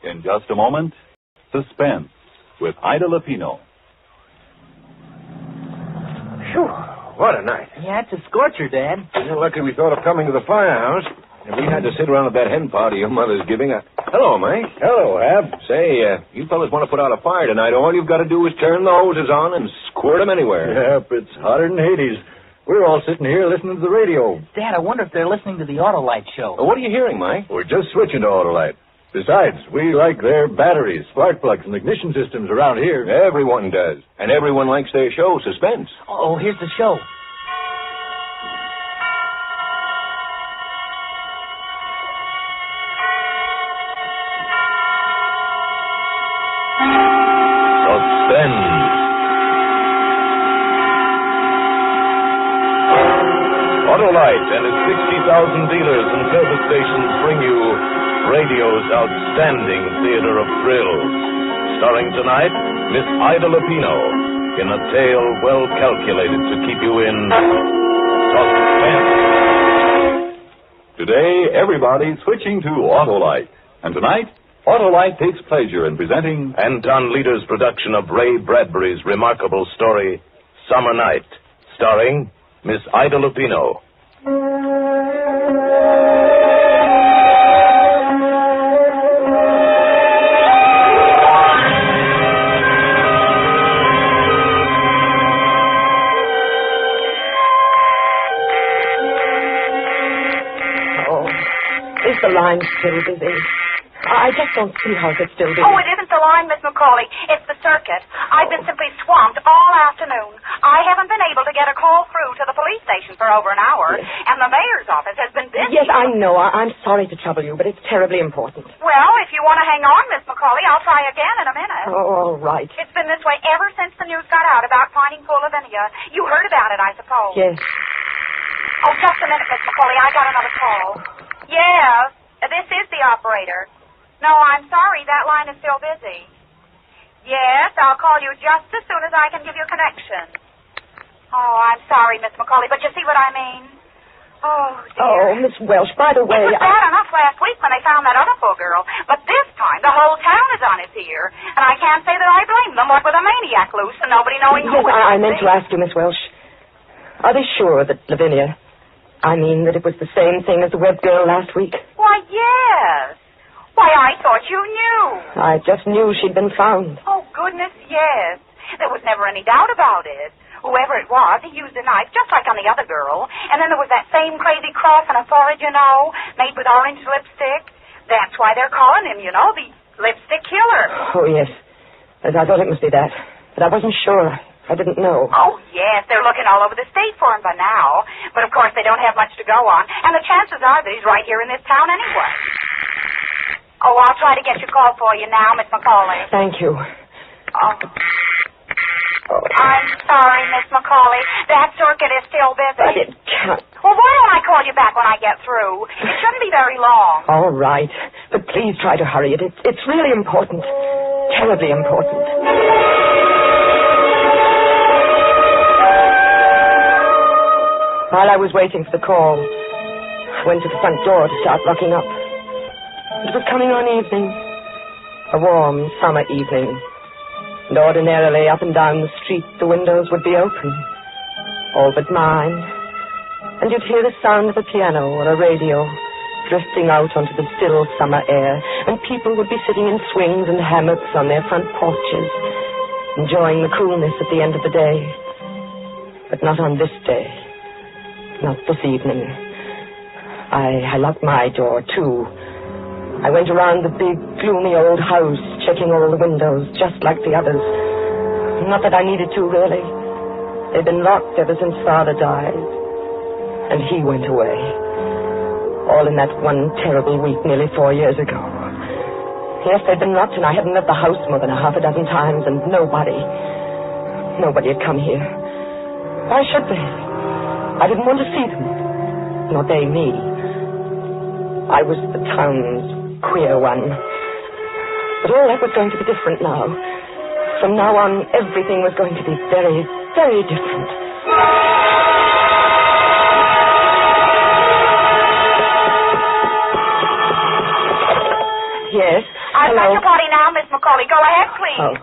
In just a moment, Suspense with Ida Lupino. Phew, what a night. Yeah, it's a scorcher, Dad. You're lucky we thought of coming to the firehouse. If we had to sit around at that hen party your mother's giving. Hello, Mike. Hello, Ab. Say, you fellas want to put out a fire tonight. All you've got to do is turn the hoses on and squirt them anywhere. Yep, it's hotter than Hades. We're all sitting here listening to the radio. Dad, I wonder if they're listening to the Autolite show. What are you hearing, Mike? We're just switching to Autolite. Besides, we like their batteries, spark plugs, and ignition systems around here. Everyone does. And everyone likes their show, Suspense. Oh, here's the show. Suspense. Autolite and its 60,000 dealers and service stations bring you radio's outstanding theater of thrills. Starring tonight, Miss Ida Lupino in a tale well calculated to keep you in suspense. Today, everybody's switching to Autolite. And tonight, Autolite takes pleasure in presenting Anton Leader's production of Ray Bradbury's remarkable story, Summer Night, starring Miss Ida Lupino. Is the line still busy? I just don't see how it's still busy. Oh, it isn't the line, Miss McCauley. It's the circuit. I've been simply swamped all afternoon. I haven't been able to get a call through to the police station for over an hour, and the mayor's office has been busy. Yes, I know. I'm sorry to trouble you, but it's terribly important. Well, if you want to hang on, Miss McCauley, I'll try again in a minute. Oh, all right. It's been this way ever since the news got out about finding poor Lavinia. You heard about it, I suppose. Yes. Oh, just a minute, Miss McCauley. I got another call. Yes, this is the operator. No, I'm sorry. That line is still busy. Yes, I'll call you just as soon as I can give you a connection. Oh, I'm sorry, Miss McCauley, but you see what I mean? Oh, dear. Oh, Miss Welsh, by the way... It was bad enough last week when they found that other poor girl, but this time the whole town is on its ear, and I can't say that I blame them, what with a maniac loose and nobody knowing who it Yes, I might meant be. to ask you, Miss Welsh. Are they sure that Lavinia... I mean, that it was the same thing as the web girl last week? Why, yes. Why, I thought you knew. I just knew she'd been found. Oh, goodness, yes. There was never any doubt about it. Whoever it was, he used a knife just like on the other girl. And then there was that same crazy cross on her forehead, you know, made with orange lipstick. That's why they're calling him, you know, the lipstick killer. Oh, yes. I thought it must be that. But I wasn't sure. I didn't know. Oh, yes, they're looking all over the state for him by now. But, of course, they don't have much to go on. And the chances are that he's right here in this town anyway. Oh, I'll try to get your call for you now, Miss McCauley. Thank you. Oh. I'm sorry, Miss McCauley. That circuit is still busy. But it can't... Well, why don't I call you back when I get through? It shouldn't be very long. All right. But please try to hurry it. It's really important. Terribly important. While I was waiting for the call, I went to the front door to start locking up. It was coming on evening. A warm summer evening. And ordinarily, up and down the street, the windows would be open. All but mine. And you'd hear the sound of a piano or a radio drifting out onto the still summer air. And people would be sitting in swings and hammocks on their front porches, enjoying the coolness at the end of the day. But not on this day. Not this evening. I locked my door, too. I went around the big, gloomy old house, checking all the windows, just like the others. Not that I needed to, really. They'd been locked ever since Father died. And he went away. All in that one terrible week nearly 4 years ago. Yes, they'd been locked, and I hadn't left the house more than half a dozen times, and nobody had come here. Why should they? I didn't want to see them. Nor they me. I was the town's queer one. But all that was going to be different now. From now on, everything was going to be very, very different. Yes? I I've got your party now, Miss McCauley. Go ahead, please. Oh.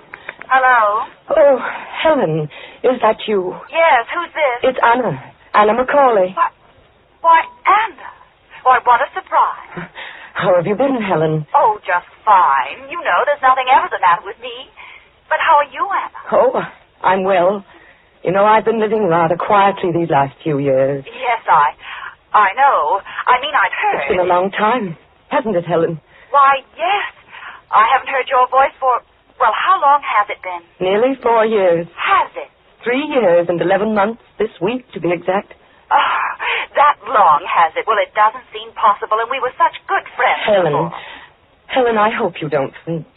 Hello? Oh, Helen, is that you? Yes, who's this? It's Anna. Anna McCauley. Why, Anna. Why, what a surprise. How have you been, Helen? Oh, just fine. You know, there's nothing ever the matter with me. But how are you, Anna? Oh, I'm well. You know, I've been living rather quietly these last few years. Yes, I know. I mean, I'd heard. It's been a long time, hasn't it, Helen? Why, yes. I haven't heard your voice for, well, how long has it been? Nearly 4 years. Has it? 3 years and 11 months this week, to be exact. Oh, that long has it? Well, it doesn't seem possible, and we were such good friends. Helen, I hope you don't think.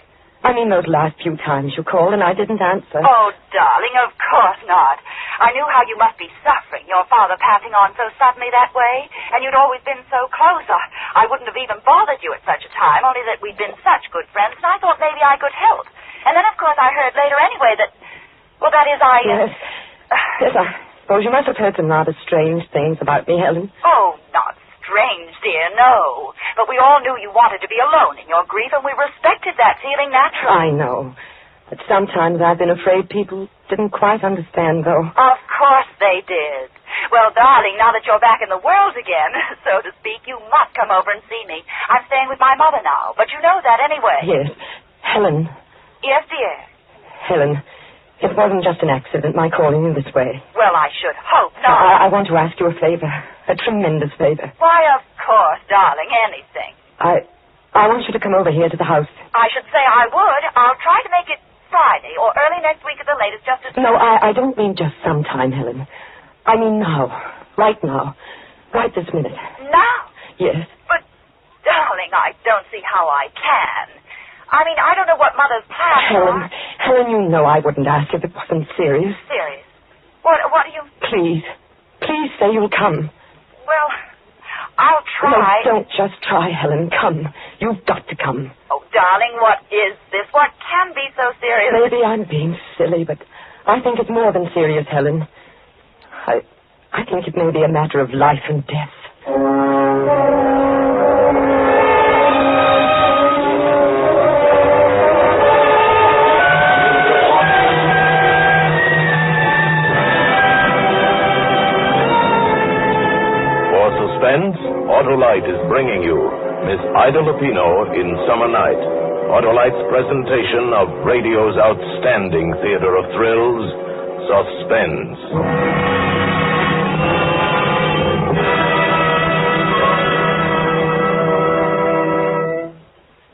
I mean, those last few times you called and I didn't answer. Oh, darling, of course not. I knew how you must be suffering, your father passing on so suddenly that way, and you'd always been so close. I wouldn't have even bothered you at such a time, only that we'd been such good friends, and I thought maybe I could help. And then, of course, I heard later anyway that, well, that is, Yes, I suppose you must have heard some rather strange things about me, Helen. Oh, not strange, dear, no. But we all knew you wanted to be alone in your grief, and we respected that feeling naturally. I know. But sometimes I've been afraid people didn't quite understand, though. Of course they did. Well, darling, now that you're back in the world again, so to speak, you must come over and see me. I'm staying with my mother now, but you know that anyway. Yes. Helen. Yes, dear. Helen, it wasn't just an accident, my calling you this way. Well, I should hope not. I want to ask you a favor. A tremendous favor. Why, of course, darling, anything. I want you to come over here to the house. I should say I would. I'll try to make it Friday or early next week at the latest, just as... No, I don't mean just sometime, Helen. I mean now. Right now. Right this minute. Now? Yes. But, darling, I don't see how I can. I mean, I don't know what Mother's plans are. Helen, you know I wouldn't ask if it wasn't serious. Serious? What do you... Please say you'll come. Well, I'll try. No, don't just try, Helen. Come. You've got to come. Oh, darling, what is this? What can be so serious? Maybe I'm being silly, but I think it's more than serious, Helen. I think it may be a matter of life and death. Autolite is bringing you Miss Ida Lupino in Summer Night. Autolite's presentation of radio's outstanding theater of thrills, Suspense.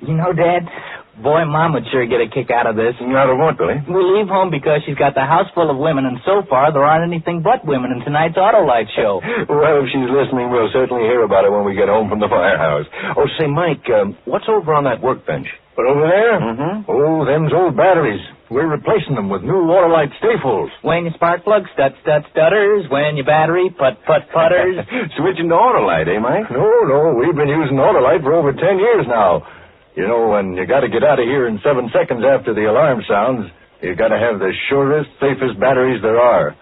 You know, Dad, boy, Mom would sure get a kick out of this. Out of what, Billy? We leave home because she's got the house full of women, and so far there aren't anything but women in tonight's Autolite show. Well, if she's listening, we'll certainly hear about it when we get home from the firehouse. Oh, say, Mike, what's over on that workbench? But over there? Mm-hmm. Oh, them's old batteries. We're replacing them with new Autolite stayfuls. When your spark plug stutters, when your battery putters. Switching to Autolite, eh, Mike? No, we've been using Autolite for over 10 years now. You know, when you got to get out of here in 7 seconds after the alarm sounds, you got to have the surest, safest batteries there are.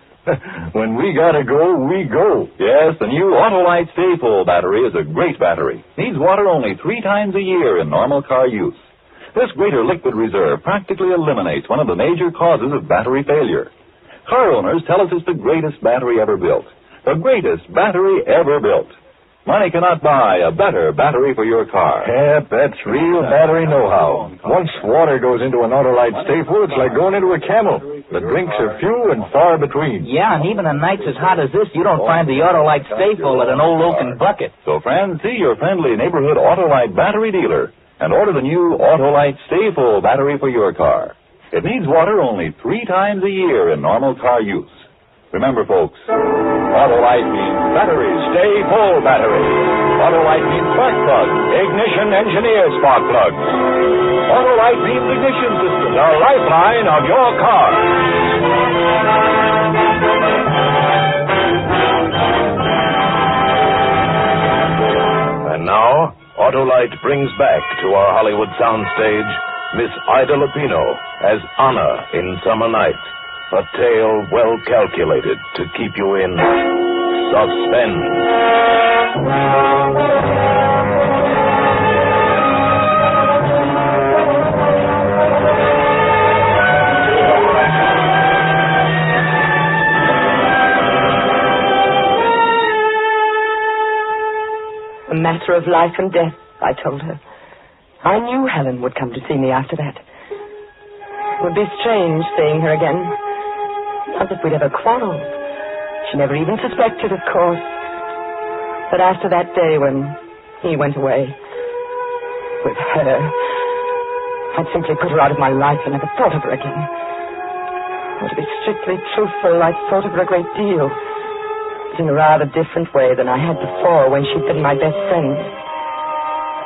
When we got to go, we go. Yes, the new Autolite Stay Full battery is a great battery. Needs water only 3 times a year in normal car use. This greater liquid reserve practically eliminates one of the major causes of battery failure. Car owners tell us it's the greatest battery ever built. The greatest battery ever built. Money cannot buy a better battery for your car. Yep, that's real battery know-how. Once water goes into an Autolite Stayful, it's like going into a camel. The drinks are few and far between. Yeah, and even on nights as hot as this, you don't find the Autolite Stayful at an old oaken bucket. So, friends, see your friendly neighborhood Autolite battery dealer and order the new Autolite Stayful battery for your car. It needs water only 3 times a year in normal car use. Remember, folks, Autolite means battery, stay full battery. Autolite means spark plug, ignition engineered spark plugs. Autolite means ignition system, the lifeline of your car. And now, Autolite brings back to our Hollywood soundstage Miss Ida Lupino as Anna in Summer Night. A tale well calculated to keep you in suspense. of life and death, I told her. I knew Helen would come to see me after that. It would be strange seeing her again. Not that we'd ever quarreled. She never even suspected, of course. But after that day when he went away with her, I'd simply put her out of my life and never thought of her again. Well, to be strictly truthful, I thought of her a great deal. But in a rather different way than I had before when she'd been my best friend.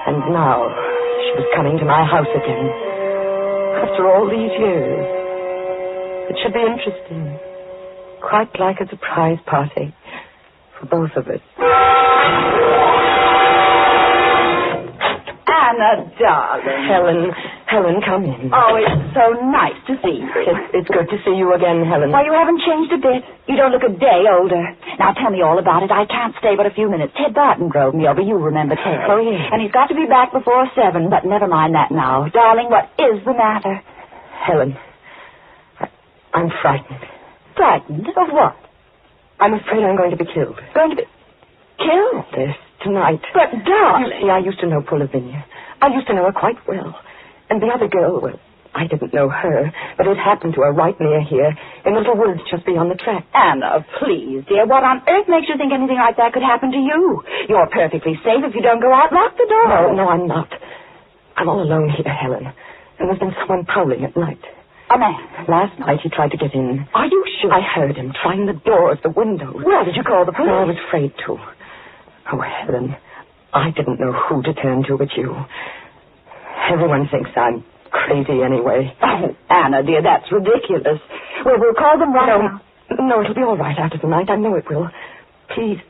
And now she was coming to my house again. After all these years. It should be interesting. Quite like a surprise party for both of us. Anna, darling. Helen, come in. Oh, it's so nice to see you. It's good to see you again, Helen. Why, you haven't changed a bit. You don't look a day older. Now, tell me all about it. I can't stay but a few minutes. Ted Barton drove me over. You remember Ted. Oh, yes. And he's got to be back before 7, but never mind that now. Darling, what is the matter? Helen, I'm frightened. Frightened? Of what? I'm afraid I'm going to be killed. Going to be killed? Yes, tonight. But, darling... You see, I used to know poor Lavinia. I used to know her quite well. And the other girl, well, I didn't know her, but it happened to her right near here, in the little woods just beyond the track. Anna, please, dear, what on earth makes you think anything like that could happen to you? You're perfectly safe if you don't go out. Lock the door. No, I'm not. I'm all alone here, Helen. And there's been someone prowling at night. A man? Last night he tried to get in. Are you sure? I heard him trying the doors, the windows. Well, did you call the police? No, I was afraid to. Oh, Helen, I didn't know who to turn to but you. Everyone thinks I'm crazy anyway. Oh, Anna, dear, that's ridiculous. Well, we'll call them right now. No, it'll be all right after tonight. I know it will. Please,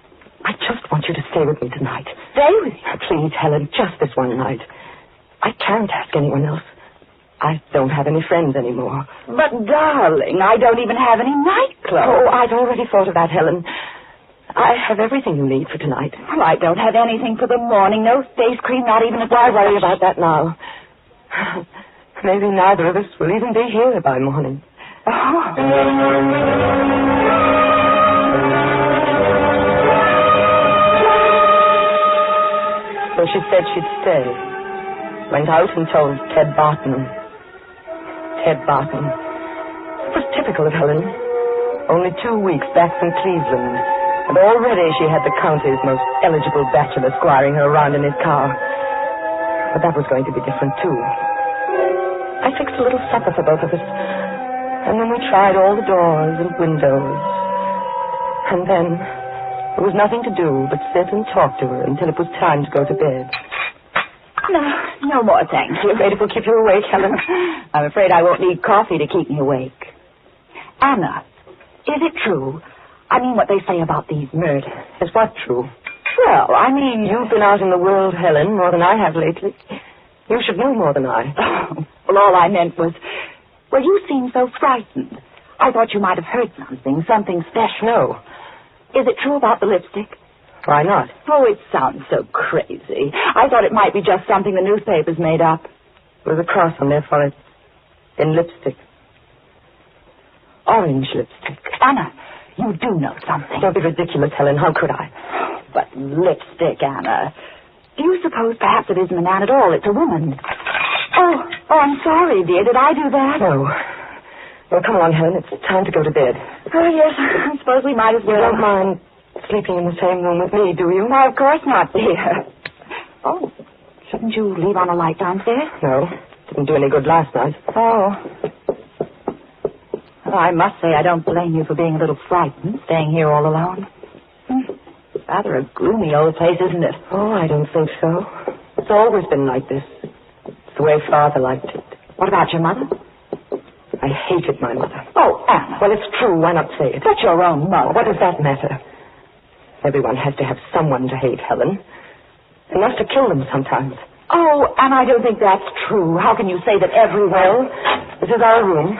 I just want you to stay with me tonight. Stay with you? Please, Helen, just this one night. I can't ask anyone else. I don't have any friends anymore. But, darling, I don't even have any nightclothes. Oh, I'd already thought of that, Helen. I have everything you need for tonight. Well, I don't have anything for the morning. No face cream, not even a... Why worry about that now? Maybe neither of us will even be here by morning. Oh. So she said she'd stay. Went out and told Ted Barton. Ted Barton. It was typical of Helen. Only 2 weeks back from Cleveland, and already she had the county's most eligible bachelor squiring her around in his car. But that was going to be different, too. I fixed a little supper for both of us, and then we tried all the doors and windows. And then there was nothing to do but sit and talk to her until it was time to go to bed. No more, thank you. Afraid it will keep you awake, Helen? I'm afraid I won't need coffee to keep me awake. Anna, is it true? I mean what they say about these murders. Is what true? Well, I mean... You've been out in the world, Helen, more than I have lately. You should know more than I. Oh, well, all I meant was... Well, you seem so frightened. I thought you might have heard something special. No. Is it true about the lipstick? Why not? Oh, it sounds so crazy. I thought it might be just something the newspapers made up. With a cross on their forehead. In lipstick. Orange lipstick. Anna, you do know something. Don't be ridiculous, Helen. How could I? But lipstick, Anna. Do you suppose perhaps it isn't a man at all? It's a woman. Oh, I'm sorry, dear. Did I do that? No. Well, come on, Helen. It's time to go to bed. Oh, yes. I suppose we might as well. You don't mind sleeping in the same room with me, do you? Why, of course not, dear. Oh, shouldn't you leave on a light downstairs? No. Didn't do any good last night. Oh. Well, I must say I don't blame you for being a little frightened, staying here all alone. Rather a gloomy old place, isn't it? Oh, I don't think so. It's always been like this. It's the way Father liked it. What about your mother? I hated my mother. Oh, Anna. Well, it's true. Why not say it? That's your own mother. What does that matter? Everyone has to have someone to hate, Helen. Enough to kill them sometimes. Oh, and I don't think that's true. How can you say that everyone... Well, this is our room.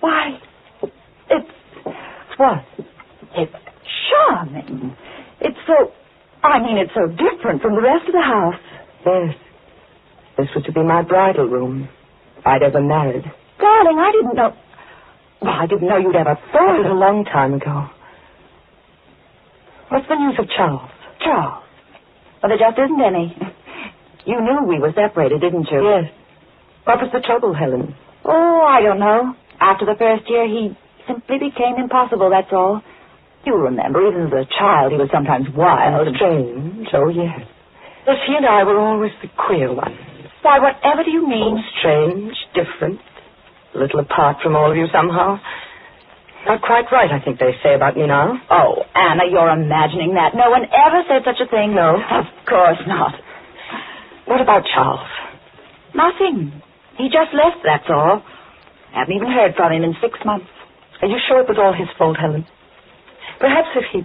Why, it's... What? It's charming. It's so... it's so different from the rest of the house. Yes. This was to be my bridal room, if I'd ever married. Darling, I didn't know... Well, I didn't know you'd ever thought... It was a long time ago. What's the news of Charles? Charles? Well, there just isn't any. You knew we were separated, didn't you? Yes. What was the trouble, Helen? Oh, I don't know. After the first year, he simply became impossible, that's all. You remember, even as a child, he was sometimes wild. Strange. Oh, yes. Yes, he and I were always the queer ones. Why, whatever do you mean? Strange, different, a little apart from all of you somehow. Not quite right, I think they say about me now. Oh, Anna, you're imagining that. No one ever said such a thing. No? Of course not. What about Charles? Nothing. He just left, that's all. Haven't even heard from him in 6 months. Are you sure it was all his fault, Helen? Perhaps if he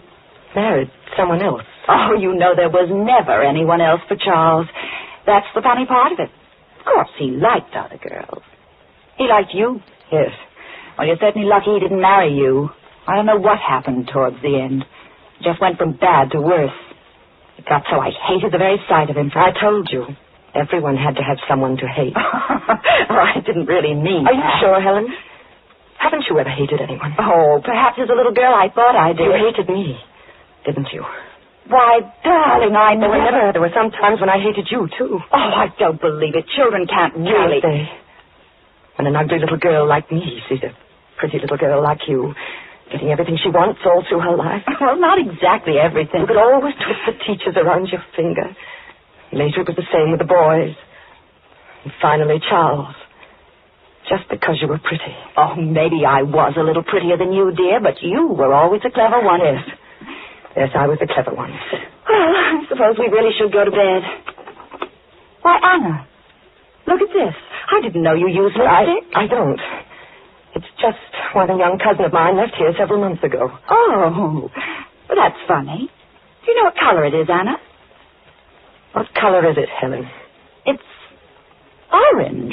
married someone else. Oh, you know there was never anyone else for Charles. That's the funny part of it. Of course, he liked other girls. He liked you. Yes. Well, you're certainly lucky he didn't marry you. I don't know what happened towards the end. It just went from bad to worse. It got so I hated the very sight of him. I told you. Everyone had to have someone to hate. Oh, I didn't really mean Are you that. sure, Helen? Haven't you ever hated anyone? Oh, perhaps as a little girl I thought I did. You hated me, didn't you? Why, darling, I never... There were some times when I hated you, too. Oh, I don't believe it. Children can't really... Can't they? When an ugly little girl like me sees a pretty little girl like you getting everything she wants all through her life. Well, not exactly everything. You could always twist the teachers around your finger. Later it was the same with the boys. And finally, Charles. Just because you were pretty. Oh, maybe I was a little prettier than you, dear, but you were always a clever one. Yes. Yes, I was the clever one. Well, I suppose we really should go to bed. Why, Anna, look at this. I didn't know you used lipstick. I don't. It's just one a young cousin of mine left here several months ago. Oh, well, that's funny. Do you know what color it is, Anna? What color is it, Helen? It's orange.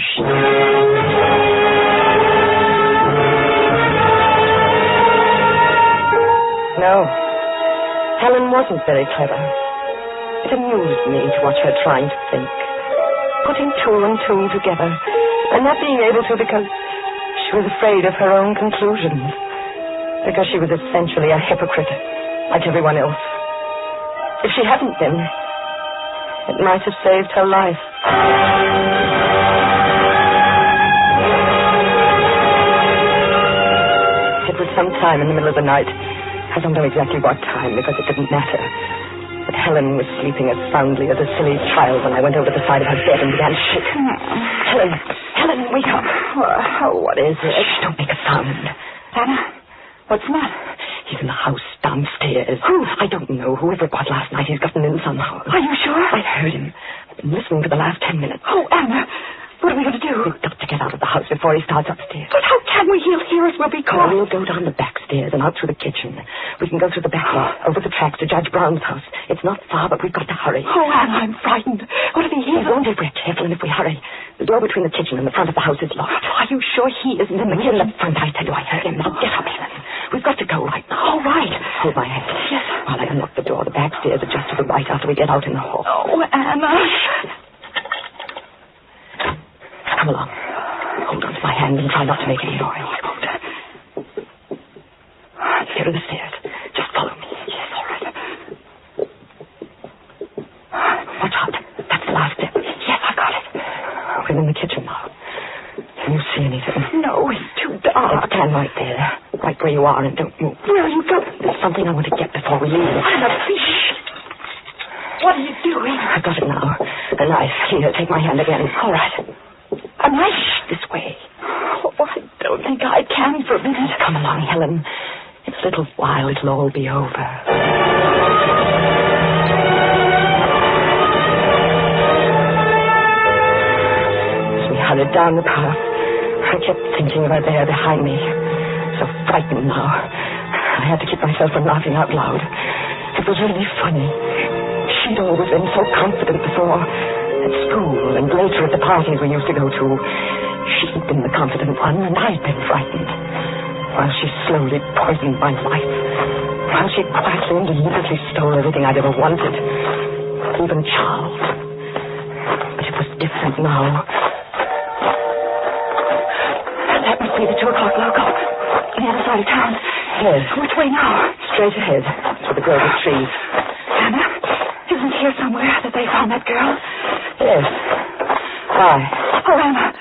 No. Helen wasn't very clever. It amused me to watch her trying to think. Putting two and two together. And not being able to because she was afraid of her own conclusions. Because she was essentially a hypocrite, like everyone else. If she hadn't been, it might have saved her life. It was sometime in the middle of the night. I don't know exactly what time, because it didn't matter. But Helen was sleeping as soundly as a silly child when I went over the side of her bed and began shaking. Helen, wake up. Oh, what is it? Shh, don't make a sound. Anna, what's the matter? He's in the house downstairs. Who? I don't know. Whoever it was last night, he's gotten in somehow. Are you sure? I heard him. I've been listening for the last 10 minutes. Oh, Anna, what are we going to do? We've got to get out of the house before he starts upstairs. But how can we? He'll hear us. We'll be caught. We'll go down the back stairs and out through the kitchen. We can go through the back lot, over the tracks to Judge Brown's house. It's not far, but we've got to hurry. Oh, Anna, I'm frightened. What if he hears us? He won't if we're careful and if we hurry. The door between the kitchen and the front of the house is locked. Are you sure he isn't in the He's in kitchen? the front, I tell you. I heard him. Now get up, Helen. We've got to go right now. All right. Hold my hand. Yes. While I unlock the door, the back stairs are just to the right after we get out in the hall. Oh, Anna. Come along. Hold on to my hand and try not to make any noise. I won't. Here are the stairs. Just follow me. Yes, all right. Watch out. That's the last step. Yes, I got it. We're in the kitchen now. Can you see anything? No, it's too dark. Stand right there. Right where you are and don't move. Where are you going? There's something I want to get before we leave. Anna, please. What are you doing? I've got it now. A knife. Here, take my hand again. All right. A knife? This way. Oh, I don't think I can for a minute. Come along, Helen. In a little while, it'll all be over. As we hurried down the path, I kept thinking of her there behind me. So frightened now. I had to keep myself from laughing out loud. It was really funny. She'd always been so confident before. At school and later at the parties we used to go to. She'd been the confident one and I'd been frightened. While she slowly poisoned my life. While she quietly and deliberately stole everything I'd ever wanted. Even Charles. But it was different now. That must be the 2 o'clock local. On the other side of town. Yes. Which way now? Straight ahead. To the grove of trees. Anna, is isn't here somewhere that they found that girl? Yes. Why? Oh, Anna.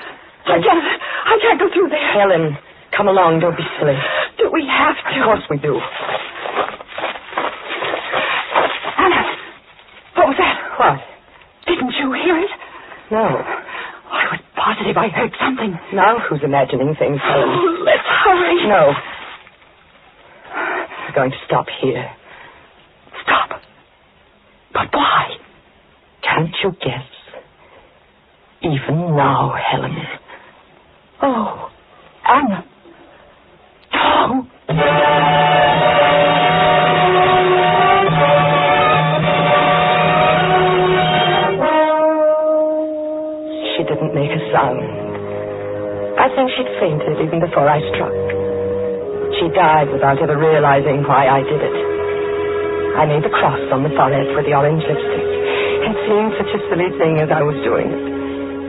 I can't go through there. Helen, come along. Don't be silly. Do we have to? Of course we do. Anna, what was that? What? Didn't you hear it? No. I was positive I heard something. Now who's imagining things, Helen? Oh, let's hurry. No. We're going to stop here. Stop. But why? Can't you guess? Even now, Helen. Oh, Anna. No. She didn't make a sound. I think she'd fainted even before I struck. She died without ever realizing why I did it. I made the cross on the forehead with the orange lipstick. It seemed such a silly thing as I was doing it.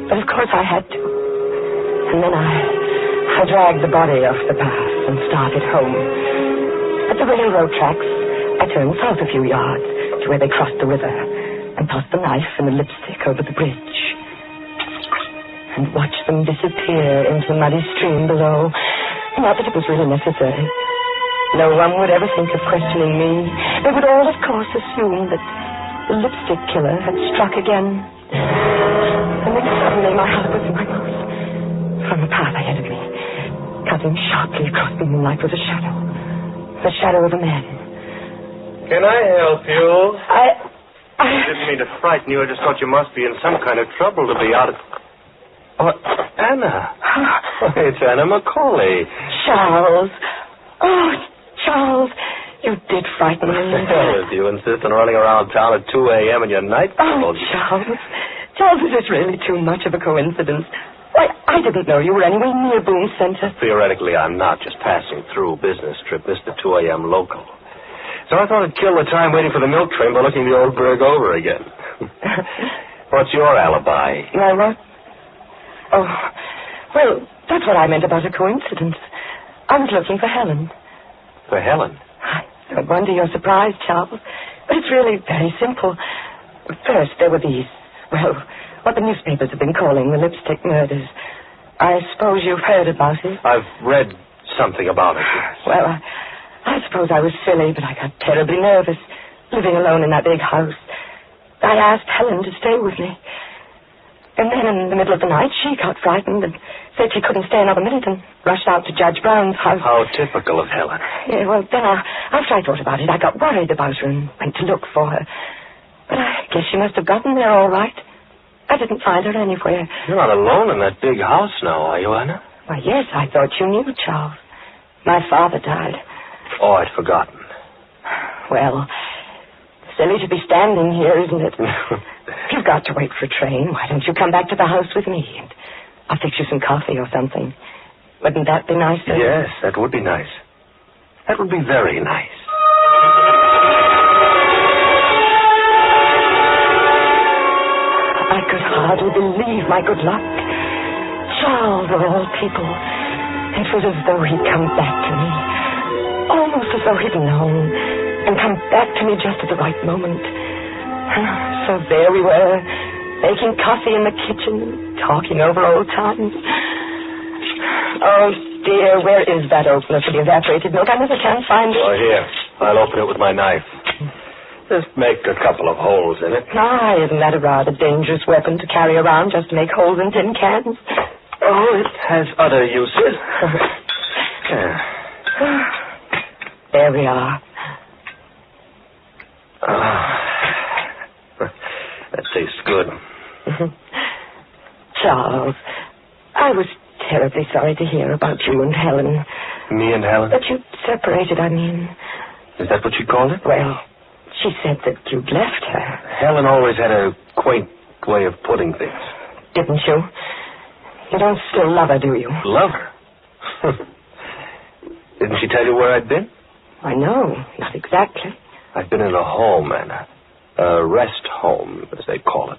But of course I had to. And then I dragged the body off the path and started home. At the railroad tracks, I turned south a few yards to where they crossed the river and tossed the knife and the lipstick over the bridge and watched them disappear into the muddy stream below. Not that it was really necessary. No one would ever think of questioning me. They would all, of course, assume that the lipstick killer had struck again. And then suddenly my heart was in my mouth. From the path ahead of me, cutting sharply across the moonlight was a shadow. The shadow of a man. Can I help you? I didn't mean to frighten you. I just thought you must be in some kind of trouble to be out of... Oh, Anna. It's Anna Macaulay. Charles. Oh, Charles. You did frighten me. Well, if you insist on running around town at 2 a.m. in your night clothes. Oh, Charles. Charles, is this really too much of a coincidence? Why, I didn't know you were anywhere near Boone Center. Theoretically, I'm not. Just passing through. Business trip. Missed the 2 a.m. local. So I thought I'd kill the time waiting for the milk train by looking the old burg over again. What's your alibi? My what? Oh, well, that's what I meant about a coincidence. I was looking for Helen. For Helen? I don't wonder you're surprised, Charles. But it's really very simple. First, there were these, well, what the newspapers have been calling the lipstick murders. I suppose you've heard about it. I've read something about it, yes. Well, I suppose I was silly, but I got terribly nervous, living alone in that big house. I asked Helen to stay with me. And then in the middle of the night, she got frightened and said she couldn't stay another minute and rushed out to Judge Brown's house. How typical of Helen. Yeah, well, then after I thought about it, I got worried about her and went to look for her. But I guess she must have gotten there all right. I didn't find her anywhere. You're not alone in that big house now, are you, Anna? Why, yes, I thought you knew, Charles. My father died. Oh, I'd forgotten. Well, silly to be standing here, isn't it? You've got to wait for a train. Why don't you come back to the house with me? And I'll fix you some coffee or something. Wouldn't that be nice? Yes, that would be nice. That would be very nice. I could hardly believe my good luck. Charles, of all people. It was as though he'd come back to me. Almost as though he'd known and come back to me just at the right moment. So there we were, making coffee in the kitchen, talking over old times. Oh, dear, where is that opener for the evaporated milk? I never can find it. Oh, here. I'll open it with my knife. Just make a couple of holes in it. Ah, isn't that a rather dangerous weapon to carry around just to make holes in tin cans? Oh, it has other uses. There we are. That tastes good. Charles, I was terribly sorry to hear about you and Helen. Me and Helen? That you'd separated, I mean. Is that what she called it? Well, she said that you'd left her. Helen always had a quaint way of putting things. Didn't you? You don't still love her, do you? Love her? Didn't she tell you where I'd been? I know, not exactly. I've been in a home, Anna. A rest home, as they call it.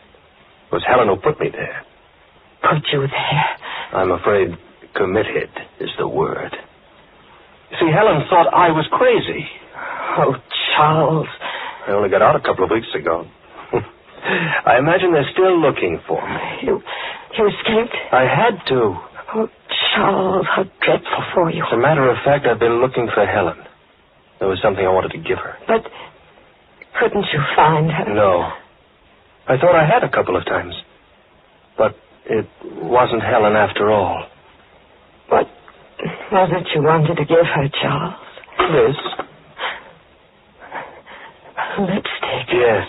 It was Helen who put me there. Put you there? I'm afraid committed is the word. You see, Helen thought I was crazy. Oh, Charles. I only got out a couple of weeks ago. I imagine they're still looking for me. You escaped? I had to. Oh, Charles, how dreadful for you. As a matter of fact, I've been looking for Helen. There was something I wanted to give her. But couldn't you find her? No. I thought I had a couple of times. But it wasn't Helen after all. What was it you wanted to give her, Charles? This. Lipstick? Yes.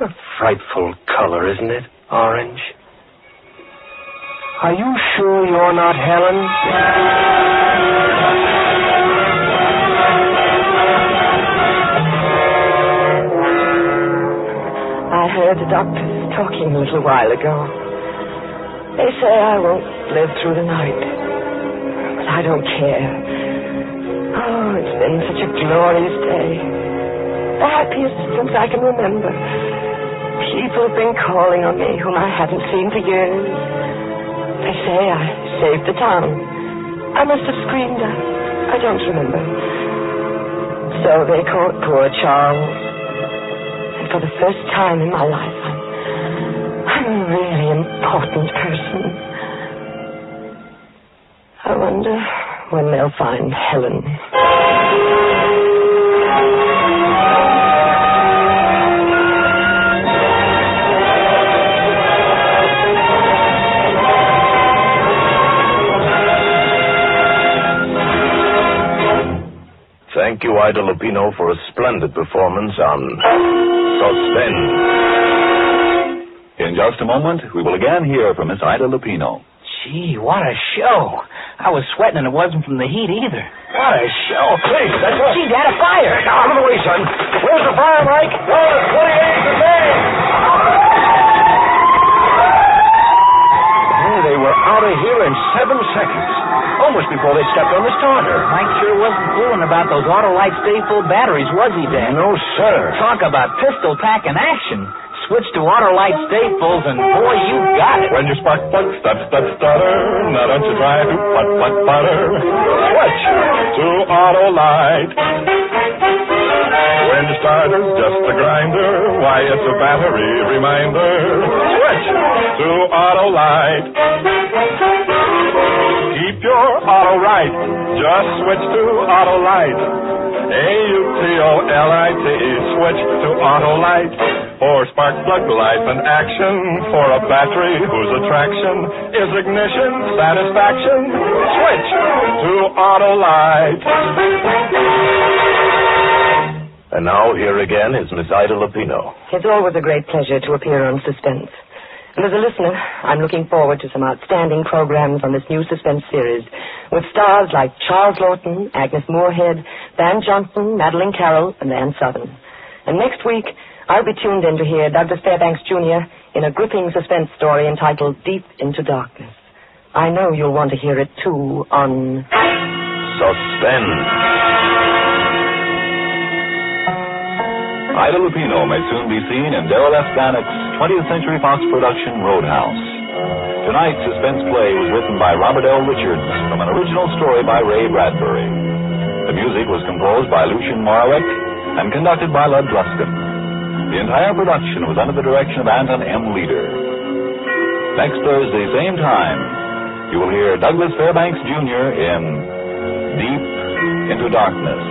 A frightful color, isn't it? Orange. Are you sure you're not Helen? I heard the doctors talking a little while ago. They say I won't live through the night. But I don't care. Oh, it's been such a glorious day. The happiest since I can remember. People have been calling on me whom I hadn't seen for years. They say I saved the town. I must have screamed out. I don't remember. So they caught poor Charles. And for the first time in my life, I'm a really important person. I wonder when they'll find Helen. Thank you, Ida Lupino, for a splendid performance on Suspense. In just a moment, we will again hear from Miss Ida Lupino. Gee, what a show. I was sweating and it wasn't from the heat either. What a show. Hey, that's right. Gee, Dad, a fire. Out of the way, son. Where's the fire, Mike? Oh, it's 28 today. They were out of here in 7 seconds. Almost before they stepped on the starter. Mike sure wasn't fooling about those Autolite stay-full batteries, was he, Dad? No, sir. Talk about pistol pack in action. Switch to Autolite stay-fulls, and boy, you got it. When your spark plug stutter, now don't you try to putter. Switch to Autolite. When your starter's just a grinder, why, it's a battery reminder. Switch to Autolite. Keep your auto right. Just switch to Autolite. Autolite. Switch to Autolite. For spark plug life and action. For a battery whose attraction is ignition satisfaction. Switch to Autolite. And now, here again is Miss Ida Lupino. It's always a great pleasure to appear on Suspense. And as a listener, I'm looking forward to some outstanding programs on this new Suspense series with stars like Charles Lawton, Agnes Moorehead, Van Johnson, Madeline Carroll, and Ann Southern. And next week, I'll be tuned in to hear Douglas Fairbanks Jr. in a gripping suspense story entitled Deep into Darkness. I know you'll want to hear it, too, on Suspense. Ida Lupino may soon be seen in Darrell F. Zanuck's 20th Century Fox production Roadhouse. Tonight's suspense play was written by Robert L. Richards from an original story by Ray Bradbury. The music was composed by Lucien Moraweck and conducted by Lud Gluskin. The entire production was under the direction of Anton M. Leader. Next Thursday, same time, you will hear Douglas Fairbanks Jr. in Deep into Darkness.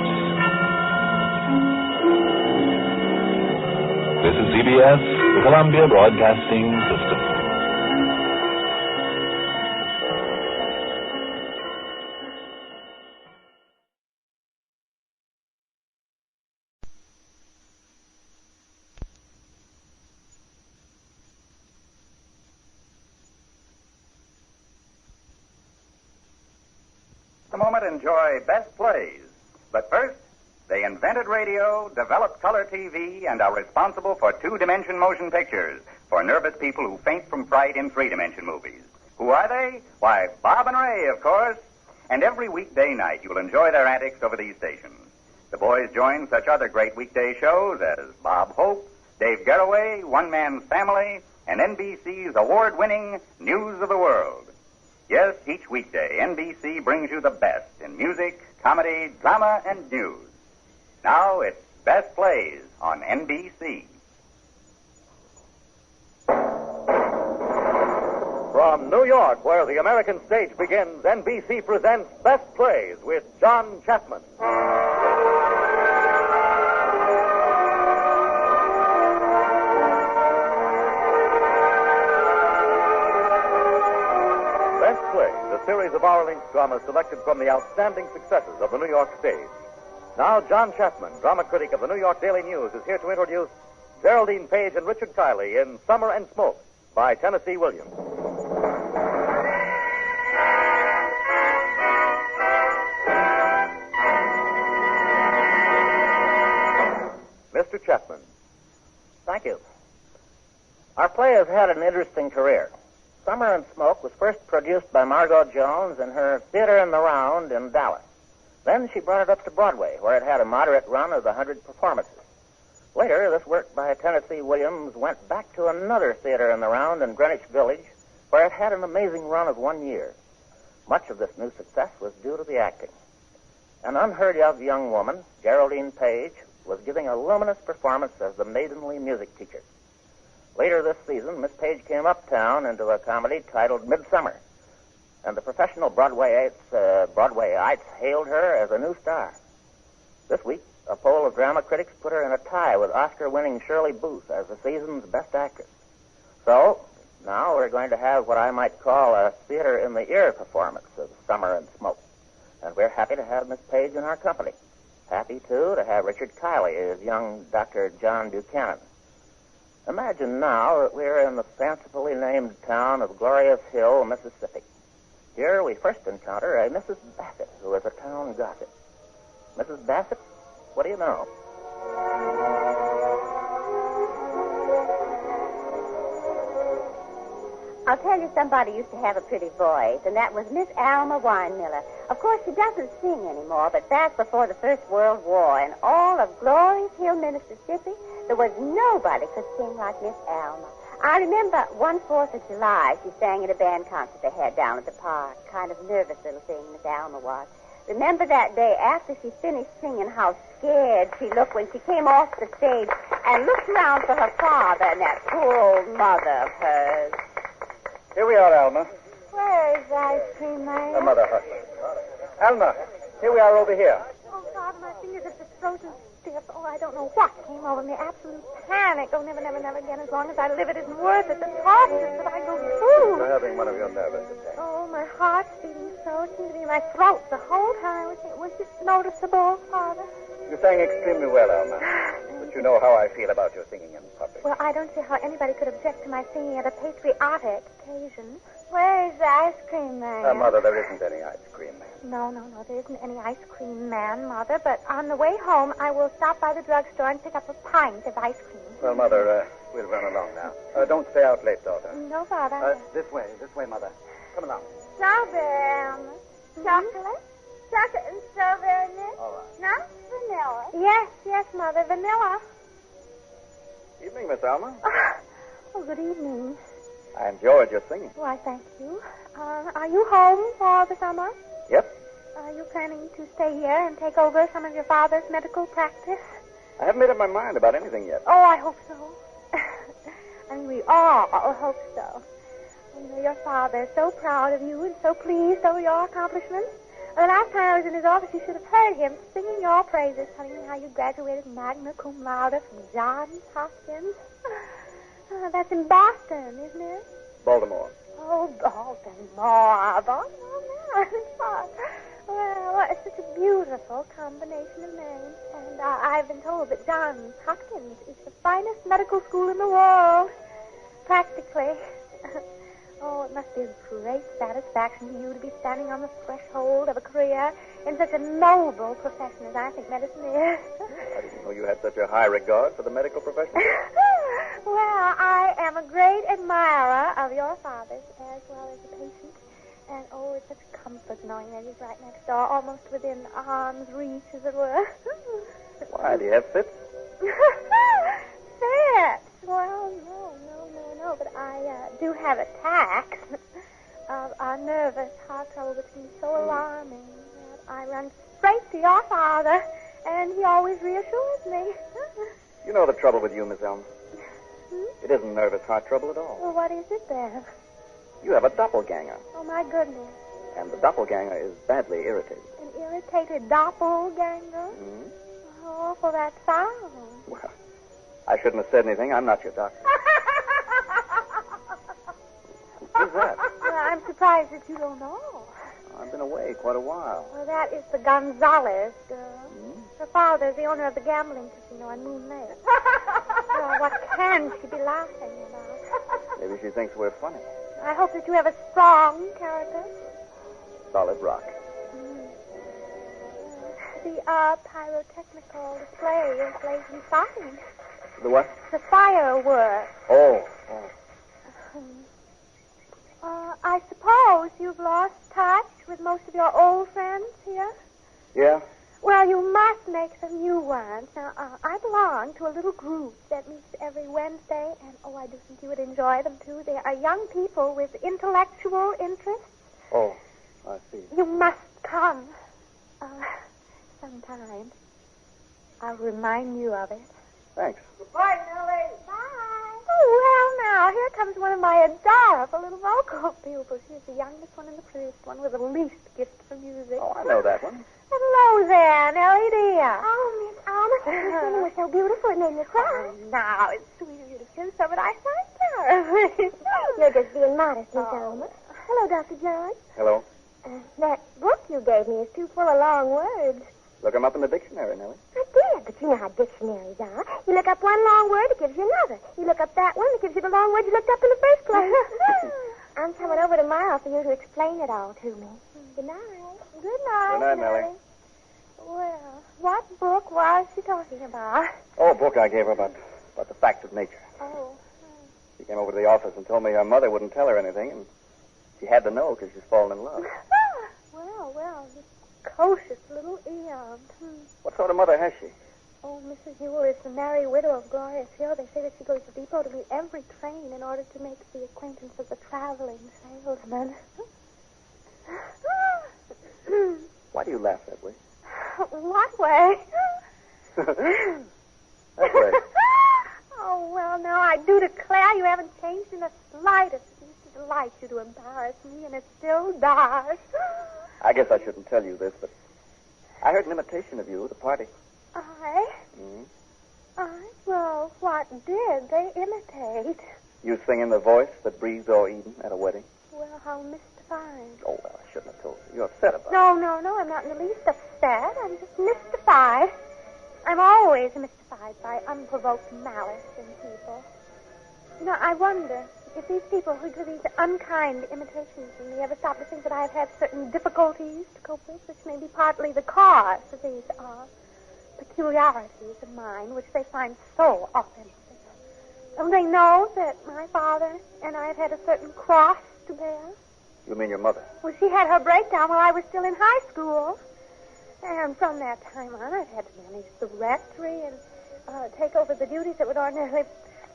This is CBS, the Columbia Broadcasting System. The moment, enjoy Best Plays. But first, they invented radio, developed color TV, and are responsible for two-dimension motion pictures for nervous people who faint from fright in three-dimension movies. Who are they? Why, Bob and Ray, of course. And every weekday night you'll enjoy their antics over these stations. The boys join such other great weekday shows as Bob Hope, Dave Garroway, One Man's Family, and NBC's award-winning News of the World. Yes, each weekday, NBC brings you the best in music, comedy, drama, and news. Now it's Best Plays on NBC. From New York, where the American stage begins, NBC presents Best Plays with John Chapman. Best Plays, a series of hour-length dramas selected from the outstanding successes of the New York stage. Now, John Chapman, drama critic of the New York Daily News, is here to introduce Geraldine Page and Richard Kiley in Summer and Smoke by Tennessee Williams. Mr. Chapman. Thank you. Our play has had an interesting career. Summer and Smoke was first produced by Margot Jones in her Theater in the Round in Dallas. Then she brought it up to Broadway, where it had a moderate run of 100 performances. Later, this work by Tennessee Williams went back to another Theater in the Round in Greenwich Village, where it had an amazing run of 1 year. Much of this new success was due to the acting. An unheard-of young woman, Geraldine Page, was giving a luminous performance as the maidenly music teacher. Later this season, Miss Page came uptown into a comedy titled Midsummer, and the professional Broadwayites hailed her as a new star. This week, a poll of drama critics put her in a tie with Oscar-winning Shirley Booth as the season's best actress. So, now we're going to have what I might call a theater-in-the-ear performance of Summer and Smoke. And we're happy to have Miss Page in our company. Happy, too, to have Richard Kiley as young Dr. John Buchanan. Imagine now that we're in the fancifully named town of Glorious Hill, Mississippi. Here we first encounter a Mrs. Bassett, who is a town gossip. Mrs. Bassett, what do you know? I'll tell you, somebody used to have a pretty voice, and that was Miss Alma Weinmiller. Of course, she doesn't sing anymore, but back before the First World War, in all of Glorious Hill, Mississippi, there was nobody could sing like Miss Alma. I remember one 4th of July, she sang at a band concert they had down at the park. Kind of nervous little thing, Miss Alma was. Remember that day after she finished singing, how scared she looked when she came off the stage and looked around for her father and that poor old mother of hers. Here we are, Alma. Where's the ice cream, man? Mother, hush. Alma, here we are over here. Oh, Father, my fingers are just frozen stiff. Oh, I don't know what came over me. Absolute panic. Oh, never, never, never again. As long as I live, it isn't worth it. The thought is that I go through. You're having one of your nervous attacks. Oh, my heart's beating so. It seems to be in my throat the whole time. Was it noticeable, Father? You sang extremely well, Alma. But you know how I feel about your singing in public. Well, I don't see how anybody could object to my singing at a patriotic occasion. Where's the ice cream man? Mother, there isn't any ice cream man. No, there isn't any ice cream man, Mother. But on the way home, I will stop by the drugstore and pick up a pint of ice cream. Well, Mother, we'll run along now. Don't stay out late, daughter. No, Father. This way, Mother. Come along. Strawberry, chocolate, chocolate and strawberry mix. All right. No, vanilla. Yes, Mother, vanilla. Evening, Miss Alma. Oh, good evening. I enjoyed your singing. Why, thank you. Are you home for the summer? Yep. Are you planning to stay here and take over some of your father's medical practice? I haven't made up my mind about anything yet. Oh, I hope so. I mean, we all hope so. You know, your father is so proud of you and so pleased over your accomplishments. The last time I was in his office, you should have heard him singing your praises, telling me how you graduated magna cum laude from Johns Hopkins. That's in Boston, isn't it? Baltimore. Oh, Baltimore. Well, it's such a beautiful combination of names. And I've been told that Johns Hopkins is the finest medical school in the world. Practically. Oh, it must be a great satisfaction to you to be standing on the threshold of a career in such a noble profession as I think medicine is. I didn't know you had such a high regard for the medical profession. Well, I am a great admirer of your father's as well as a patient. And, oh, it's such a comfort knowing that he's right next door, almost within arm's reach, as it were. Why, do you have fits? Fits? Well, no, but I do have attacks of nervous heart trouble which seems so alarming that I run straight to your father, and he always reassures me. You know the trouble with you, Miss Elm. It isn't nervous heart trouble at all. Well, what is it then? You have a doppelganger. Oh, my goodness. And the doppelganger is badly irritated. An irritated doppelganger? Hmm? Oh, for that sound. Well, I shouldn't have said anything. I'm not your doctor. Who's that? Well, I'm surprised that you don't know. I've been away quite a while. Well, that is the Gonzalez girl. Hmm? Her father's the owner of the gambling casino on Moon Lake. Well, what can she be laughing about? Maybe she thinks we're funny. I hope that you have a strong character. Solid rock. The pyrotechnical display is lately fine. The what? The fireworks. Oh. I suppose you've lost touch with most of your old friends here? Yeah? Well, you must make some new ones. Now, I belong to a little group that meets every Wednesday, and, I do think you would enjoy them, too. They are young people with intellectual interests. Oh, I see. You must come. Sometime. I'll remind you of it. Thanks. Goodbye, Nellie. Bye. Oh, well, now, here comes one of my adorable little vocal pupils. She's the youngest one and the prettiest one with the least gift for music. Oh, I know that one. Hello there, Nellie, dear. Oh, Miss Alma, your singing was so beautiful it made me cry. Oh, now, it's sweet of you to feel so, but I thank you. You're just being modest, Miss Alma. Hello, Dr. John. Hello. That book you gave me is too full of long words. Look them up in the dictionary, Nellie. I did, but you know how dictionaries are. You look up one long word, it gives you another. You look up that one, it gives you the long word you looked up in the first place. I'm coming over tomorrow for you to explain it all to me. Good night. Good night, Good night, Nellie. Well, what book was she talking about? Oh, a book I gave her about the facts of nature. Oh. She came over to the office and told me her mother wouldn't tell her anything, and she had to know because she's fallen in love. Well, this precocious little Eon. What sort of mother has she? Oh, Mrs. Ewell is the married widow of Gloria Hill. They say that she goes to the depot to meet every train in order to make the acquaintance of the traveling salesman. Why do you laugh that way? What way? That way. Oh, well, now, I do declare you haven't changed in the slightest. It used to delight you to embarrass me, and it still does. I guess I shouldn't tell you this, but I heard an imitation of you at the party. I? Well, what did they imitate? You singing the voice that breathed o'er Eden at a wedding. Well, how mystifying. Oh, well, I shouldn't have told you. You're upset about it. No, I'm not in the least upset. I'm just mystified. I'm always mystified by unprovoked malice in people. You know, I wonder if these people who do these unkind imitations of me ever stop to think that I've had certain difficulties to cope with, which may be partly the cause of these peculiarities of mine, which they find so offensive. Don't they know that my father and I have had a certain cross to bear? You mean your mother? Well, she had her breakdown while I was still in high school. And from that time on, I've had to manage the rectory and take over the duties that would ordinarily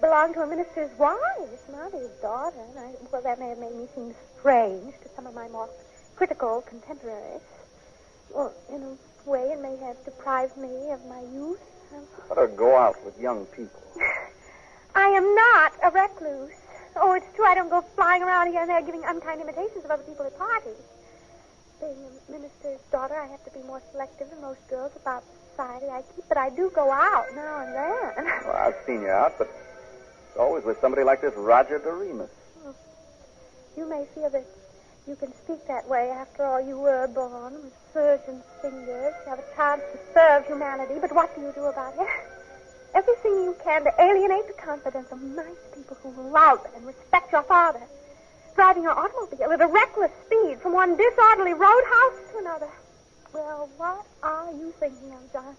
belong to a minister's wife, not his daughter. And well, that may have made me seem strange to some of my more critical contemporaries. Well, in a way, it may have deprived me of my youth. Let her go out with young people. I am not a recluse. Oh, it's true I don't go flying around here and there giving unkind imitations of other people at parties. Being a minister's daughter, I have to be more selective than most girls about the society I keep, but I do go out now and then. Well, I've seen you out, but it's always with somebody like this Roger Doremus. Oh. You may feel that you can speak that way. After all, you were born with surgeon's fingers. You have a chance to serve humanity, but what do you do about it? Everything you can to alienate the confidence of nice people who love and respect your father. Driving your automobile at a reckless speed from one disorderly roadhouse to another. Well, what are you thinking of, John?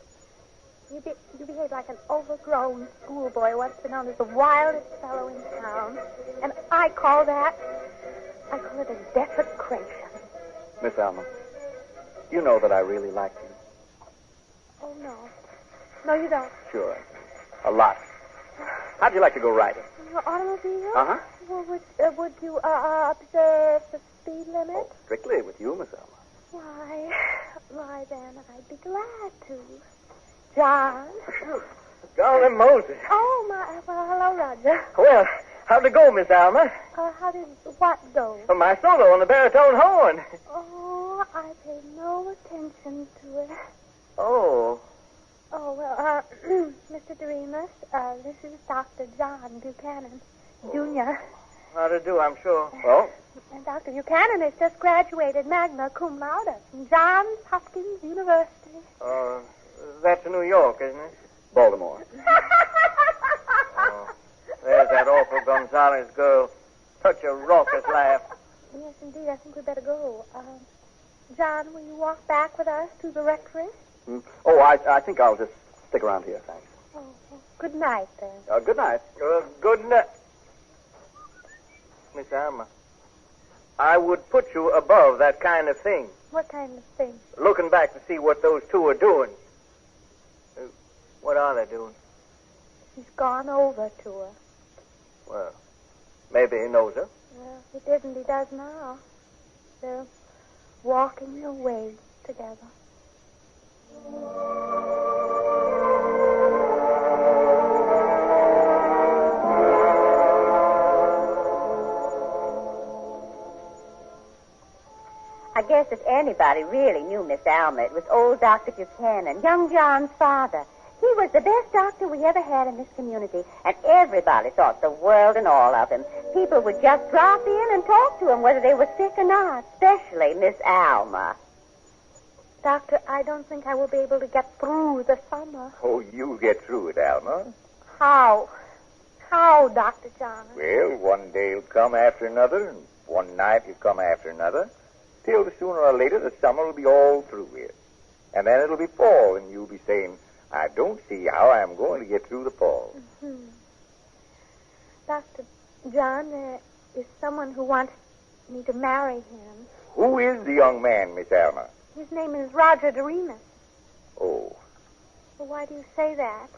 You behave like an overgrown schoolboy once been known as the wildest fellow in town. And I call it a desecration. Miss Alma, you know that I really like you. Oh, no. No, you don't. Sure. A lot. How'd you like to go riding? Your automobile? Uh-huh. Well, would you observe the speed limit? Oh, strictly with you, Miss Alma. Why then, I'd be glad to. John? Golly Moses. Oh, well, hello, Roger. Well, How'd it go, Miss Alma? How did what go? My solo on the baritone horn. Oh, I paid no attention to it. Oh. Oh, well, Mr. Doremus, this is Dr. John Buchanan, Jr. How'd it do, I'm sure. Well? And Dr. Buchanan has just graduated magna cum laude from Johns Hopkins University. That's New York, isn't it? Baltimore. There's that awful Gonzales girl. Such a raucous laugh. Yes, indeed. I think we'd better go. John, will you walk back with us to the rectory? Oh, I think I'll just stick around here, thanks. Oh, well, good night, then. Good night. Good night. Miss Alma, I would put you above that kind of thing. What kind of thing? Looking back to see what those two are doing. What are they doing? He's gone over to her. Well, maybe he knows her. Well, he didn't. He does now. They're walking away together. I guess if anybody really knew Miss Alma, it was old Dr. Buchanan, young John's father. He was the best doctor we ever had in this community, and everybody thought the world and all of him. People would just drop in and talk to him whether they were sick or not, especially Miss Alma. Doctor, I don't think I will be able to get through the summer. Oh, you'll get through it, Alma. How? How, Dr. John? Well, one day will come after another, and one night will come after another, till sooner or later the summer will be all through here. And then it'll be fall, and you'll be saying, I don't see how I'm going to get through the fall. Mm-hmm. Dr. John, there is someone who wants me to marry him. Who is the young man, Miss Alma? His name is Roger Doremus. Oh. Well, why do you say that?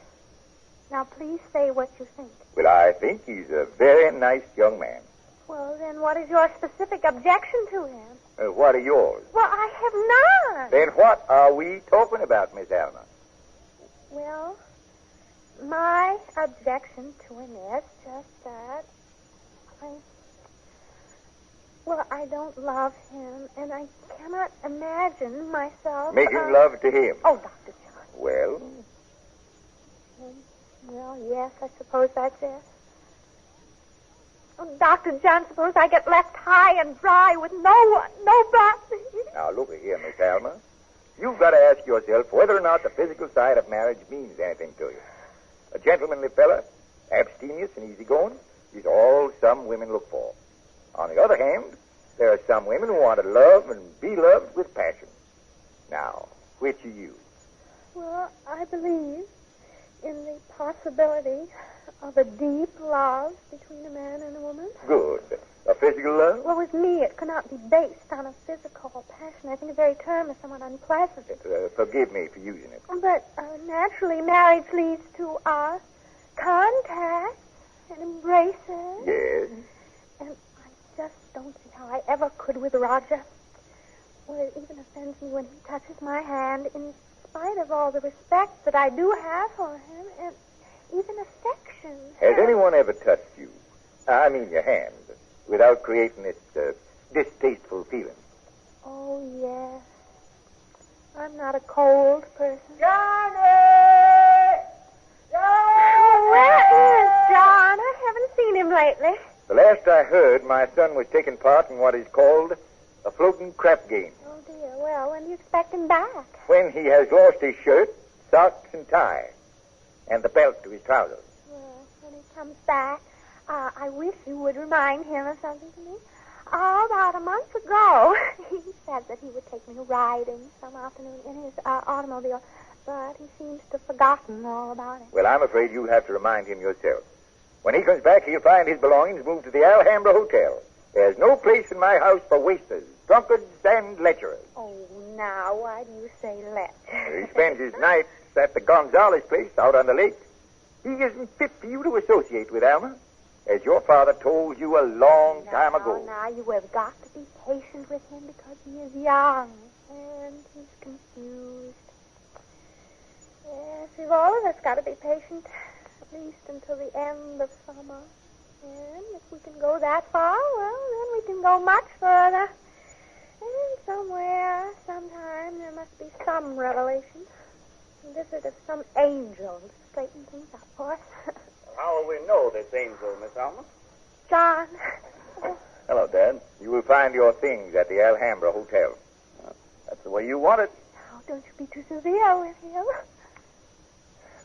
Now, please say what you think. Well, I think he's a very nice young man. Well, then what is your specific objection to him? What are yours? Well, I have none. Then what are we talking about, Miss Alma? Well, my objection to him is just that I don't love him, and I cannot imagine myself... Making love to him? Oh, Dr. John. Well? Well, yes, I suppose that's it. Oh, Dr. John, suppose I get left high and dry with no one, nobody. Now, look here, Miss Alma. You've got to ask yourself whether or not the physical side of marriage means anything to you. A gentlemanly fella, abstemious and easygoing, is all some women look for. On the other hand, there are some women who want to love and be loved with passion. Now, which are you? Well, I believe in the possibility of a deep love between a man and a woman. Good. A physical love? Well, with me, it cannot be based on a physical passion. I think the very term is somewhat unpleasant. Forgive me for using it. But naturally, marriage leads to contact and embraces. Yes. And I just don't see how I ever could with Roger. Well, it even offends me when he touches my hand, in spite of all the respect that I do have for him, and even affection. Has anyone ever touched you? I mean your hand, without creating this distasteful feeling? Oh, yes. I'm not a cold person. Johnny! Johnny! Where is John? I haven't seen him lately. The last I heard, my son was taking part in what is called a floating crap game. Oh, dear. Well, when do you expect him back? When he has lost his shirt, socks, and tie, and the belt to his trousers. Well, when he comes back, I wish you would remind him of something to me. About a month ago, he said that he would take me riding some afternoon in his automobile, but he seems to have forgotten all about it. Well, I'm afraid you'll have to remind him yourself. When he comes back, he'll find his belongings moved to the Alhambra Hotel. There's no place in my house for wasters, drunkards, and lecherers. Oh, now, why do you say lecher? He spends his nights at the Gonzales place out on the lake. He isn't fit for you to associate with, Alma, as your father told you a long time ago. Now, you have got to be patient with him because he is young and he's confused. Yes, we've all of us got to be patient, at least until the end of summer. And if we can go that far, well, then we can go much further. And somewhere, sometime, there must be some revelation. A visit of some angel to straighten things up for us. How will we know this angel, Miss Alma? John. Hello, Dad. You will find your things at the Alhambra Hotel. That's the way you want it. Oh, don't you be too severe with him.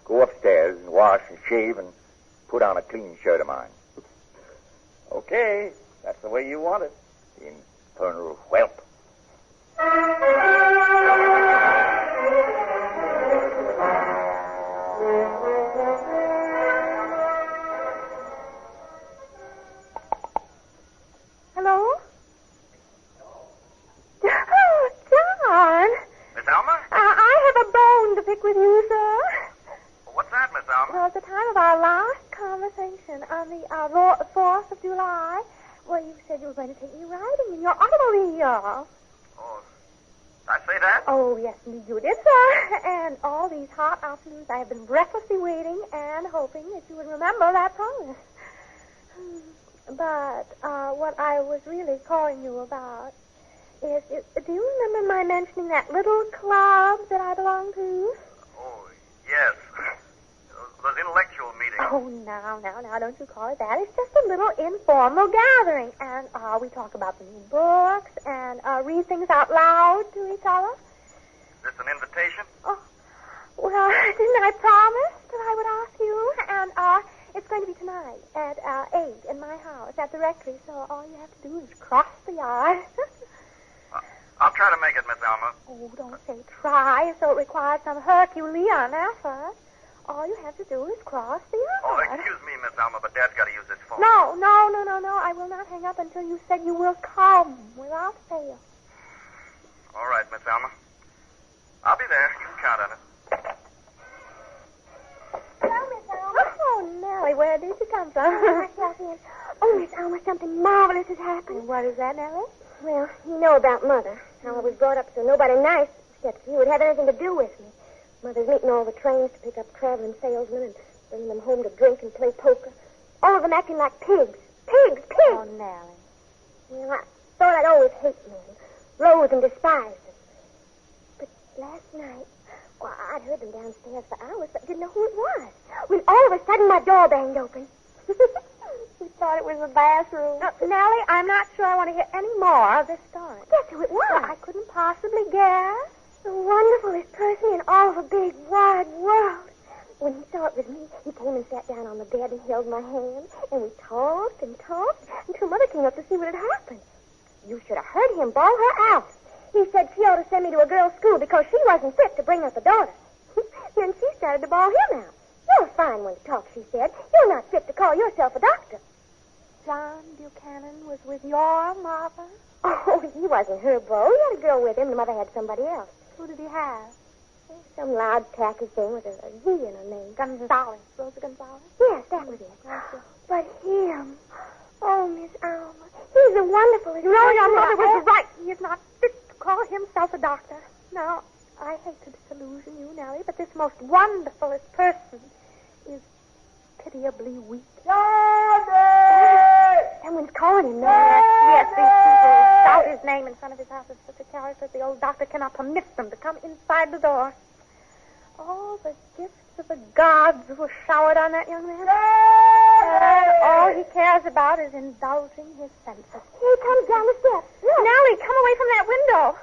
Go upstairs and wash and shave and put on a clean shirt of mine. Okay, that's the way you want it. The infernal whelp. Hello? Oh, John. Miss Alma? I have a bone to pick with you, sir. What's that, Miss Alma? Well, at the time of our last conversation on the 4th of July, well, you said you were going to take me riding in your automobile. Oh, did I say that? Oh, yes, indeed you did, sir. And all these hot afternoons I have been breathlessly waiting and hoping that you would remember that promise. But what I was really calling you about is, do you remember my mentioning that little club that I belong to? Oh, yes. Those intellectual meetings. Oh, now, don't you call it that. It's just a little informal gathering. And we talk about the new books and read things out loud to each other. Is this an invitation? Oh, well, didn't I promise that I would ask you? And it's going to be tonight at 8 in my house at the rectory. So all you have to do is cross the yard. I'll try to make it, Miss Alma. Oh, don't say try, so it requires some Herculean effort. All you have to do is cross the yard. Oh, excuse me, Miss Alma, but Dad's got to use this phone. No. I will not hang up until you said you will come without fail. All right, Miss Alma. I'll be there. You can count on it. Hello, Miss Alma. Oh, Nellie, where did you come from? Oh, Miss Alma, something marvelous has happened. What is that, Nellie? Well, you know about Mother. How I was brought up so nobody nice, except you, would have anything to do with me. Mother's meeting all the trains to pick up traveling salesmen and bringing them home to drink and play poker. All of them acting like pigs. Pigs! Oh, Nellie. Well, I thought I'd always hate men, loathe and despise them. But last night, well, I'd heard them downstairs for hours, but didn't know who it was. When all of a sudden my door banged open. We thought it was the bathroom. Nellie, I'm not sure I want to hear any more of this story. Guess who it was? Well, I couldn't possibly guess. The wonderfulest person in all the big, wide world. When he saw it was me, he came and sat down on the bed and held my hand. And we talked and talked until Mother came up to see what had happened. You should have heard him bawl her out. He said she ought to send me to a girls' school because she wasn't fit to bring up a daughter. Then she started to bawl him out. You're a fine one to talk, she said. You're not fit to call yourself a doctor. John Buchanan was with your mother? Oh, he wasn't her beau. He had a girl with him, and the mother had somebody else. Who did he have? Some loud, tacky thing with a Z in her name. Gonzalez. Rosa Gonzalez? Yes, that was it. But him... Oh, Miss Alma, he's the wonderfulest... You know, your mother was right. He is not fit to call himself a doctor. Now, I hate to disillusion you, Nellie, but this most wonderfulest person is pitiably weak. Someone's calling him, Yes, these people shout his name in front of his house with such a carriage that the old doctor cannot permit them to come inside the door. All the gifts of the gods were showered on that young man. And all he cares about is indulging his senses. Here he comes down the steps. Look. Nellie, come away from that window.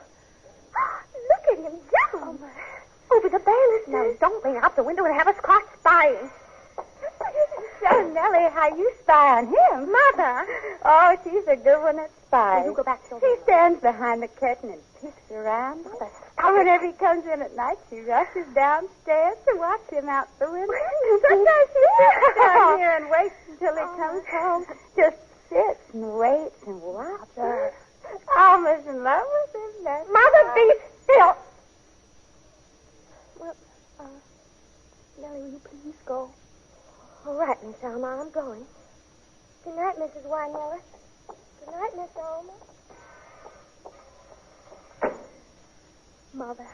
Look at him jump. Over the banisters. No, don't lean out the window and have us caught spying. So, Nellie, how you spy on him? Mother. Oh, she's a good one at spying. You go back to She stands behind the curtain and peeks around. Mother, whenever he comes in at night, she rushes downstairs to watch him out the window. Sometimes she sits down here and waits until he comes home. Just sits and waits and watches. Almost in love with him. Mother, be still. Well, Nellie, will you please go? All right, Miss Alma, I'm going. Good night, Mrs. Weinmiller. Good night, Miss Alma. Mother,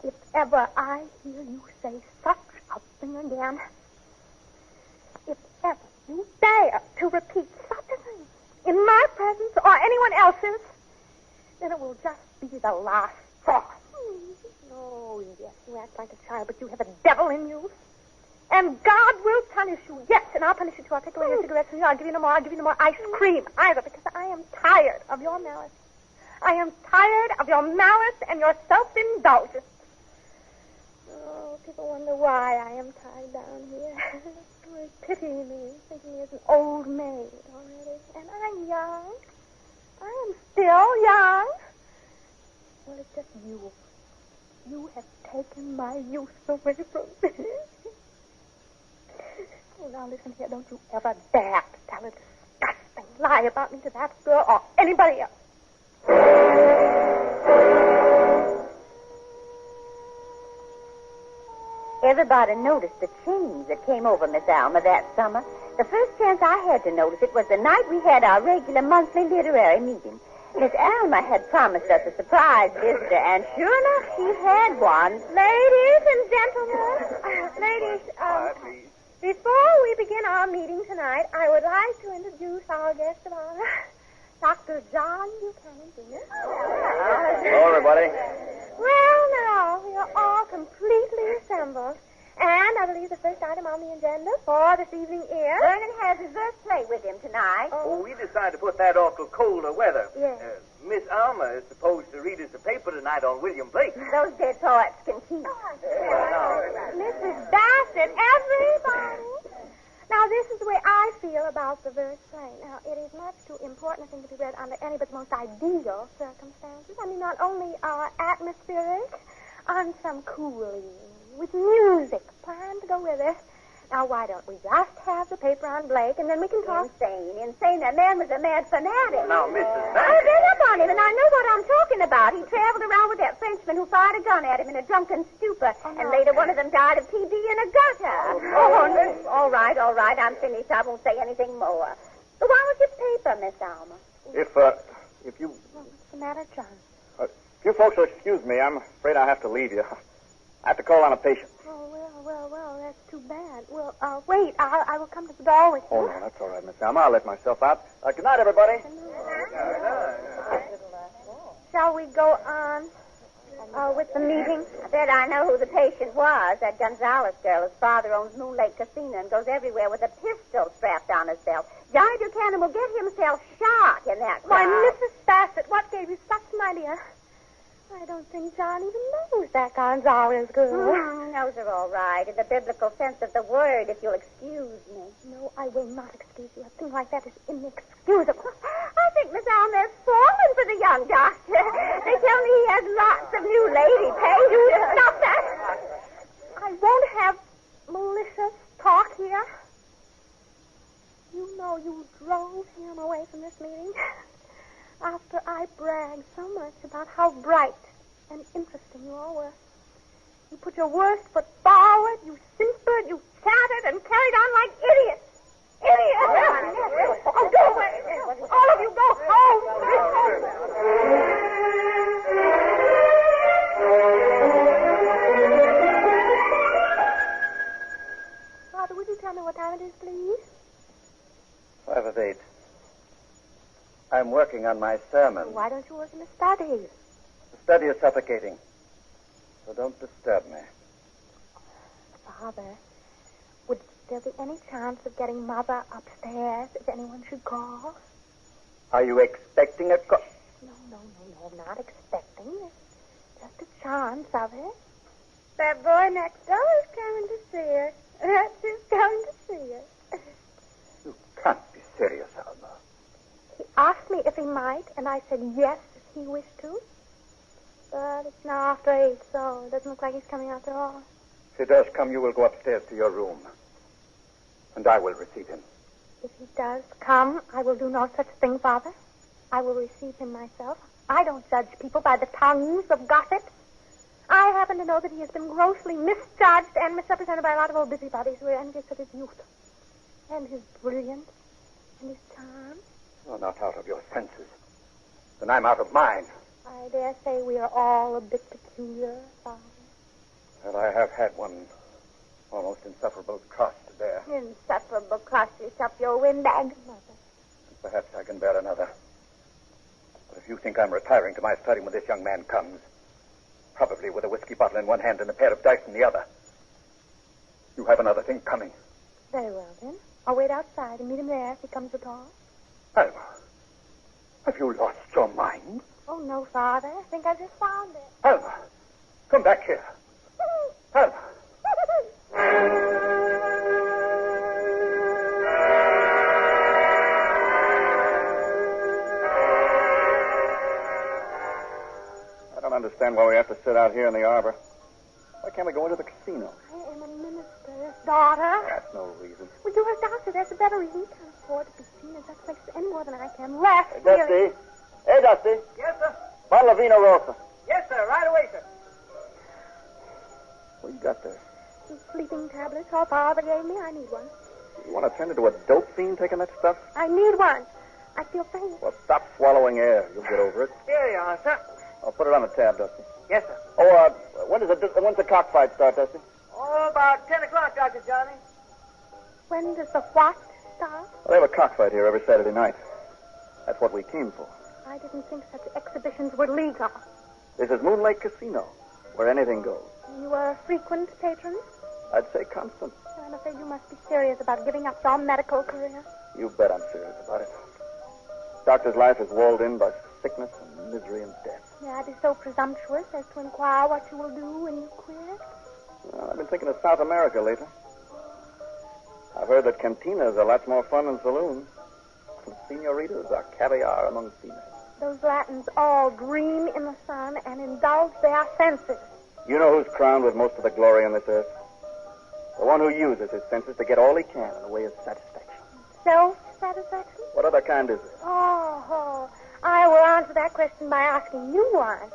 if ever I hear you say such a thing again, if ever you dare to repeat such a thing in my presence or anyone else's, then it will just be the last straw. Oh, yes, you act like a child, but you have a devil in you. And God will punish you. Yes, and I'll punish you too. I'll take away your cigarettes from you. I'll give you no more. I'll give you no more ice cream either, because I am tired of your malice. I am tired of your malice and your self-indulgence. Oh, people wonder why I am tied down here. They pity me, thinking me as an old maid already. And I'm young. I am still young. Well, it's just you. You have taken my youth away from me. Oh, now listen here. Don't you ever dare to tell a disgusting lie about me to that girl or anybody else. Everybody noticed the change that came over Miss Alma that summer. The first chance I had to notice it was the night we had our regular monthly literary meeting. Miss Alma had promised us a surprise visitor, and sure enough, she had one. Ladies and gentlemen, ladies, before we begin our meeting tonight, I would like to introduce our guest of honor, Dr. John Buchanan, Jr. Hello, everybody. Well, now, we are all completely assembled. And I believe the first item on the agenda for this evening is... Vernon has his verse play with him tonight. Oh, we decided to put that off till colder weather. Yes. Miss Alma is supposed to read us a paper tonight on William Blake. Those dead poets can keep. Mrs. Bassett, everybody. Now, this is the way I feel about the verse play. Now, it is much too important a thing to be read under any but the most ideal circumstances. I mean, not only atmospheric, on some cool evening, with music planned to go with it. Now, why don't we just have the paper on Blake, and then we can talk... Insane. That man was a mad fanatic. Now, Mrs. I Bassett. read up on him, and I know what I'm talking about. He traveled around with that Frenchman who fired a gun at him in a drunken stupor, and later one of them died of TB in a gutter. Oh, no. All right. I'm finished. I won't say anything more. So why was your paper, Miss Alma? If you... What's the matter, John? If you folks will excuse me, I'm afraid I'll have to leave you. I have to call on a patient. Oh, well, that's too bad. Well, wait, I will come to the door with you. Oh, no, that's all right, Miss Alma. I'll let myself out. Good night, everybody. Shall we go on with the meeting? I bet I know who the patient was. That Gonzalez girl. His father owns Moon Lake Casino and goes everywhere with a pistol strapped on his belt. Johnny Buchanan will get himself shot in that crowd. Why, Mrs. Bassett, what gave you such an idea? I don't think John even knows that Gonzalez girl. Knows her all right, in the biblical sense of the word, if you'll excuse me. No, I will not excuse you. A thing like that is inexcusable. I think Miss Alma has fallen for the young doctor. They tell me he has lots of new lady patients. Stop that! I won't have malicious talk here. You know you drove him away from this meeting after I bragged so much about how bright and interesting you all were. You put your worst foot forward, you simpered, you chattered, and carried on like idiots. Idiots! Oh, go away! All of you go home! Father, would you tell me what time it is, please? 5 of 8. I'm working on my sermon. Why don't you work in the study? The study is suffocating, so don't disturb me. Father, would there be any chance of getting Mother upstairs if anyone should call? Are you expecting a call? No, not expecting. Just a chance of it. That boy next door is coming to see us. That's who's coming to see us. You can't be serious, Alma. He asked me if he might, and I said yes if he wished to. But it's now after 8, so it doesn't look like he's coming after all. If he does come, you will go upstairs to your room, and I will receive him. If he does come, I will do no such thing, Father. I will receive him myself. I don't judge people by the tongues of gossip. I happen to know that he has been grossly misjudged and misrepresented by a lot of old busybodies who are envious of his youth, and his brilliance, and his charm. You're not out of your senses. Then I'm out of mine. I dare say we are all a bit peculiar, Father. Well, I have had one almost insufferable cross there. Insufferable, costly stuff, your windbag, Mother. Perhaps I can bear another. But if you think I'm retiring to my study when this young man comes, probably with a whiskey bottle in one hand and a pair of dice in the other, you have another thing coming. Very well, then. I'll wait outside and meet him there if he comes at all. Alma, have you lost your mind? Oh, no, Father. I think I just found it. Alma, come back here. Alma. I don't understand why we have to sit out here in the arbor. Why can't we go into the casino? I am a minister's daughter. That's no reason. Well, you're a doctor. That's a better reason. You can't afford to be seen in such places any more than I can. Less. Hey, Dusty. Hey, Dusty. Yes, sir. Bottle of Vino Rosa. Yes, sir. Right away, sir. What you got there? Some sleeping tablets all Father gave me. I need one. You want to turn into a dope fiend taking that stuff? I need one. I feel faint. Well, stop swallowing air. You'll get over it. Here you are, sir. I'll put it on the tab, Dusty. Yes, sir. Oh, when's the cockfight start, Dusty? Oh, about 10 o'clock, Dr. Johnny. When does the what start? Well, they have a cockfight here every Saturday night. That's what we came for. I didn't think such exhibitions were legal. This is Moon Lake Casino, where anything goes. You are a frequent patron? I'd say constant. I'm afraid you must be serious about giving up your medical career. You bet I'm serious about it. Doctor's life is walled in by sickness and misery and death. May I be so presumptuous as to inquire what you will do when you quit? Well, I've been thinking of South America lately. I've heard that cantinas are lots more fun than saloons. Senoritas are caviar among females. Those Latins all dream in the sun and indulge their senses. You know who's crowned with most of the glory on this earth? The one who uses his senses to get all he can in the way of satisfaction. Self-satisfaction? What other kind is it? Oh, I will answer that question by asking you one.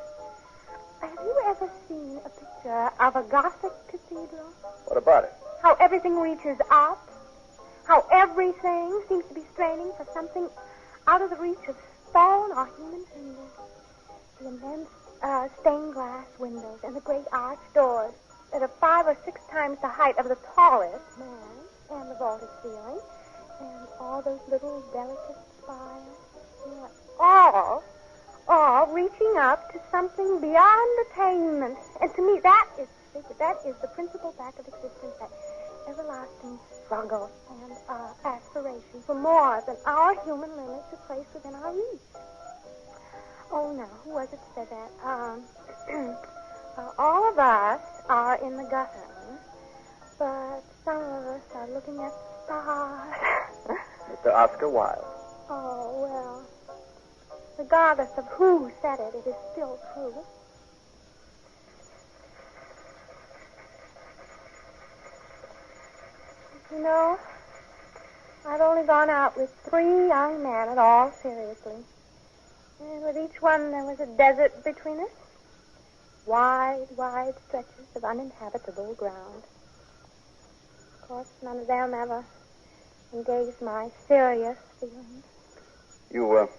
Have you ever seen a picture of a Gothic cathedral? What about it? How everything reaches up. How everything seems to be straining for something out of the reach of stone or human fingers. The immense stained glass windows and the great arched doors that are 5 or 6 times the height of the tallest man, and the vaulted ceiling, and all those little delicate spires, all reaching up to something beyond attainment. And to me, that is the principal fact of existence, that everlasting struggle and aspiration for more than our human limits are placed within our reach. Oh, now, who was it that said that? All of us are in the gutter, but some of us are looking at stars. Mr. Oscar Wilde. Oh, well, regardless of who said it, it is still true. You know, I've only gone out with 3 young men at all seriously. And with each one there was a desert between us. Wide, wide stretches of uninhabitable ground. Of course, none of them ever engaged my serious feelings. You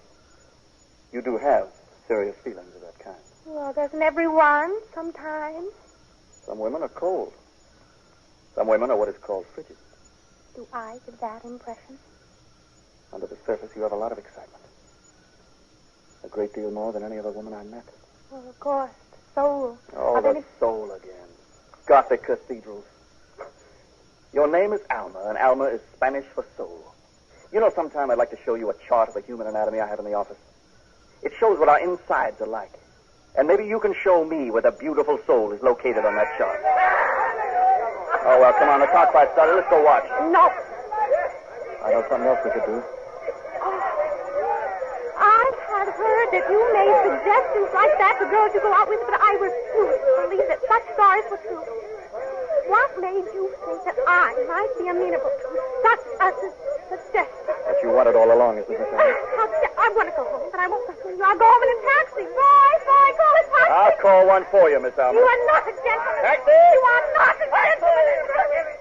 do have serious feelings of that kind. Well, doesn't everyone sometimes? Some women are cold. Some women are what is called frigid. Do I give that impression? Under the surface, you have a lot of excitement. A great deal more than any other woman I met. Well, of course, the soul. Oh, the soul again. Gothic cathedrals. Your name is Alma, and Alma is Spanish for soul. You know, sometime I'd like to show you a chart of the human anatomy I have in the office. It shows what our insides are like. And maybe you can show me where the beautiful soul is located on that chart. Oh, well, come on, the cockfight started. Let's go watch. No. I know something else we could do. I had heard that you made suggestions like that to girls you go out with, but I refused to believe that such stories were true. What made you think that I might be amenable to such a suggestion? What you wanted all along, isn't it? I want to go home, but I won't go with you. I'll go home in a taxi. Boy, call a taxi. I'll call one for you, Miss Alma. You are not a gentleman. Taxi! You are not a gentleman.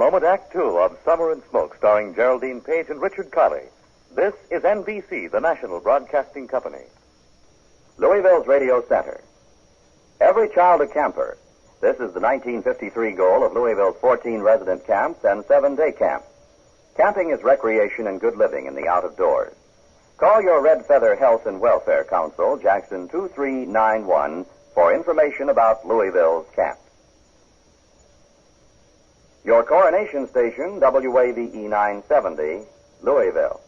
moment, Act Two of Summer and Smoke, starring Geraldine Page and Richard Colley. This is NBC, the national broadcasting company. Louisville's Radio Center. Every child a camper. This is the 1953 goal of Louisville's 14 resident camps and 7-day camps. Camping is recreation and good living in the out of doors. Call your Red Feather Health and Welfare Council, Jackson 2391, for information about Louisville's camps. Your coronation station, WAVE 970, Louisville.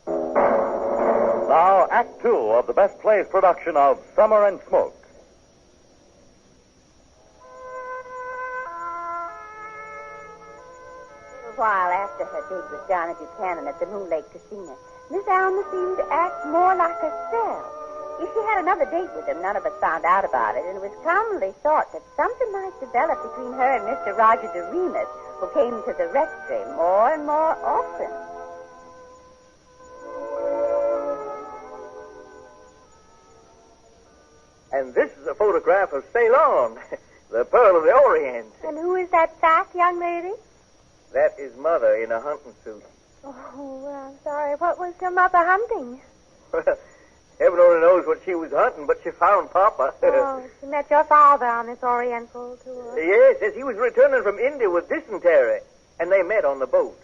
Now, Act Two of the Best Plays production of Summer and Smoke. A while after her date with Johnny Buchanan at the Moon Lake Casino, Miss Alma seemed to act more like herself. If she had another date with him, none of us found out about it, and it was commonly thought that something might develop between her and Mr. Roger DeRemus, who came to the rectory more and more often. And this is a photograph of Ceylon, the Pearl of the Orient. And who is that fat young lady? That is Mother in a hunting suit. Oh, well, I'm sorry. What was your mother hunting? Heaven only knows what she was hunting, but she found Papa. Oh, she met your father on this Oriental tour. Yes, he was returning from India with dysentery, and they met on the boat.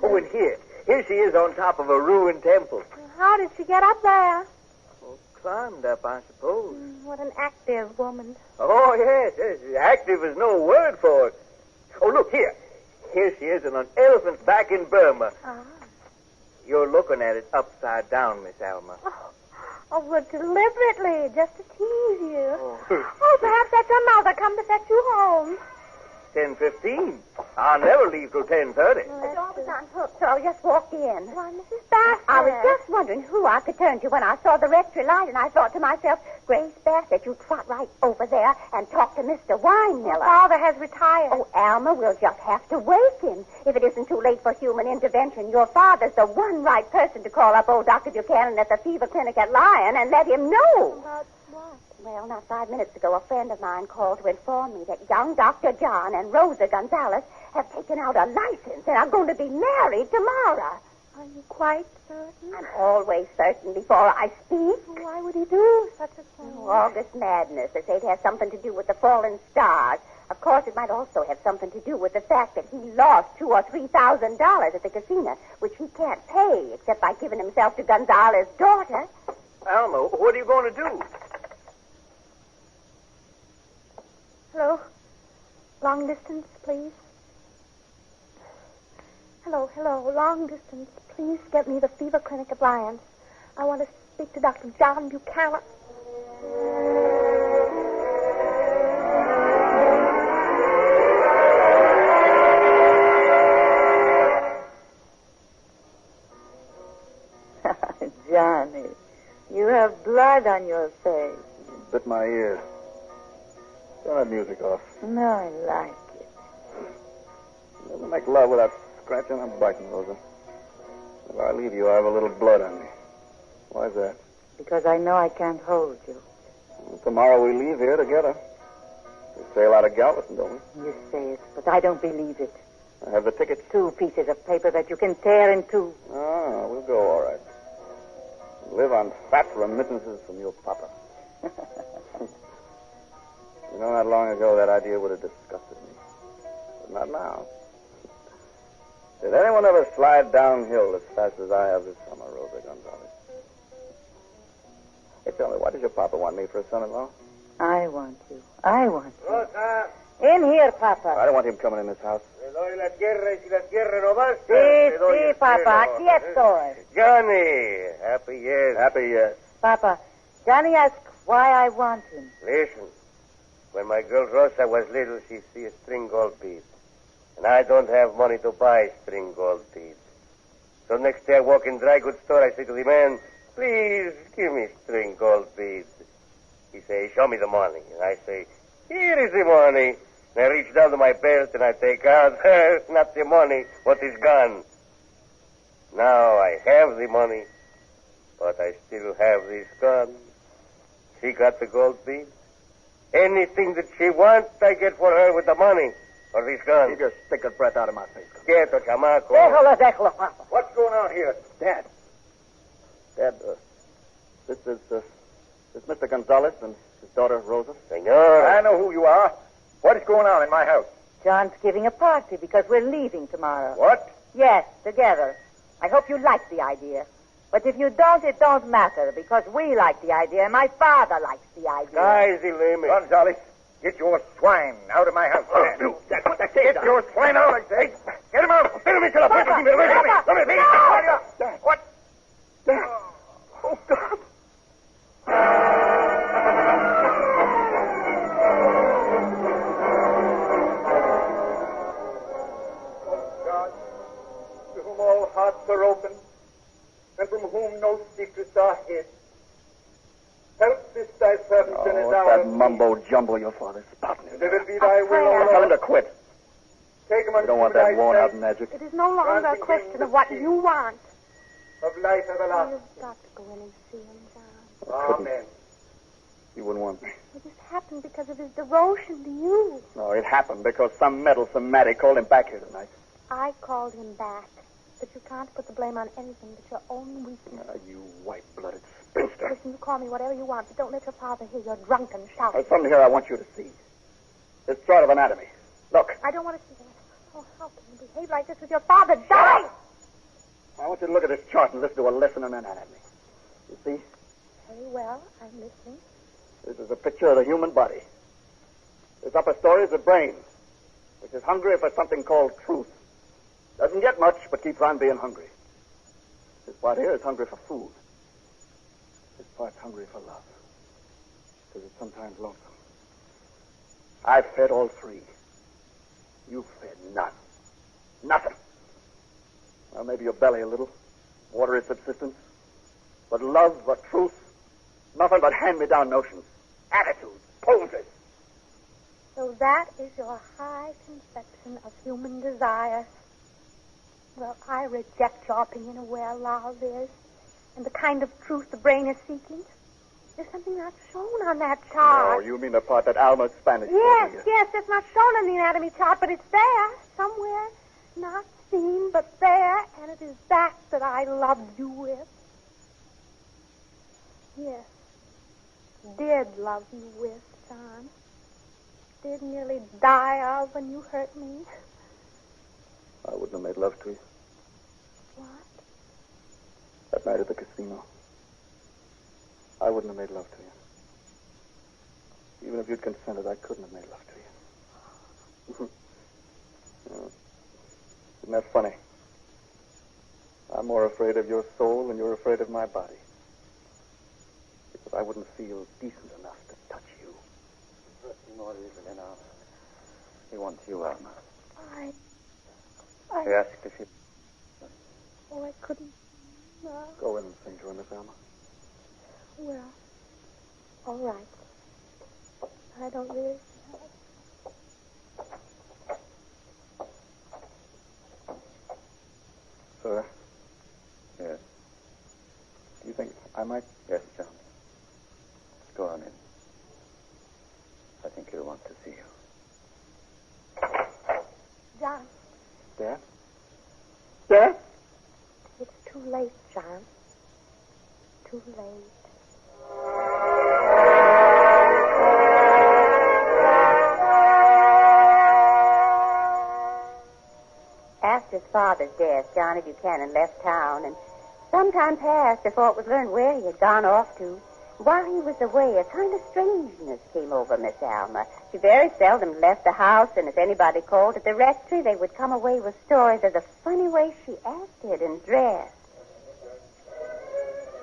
Oh, and here she is on top of a ruined temple. How did she get up there? Climbed up, I suppose. What an active woman. Oh, yes. Active is no word for it. Oh, look here. Here she is on an elephant's back in Burma. You're looking at it upside down, Miss Alma. Oh, but deliberately, just to tease you. Oh, perhaps that's your mother come to fetch you home. 10:15. I'll never leave till 10:30. The door was unhooked, so I just walked in. Why, Mrs. Bassett. I was just wondering who I could turn to when I saw the rectory light, and I thought to myself, Grace Bassett, you trot right over there and talk to Mr. Winemiller. Father has retired. Oh, Alma, we'll just have to wake him. If it isn't too late for human intervention, your father's the one right person to call up old Dr. Buchanan at the fever clinic at Lyon and let him know. About what? Well, not 5 minutes ago, a friend of mine called to inform me that young Dr. John and Rosa Gonzalez have taken out a license and are going to be married tomorrow. Are you quite certain? I'm always certain before I speak. Why would he do such a thing? August madness. They say it has something to do with the fallen stars. Of course, it might also have something to do with the fact that he lost $2,000 or $3,000 at the casino, which he can't pay except by giving himself to Gonzalez's daughter. Alma, what are you going to do? Hello? Long distance, please. Hello, long distance. Please get me the fever clinic at Lyons. I want to speak to Dr. John Buchanan. Johnny, you have blood on your face. Bit my ear. Turn that music off. No, I like it. Never make love without scratching and biting, Rosa. If I leave you, I have a little blood on me. Why's that? Because I know I can't hold you. Well, tomorrow we leave here together. We sail out of Galveston, don't we? You say it, but I don't believe it. I have the tickets. 2 pieces of paper that you can tear in two. Ah, we'll go all right. Live on fat remittances from your papa. You know, not long ago, that idea would have disgusted me. But not now. Did anyone ever slide downhill as fast as I have this summer, Rosa Gonzalez? Hey, tell me, why does your papa want me for a son-in-law? I want you. I want you. Rosa. In here, Papa. I don't want him coming in this house. Le doy las guerras y las guerras no bastan. Sí, Papa. Aquí estoy. Johnny, happy yes. Happy yes. Papa, Johnny asked why I want him. Listen, when my girl Rosa was little, she see a string gold bead. And I don't have money to buy string gold beads. So next day I walk in dry goods store, I say to the man, please give me string gold beads. He say, show me the money. And I say, here is the money. And I reach down to my belt and I take out, not the money, what is gone. Now I have the money, but I still have this gun. She got the gold beads. Anything that she wants, I get for her with the money. Por mis guns. Keep your stickered breath out of my face. Quieto, chamaco. Déjalo, Papa. What's going on here? Dad. Dad, this is Mr. Gonzalez and his daughter, Rosa. Senor. I know who you are. What is going on in my house? John's giving a party because we're leaving tomorrow. What? Yes, together. I hope you like the idea. But if you don't, it don't matter, because we like the idea, and my father likes the idea. Sky's the limit. Gonzalez, get your swine out of my house. Get your swine out, I say. Get him out. Get him into the Papa, Let me Papa. What? Oh, God. To whom all hearts are open, and from whom no secrets are hid. Help this thy servant in his hour. That mumbo-jumbo your father's spouting. And if it be thy will, O Tell him Lord, to quit. take him You unto don't want thy that worn-out sight magic. It is no longer a question of what you want. of life everlasting. You've got to go in and see him, John. Amen. You wouldn't want me. It just happened because of his devotion to you. No, it happened because some meddlesome Matty called him back here tonight. I called him back. But you can't put the blame on anything but your own weakness. You white-blooded spinster. Listen, you call me whatever you want, but don't let your father hear your drunken shout. There's something here I want you to see. This chart of anatomy. Look. I don't want to see that. Oh, how can you behave like this with your father dying? I want you to look at this chart and listen to a lesson in anatomy. You see? Very well, I'm listening. This is a picture of the human body. This upper story is the brain, which is hungry for something called truth. Doesn't get much, but keeps on being hungry. This part here is hungry for food. This part's hungry for love. Because it's sometimes lonesome. I've fed all three. You've fed none. Nothing. Well, maybe your belly a little. Water is subsistence. But love, but truth, nothing but hand-me-down notions. Attitudes, poses. So that is your high conception of human desire. Well, I reject your opinion of where love is and the kind of truth the brain is seeking. There's something not shown on that chart. Oh, you mean the part that Alma's Spanish Yes, it's not shown on the anatomy chart, but it's there somewhere. Not seen, but there, and it is that I loved you with. Yes, did love you with, John. Did nearly die of when you hurt me. I wouldn't have made love to you. What? That night at the casino. I wouldn't have made love to you. Even if you'd consented, I couldn't have made love to you. Isn't that funny? I'm more afraid of your soul than you're afraid of my body. Because I wouldn't feel decent enough to touch you. More easily now. He wants you, Alma. I He asked if you... Oh, I couldn't. No. Go in and sing to her, Miss Alma. Well, all right. I don't really... Sir? Yes. Do you think I might... Yes, John. Go on in. I think he'll want to see you. John, Dad? Dad? it's too late, John. Too late. After his father's death, Johnny Buchanan left town, and some time passed before it was learned where he had gone off to. While he was away, a kind of strangeness came over Miss Alma. She very seldom left the house, and if anybody called at the rectory, they would come away with stories of the funny way she acted and dressed.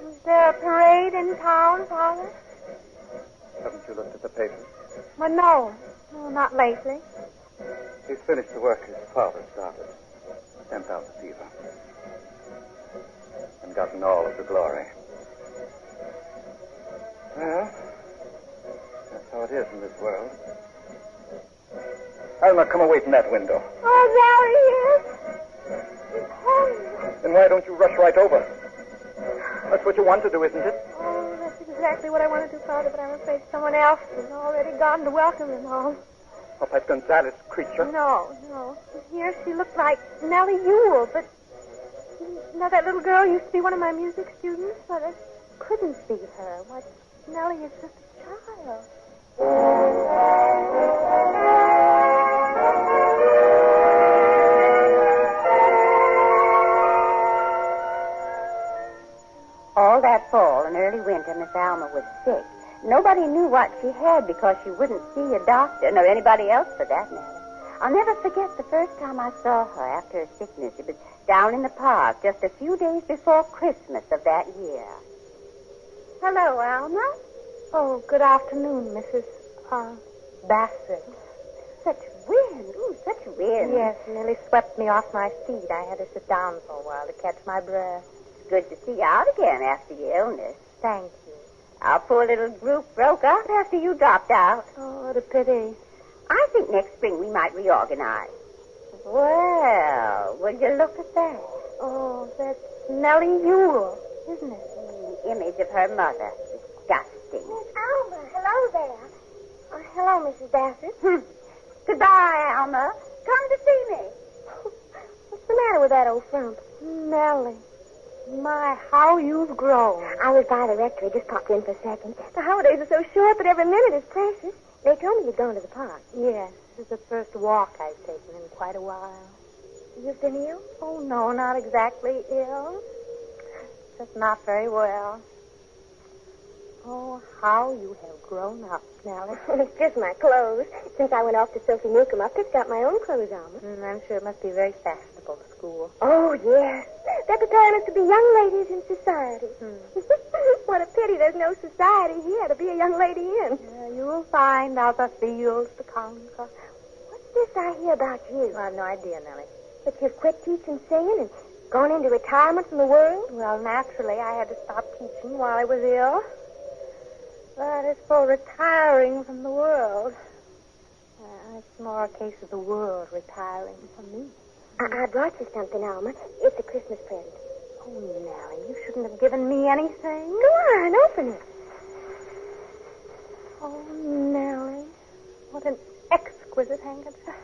Is there a parade in town, Father? Haven't you looked at the papers? Well, no, not lately. He's finished the work his father started. Stamped out the fever. And gotten all of the glory. Well, that's how it is in this world. Alma, come away from that window. Oh, there he is. He's home. Then why don't you rush right over? That's what you want to do, isn't it? Oh, that's exactly what I want to do, Father, but I'm afraid someone else has already gone to welcome him home. of that Gonzalez creature? No. Here she looked like Nellie Ewell, but that little girl used to be one of my music students, but I couldn't see her. Why, Nellie is just a child. All that fall and early winter, Miss Alma was sick. Nobody knew what she had because she wouldn't see a doctor, nor anybody else for that matter. I'll never forget the first time I saw her after her sickness. It was down in the park just a few days before Christmas of that year. Hello, Alma. Oh, good afternoon, Mrs. Bassett. Such wind. Ooh, such wind. Yes, nearly swept me off my feet. I had to sit down for a while to catch my breath. It's good to see you out again after your illness. Thank you. Our poor little group broke up after you dropped out. Oh, what a pity. I think next spring we might reorganize. Well, would you look at that? Oh, that's Nellie Ewell, isn't it? The image of her mother. Disgusting. Miss Alma, hello there. Hello, Mrs. Bassett. Goodbye, Alma. Come to see me. What's the matter with that old frump? Nellie. My, how you've grown. I was by the rectory, just popped in for a second. The holidays are so short, but every minute is precious. They told me you'd gone to the park. Yes, this is the first walk I've taken in quite a while. You've been ill? Oh, no, not exactly ill. Just not very well. Oh, how you have grown up, Nellie. It's just my clothes. Since I went off to Sophie Newcomb, I picked out my own clothes, Alma. I'm sure it must be very fashionable at school. Oh, yes. They're preparing us to be young ladies in society. What a pity there's no society here to be a young lady in. You'll find other fields to conquer. What's this I hear about you? I have no idea, Nellie. That you've quit teaching singing and gone into retirement from the world? Well, naturally, I had to stop teaching while I was ill. But as for retiring from the world, it's more a case of the world retiring from me. I brought you something, Alma. It's a Christmas present. Oh, Nellie, you shouldn't have given me anything. Go on, open it. Oh, Nellie, what an exquisite handkerchief.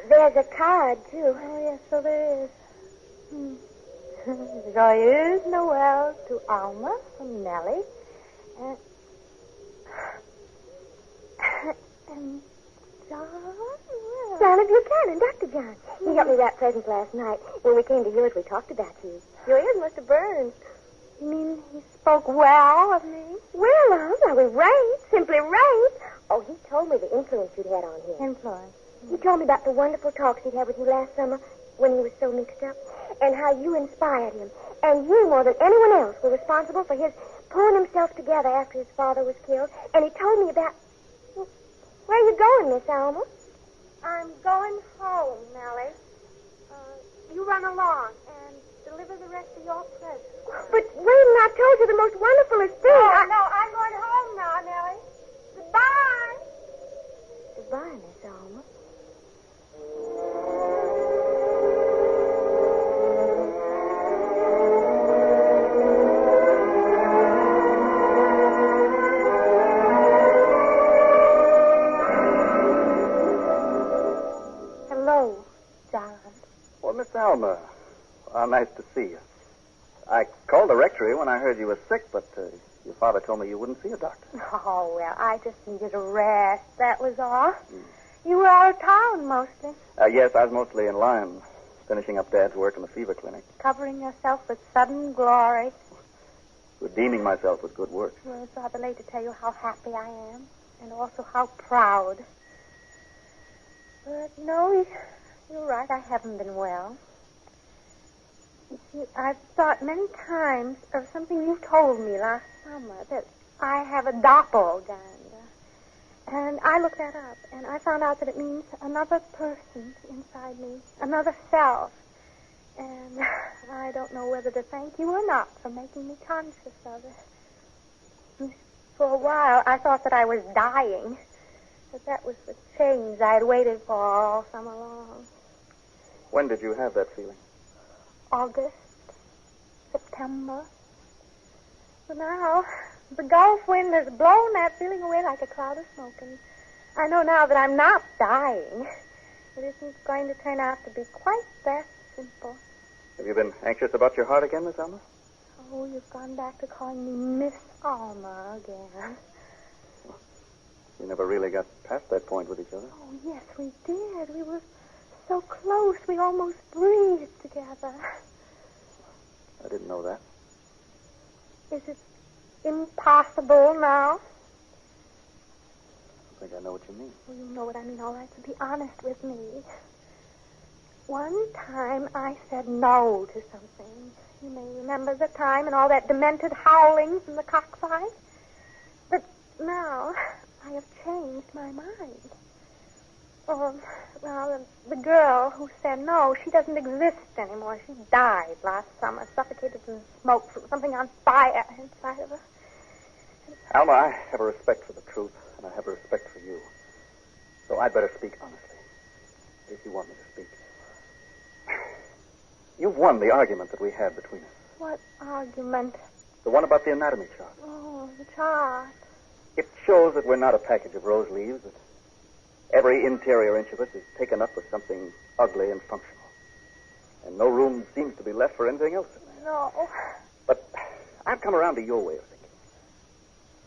There's a card, too. Oh, yes, so there is. Joyeuse Noël to Alma from Nellie. And John? John Buchanan, Dr. John. He helped me wrap presents last night. When we came to yours, we talked about you. Your ears must have burned. You mean he spoke well of me? Well, Alma, we raved. Simply raved. Oh, he told me the influence you'd had on him. Influence? He told me about the wonderful talks he'd had with you last summer when he was so mixed up, and how you inspired him. And you, more than anyone else, were responsible for his pulling himself together after his father was killed. And he told me about... Where are you going, Miss Alma? I'm going home, Nellie. You run along and deliver the rest of your presents. But wait till I told you the most wonderfulest thing. No, I'm going home now, Nellie. Goodbye. Goodbye, Miss Alma. Hello, John. Well, Miss Alma, nice to see you. I called the rectory when I heard you were sick, but your father told me you wouldn't see a doctor. Oh, well, I just needed a rest. That was all. You were out of town mostly. Yes, I was mostly in Lyme, finishing up Dad's work in the fever clinic. Covering yourself with sudden glory. Redeeming myself with good work. Well, it's rather late to tell you how happy I am, and also how proud. But, no, you're right, I haven't been well. You see, I've thought many times of something you told me last summer, that I have a doppelganger. And I looked that up, and I found out that it means another person inside me, another self. And I don't know whether to thank you or not for making me conscious of it. For a while, I thought that I was dying, but that was the change I had waited for all summer long. When did you have that feeling? August, September. But now, the Gulf wind has blown that feeling away like a cloud of smoke, and I know now that I'm not dying. It isn't going to turn out to be quite that simple. Have you been anxious about your heart again, Miss Alma? Oh, you've gone back to calling me Miss Alma again. We never really got past that point with each other. Oh, yes, we did. We were so close, we almost breathed together. I didn't know that. Is it impossible now? I think I know what you mean. Well, you know what I mean, all right, so be honest with me. One time I said no to something. You may remember the time and all that demented howling from the cockfight. But now I have changed my mind. Oh, well, the girl who said no, she doesn't exist anymore. She died last summer, suffocated in smoke from something on fire inside of her. Alma, I have a respect for the truth, and I have a respect for you. So I'd better speak honestly, if you want me to speak. You've won the argument that we had between us. What argument? The one about the anatomy chart. Oh, the chart. It shows that we're not a package of rose leaves, that every interior inch of us is taken up with something ugly and functional. And no room seems to be left for anything else in there. No. But I've come around to your way of thinking.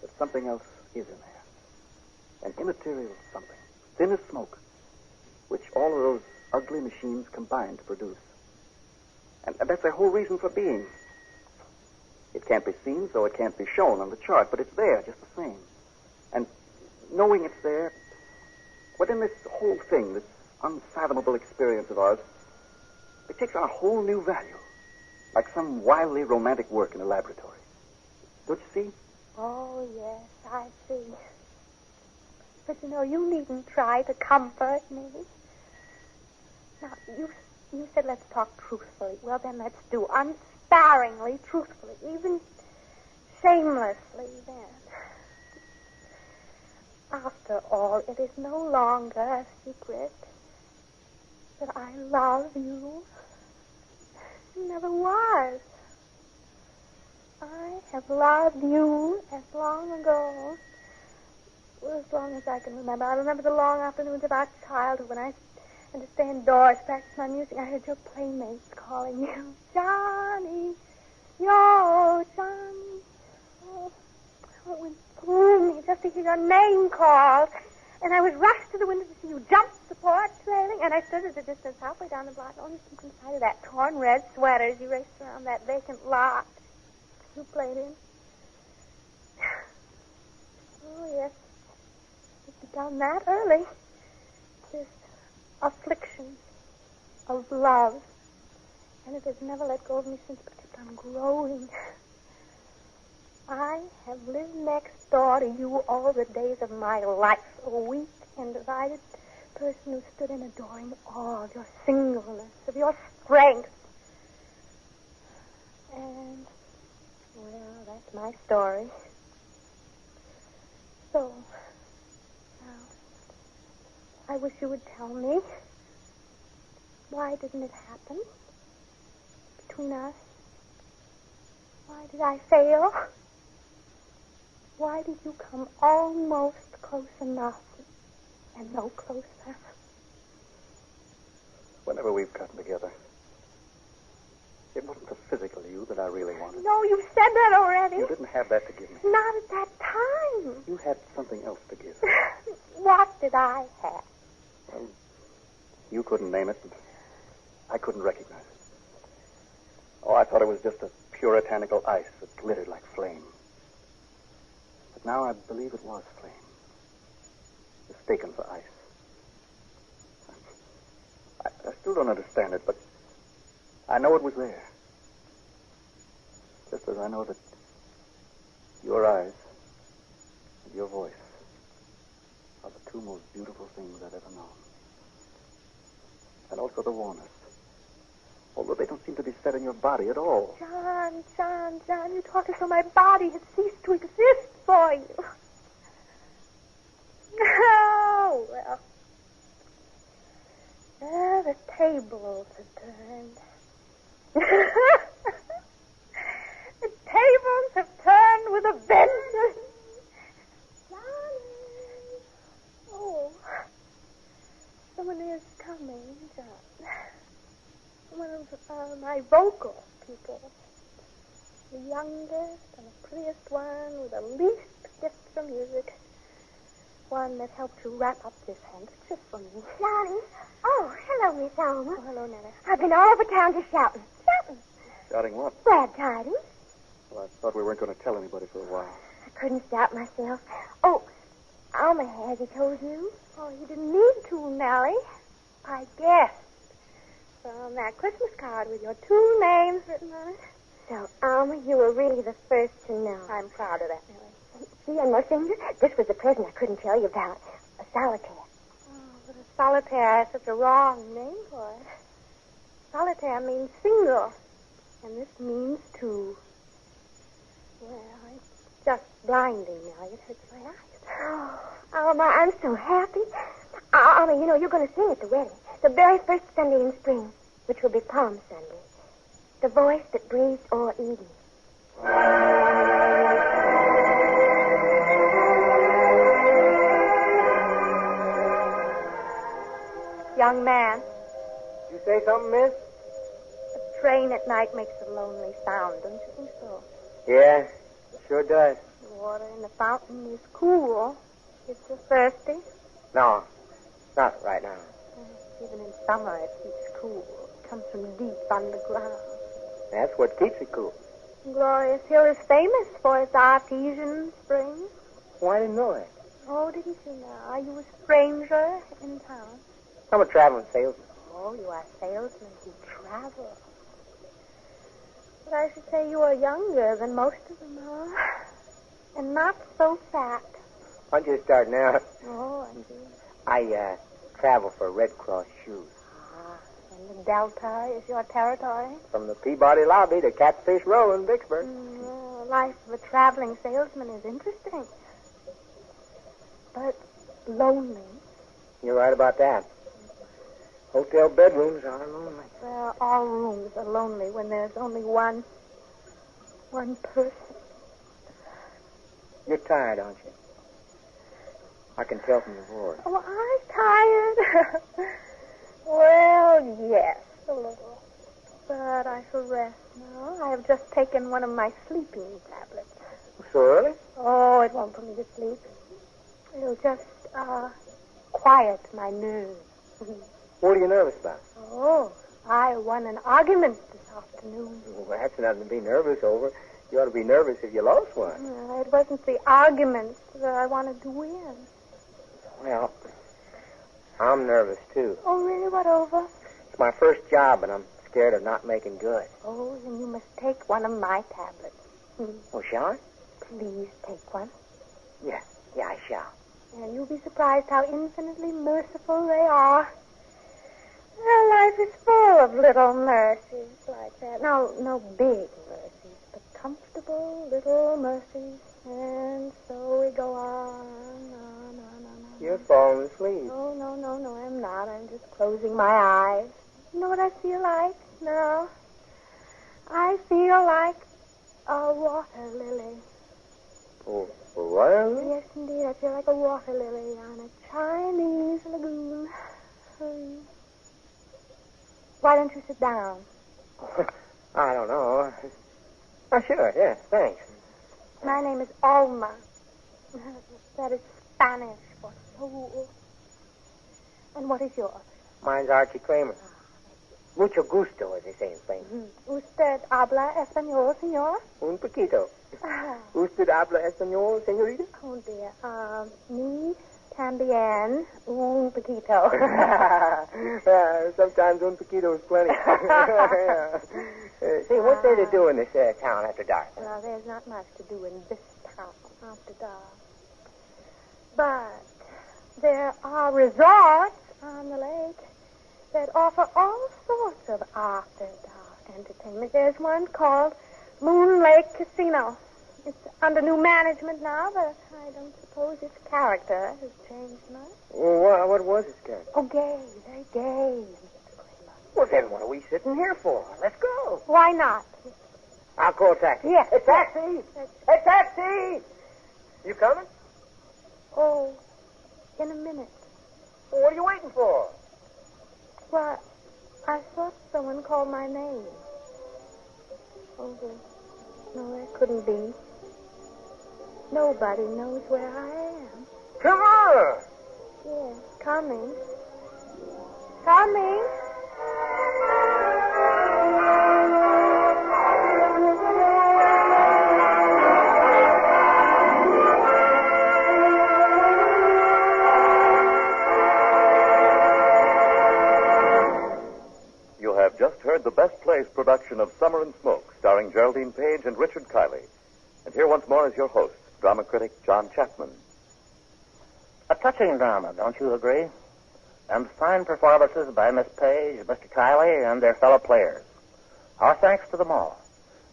That something else is in there. An immaterial something, thin as smoke, which all of those ugly machines combine to produce. And that's their whole reason for being. It can't be seen, so it can't be shown on the chart, but it's there just the same. And knowing it's there, within this whole thing, this unfathomable experience of ours, it takes on a whole new value, like some wildly romantic work in a laboratory. Don't you see? Oh, yes, I see. But, you know, you needn't try to comfort me. Now, you said let's talk truthfully. Well, then let's do unsparingly, truthfully, even shamelessly, then. After all, it is no longer a secret that I love you. It never was. I have loved you as long ago, as long as I can remember. I remember the long afternoons of our childhood when I had to stay indoors, practice my music. I heard your playmates calling you, Johnny, yo, Johnny. Oh, it went through me just to hear your name called. And I was rushed to the window to see you jump the porch railing, and I stood at a distance halfway down the block, only from inside of that torn red sweater as you raced around that vacant lot you played in. Oh, yes. It's begun that early. This affliction of love. And it has never let go of me since, but kept on growing. I have lived next door to you all the days of my life, a weak and divided person who stood in adoring awe of your singleness, of your strength. And, well, that's my story. So, now, I wish you would tell me, why didn't it happen between us? Why did I fail? Why did you come almost close enough and no closer? Whenever we've gotten together, it wasn't the physical you that I really wanted. No, you said that already. You didn't have that to give me. Not at that time. You had something else to give. What did I have? Well, you couldn't name it, and I couldn't recognize it. Oh, I thought it was just a puritanical ice that glittered like flame. But now I believe it was flame. Mistaken for ice. I still don't understand it, but I know it was there. Just as I know that your eyes and your voice are the two most beautiful things I've ever known. And also the warmest. Although they don't seem to be set in your body at all. John, you talk as though my body had ceased to exist for you. Oh, well. The tables have turned. The tables have turned with a vengeance. Johnny. Oh. vocal people. The youngest and the prettiest one with the least gift for music. One that helped to wrap up this handkerchief for me. Darling. Oh, hello, Miss Alma. Oh, hello, Nana. I've been all over town just shouting. Shouting. Shouting what? Glad tidings. Well, I thought we weren't going to tell anybody for a while. I couldn't stop myself. Oh, Alma has he told you? Oh, you didn't need to, Nellie. I guessed. From that Christmas card with your 2 names written on it. So, Alma, you were really the first to know. I'm proud of that, Nellie. See on my finger? This was the present I couldn't tell you about. A solitaire. Oh, but a solitaire is such a wrong name for it. Solitaire means single. And this means 2. Well, it's just blinding, Nellie. It hurts my eyes. Oh, Alma, I'm so happy. Alma, you know, you're going to sing at the wedding. The very first Sunday in spring, which will be Palm Sunday. The voice that breathed o'er Eden. Young man, You say something, miss? a train at night makes a lonely sound, don't you think so? Yeah, it sure does. The water in the fountain is cool. Is you thirsty? No, not right now. Even in summer, it keeps cool. It comes from deep underground. That's what keeps it cool. Glorious Hill is famous for its artesian springs. Well, I didn't know that. Oh, didn't you now? Are you a stranger in town? I'm a traveling salesman. Oh, you are salesmen who travel. But I should say you are younger than most of them are. And not so fat. I'm just starting out. Oh, I see. I travel for Red Cross shoes. And the Delta is your territory? From the Peabody Lobby to Catfish Row in Vicksburg. The life of a traveling salesman is interesting. But lonely. You're right about that. Hotel bedrooms are lonely. Well, all rooms are lonely when there's only one person. You're tired, aren't you? I can tell from your voice. Oh, I'm tired. Well, yes, a little. But I shall rest now. I have just taken one of my sleeping tablets. So early? Oh, it won't put me to sleep. It'll just, quiet my nerves. What are you nervous about? Oh, I won an argument this afternoon. Well, that's nothing to be nervous over. You ought to be nervous if you lost one. It wasn't the argument that I wanted to win. Well, I'm nervous, too. Oh, really? What over? It's my first job, and I'm scared of not making good. Oh, then you must take one of my tablets. Oh, shall I? Please take one. Yeah, I shall. And you'll be surprised how infinitely merciful they are. Well, life is full of little mercies like that. No big mercies, but comfortable little mercies. And so we go on. You're falling asleep. Oh, no, I'm not. I'm just closing my eyes. You know what I feel like? No. I feel like a water lily. Oh, a water lily? Yes, indeed. I feel like a water lily on a Chinese lagoon. Why don't you sit down? I don't know. Oh, sure, yeah, thanks. My name is Alma. That is Spanish for soul. And what is yours? Mine's Archie Kramer. Mucho gusto, as they say in Spain. Usted habla español, señor? Un poquito. Usted habla español, señorita? Oh, dear. Me también un poquito. Sometimes un poquito is plenty. See, what's there to do in this town after dark? Well, there's not much to do in this town after dark. But there are resorts on the lake that offer all sorts of after-dark entertainment. There's one called Moon Lake Casino. It's under new management now, but I don't suppose its character has changed much. Well, what was its character? Oh, gay, very gay, Mr. Kramer. Well, then what are we sitting here for? Let's go. Why not? I'll call a taxi. Yes. Hey, taxi! Hey, taxi! You coming? Oh, in a minute. Well, what are you waiting for? Well, I thought someone called my name. Oh, dear. No, that couldn't be. Nobody knows where I am. Tomorrow! Yes, coming. Coming. You have just heard the Best Plays production of Summer and Smoke, starring Geraldine Page and Richard Kiley. And here once more is your host, drama critic John Chapman. A touching drama, don't you agree? And fine performances by Miss Page, Mr. Kiley, and their fellow players. Our thanks to them all.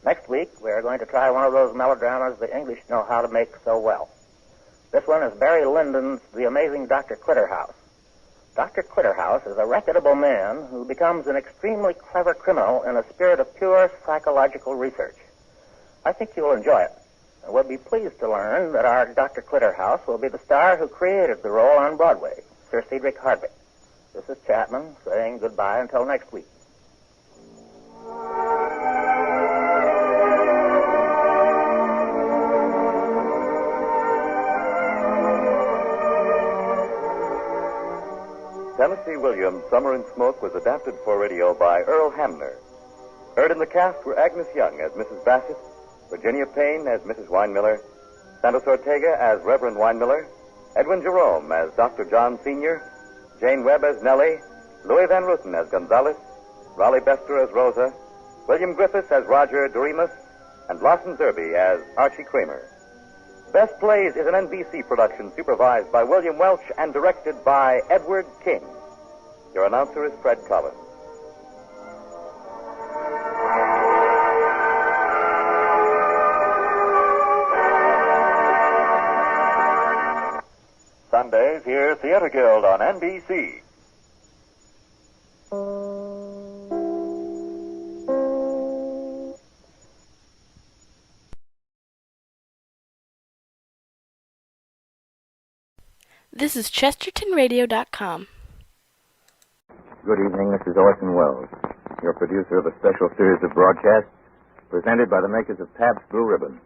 Next week, we're going to try one of those melodramas the English know how to make so well. This one is Barry Lyndon's The Amazing Dr. Quitterhouse. Dr. Quitterhouse is a reputable man who becomes an extremely clever criminal in a spirit of pure psychological research. I think you'll enjoy it. And we'll be pleased to learn that our Dr. Quitterhouse will be the star who created the role on Broadway, Sir Cedric Hardwicke. This is Chapman saying goodbye until next week. Tennessee Williams' Summer and Smoke was adapted for radio by Earl Hamner. Heard in the cast were Agnes Young as Mrs. Bassett, Virginia Payne as Mrs. Weinmiller, Santos Ortega as Reverend Weinmiller, Edwin Jerome as Dr. John Sr., Jane Webb as Nellie, Louis Van Ruten as Gonzales, Raleigh Bester as Rosa, William Griffiths as Roger Doremus, and Lawson Zerby as Archie Kramer. Best Plays is an NBC production supervised by William Welch and directed by Edward King. Your announcer is Fred Collins. Sundays, hear Theater Guild on NBC. This is ChestertonRadio.com. Good evening, this is Orson Welles, your producer of a special series of broadcasts presented by the makers of Pabst Blue Ribbon,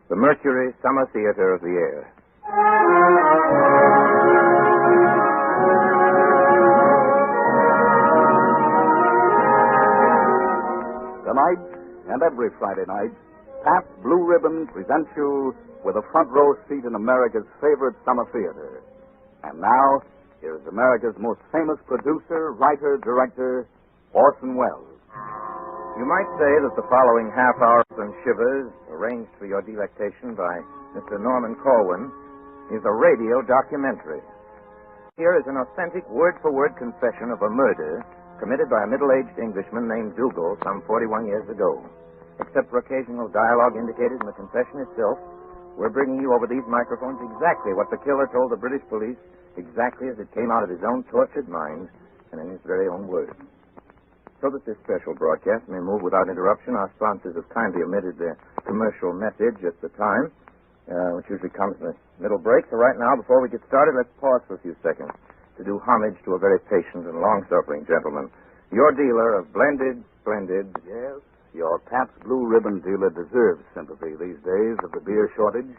the Mercury Summer Theater of the Air. Tonight, and every Friday night, Pabst Blue Ribbon presents you with a front row seat in America's favorite summer theater. And now, here is America's most famous producer, writer, director, Orson Welles. You might say that the following half hour from Shivers, arranged for your delectation by Mr. Norman Corwin, is a radio documentary. Here is an authentic word-for-word confession of a murder committed by a middle-aged Englishman named Dougal some 41 years ago. Except for occasional dialogue indicated in the confession itself, we're bringing you over these microphones exactly what the killer told the British police, exactly as it came out of his own tortured mind and in his very own words. So that this special broadcast may move without interruption, our sponsors have kindly omitted their commercial message at the time, which usually comes in the middle break. So right now, before we get started, let's pause for a few seconds to do homage to a very patient and long-suffering gentleman, your dealer of blended, splendid... Yes, your Pabst Blue Ribbon dealer deserves sympathy these days of the beer shortage.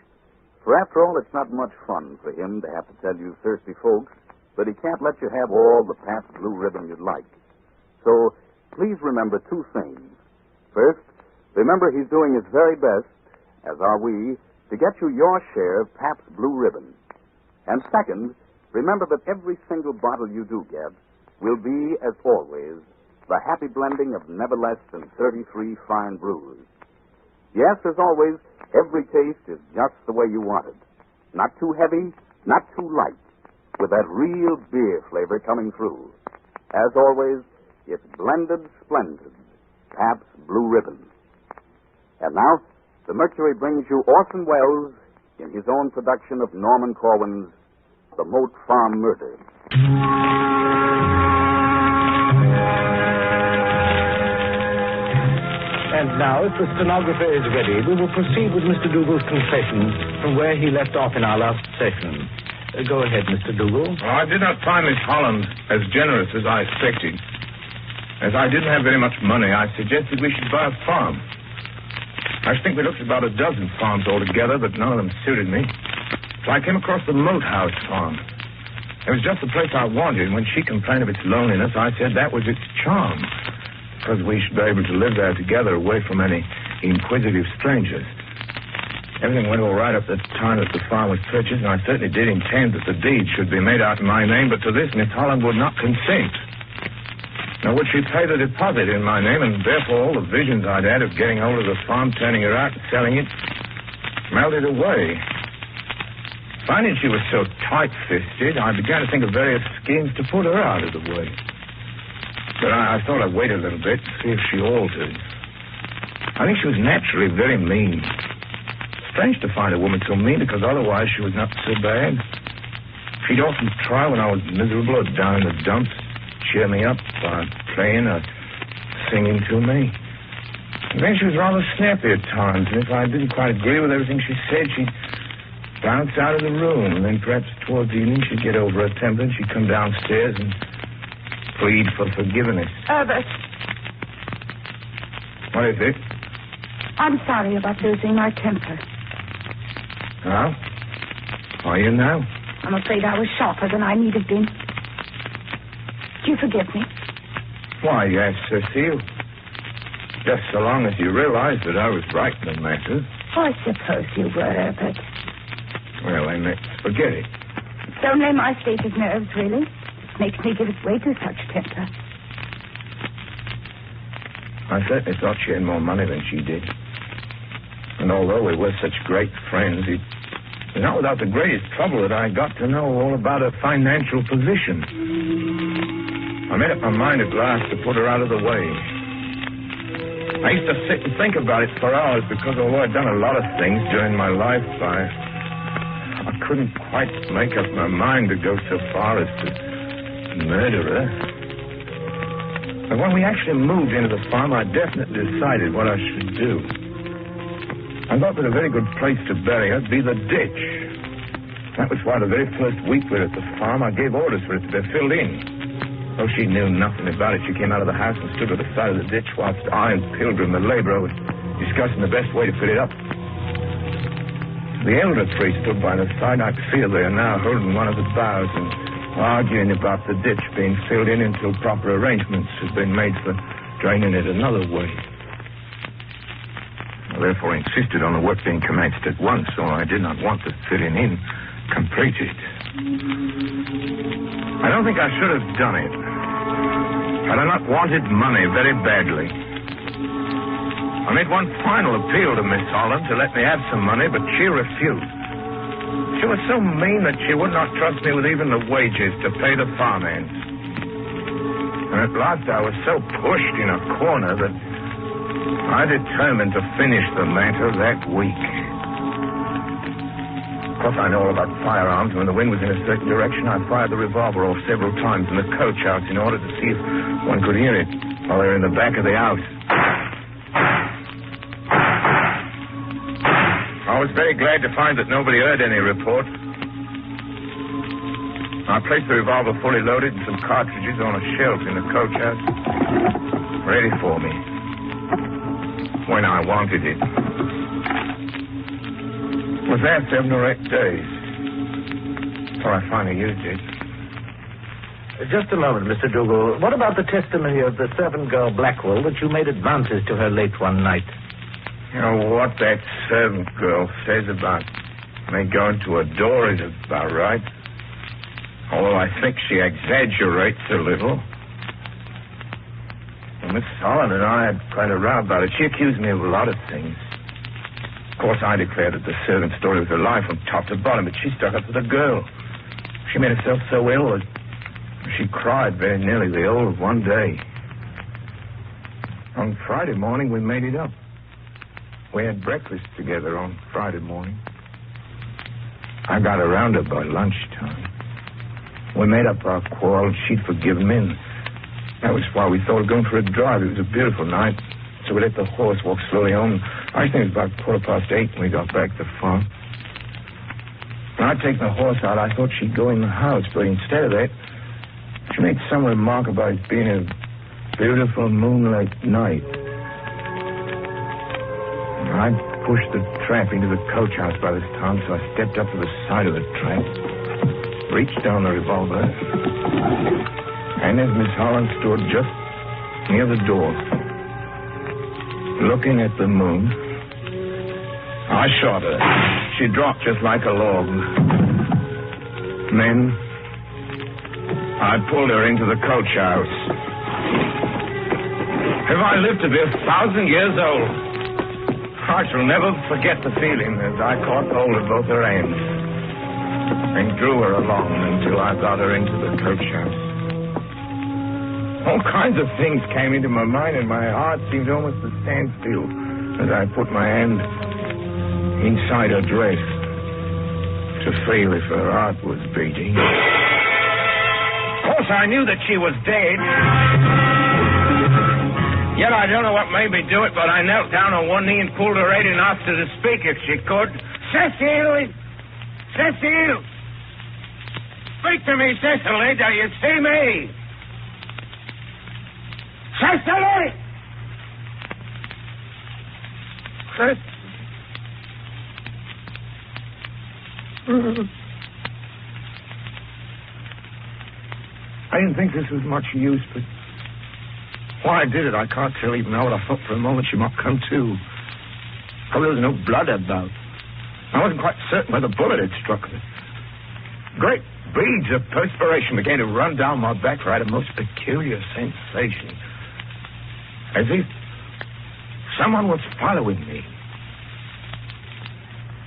For after all, it's not much fun for him to have to tell you thirsty folks that he can't let you have all the Pabst Blue Ribbon you'd like. So please remember two things. First, remember he's doing his very best, as are we, to get you your share of Pabst Blue Ribbon. And second, remember that every single bottle you do get will be, as always, the happy blending of never less than 33 fine brews. Yes, as always, every taste is just the way you want it. Not too heavy, not too light, with that real beer flavor coming through. As always, it's blended splendid, Pabst Blue Ribbon. And now, the Mercury brings you Orson Welles in his own production of Norman Corwin's The Moat Farm Murder. And now, if the stenographer is ready, we will proceed with Mr. Dougal's confession from where he left off in our last session. Go ahead, Mr. Dougal. Well, I did not find Miss Holland as generous as I expected. As I didn't have very much money, I suggested we should buy a farm. I think we looked at about a dozen farms altogether, but none of them suited me. So I came across the Moat House farm. It was just the place I wanted, and when she complained of its loneliness, I said that was its charm, because we should be able to live there together away from any inquisitive strangers. Everything went all right up to the time that the farm was purchased, and I certainly did intend that the deed should be made out in my name, but to this Miss Holland would not consent. Now, would she pay the deposit in my name, and therefore all the visions I'd had of getting hold of the farm, turning her out, and selling it, melted away. Finding she was so tight-fisted, I began to think of various schemes to put her out of the way. But I thought I'd wait a little bit, see if she altered. I think she was naturally very mean. Strange to find a woman so mean, because otherwise she was not so bad. She'd often try when I was miserable or down in the dumps, cheer me up by playing or singing to me. And then she was rather snappy at times, and if I didn't quite agree with everything she said, she'd bounce out of the room, and then perhaps towards the evening she'd get over her temper, and she'd come downstairs and plead for forgiveness. Herbert. What is it? I'm sorry about losing my temper. Now? Are you now? I'm afraid I was sharper than I need have been. Do you forgive me? Why, yes, Cecile. Just so long as you realize that I was right in the matter. Oh, I suppose you were, Herbert. Well, then let's forget it. It's only my state of nerves, really. It makes me give way to such temper. I certainly thought she had more money than she did. And although we were such great friends, it was not without the greatest trouble that I got to know all about her financial position. I made up my mind at last to put her out of the way. I used to sit and think about it for hours because although I'd done a lot of things during my life, I couldn't quite make up my mind to go so far as to murder her. But when we actually moved into the farm, I definitely decided what I should do. I thought that a very good place to bury her would be the ditch. That was why the very first week we were at the farm, I gave orders for it to be filled in. Though she knew nothing about it, she came out of the house and stood at the side of the ditch whilst I and Pilgrim, the laborer, were discussing the best way to fill it up. The elder three stood by the side. I could see her there now, holding one of the boughs and arguing about the ditch being filled in until proper arrangements had been made for draining it another way. I therefore insisted on the work being commenced at once, so I did not want the filling in completed. I don't think I should have done it. Had I not wanted money very badly. I made one final appeal to Miss Holland to let me have some money, but she refused. She was so mean that she would not trust me with even the wages to pay the farm hands. And at last I was so pushed in a corner that I determined to finish the matter that week. Of course, I know all about firearms. When the wind was in a certain direction, I fired the revolver off several times in the coach house in order to see if one could hear it while they were in the back of the house. I was very glad to find that nobody heard any report. I placed the revolver fully loaded and some cartridges on a shelf in the coach house, ready for me when I wanted it. It was there 7 or 8 days before I finally used it. Just a moment, Mr. Dougal. What about the testimony of the servant girl Blackwell that you made advances to her late one night? You know, what that servant girl says about me going to her door is about right. Although I think she exaggerates a little. Well, Miss Holland and I had quite a row about it. She accused me of a lot of things. Of course, I declared that the servant's story was a lie from top to bottom, but she stuck up for the girl. She made herself so ill that she cried very nearly the whole of one day. On Friday morning, we made it up. We had breakfast together on Friday morning. I got around her by lunchtime. We made up our quarrel. She'd forgiven me, and that was why we thought of going for a drive. It was a beautiful night, so we let the horse walk slowly home. I think it was about 8:15 when we got back to the farm. When I'd taken the horse out, I thought she'd go in the house, but instead of that, she made some remark about it being a beautiful moonlight night. I'd pushed the trap into the coach house by this time, so I stepped up to the side of the trap, reached down the revolver, and as Miss Holland stood just near the door, looking at the moon, I shot her. She dropped just like a log. Then I pulled her into the coach house. If I live to be 1,000 years old, I shall never forget the feeling as I caught hold of both her hands and drew her along until I got her into the coach house. All kinds of things came into my mind, and my heart seemed almost to stand still as I put my hand inside her dress to feel if her heart was beating. Of course, I knew that she was dead. Yet I don't know what made me do it, but I knelt down on one knee and pulled her head and asked her to speak if she could. Cecile! Cecile! Speak to me, Cecily. Do you see me? Cecily! I didn't think this was much use, but why I did it, I can't tell even now. But I thought for a moment she might come to. Probably there was no blood about. I wasn't quite certain where the bullet had struck her. Great beads of perspiration began to run down my back, for I had a most peculiar sensation. As if someone was following me.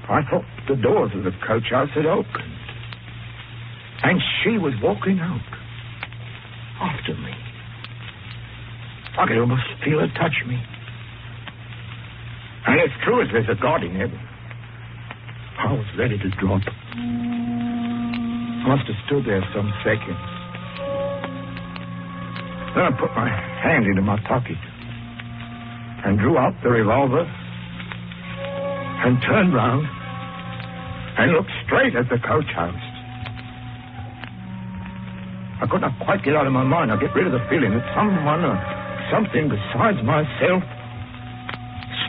I thought the doors of the coach house had opened. And she was walking out after me. I could almost feel her touch me. And as true as there's a God in heaven, I was ready to drop. I must have stood there some seconds. Then I put my hand into my pocket and drew out the revolver and turned round and looked straight at the coach house. I could not quite get out of my mind. I get rid of the feeling that someone or something besides myself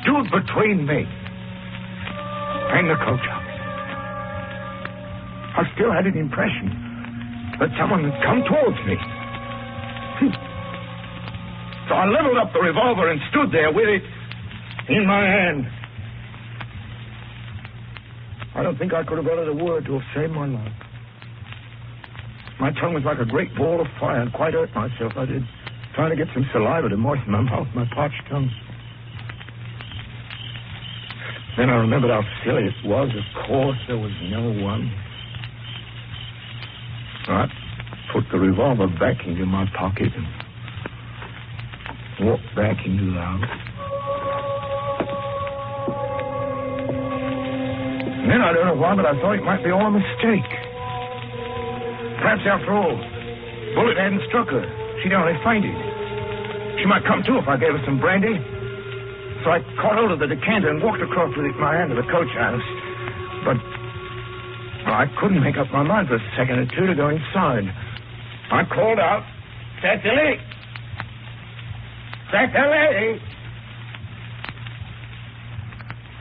stood between me and the coach house. I still had an impression that someone had come towards me. So I leveled up the revolver and stood there with it in my hand. I don't think I could have uttered a word to have saved my life. My tongue was like a great ball of fire and quite hurt myself. I did, trying to get some saliva to moisten my mouth, my parched tongue. Then I remembered how silly it was. Of course, there was no one. I put the revolver back into my pocket and walked back into the house. And then I don't know why, but I thought it might be all a mistake. Perhaps after all, bullet hadn't struck her. She'd only fainted. She might come to if I gave her some brandy. So I caught hold of the decanter and walked across with it in my hand to the coach house. But I couldn't make up my mind for a second or two to go inside. I called out, Cecily! Cecily!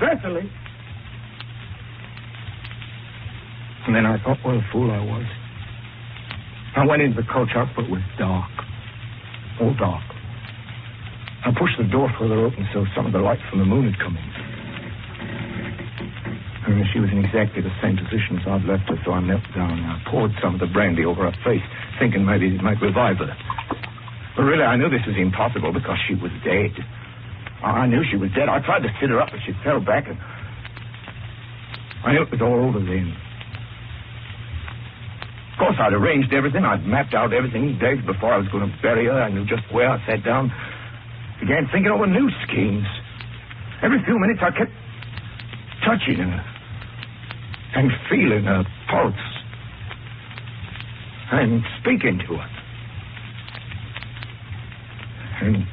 Cecily! And then I thought what a fool I was. I went into the coach house, but it was dark. All dark. I pushed the door further open so some of the light from the moon had come in. And she was in exactly the same position as I'd left her, so I knelt down and I poured some of the brandy over her face, thinking maybe it might revive her. But really, I knew this was impossible because she was dead. I knew she was dead. I tried to sit her up, but she fell back, and I knew it was all over then. Of course, I'd arranged everything. I'd mapped out everything days before I was going to bury her. I knew just where. I sat down, began thinking over new schemes. Every few minutes, I kept touching her and feeling her pulse and speaking to her. And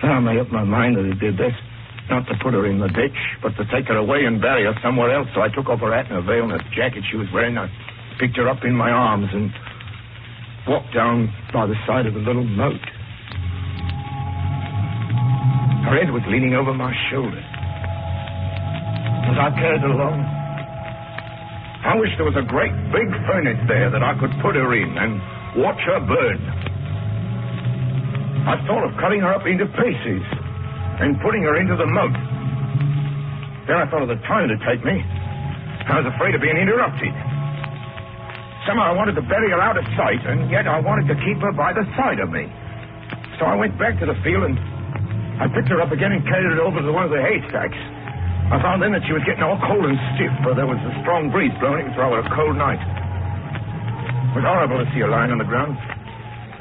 then I made up my mind that it'd be best not to put her in the ditch, but to take her away and bury her somewhere else. So I took off her hat and her veil and her jacket she was wearing. I picked her up in my arms and walked down by the side of the little moat. Her head was leaning over my shoulder. I carried along. I wish there was a great big furnace there that I could put her in and watch her burn. I thought of cutting her up into pieces and putting her into the moat. Then I thought of the time it'd take me. I was afraid of being interrupted. Somehow I wanted to bury her out of sight, and yet I wanted to keep her by the side of me. So I went back to the field, and I picked her up again and carried her over to one of the haystacks. I found then that she was getting all cold and stiff, for there was a strong breeze blowing. It was rather a cold night. It was horrible to see her lying on the ground.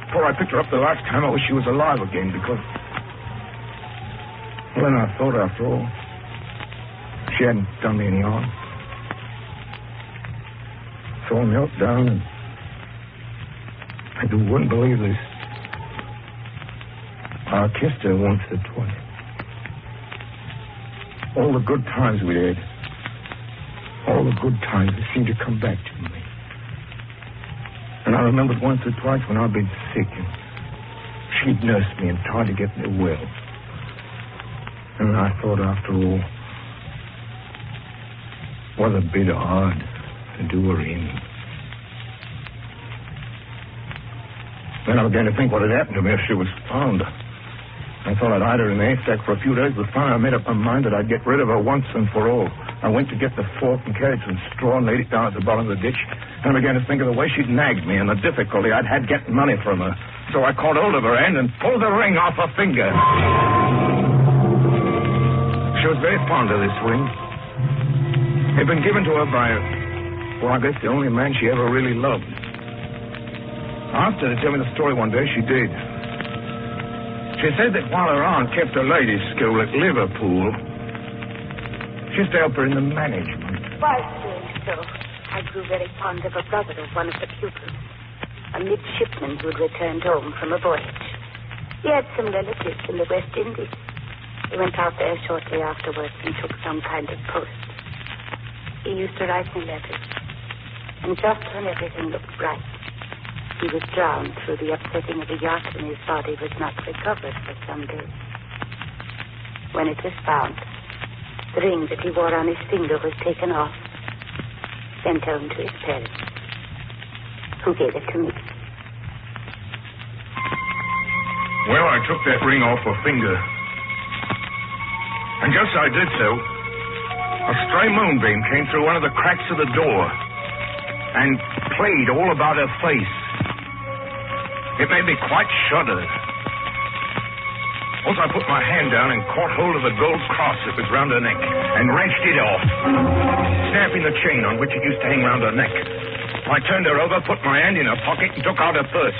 Before I picked her up the last time, I wish she was alive again, because... Well, then I thought, after all, she hadn't done me any harm. So I knelt down, and you wouldn't believe this. I kissed her once or twice. All the good times we had, all the good times, they seemed to come back to me. And I remembered once or twice when I'd been sick, and she'd nursed me and tried to get me well. And I thought, after all, was a bit hard to do her in. Then I began to think what had happened to me if she was found. I thought I'd hide her in the haystack for a few days, but finally I made up my mind that I'd get rid of her once and for all. I went to get the fork and carried some straw and laid it down at the bottom of the ditch. And I began to think of the way she'd nagged me and the difficulty I'd had getting money from her. So I caught hold of her hand and pulled the ring off her finger. She was very fond of this ring. It had been given to her by, well, I guess the only man she ever really loved. I asked her to tell me the story one day. She did. She said that while her aunt kept a ladies' school at Liverpool, she used to help her in the management. While doing so, I grew very fond of a brother of one of the pupils, a midshipman who had returned home from a voyage. He had some relatives in the West Indies. He went out there shortly afterwards and took some kind of post. He used to write me letters, and just when everything looked bright, he was drowned through the upsetting of a yacht, and his body was not recovered for some days. When it was found, the ring that he wore on his finger was taken off, sent home to his parents, who gave it to me. Well, I took that ring off her finger. And just as I did so, a stray moonbeam came through one of the cracks of the door and played all about her face. It made me quite shudder. Also, I put my hand down and caught hold of the gold cross that was round her neck and wrenched it off, snapping the chain on which it used to hang round her neck. I turned her over, put my hand in her pocket, and took out her purse.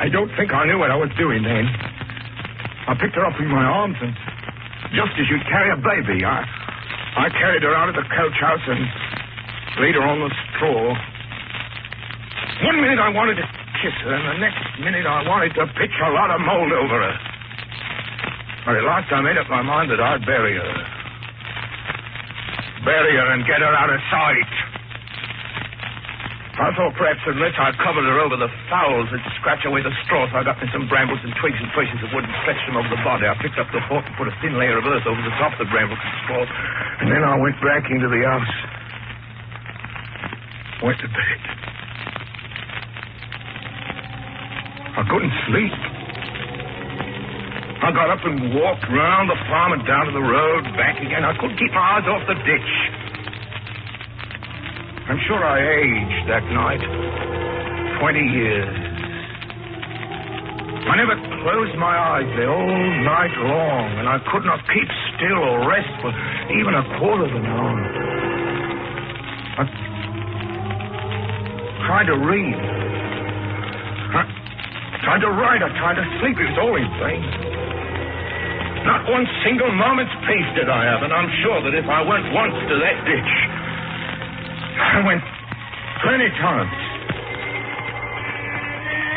I don't think I knew what I was doing then. I picked her up in my arms, and just as you'd carry a baby, I carried her out of the coach house and laid her on the straw. One minute I wanted to kiss her, and the next minute I wanted to pitch a lot of mold over her. But at last I made up my mind that I'd bury her. Bury her and get her out of sight. I thought perhaps unless I covered her over, the fowls would scratch away the straw, so I got me some brambles and twigs and pieces of wood and stretched them over the body. I picked up the fork and put a thin layer of earth over the top of the brambles and straw, and then I went back into the house. Went to bed. I couldn't sleep. I got up and walked round the farm and down to the road, back again. I couldn't keep my eyes off the ditch. I'm sure I aged that night. 20 years. I never closed my eyes the whole night long, and I could not keep still or rest for even a quarter of an hour. I tried to read. I tried to write. I tried to sleep. It was all in vain. Not one single moment's peace did I have, and I'm sure that if I went once to that ditch, I went plenty times.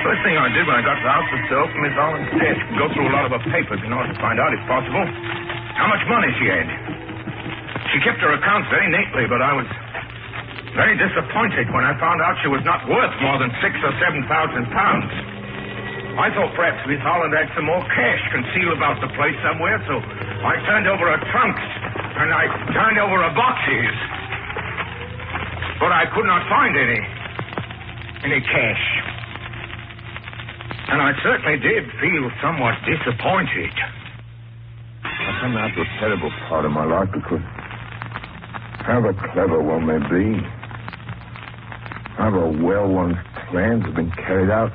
First thing I did when I got to the house was to open Miss Allen's desk and go through a lot of her papers in order to find out, if possible, how much money she had. She kept her accounts very neatly, but I was very disappointed when I found out she was not worth more than £6,000 or £7,000. I thought perhaps Miss Holland had some more cash concealed about the place somewhere, so I turned over her trunks and I turned over her boxes. But I could not find any cash. And I certainly did feel somewhat disappointed. I come out to a terrible part of my life because however clever one may be, however well one's plans have been carried out,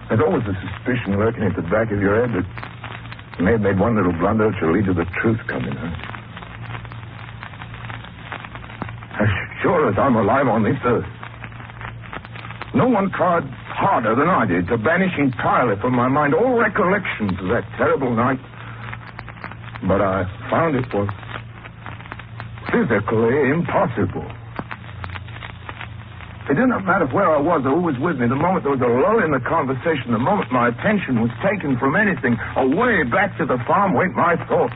there's always a suspicion lurking at the back of your head that you may have made one little blunder which will lead to the truth coming out. As sure as I'm alive on this earth, no one tried harder than I did to banish entirely from my mind all recollections of that terrible night. But I found it was physically impossible. It did not matter where I was or who was with me. The moment there was a lull in the conversation, the moment my attention was taken from anything, away back to the farm went my thoughts.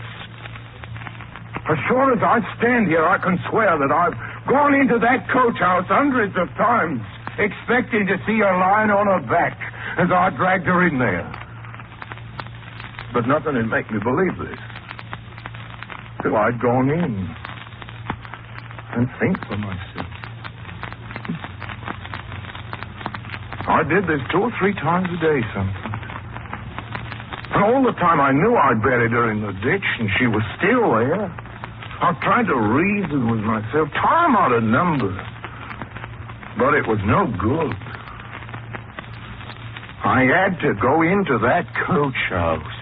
As sure as I stand here, I can swear that I've gone into that coach house hundreds of times, expecting to see her lying on her back as I dragged her in there. But nothing would make me believe this till I'd gone in and think for myself. I did this 2 or 3 times a day sometimes. And all the time I knew I'd buried her in the ditch and she was still there. I tried to reason with myself, time out of number. But it was no good. I had to go into that coach house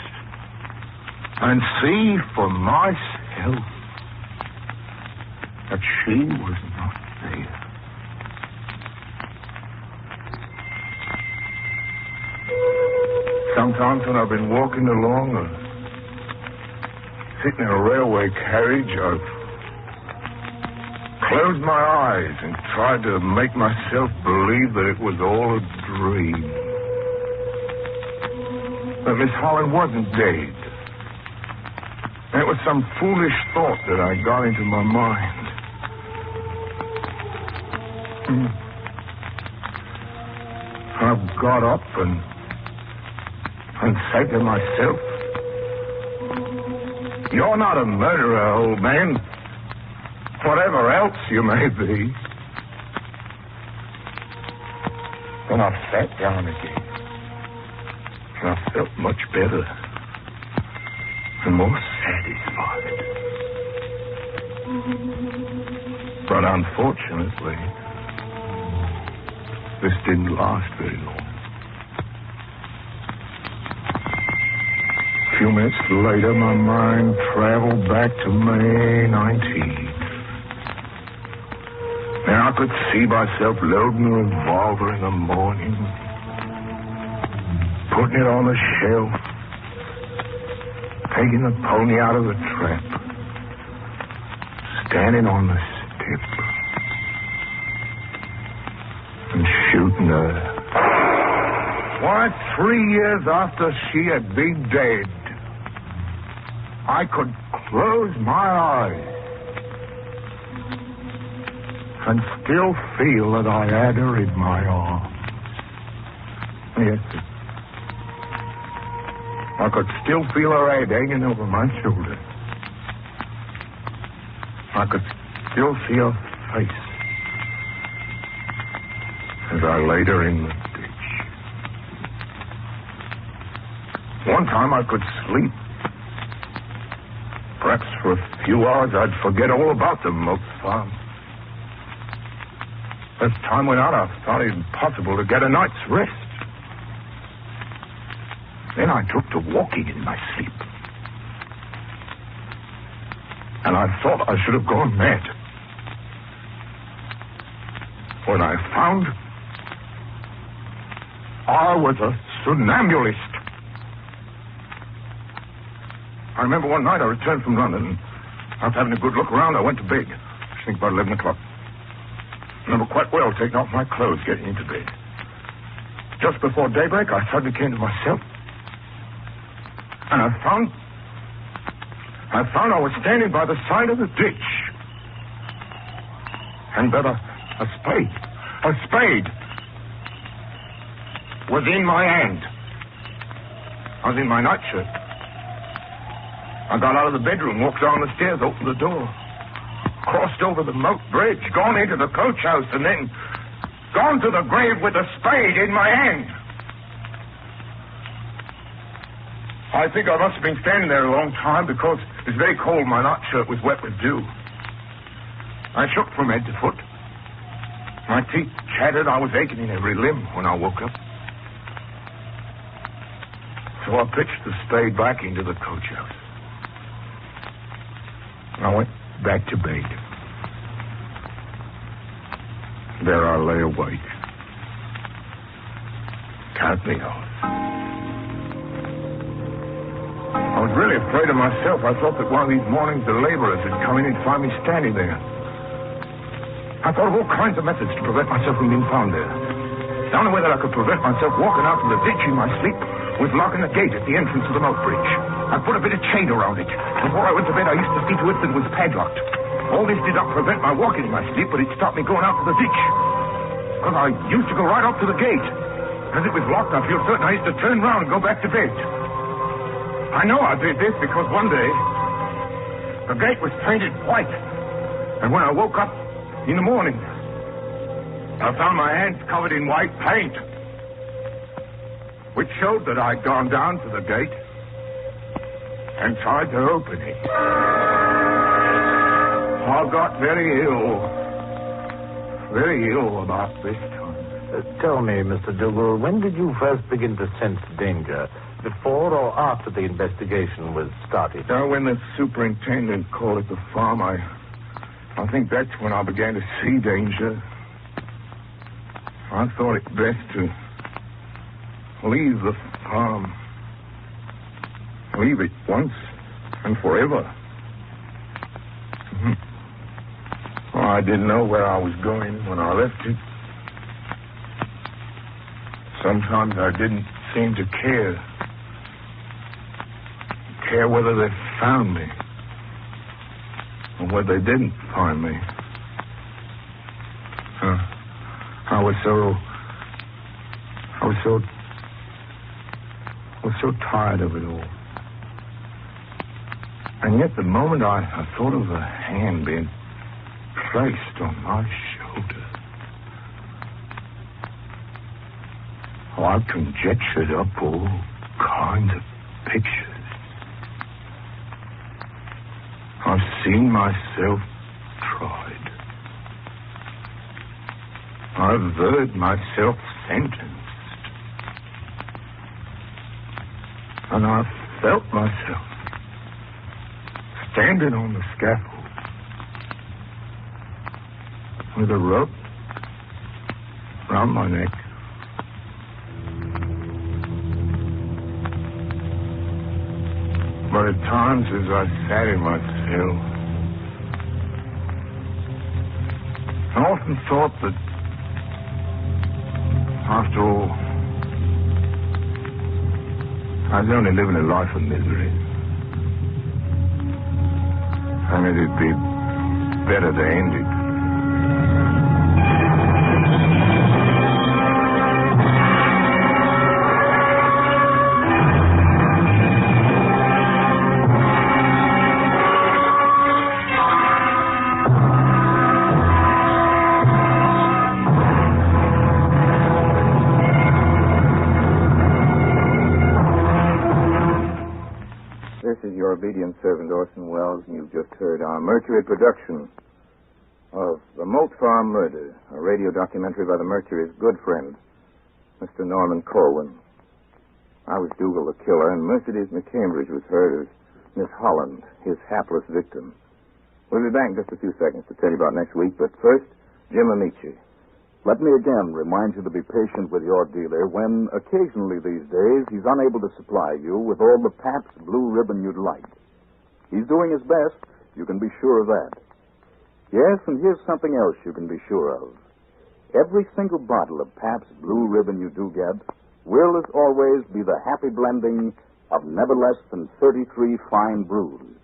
and see for myself that she was not there. Sometimes when I've been walking along or sitting in a railway carriage, I've closed my eyes and tried to make myself believe that it was all a dream. That Miss Holland wasn't dead. And it was some foolish thought that I got into my mind. I've got up and said to myself, "You're not a murderer, old man, whatever else you may be." Then I sat down again, and I felt much better and more satisfied. But unfortunately, this didn't last very long. A few minutes later, my mind traveled back to May 19th. And I could see myself loading the revolver in the morning, putting it on the shelf, taking the pony out of the trap, standing on the step, and shooting her. Why, 3 years after she had been dead, I could close my eyes and still feel that I had her in my arms. Yes, I could still feel her head hanging over my shoulder. I could still see her face as I laid her in the ditch. One time I could sleep. Perhaps for a few hours I'd forget all about the milk farm. As time went on, I thought it impossible to get a night's rest. Then I took to walking in my sleep. And I thought I should have gone mad. When I found I was a somnambulist. I remember one night I returned from London. After having a good look around, I went to bed. I think about 11 o'clock. I remember quite well taking off my clothes, getting into bed. Just before daybreak, I suddenly came to myself. And I found I was standing by the side of the ditch. And that a spade was in my hand. I was in my nightshirt. I got out of the bedroom, walked down the stairs, opened the door, crossed over the moat bridge, gone into the coach house, and then gone to the grave with a spade in my hand. I think I must have been standing there a long time because it was very cold. My nightshirt was wet with dew. I shook from head to foot. My teeth chattered. I was aching in every limb when I woke up. So I pitched the spade back into the coach house. I went back to bed. There I lay awake. Terribly ill. I was really afraid of myself. I thought that one of these mornings the laborers would come in and find me standing there. I thought of all kinds of methods to prevent myself from being found there. The only way that I could prevent myself walking out to the ditch in my sleep was locking the gate at the entrance of the moat bridge. I put a bit of chain around it. Before I went to bed, I used to see to it that it was padlocked. All this did not prevent my walking in my sleep, but it stopped me going out to the ditch. Because I used to go right up to the gate. As it was locked, I feel certain I used to turn round and go back to bed. I know I did this because one day the gate was painted white. And when I woke up in the morning, I found my hands covered in white paint, which showed that I'd gone down to the gate and tried to open it. I got very ill about this time. Tell me, Mr. Dougal, when did you first begin to sense danger? Before or after the investigation was started? When the superintendent called at the farm, I think that's when I began to see danger. I thought it best to leave the farm. Leave it once and forever. Well, I didn't know where I was going when I left it. Sometimes I didn't seem to care whether they found me or whether they didn't find me. I was so tired of it all. And yet the moment I thought of a hand being placed on my shoulder, I conjectured up all kinds of pictures. I've seen myself tried. I've heard myself sentenced. And I've felt myself standing on the scaffold with a rope round my neck. But at times as I sat in my cell, I often thought that, after all, I was only living a life of misery. And it'd be better to end it. Obedient servant Orson Welles, and you've just heard our Mercury production of The Moat Farm Murder, a radio documentary by the Mercury's good friend, Mr. Norman Corwin. I was Dougal the killer, and Mercedes McCambridge was heard as Miss Holland, his hapless victim. We'll be back in just a few seconds to tell you about next week, but first, Jim Amici. Let me again remind you to be patient with your dealer when, occasionally these days, he's unable to supply you with all the Pabst Blue Ribbon you'd like. He's doing his best, you can be sure of that. Yes, and here's something else you can be sure of. Every single bottle of Pabst Blue Ribbon you do get will, as always, be the happy blending of never less than 33 fine brews.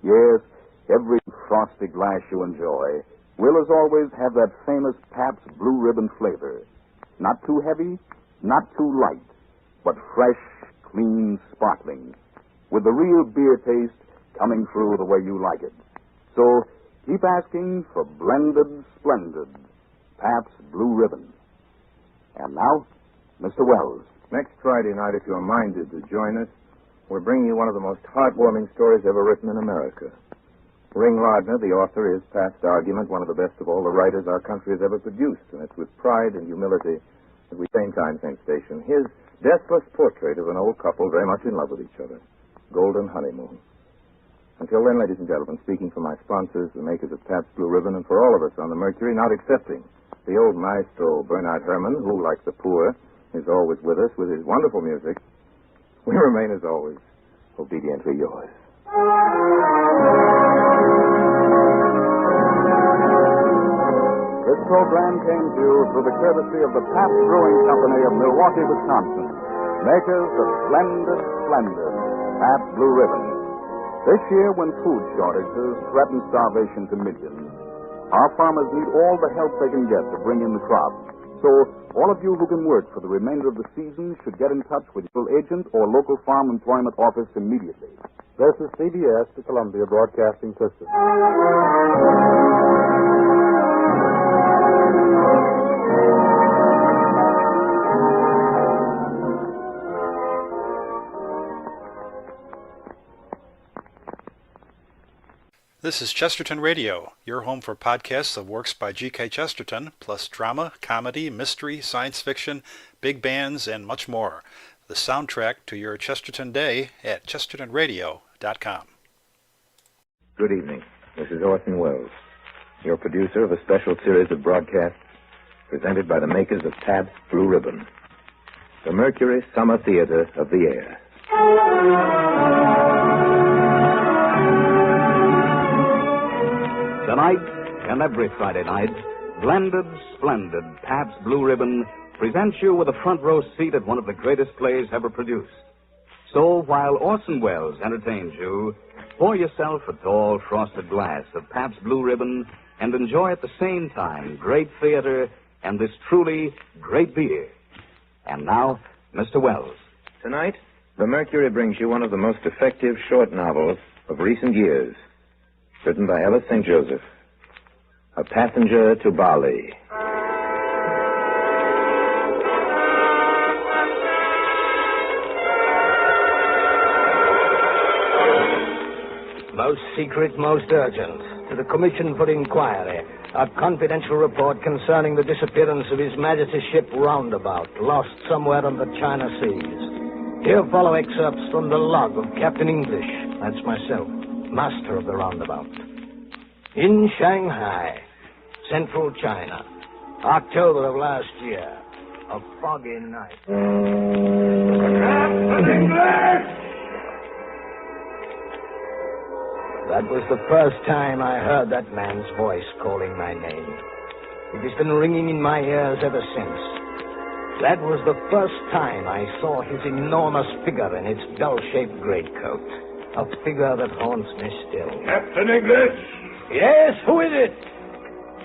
Yes, every frosty glass you enjoy will, as always, have that famous Pabst Blue Ribbon flavor. Not too heavy, not too light, but fresh, clean, sparkling, with the real beer taste coming through the way you like it. So keep asking for blended, splendid Pabst Blue Ribbon. And now, Mr. Wells. Next Friday night, if you're minded to join us, we're bringing you one of the most heartwarming stories ever written in America. Ring Lardner, the author, is past argument one of the best of all the writers our country has ever produced, and it's with pride and humility that we same time, same station. His deathless portrait of an old couple very much in love with each other. Golden honeymoon. Until then, ladies and gentlemen, speaking for my sponsors, the makers of Pabst Blue Ribbon, and for all of us on the Mercury, not excepting the old maestro Bernard Herrmann, who, like the poor, is always with us with his wonderful music, we remain, as always, obediently yours. This program came to you through the courtesy of the Pabst Brewing Company of Milwaukee, Wisconsin, makers of splendid Pabst Blue Ribbon. This year, when food shortages threaten starvation to millions, our farmers need all the help they can get to bring in the crop. So, all of you who can work for the remainder of the season should get in touch with your agent or local farm employment office immediately. This is CBS, the Columbia Broadcasting System. This is Chesterton Radio, your home for podcasts of works by G.K. Chesterton, plus drama, comedy, mystery, science fiction, big bands, and much more. The soundtrack to your Chesterton day at chestertonradio.com. Good evening. This is Orson Welles, your producer of a special series of broadcasts presented by the makers of Pabst Blue Ribbon, the Mercury Summer Theater of the Air. Tonight, and every Friday night, blended, splendid Pabst Blue Ribbon presents you with a front row seat at one of the greatest plays ever produced. So, while Orson Welles entertains you, pour yourself a tall, frosted glass of Pabst Blue Ribbon and enjoy at the same time great theater and this truly great beer. And now, Mr. Welles. Tonight, the Mercury brings you one of the most effective short novels of recent years, written by Ellis St. Joseph, A Passenger to Bali. Most secret, most urgent. To the Commission for Inquiry. A confidential report concerning the disappearance of His Majesty's ship Roundabout, lost somewhere on the China Seas. Here follow excerpts from the log of Captain English, that's myself, master of the Roundabout. In Shanghai, central China, October of last year, a foggy night. Captain English! That was the first time I heard that man's voice calling my name. It has been ringing in my ears ever since. That was the first time I saw his enormous figure in its bell-shaped greatcoat. A figure that haunts me still. Captain English? Yes, who is it?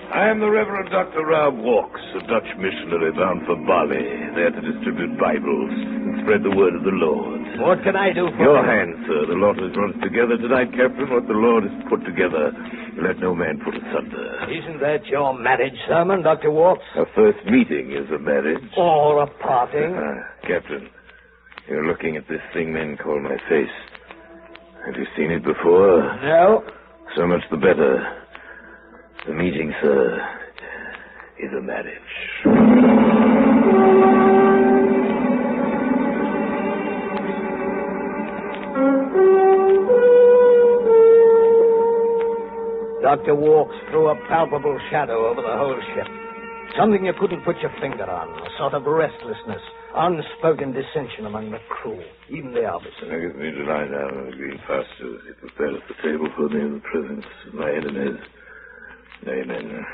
I am the Reverend Dr. Rob Walks, a Dutch missionary bound for Bali, there to distribute Bibles and spread the word of the Lord. What can I do for Your you? hand, sir. The Lord has brought us together tonight, Captain. What the Lord has put together, let no man put asunder. Isn't that your marriage sermon, Dr. Walks? A first meeting is a marriage. Or a parting? Captain, you're looking at this thing men call my face. Have you seen it before? No. So much the better. The meeting, sir, is a marriage. Dr. Walks threw a palpable shadow over the whole ship. Something you couldn't put your finger on. A sort of restlessness, unspoken dissension among the crew, even the officers. I give me to lie down on the green pastures. It was there at the table for me in the presence of my enemies. Amen.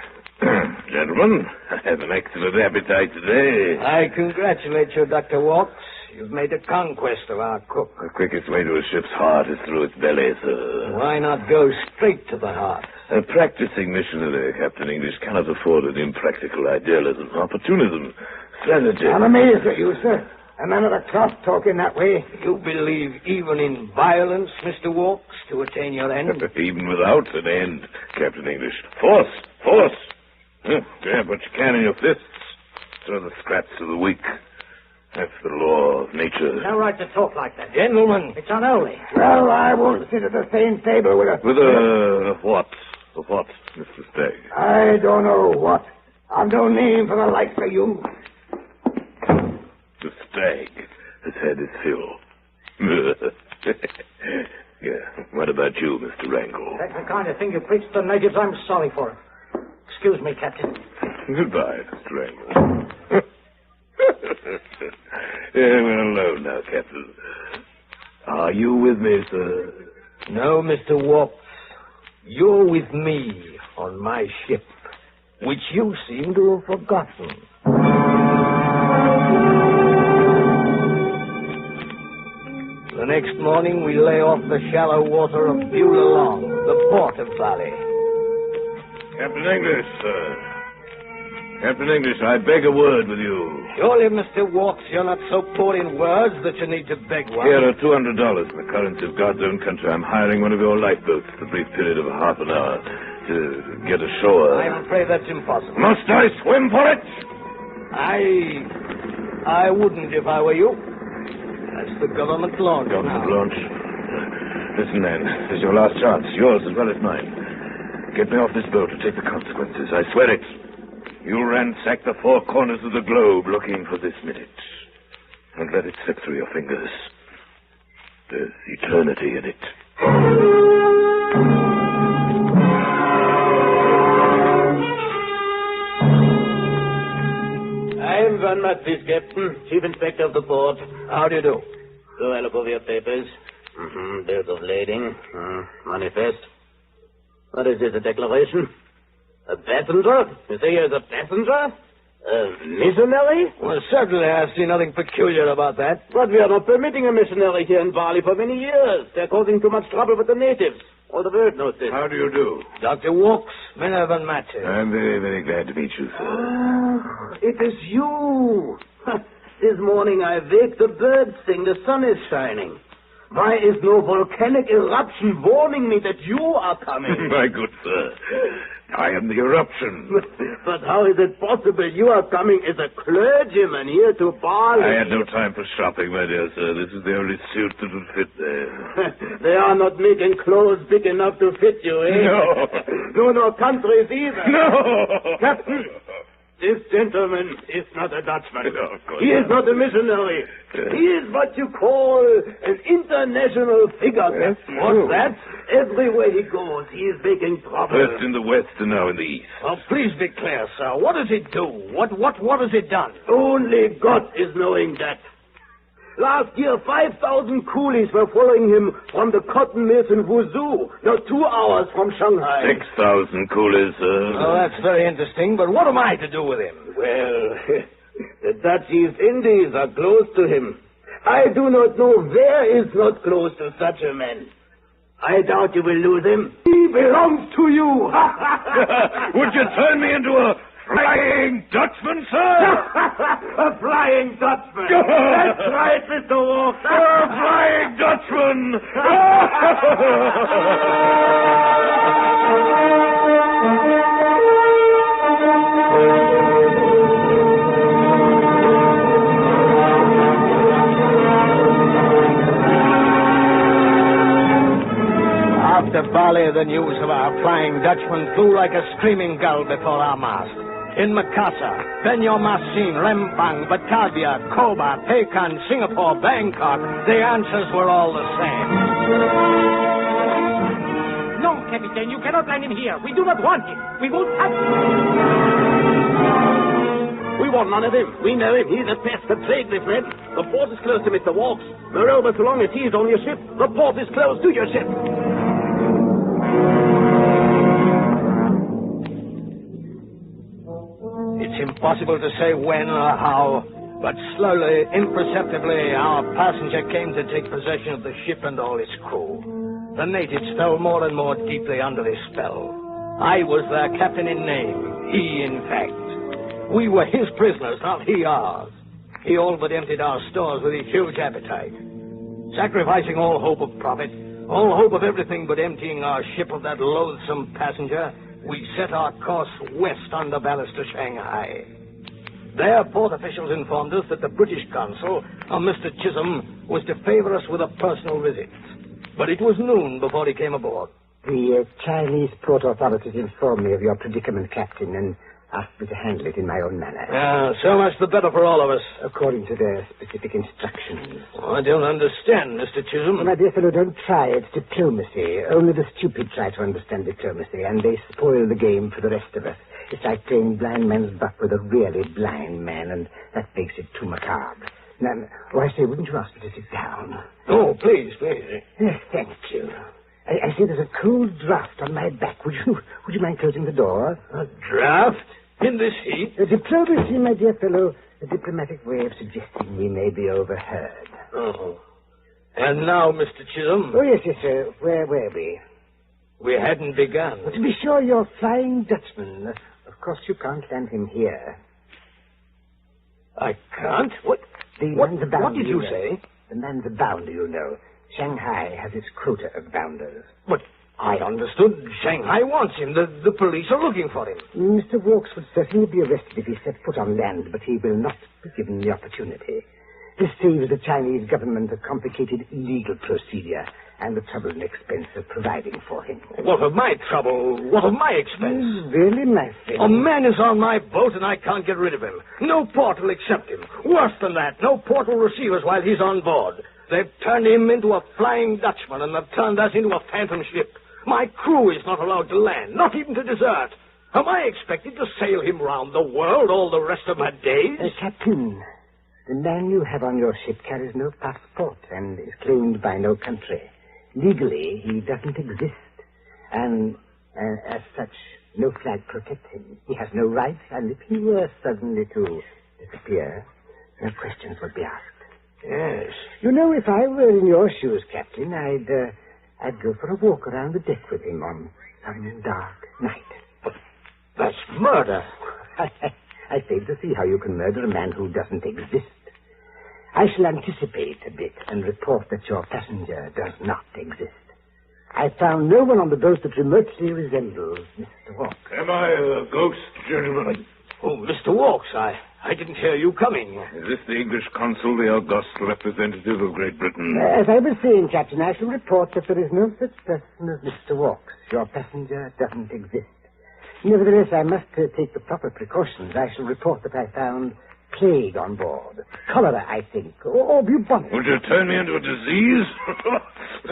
Gentlemen, I have an excellent appetite today. I congratulate you, Dr. Walks. You've made a conquest of our cook. The quickest way to a ship's heart is through its belly, sir. Why not go straight to the heart? A practicing missionary, Captain English, cannot afford an impractical idealism, opportunism, strategy. I'm amazed at you, sir. A man of the cloth talking that way. You believe even in violence, Mr. Walks, to attain your end? Even without an end, Captain English. Force! Grab what you can in your fists. Throw the scraps to the weak. That's the law of nature. No right to talk like that. Gentlemen, it's unholy. Well, I won't sit at the same table with a... With a what? A what, Mr. Stagg? I don't know what. I've no name for the likes of you. The Stagg has had his fill. Yeah. What about you, Mr. Wrangle? That's the kind of thing you preach to the natives. I'm sorry for it. Excuse me, Captain. Goodbye, Mr. Wrangle. We're alone now, Captain. Are you with me, sir? No, Mr. Walks. You're with me on my ship, which you seem to have forgotten. The next morning, we lay off the shallow water of Beulah Long, the port of Valley. Captain English, sir. Captain English, I beg a word with you. Surely, Mr. Walks, you're not so poor in words that you need to beg one. Here are $200 in the currency of God's own country. I'm hiring one of your lifeboats for a brief period of half an hour to get ashore. I'm afraid that's impossible. Must I swim for it? I wouldn't if I were you. That's the government launch. Government launch? Listen, man, this is your last chance. Yours as well as mine. Get me off this boat and take the consequences. I swear it. You ransack the four corners of the globe looking for this minute. And let it slip through your fingers. There's eternity in it. I'm Van Matthews, Captain, Chief Inspector of the port. How do you do? So I look over your papers. Bills of lading. Manifest. What is this, a declaration? A passenger? You say you're a passenger? A missionary? Well, certainly I see nothing peculiar about that. But we are not permitting a missionary here in Bali for many years. They're causing too much trouble with the natives. All the world knows this. How do you do? Dr. Walks, Van Matthews. I'm very, very glad to meet you, sir. Oh, it is you. This morning I wake, the birds sing, the sun is shining. Why is no volcanic eruption warning me that you are coming? My good sir, I am the eruption. But how is it possible you are coming as a clergyman here to Bali? I had no time for shopping, my dear sir. This is the only suit that would fit there. They are not making clothes big enough to fit you, eh? No countries either. No! Captain! This gentleman is not a Dutchman. No, of course he is not a missionary. He is what you call an international figure. Yes, What's that? Everywhere he goes, he is making trouble. First in the west and now in the east. Oh, please be clear, sir. What does it do? What has it done? Only God is knowing that. Last year, 5,000 coolies were following him from the cotton mills in Wuzhou, now 2 hours from Shanghai. 6,000 coolies, sir. Oh, that's very interesting, but what am I to do with him? Well, the Dutch East Indies are close to him. I do not know where is not close to such a man. I doubt you will lose him. He belongs to you. Would you turn me into a Flying Dutchman, sir? A Flying Dutchman. That's right, Mr. Wolf. A Flying Dutchman. After Bali, the news of our Flying Dutchman flew like a screaming gull before our mast. In Makassar, Benyomasin, Rembang, Batavia, Koba, Pekan, Singapore, Bangkok, the answers were all the same. No, Captain, you cannot land him here. We do not want him. We won't have him. We want none of him. We know him. He's a pest, a plague, my friend. The port is closed to Mr. Walks. Moreover, so long as he is on your ship, the port is closed to your ship. It's impossible to say when or how, but slowly, imperceptibly, our passenger came to take possession of the ship and all its crew. The natives fell more and more deeply under his spell. I was their captain in name, he in fact. We were his prisoners, not he ours. he all but emptied our stores with his huge appetite. Sacrificing all hope of profit, all hope of everything but emptying our ship of that loathsome passenger, we set our course west under ballast to Shanghai. There, port officials informed us that the British consul, Mr. Chisholm, was to favor us with a personal visit. But it was noon before he came aboard. The Chinese port authorities informed me of your predicament, Captain, and asked me to handle it in my own manner. So much the better for all of us. According to their specific instructions. I don't understand, Mr. Chisholm. My dear fellow, don't try. It's diplomacy. Only the stupid try to understand diplomacy, and they spoil the game for the rest of us. It's like playing blind man's buff with a really blind man, and that makes it too macabre. Now, I say, wouldn't you ask me to sit down? Oh, please, please. Yes, thank you. I see there's a cold draft on my back. Would you mind closing the door? A draft? In this heat? Diplomacy, my dear fellow, a diplomatic way of suggesting we may be overheard. Oh. And now, Mr. Chisholm? Oh, yes, sir. Where were we? We hadn't begun. Well, to be sure, you're Flying Dutchman. Of course, you can't land him here. I can't? What did you say? The man's a bounder, you know. Shanghai has its quota of bounders. But I understood Shanghai wants him. The police are looking for him. Mr. Walks would certainly be arrested if he set foot on land, but he will not be given the opportunity. This saves the Chinese government a complicated legal procedure and the trouble and expense of providing for him. What of my trouble? What of my expense? Really, my friend? A man is on my boat and I can't get rid of him. No port will accept him. Worse than that, no port will receive us while he's on board. They've turned him into a Flying Dutchman and they've turned us into a phantom ship. My crew is not allowed to land, not even to desert. Am I expected to sail him round the world all the rest of my days? Captain, the man you have on your ship carries no passport and is claimed by no country. Legally, he doesn't exist. And as such, no flag protects him. He has no rights, and if he were suddenly to disappear, no questions would be asked. Yes. You know, if I were in your shoes, Captain, I'd go for a walk around the deck with him on some dark night. But that's murder. I fail to see how you can murder a man who doesn't exist. I shall anticipate a bit and report that your passenger does not exist. I found no one on the boat that remotely resembles Mr. Walks. Am I a ghost, gentlemen? Oh, Mr. Walks, I didn't hear you coming. Is this the English consul, the august representative of Great Britain? As I was saying, Captain, I shall report that there is no such person as Mr. Walks. Your passenger doesn't exist. Nevertheless, I must take the proper precautions. I shall report that I found plague on board. Cholera, I think, or bubonic. Would you turn me into a disease?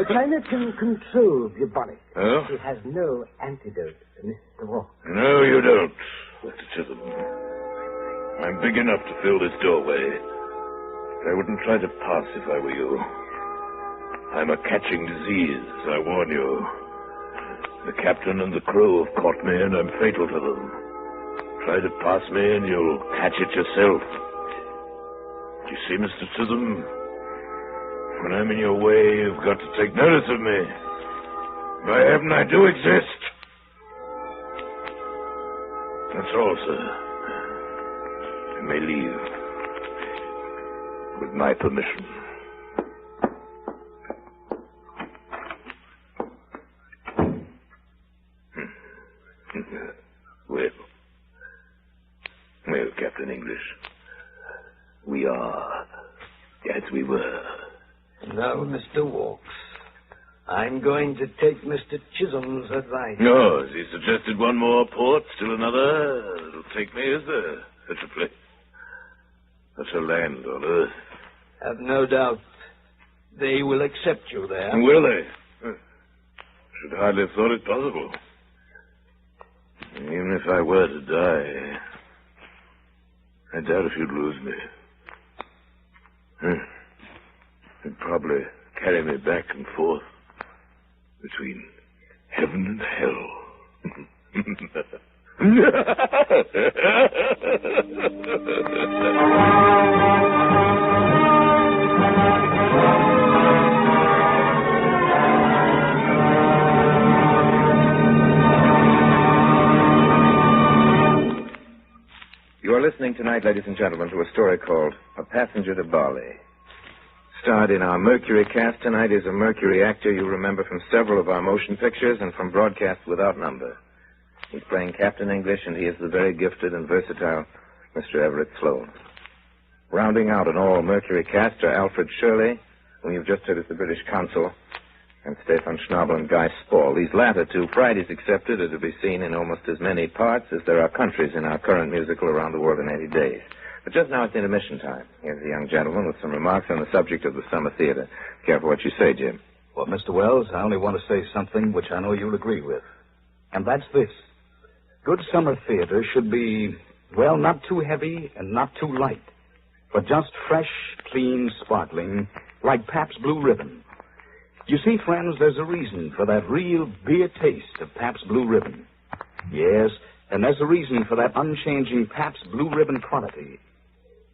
China can control bubonic. Oh? She has no antidote to Mr. Walks. No, you don't, Mr. Chisholm. I'm big enough to fill this doorway. I wouldn't try to pass if I were you. I'm a catching disease, I warn you. The captain and the crew have caught me, and I'm fatal to them. Try to pass me, and you'll catch it yourself. You see, Mr. Chisholm, when I'm in your way, you've got to take notice of me. By heaven, I do exist. That's all, sir. You may leave. With my permission. Well, Captain English, we are as we were. Now, Mr. Walks, I'm going to take Mr. Chisholm's advice. No, he suggested one more port, still another. It'll take me, is there? Such a place. Such a land on earth. Have no doubt they will accept you there. Will they? Should hardly have thought it possible. Even if I were to die, I doubt if you'd lose me. You'd probably carry me back and forth between heaven and hell. You are You're listening tonight, ladies and gentlemen, to a story called A Passenger to Bali. Starred in our Mercury cast tonight is a Mercury actor you remember from several of our motion pictures and from broadcasts without number. He's playing Captain English, and he is the very gifted and versatile Mr. Everett Sloane. Rounding out an all-Mercury cast are Alfred Shirley, whom you've just heard as the British consul, and Stefan Schnabel and Guy Spall. These latter two, Fridays excepted, are to be seen in almost as many parts as there are countries in our current musical Around the World in 80 Days. But just now it's intermission time. Here's a young gentleman with some remarks on the subject of the summer theater. Careful what you say, Jim. Well, Mr. Wells, I only want to say something which I know you'll agree with. And that's this. Good summer theater should be, well, not too heavy and not too light, but just fresh, clean, sparkling, like Pabst Blue Ribbon. You see, friends, there's a reason for that real beer taste of Pabst Blue Ribbon. Yes, and there's a reason for that unchanging Pabst Blue Ribbon quality.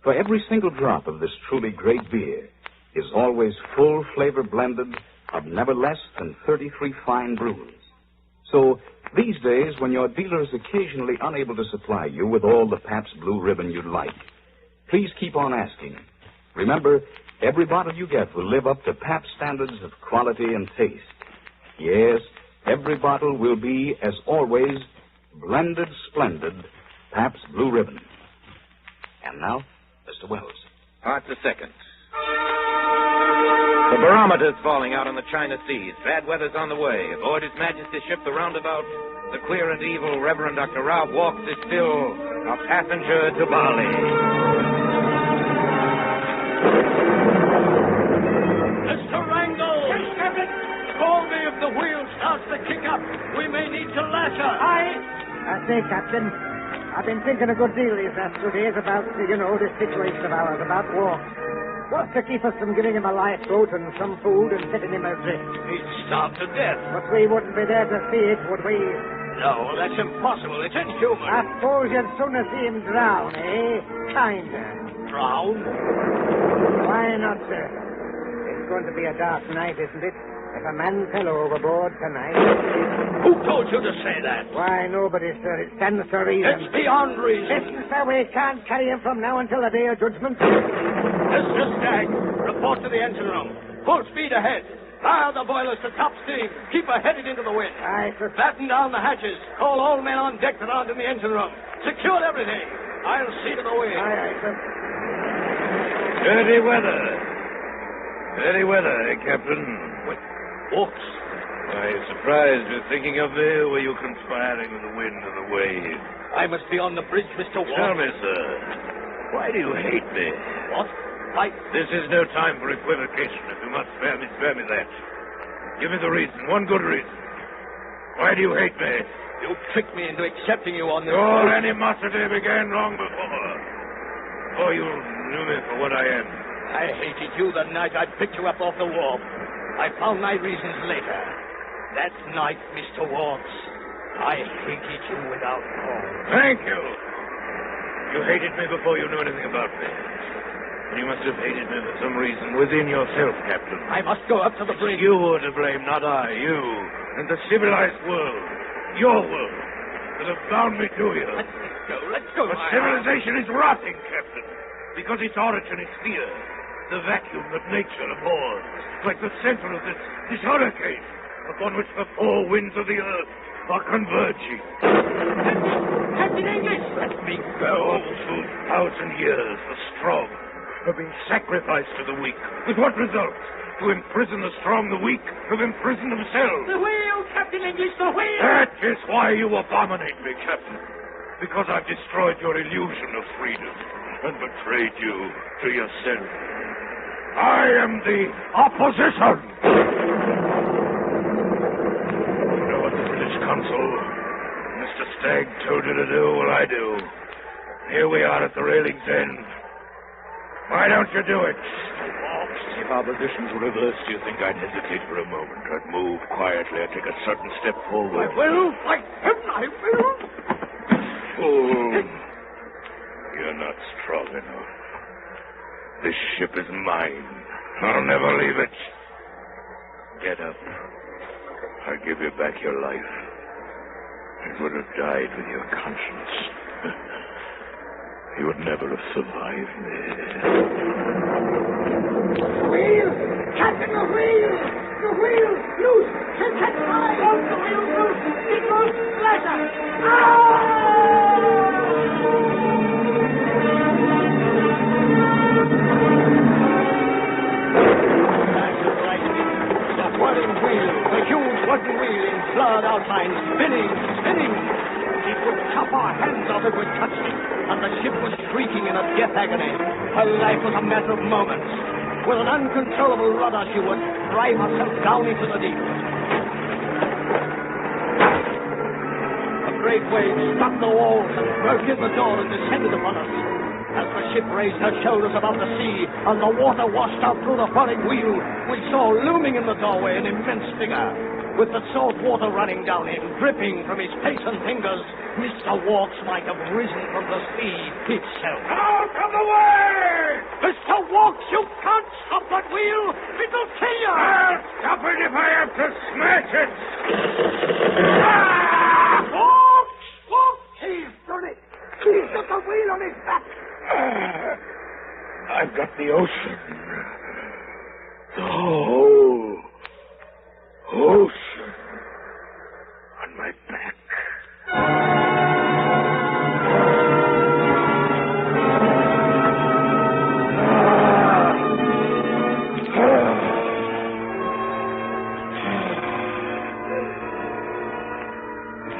For every single drop of this truly great beer is always full flavor blended of never less than 33 fine brews. So, these days, when your dealer is occasionally unable to supply you with all the Pabst Blue Ribbon you'd like, please keep on asking. Remember, every bottle you get will live up to Pabst standards of quality and taste. Yes, every bottle will be, as always, blended, splendid Pabst Blue Ribbon. And now, Mr. Wells. Parts a second. The barometer's falling out on the China Seas. Bad weather's on the way. Aboard His Majesty's ship, the Roundabout, the queer and evil Reverend Dr. Ralph Walks is still a passenger to Bali. Mr. Wrangle! Call me if the wheel starts to kick up. We may need to lash her. I say, Captain, I've been thinking a good deal these last 2 days about, this situation of ours, about war. What's to keep us from giving him a lifeboat and some food and setting him adrift? He'd starve to death. But we wouldn't be there to see it, would we? No, that's impossible. It's inhuman. I suppose you'd sooner see him drown, eh? Kinda. Drown? Why not, sir? It's going to be a dark night, isn't it? If a man fell overboard tonight... Who told you to say that? Why, nobody, sir. It stands to reason. It's beyond reason. Listen, sir, we can't carry him from now until the day of judgment. Mr. Stagg, report to the engine room. Full speed ahead. Fire the boilers to top steam. Keep her headed into the wind. Aye, sir. Batten down the hatches. Call all men on deck that aren't in the engine room. Secure everything. I'll see to the wind. Aye, sir. Dirty weather. Dirty weather, eh, Captain? Walks. I surprised you thinking of me, or were you conspiring with the wind and the waves? I must be on the bridge, Mr. Walks. Tell me, sir, why do you hate me? What? Why? This is no time for equivocation. If you must spare me that. Give me the reason, one good reason. Why do you hate me? You tricked me into accepting you on this... Your animosity began long before. Oh, you knew me for what I am. I hated you the night I picked you up off the wharf. I found my reasons later. That night, Mr. Walks, I hated you without cause. Thank you. You hated me before you knew anything about me. And you must have hated me for some reason within yourself, Captain. I must go up to the bridge. You were to blame, not I. You and the civilized world. Your world. That have bound me to you. Let's go. But civilization is rotting, Captain. Because its origin is fear. The vacuum that nature abhors. Like the center of this hurricane upon which the four winds of the earth are converging. Captain English! Let me go. 2,000 years, the strong have been sacrificed to the weak. With what result? To imprison the strong, the weak have imprisoned themselves. The wheel, Captain English, the wheel! That is why you abominate me, Captain. Because I've destroyed your illusion of freedom and betrayed you to yourself. I am the opposition! You know what the British consul, Mr. Stagg, told you to do? Well, I do. Here we are at the railing's end. Why don't you do it? If our positions were reversed, do you think I'd hesitate for a moment? I'd move quietly. I'd take a sudden step forward. I will. I will. Fool. You're not strong enough. This ship is mine. I'll never leave it. Get up. I'll give you back your life. It would have died with your conscience. You would never have survived there. Wheel! Captain, the wheel! The wheel! Loose! She'll catch fire! Loose the wheel, loose! It will splash us! The whirling wheel, the huge wooden wheel in blurred outline, spinning, spinning. It would chop our hands off if we touched it, and the ship was shrieking in a death agony. Her life was a matter of moments. With an uncontrollable rudder, she would drive herself down into the deep. A great wave struck the walls and broke in the door and descended upon us. As the ship raised her shoulders above the sea and the water washed out through the whirling wheel, we saw looming in the doorway an immense figure. With the salt water running down him, dripping from his face and fingers, Mr. Walks might have risen from the sea itself. Out of the way! Mr. Walks, you can't stop that wheel! It'll kill you! I'll stop it if I have to smash it! Walks! Walks! He's done it! He's got the wheel on his back! I've got the ocean. The whole ocean on my back.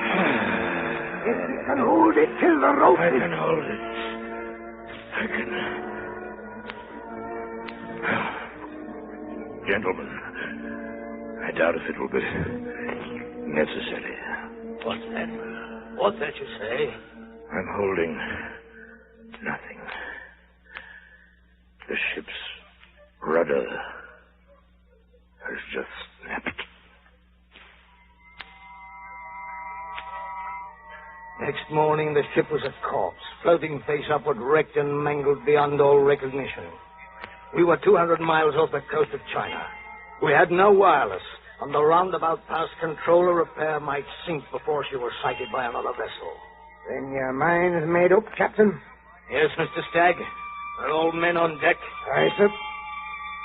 If you can hold it till the rope I can hold it. I can. Gentlemen, I doubt if it will be necessary. What's that? What's that you say? I'm holding nothing. The ship's rudder has just snapped. Next morning, the ship was a corpse, floating face upward, wrecked and mangled beyond all recognition. We were 200 miles off the coast of China. We had no wireless, and the roundabout pass controller repair might sink before she was sighted by another vessel. Then your mind's made up, Captain? Yes, Mr. Stagg. Are all men on deck? Aye, sir.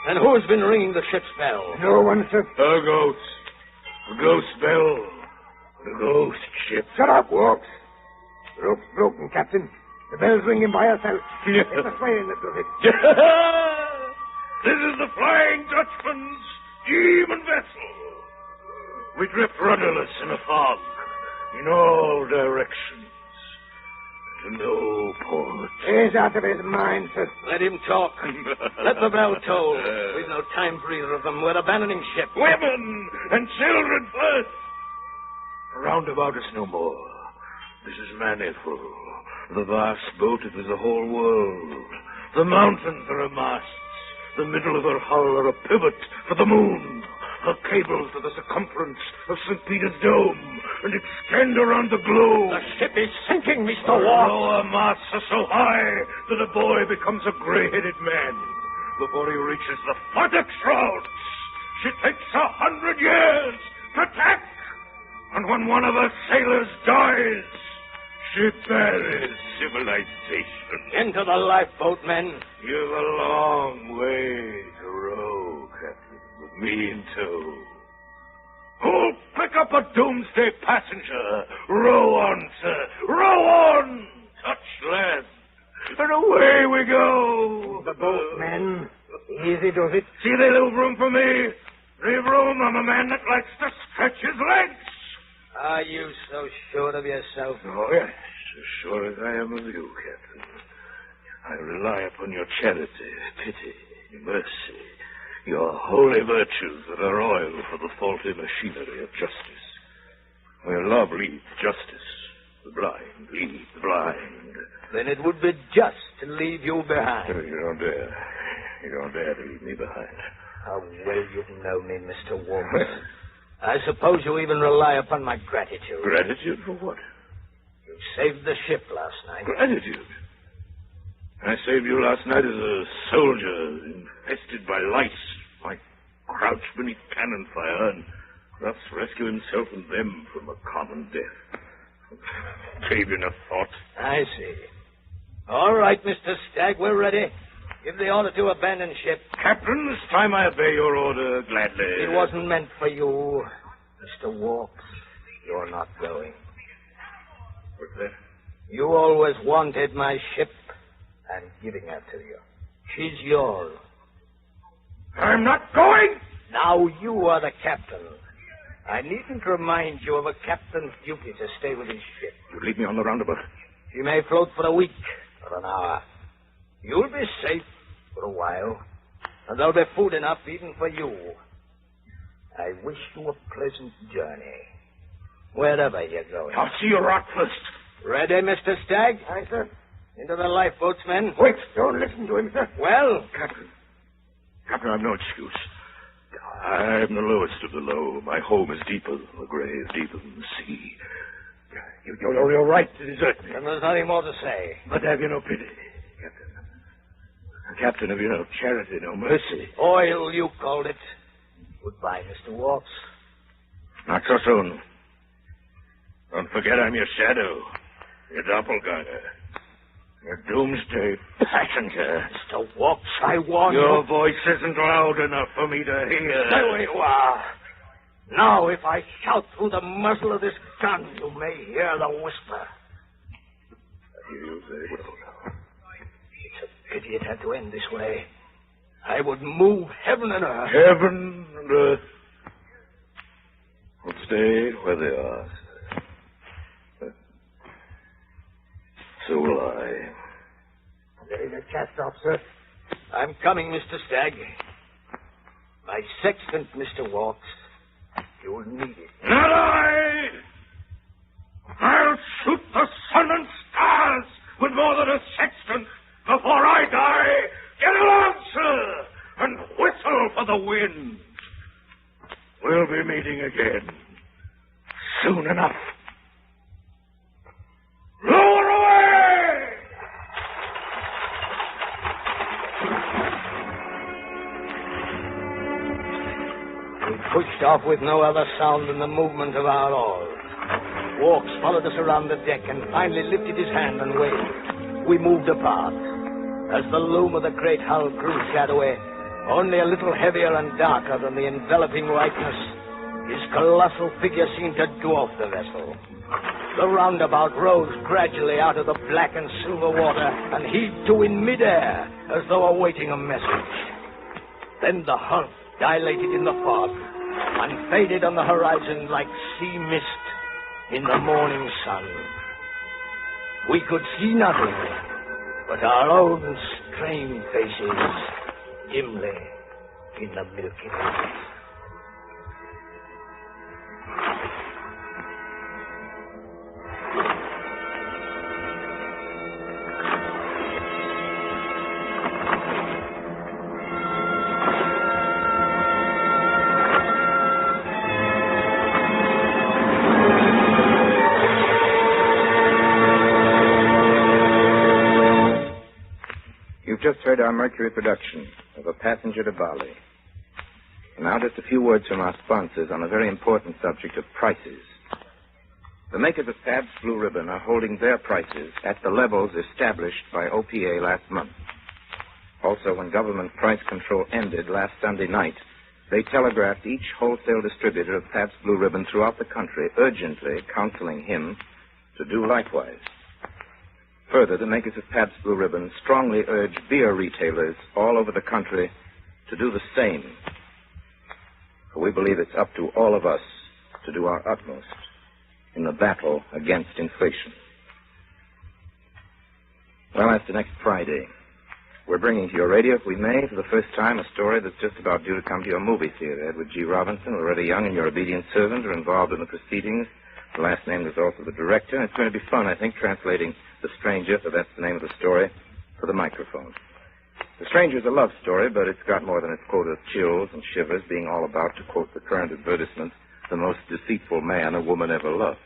And who's been ringing the ship's bell? No one, sir. A ghost. A ghost bell. A ghost ship. Shut up, Walks. The rope's broken, Captain. The bell's ringing by herself. It's the swaying that does it. This is the Flying Dutchman's demon vessel. We drift rudderless in a fog, in all directions, to no port. He's out of his mind, sir. Let him talk. Let the bell toll. We've no time for either of them. We're abandoning ship. Women and children first. Round about us no more. This is manifold. The vast boat is a whole world. The mountains are a mast. The middle of her hull are a pivot for the moon. Her cables are the circumference of St. Peter's Dome and extend around the globe. The ship is sinking, Mr. Her Walks. lower masts are so high that a boy becomes a gray-headed man before he reaches the futtock shrouds. She takes 100 years to tack, and when one of her sailors dies, she buries civilization. Into the lifeboat, men. You've a long way to row, Captain, with me in tow. Who'll pick up a doomsday passenger? Row on, sir. Row on! Touch land. And away we go. The boat, men. Easy does it. See, they leave room for me. Leave room. I'm a man that likes to stretch his legs. Are you so sure of yourself? Oh, yes. As sure as I am of you, Captain. I rely upon your charity, pity, mercy, your holy virtues that are oil for the faulty machinery of justice. Where love leads justice, the blind lead the blind. Then it would be just to leave you behind. You don't dare. You don't dare to leave me behind. How well you've known me, Mr. Walks. I suppose you even rely upon my gratitude. Gratitude for what? You saved the ship last night. Gratitude? I saved you last night as a soldier infested by lice. I crouched beneath cannon fire and thus rescue himself and them from a common death. Gave you enough thought. I see. All right, Mr. Stagg, we're ready. Give the order to abandon ship. Captain, this time I obey your order gladly. It wasn't meant for you, Mr. Walks. You're not going. What's that? You always wanted my ship. I'm giving her to you. She's yours. I'm not going! Now you are the captain. I needn't remind you of a captain's duty to stay with his ship. You leave me on the roundabout. She may float for a week or an hour. You'll be safe for a while, and there'll be food enough even for you. I wish you a pleasant journey, wherever you're going. I'll see you rot first. Ready, Mr. Stagg? Aye, sir. Into the lifeboats, men. Wait. Don't listen to him, sir. Well? Captain, I've no excuse. I'm the lowest of the low. My home is deeper than the grave, deeper than the sea. You're right to desert me. Then there's nothing more to say. But have you no pity, Captain, have you no charity, no mercy? Oil, you called it. Goodbye, Mr. Walks. Not so soon. Don't forget I'm your shadow, your doppelganger, your doomsday passenger. Mr. Walks, I warn you. Your voice isn't loud enough for me to hear. Stay where you are. Now, if I shout through the muzzle of this gun, you may hear the whisper. I hear you very well now. It's a pity it had to end this way. I would move heaven and earth. Heaven and earth will stay where they are. So will I. There is a cast-off, sir. I'm coming, Mr. Stagg. My sextant, Mr. Walks. You'll need it. Not I! I'll shoot the sun and stars with more than a sextant before I die. Get along, sir, and whistle for the wind. We'll be meeting again soon enough. Lower away! We pushed off with no other sound than the movement of our oars. Walks followed us around the deck and finally lifted his hand and waved. We moved apart. As the loom of the great hull grew shadowy, only a little heavier and darker than the enveloping whiteness, his colossal figure seemed to dwarf the vessel. The roundabout rose gradually out of the black and silver water and heaved to in midair as though awaiting a message. Then the hull dilated in the fog and faded on the horizon like sea mist in the morning sun. We could see nothing but our own strained faces dimly in the milky light. Just heard our Mercury production of A Passenger to Bali. And now just a few words from our sponsors on a very important subject of prices. The makers of Pabst Blue Ribbon are holding their prices at the levels established by OPA last month. Also, when government price control ended last Sunday night, they telegraphed each wholesale distributor of Pabst Blue Ribbon throughout the country, urgently counseling him to do likewise. Further, the makers of Pabst Blue Ribbon strongly urge beer retailers all over the country to do the same. For we believe it's up to all of us to do our utmost in the battle against inflation. Well, that's the next Friday. We're bringing to your radio, if we may, for the first time, a story that's just about due to come to your movie theater. Edward G. Robinson, Loretta Young, and your obedient servant are involved in the proceedings. The last name is also the director, and it's going to be fun, I think, translating The Stranger, so that's the name of the story, for the microphone. The Stranger is a love story, but it's got more than its quota of chills and shivers, being all about, to quote the current advertisement, the most deceitful man a woman ever loved.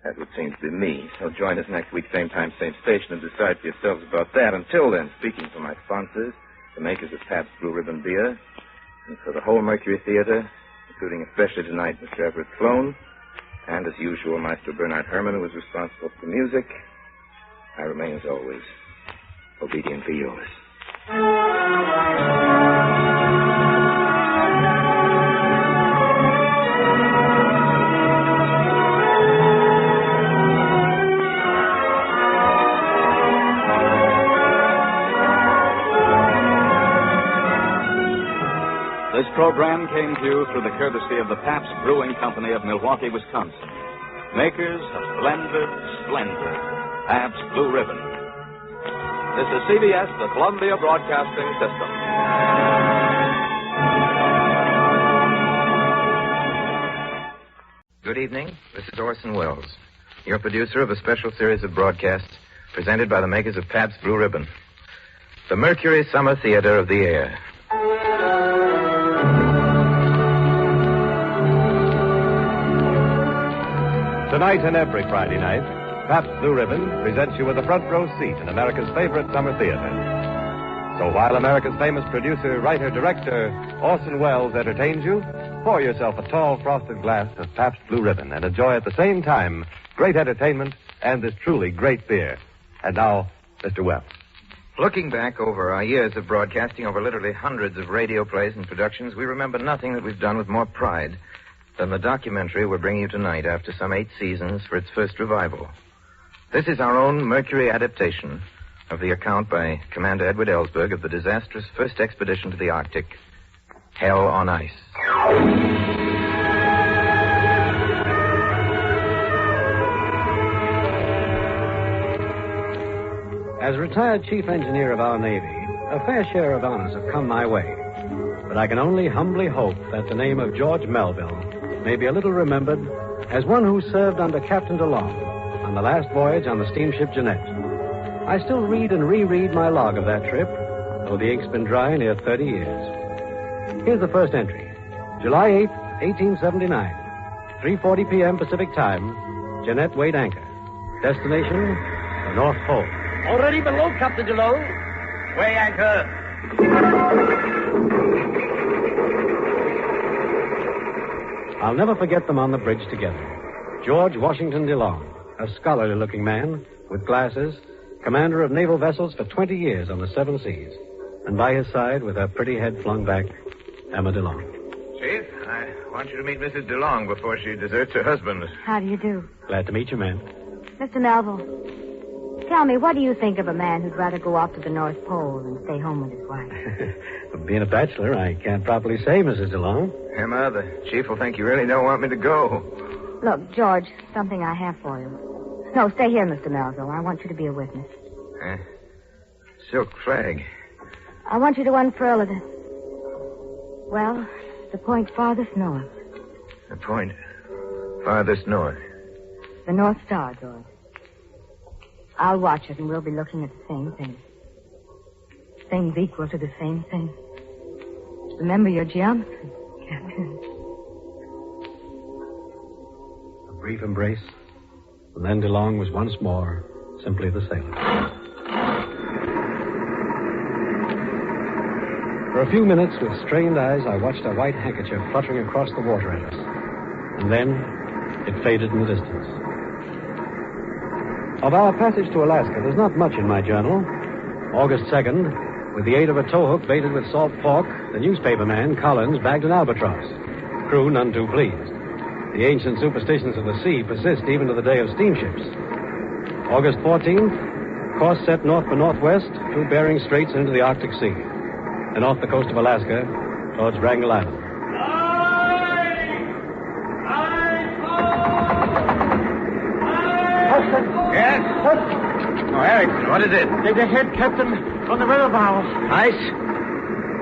That would seem to be me. So join us next week, same time, same station, and decide for yourselves about that. Until then, speaking for my sponsors, the makers of Pabst Blue Ribbon Beer, and for the whole Mercury Theater, including especially tonight Mr. Everett Sloan, and as usual, Maestro Bernard Herrmann, who was responsible for the music, I remain, as always, obedient for yours. This program came to you through the courtesy of the Pabst Brewing Company of Milwaukee, Wisconsin, makers of splendid Pabst Blue Ribbon. This is CBS, the Columbia Broadcasting System. Good evening. This is Orson Welles, your producer of a special series of broadcasts presented by the makers of Pabst Blue Ribbon. The Mercury Summer Theater of the Air. Tonight and every Friday night, Pabst Blue Ribbon presents you with a front row seat in America's favorite summer theater. So while America's famous producer, writer, director, Orson Welles entertains you, pour yourself a tall frosted glass of Pabst Blue Ribbon and enjoy at the same time great entertainment and this truly great beer. And now, Mr. Welles. Looking back over our years of broadcasting over literally hundreds of radio plays and productions, we remember nothing that we've done with more pride than the documentary we're bringing you tonight after some 8 seasons for its first revival. This is our own Mercury adaptation of the account by Commander Edward Ellsberg of the disastrous first expedition to the Arctic, Hell on Ice. As retired chief engineer of our Navy, a fair share of honors have come my way. But I can only humbly hope that the name of George Melville may be a little remembered as one who served under Captain DeLong on the last voyage on the steamship Jeanette. I still read and reread my log of that trip, though the ink's been dry near 30 years. Here's the first entry. July 8th, 1879. 3:40 p.m. Pacific Time. Jeanette weighed anchor. Destination, the North Pole. Already below, Captain DeLong. Weigh anchor. I'll never forget them on the bridge together. George Washington DeLong, a scholarly-looking man with glasses, commander of naval vessels for 20 years on the 7 seas. And by his side, with her pretty head flung back, Emma DeLong. Chief, I want you to meet Mrs. DeLong before she deserts her husband. How do you do? Glad to meet you, ma'am. Mr. Melville, tell me, what do you think of a man who'd rather go off to the North Pole than stay home with his wife? Being a bachelor, I can't properly say, Mrs. DeLong. Emma, the chief will think you really don't want me to go. Look, George, something I have for you. No, stay here, Mr. Melville. I want you to be a witness. Silk flag. I want you to unfurl it. Well, the point farthest north. The point farthest north. The North Star, George. I'll watch it, and we'll be looking at the same thing. Things equal to the same thing. Remember your geometry, Captain. A brief embrace, and then DeLong was once more simply the sailor. For a few minutes, with strained eyes, I watched a white handkerchief fluttering across the water at us. And then it faded in the distance. Of our passage to Alaska, there's not much in my journal. August 2nd, with the aid of a towhook baited with salt pork, the newspaperman, Collins, bagged an albatross. Crew none too pleased. The ancient superstitions of the sea persist even to the day of steamships. August 14th, course set north for northwest through Bering Straits into the Arctic Sea. And off the coast of Alaska towards Wrangel Island. Yes? Oh, Eric, what is it? They're ahead, Captain, on the river bow. Ice?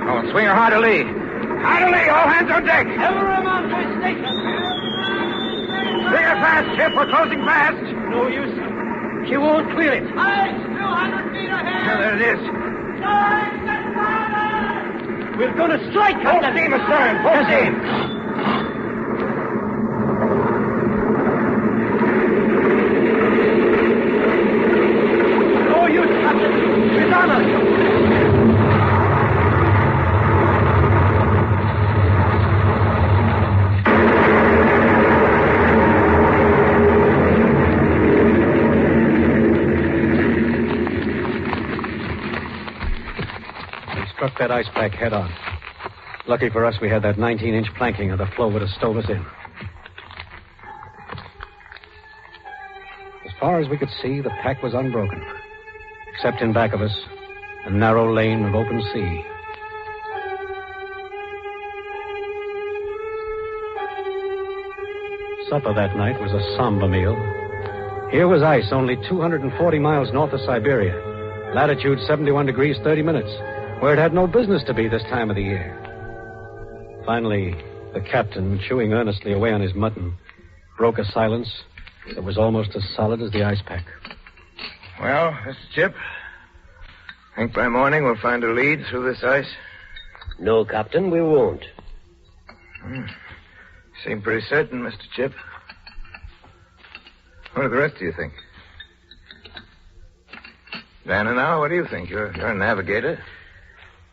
Oh, swing her hard to lee. Hard to lee, all hands on deck. Everyone on to station. Swing her fast, ship, we're closing fast. No use. She won't clear it. Ice, 200 feet ahead. Oh, there it is. We're going to strike, Full Captain. steam astern, full steam. that ice pack head on. Lucky for us, we had that 19-inch planking, or the floe would have stove us in. As far as we could see, the pack was unbroken, except in back of us, a narrow lane of open sea. Supper that night was a somber meal. Here was ice only 240 miles north of Siberia, latitude 71 degrees 30 minutes, where it had no business to be this time of the year. Finally, the captain, chewing earnestly away on his mutton, broke a silence that was almost as solid as the ice pack. Well, Mr. Chip, think by morning we'll find a lead through this ice? No, Captain, we won't. Seem pretty certain, Mr. Chip. What do the rest of you think? Vanna, now, what do you think? You're a navigator.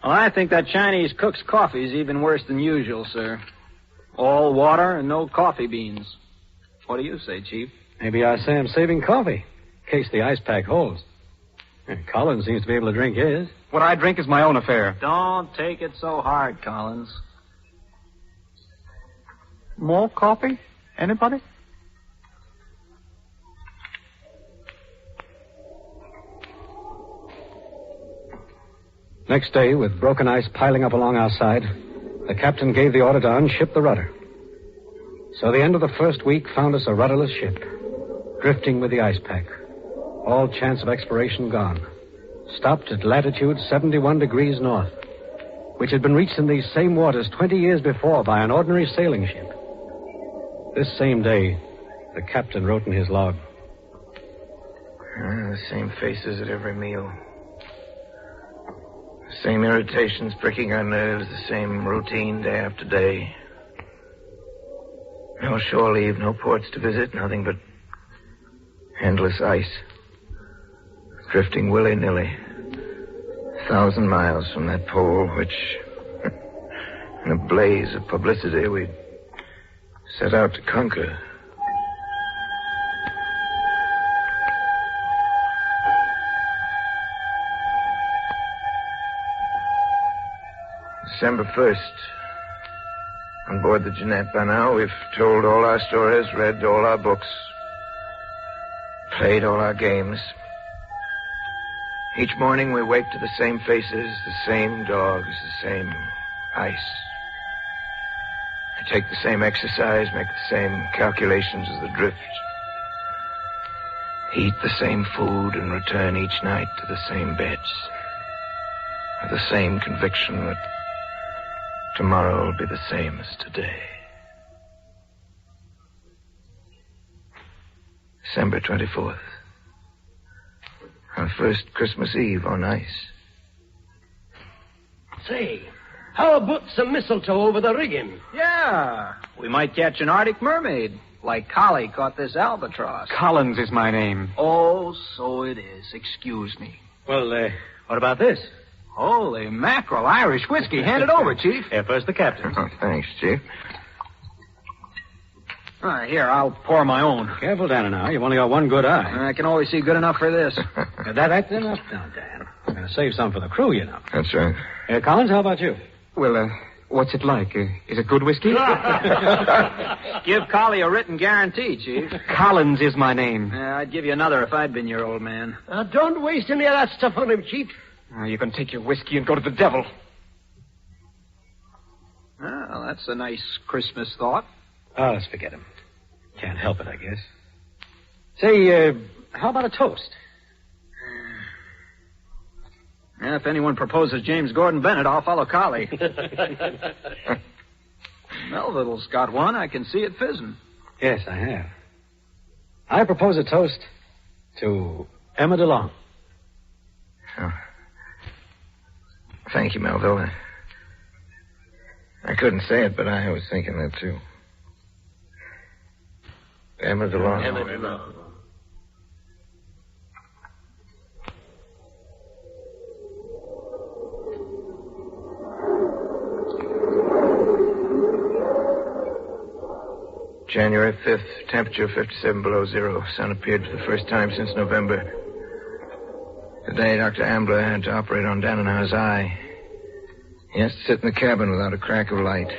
Well, I think that Chinese cook's coffee is even worse than usual, sir. All water and no coffee beans. What do you say, Chief? Maybe I say I'm saving coffee, in case the ice pack holds. Collins seems to be able to drink his. What I drink is my own affair. Don't take it so hard, Collins. More coffee? Anybody? Next day, with broken ice piling up along our side, the captain gave the order to unship the rudder. So the end of the first week found us a rudderless ship, drifting with the ice pack. All chance of exploration gone. Stopped at latitude 71 degrees north, which had been reached in these same waters 20 years before by an ordinary sailing ship. This same day, the captain wrote in his log. The same faces at every meal. The same irritations pricking our nerves, the same routine day after day. No shore leave, no ports to visit, nothing but endless ice. Drifting willy-nilly. 1,000 miles from that pole, which, in a blaze of publicity, we'd set out to conquer. December 1st. On board the Jeanette by now, we've told all our stories, read all our books, played all our games. Each morning we wake to the same faces, the same dogs, the same ice. We take the same exercise, make the same calculations as the drift. Eat the same food and return each night to the same beds. With the same conviction that tomorrow will be the same as today. December 24th. Our first Christmas Eve on ice. Say, how about some mistletoe over the rigging? Yeah, we might catch an Arctic mermaid, like Collie caught this albatross. Collins is my name. Oh, so it is. Excuse me. Well, what about this? Holy mackerel, Irish whiskey. Hand it over, Chief. First the captain. Oh, thanks, Chief. Here, I'll pour my own. Careful, Dan, now. You've only got one good eye. I can always see good enough for this. That's enough now, Dan. I'm going to save some for the crew, you know. That's right. Collins, how about you? Well, what's it like? Is it good whiskey? Give Collie a written guarantee, Chief. Collins is my name. I'd give you another if I'd been your old man. Don't waste any of that stuff on him, Chief. You can take your whiskey and go to the devil. Well, that's a nice Christmas thought. Oh, let's forget him. Can't help it, I guess. Say, how about a toast? If anyone proposes James Gordon Bennett, I'll follow Collie. Melville's got one. I can see it fizzing. Yes, I have. I propose a toast to Emma DeLong. Oh. Thank you, Melville. I couldn't say it, but I was thinking that, too. Emma DeLong. Emma DeLong. January 5th, temperature 57 below zero. Sun appeared for the first time since November. Today, Dr. Ambler had to operate on Dannenauer's eye. He has to sit in the cabin without a crack of light.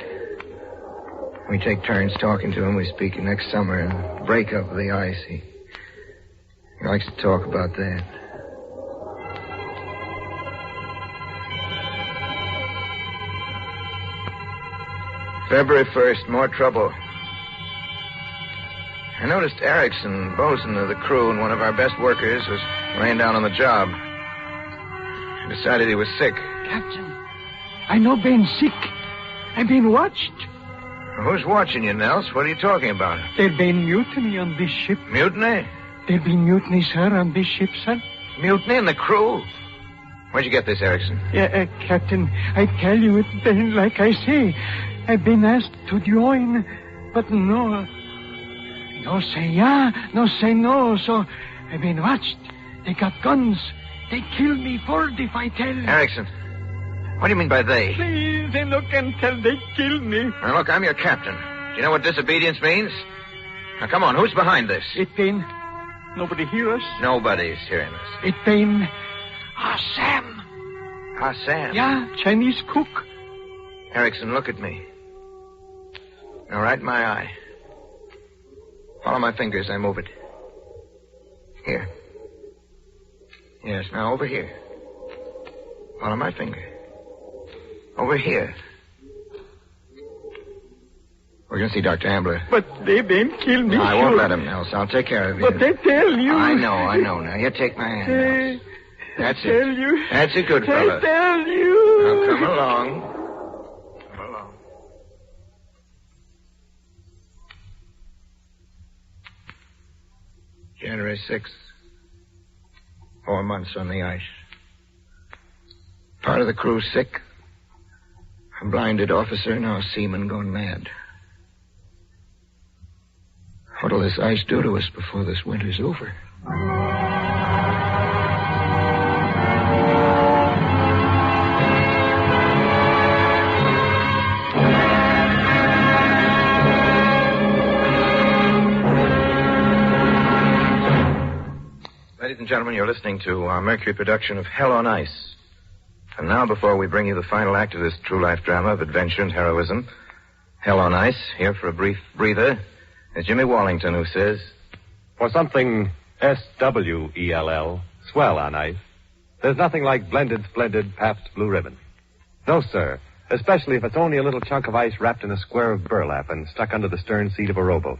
We take turns talking to him. We speak next summer and break up the ice. He likes to talk about that. February 1st, more trouble. I noticed Erickson, bosun of the crew and one of our best workers, was laying down on the job. I decided he was sick. Captain, I no been sick. I been watched. Who's watching you, Nels? What are you talking about? There been mutiny on this ship. Mutiny? There been mutiny, sir, on this ship, sir. Mutiny in the crew? Where'd you get this, Erickson? Yeah, Captain, I tell you, it been like I say. I've been asked to join, but no. No say yeah, no say no, so I've been watched. They got guns. They kill me for if I tell. Erickson, what do you mean by they? Please, they look and tell they kill me. Now, look, I'm your captain. Do you know what disobedience means? Now, come on, who's behind this? It been... Nobody hear us? Nobody's hearing us. It been... Sam. Sam? Yeah, Chinese cook. Erickson, look at me. Now, right in my eye. Follow my fingers, I move it. Here. Yes, now over here. Follow my finger. Over here. We're going to see Dr. Ambler. But they been kill me. No, I won't let him, Nels. I'll take care of you. But they tell you. I know. Now, you take my hand, Nels. That's it. Tell you. That's a good fellow. They tell you. Now, come along. January 6th. 4 months on the ice. Part of the crew sick. A blinded officer, now a seaman gone mad. What'll this ice do to us before this winter's over? Ladies and gentlemen, you're listening to our Mercury production of Hell on Ice. And now, before we bring you the final act of this true life drama of adventure and heroism, Hell on Ice, here for a brief breather, is Jimmy Wallington, who says, for something S-W-E-L-L, swell on ice, there's nothing like blended, splendid Pabst Blue Ribbon. No, sir, especially if it's only a little chunk of ice wrapped in a square of burlap and stuck under the stern seat of a rowboat.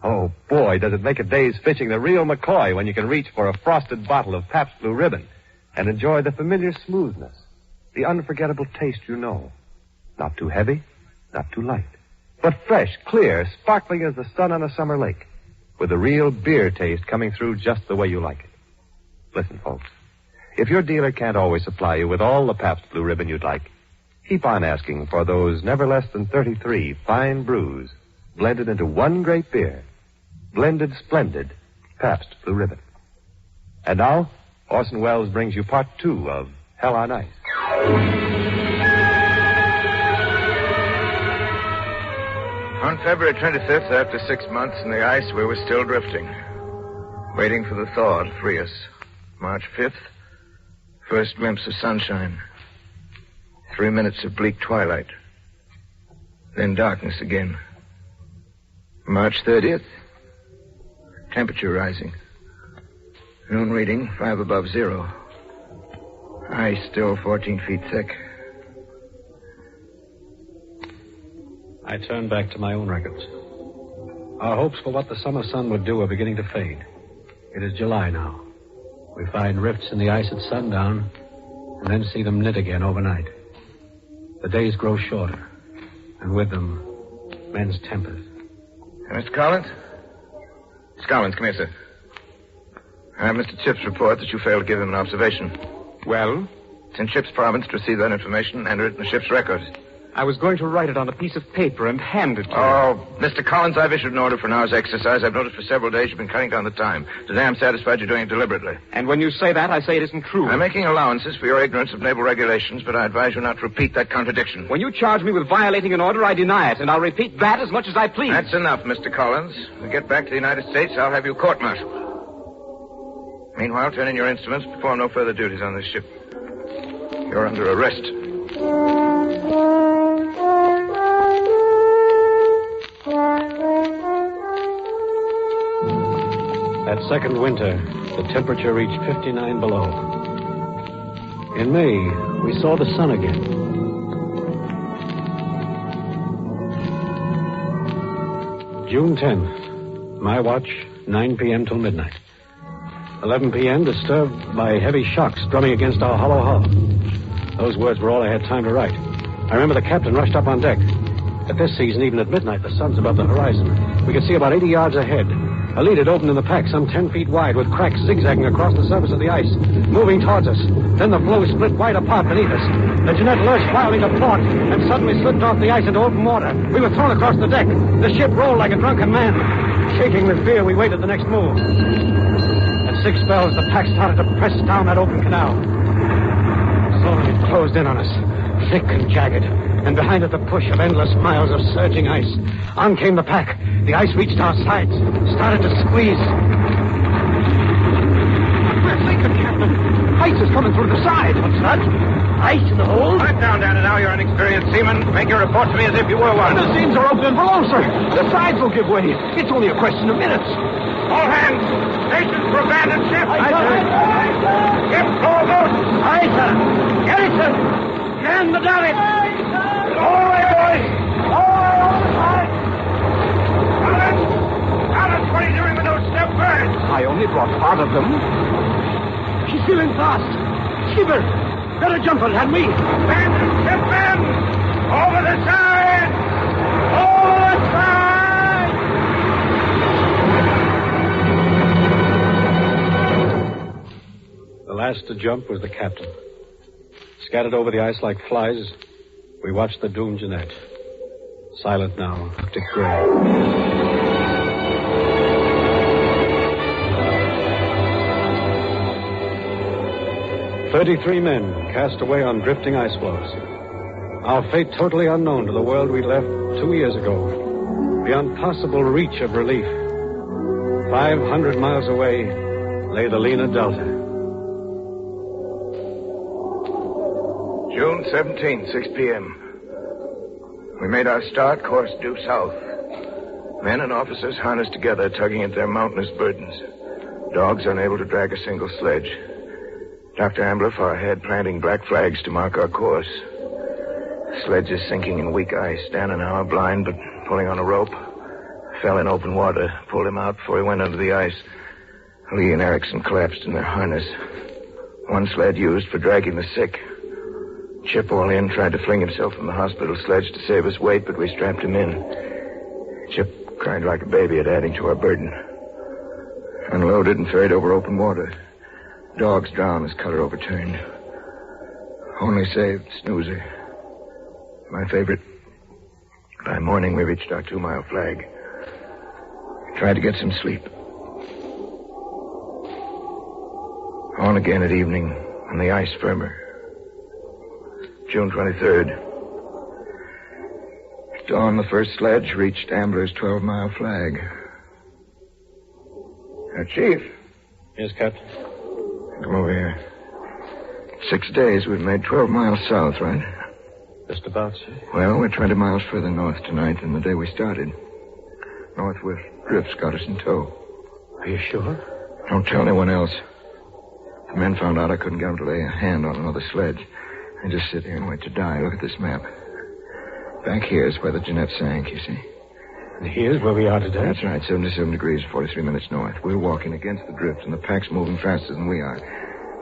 Oh, boy, does it make a day's fishing the real McCoy when you can reach for a frosted bottle of Pabst Blue Ribbon and enjoy the familiar smoothness, the unforgettable taste you know. Not too heavy, not too light, but fresh, clear, sparkling as the sun on a summer lake, with a real beer taste coming through just the way you like it. Listen, folks, if your dealer can't always supply you with all the Pabst Blue Ribbon you'd like, keep on asking for those never less than 33 fine brews blended into one great beer. Blended, splendid Pabst Blue Ribbon. And now, Orson Welles brings you part 2 of Hell on Ice. On February 25th, after 6 months in the ice, we were still drifting, waiting for the thaw to free us. March 5th, first glimpse of sunshine. 3 minutes of bleak twilight. Then darkness again. March 30th, temperature rising. Noon reading, 5 above zero. Ice still 14 feet thick. I turn back to my own records. Our hopes for what the summer sun would do are beginning to fade. It is July now. We find rifts in the ice at sundown and then see them knit again overnight. The days grow shorter, and with them, men's tempers. Mr. Collins? Mr. Collins, come here, sir. I have Mr. Chip's report that you failed to give him an observation. Well? It's in Chip's province to receive that information and enter it in the ship's records. I was going to write it on a piece of paper and hand it to you. Oh, Mr. Collins, I've issued an order for an hour's exercise. I've noticed for several days you've been cutting down the time. Today I'm satisfied you're doing it deliberately. And when you say that, I say it isn't true. I'm making allowances for your ignorance of naval regulations, but I advise you not to repeat that contradiction. When you charge me with violating an order, I deny it, and I'll repeat that as much as I please. That's enough, Mr. Collins. When we get back to the United States, I'll have you court-martialed. Meanwhile, turn in your instruments, perform no further duties on this ship. You're under arrest. second winter, the temperature reached 59 below. In May, we saw the sun again. June 10th, my watch, 9 p.m. till midnight. 11 p.m. disturbed by heavy shocks drumming against our hollow hull. Those words were all I had time to write. I remember the captain rushed up on deck. At this season, even at midnight, the sun's above the horizon. We could see about 80 yards ahead. A lead had opened in the pack some 10 feet wide with cracks zigzagging across the surface of the ice, moving towards us. Then the floe split wide apart beneath us. The Jeanette lurched wildly to port and suddenly slipped off the ice into open water. We were thrown across the deck. The ship rolled like a drunken man. Shaking with fear, we waited the next move. At 6 bells, the pack started to press down that open canal. Slowly it closed in on us, thick and jagged. And behind it, the push of endless miles of surging ice. On came the pack. The ice reached our sides, started to squeeze. We're thinking, Captain. Ice is coming through the side. What's that? Ice in the hold? Put it down, Dan, and now you're an experienced seaman. Make your report to me as if you were one. The seams are open below, sir. The sides will give way. It's only a question of minutes. All hands. Stations for abandoned ship. Aye, sir. Ship, blow a boat. Aye, sir. Garrison. Man the davit. All right, boys. All right. Alice, what are you doing with those step birds? I only brought part of them. She's feeling fast. Shiver. Better jump on, hadn't we? Abandoned ship, men. Over the side. Over the side. The last to jump was the captain. Scattered over the ice like flies, we watched the doomed Jeanette. Silent now, Dick Gray. 33 men cast away on drifting ice floes. Our fate totally unknown to the world we left 2 years ago. Beyond possible reach of relief. 500 miles away lay the Lena Delta. June 17th, 6 p.m. We made our start, course due south. Men and officers harnessed together, tugging at their mountainous burdens. Dogs unable to drag a single sledge. Dr. Ambler far ahead, planting black flags to mark our course. Sledge is sinking in weak ice. Dan and I, blind but pulling on a rope, fell in open water, pulled him out before he went under the ice. Lee and Erickson collapsed in their harness. One sled used for dragging the sick. Chip, all in, tried to fling himself from the hospital sledge to save us weight, but we strapped him in. Chip cried like a baby at adding to our burden. Unloaded and ferried over open water. Dogs drowned as cutter overturned. Only saved Snoozer. My favorite. By morning, we reached our 2-mile flag. Tried to get some sleep. On again at evening, on the ice firmer. June 23rd. At dawn, the first sledge reached Ambler's 12-mile flag. Chief. Yes, Captain. Come over here. 6 days, we've made 12 miles south, right? Just about, sir. Well, we're 20 miles further north tonight than the day we started. Northwest drifts got us in tow. Are you sure? Don't tell anyone else. The men found out I couldn't get them to lay a hand on another sledge. I just sit here and wait to die. Look at this map. Back here is where the Jeanette sank, you see. And here's where we are today? That's right, 77 degrees, 43 minutes north. We're walking against the drift, and the pack's moving faster than we are.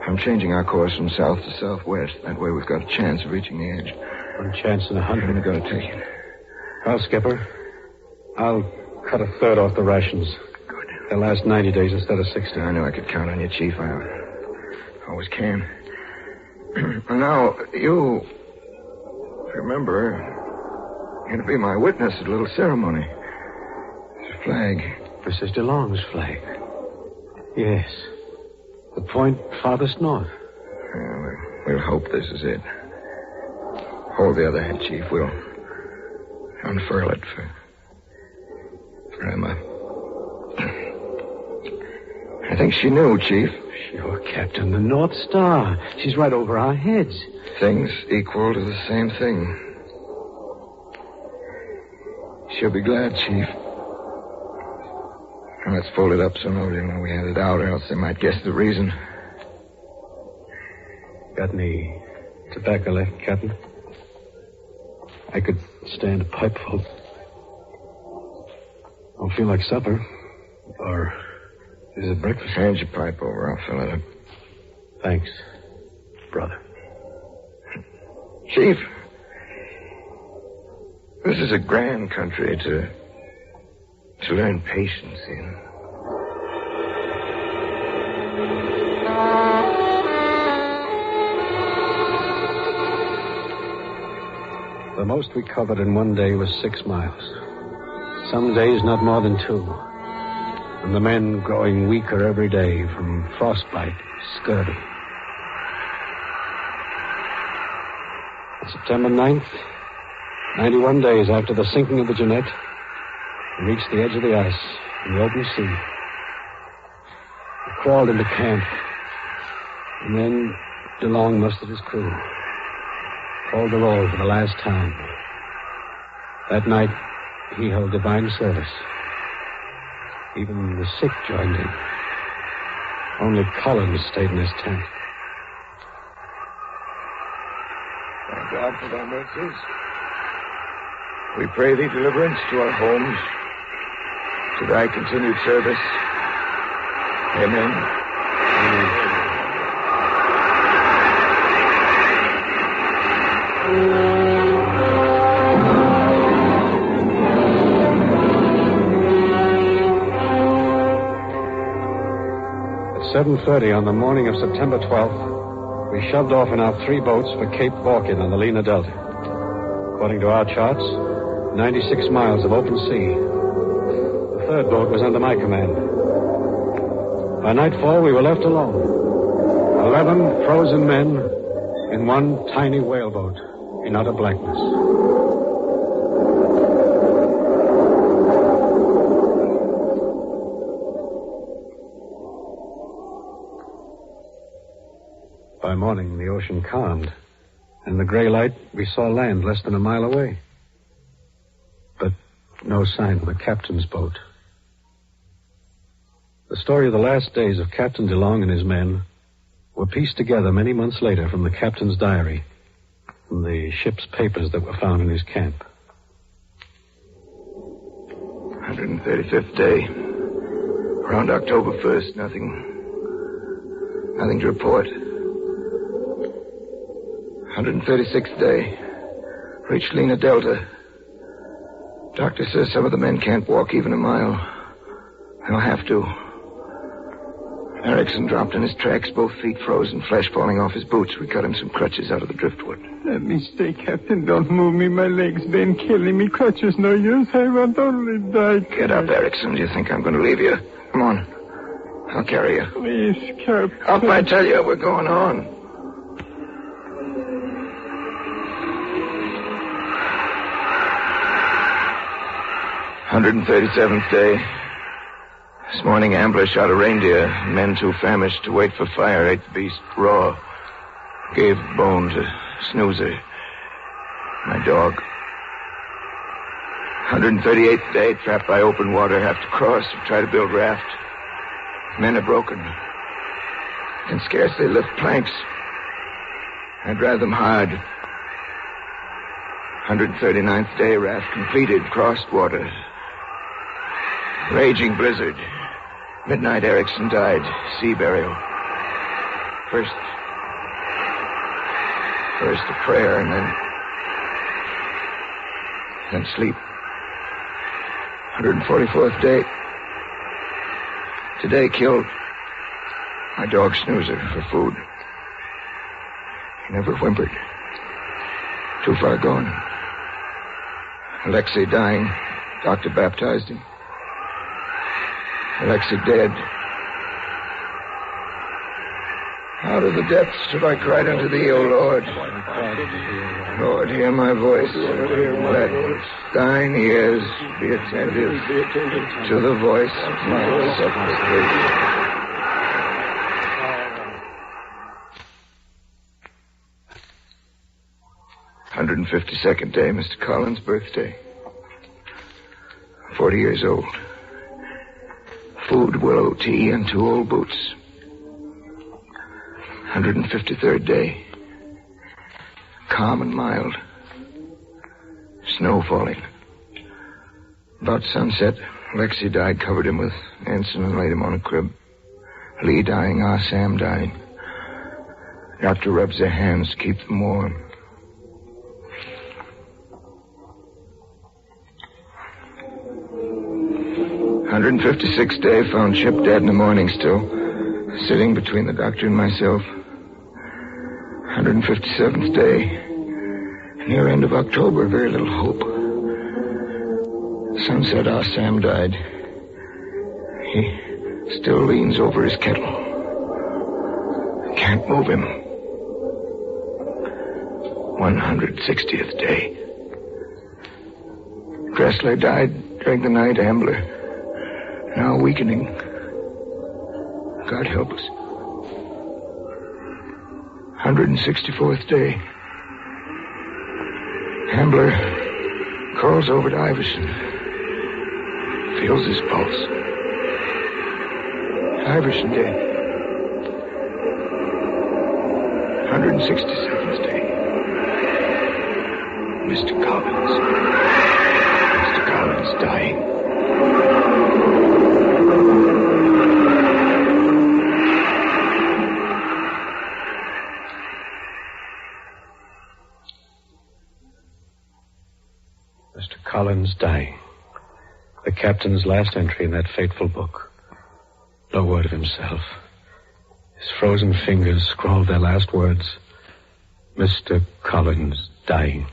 I'm changing our course from south to southwest. That way we've got a chance of reaching the edge. 1 chance in 100. I'm going to take it. Well, Skipper, I'll cut a third off the rations. Good. They'll last 90 days instead of 60. I knew I could count on you, Chief. I always can. Now, you remember, you're going to be my witness at a little ceremony. It's a flag. For Sister Long's flag. Yes. The point farthest north. Yeah, we'll hope this is it. Hold the other hand, Chief. We'll unfurl it for Emma. I think she knew, Chief. Sure, Captain. The North Star. She's right over our heads. Things equal to the same thing. She'll be glad, Chief. let's fold it up so nobody will know we had it out, or else they might guess the reason. Got any tobacco left, Captain? I could stand a pipeful. Don't feel like supper. Or is it breakfast? Hand your pipe over. I'll fill it up. Thanks, brother. Chief, this is a grand country to learn patience in. The most we covered in one day was 6 miles. Some days not more than 2. And the men growing weaker every day from frostbite, scurvy. On September 9th, 91 days after the sinking of the Jeanette, we reached the edge of the ice in the open sea. We crawled into camp. And then DeLong mustered his crew. Called the roll for the last time. That night, he held divine service. Even the sick joined in. Only Collins stayed in his tent. Thank God for thy mercies. We pray thee deliverance to our homes, to thy continued service. Amen. Amen. At 7:30 on the morning of September 12th, we shoved off in our 3 boats for Cape Vorkin on the Lena Delta. According to our charts, 96 miles of open sea. The 3rd boat was under my command. By nightfall, we were left alone. 11 frozen men in one tiny whaleboat in utter blackness. By morning, the ocean calmed. In the gray light, we saw land less than a mile away. But no sign of the captain's boat. The story of the last days of Captain DeLong and his men were pieced together many months later from the captain's diary, from the ship's papers that were found in his camp. 135th day. Around October 1st, nothing to report. 136th day. Reached Lena Delta. Doctor says some of the men can't walk even a mile. They'll have to. Erickson dropped in his tracks, both feet frozen, flesh falling off his boots. We cut him some crutches out of the driftwood. Let me stay, Captain. Don't move me. My legs been killing me. Crutches no use. I want only die. Get up, Erickson. Do you think I'm going to leave you? Come on. I'll carry you. Please, Captain. Up, I tell you. We're going on. "137th day. This morning, Ambler shot a reindeer. Men too famished to wait for fire ate the beast raw. Gave bone to Snoozer, my dog. 138th day, trapped by open water, have to cross and try to build raft. Men are broken. Can scarcely lift planks. I drive them hard. 139th day, raft completed, crossed water. Raging blizzard. Midnight, Erickson died. Sea burial. First a prayer, and then sleep. 144th day. Today killed my dog Snoozer for food. He never whimpered. Too far gone. Alexei dying. Doctor baptized him. Alexei dead. Out of the depths should I cry unto thee, O Lord. Lord, hear my voice. Let thine ears be attentive to the voice of my supplication. "152nd day, Mr. Collins' birthday. 40 years old. removed willow tea and 2 old boots. 153rd day. Calm and mild. Snow falling. About sunset, Lexi died, covered him with ensign and laid him on a crib. Lee dying, Sam dying. Doctor rubs their hands to keep them warm. "156th day, found Chip dead in the morning still, sitting between the doctor and myself. 157th day, near end of October, very little hope. Sunset, Sam died. He still leans over his kettle. Can't move him. 160th day. Dressler died during the night, Ambler. Now weakening. God help us. 164th day. Ambler crawls over to Iverson. Feels his pulse. Iverson dead. 167th day. Mr. Collins. Mr. Collins dying. Mr. Collins dying. The captain's last entry in that fateful book. No word of himself. His frozen fingers scrawled their last words. Mr. Collins dying.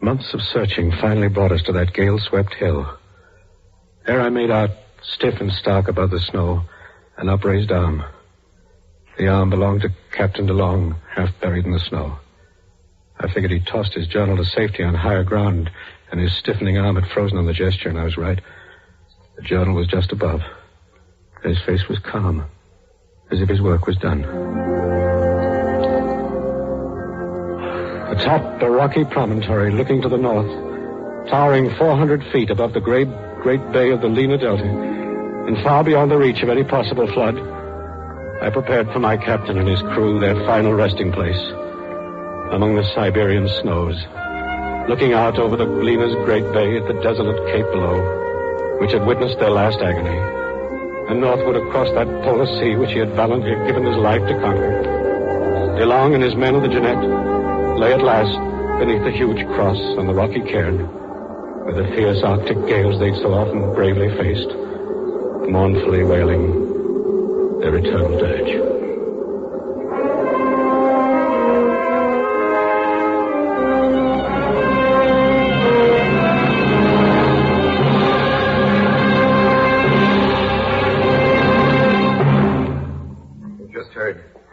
Months of searching finally brought us to that gale-swept hill. There I made out, stiff and stark above the snow, an upraised arm. The arm belonged to Captain DeLong, half buried in the snow. I figured he'd tossed his journal to safety on higher ground, and his stiffening arm had frozen on the gesture, and I was right. The journal was just above. His face was calm, as if his work was done. Atop a rocky promontory looking to the north, towering 400 feet above the great bay of the Lena Delta, and far beyond the reach of any possible flood, I prepared for my captain and his crew their final resting place among the Siberian snows, looking out over the Lena's great bay at the desolate cape below, which had witnessed their last agony, and northward across that polar sea which he had valiantly given his life to conquer. DeLong and his men of the Jeanette lay at last beneath the huge cross on the rocky cairn, where the fierce Arctic gales they'd so often bravely faced, mournfully wailing their eternal dirge.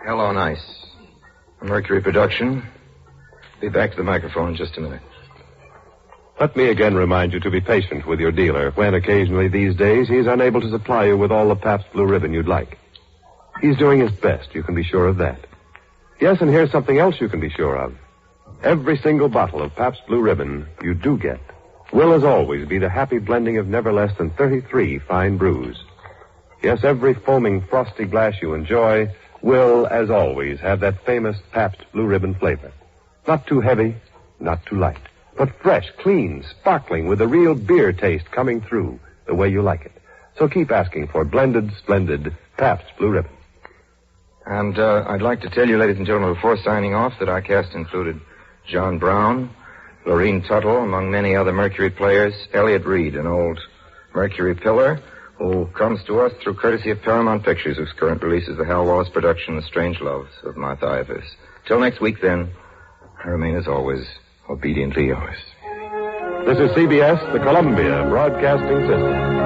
Hell on Ice. A Mercury production. Be back to the microphone in just a minute. Let me again remind you to be patient with your dealer when occasionally these days he's unable to supply you with all the Pabst Blue Ribbon you'd like. He's doing his best, you can be sure of that. Yes, and here's something else you can be sure of. Every single bottle of Pabst Blue Ribbon you do get will, as always, be the happy blending of never less than 33 fine brews. Yes, every foaming, frosty glass you enjoy will, as always, have that famous Pabst Blue Ribbon flavor. Not too heavy, not too light, but fresh, clean, sparkling, with a real beer taste coming through the way you like it. So keep asking for blended, splendid Pabst Blue Ribbon. And I'd like to tell you, ladies and gentlemen, before signing off, that our cast included John Brown, Lorene Tuttle, among many other Mercury players, Elliot Reed, an old Mercury pillar, who comes to us through courtesy of Paramount Pictures, whose current release is the Hal Wallace production, The Strange Loves of Martha Ivers. Till next week, then, I remain, as always, obediently yours. This is CBS, the Columbia Broadcasting System.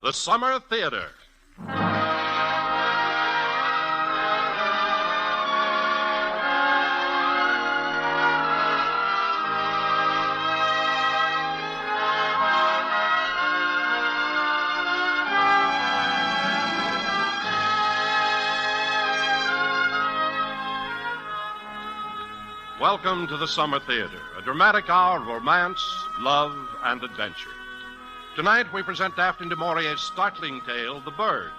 The Summer Theater. Welcome to the Summer Theater, a dramatic hour of romance, love, and adventure. Tonight we present Daphne du Maurier's startling tale, The Birds,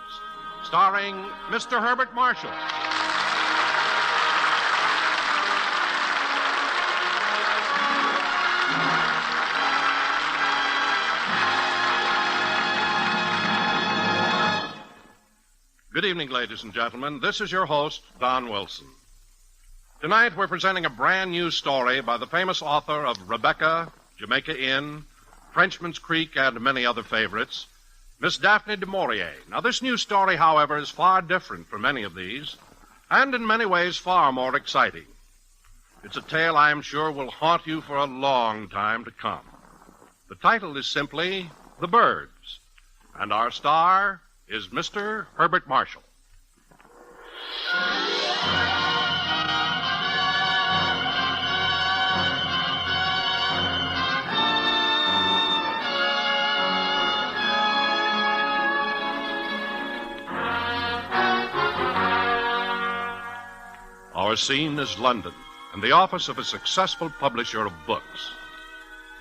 starring Mr. Herbert Marshall. Good evening, ladies and gentlemen. This is your host, Don Wilson. Tonight, we're presenting a brand new story by the famous author of Rebecca, Jamaica Inn, Frenchman's Creek, and many other favorites, Miss Daphne du Maurier. Now, this new story, however, is far different from any of these, and in many ways far more exciting. It's a tale I am sure will haunt you for a long time to come. The title is simply The Birds, and our star is Mr. Herbert Marshall. Our scene is London, and the office of a successful publisher of books.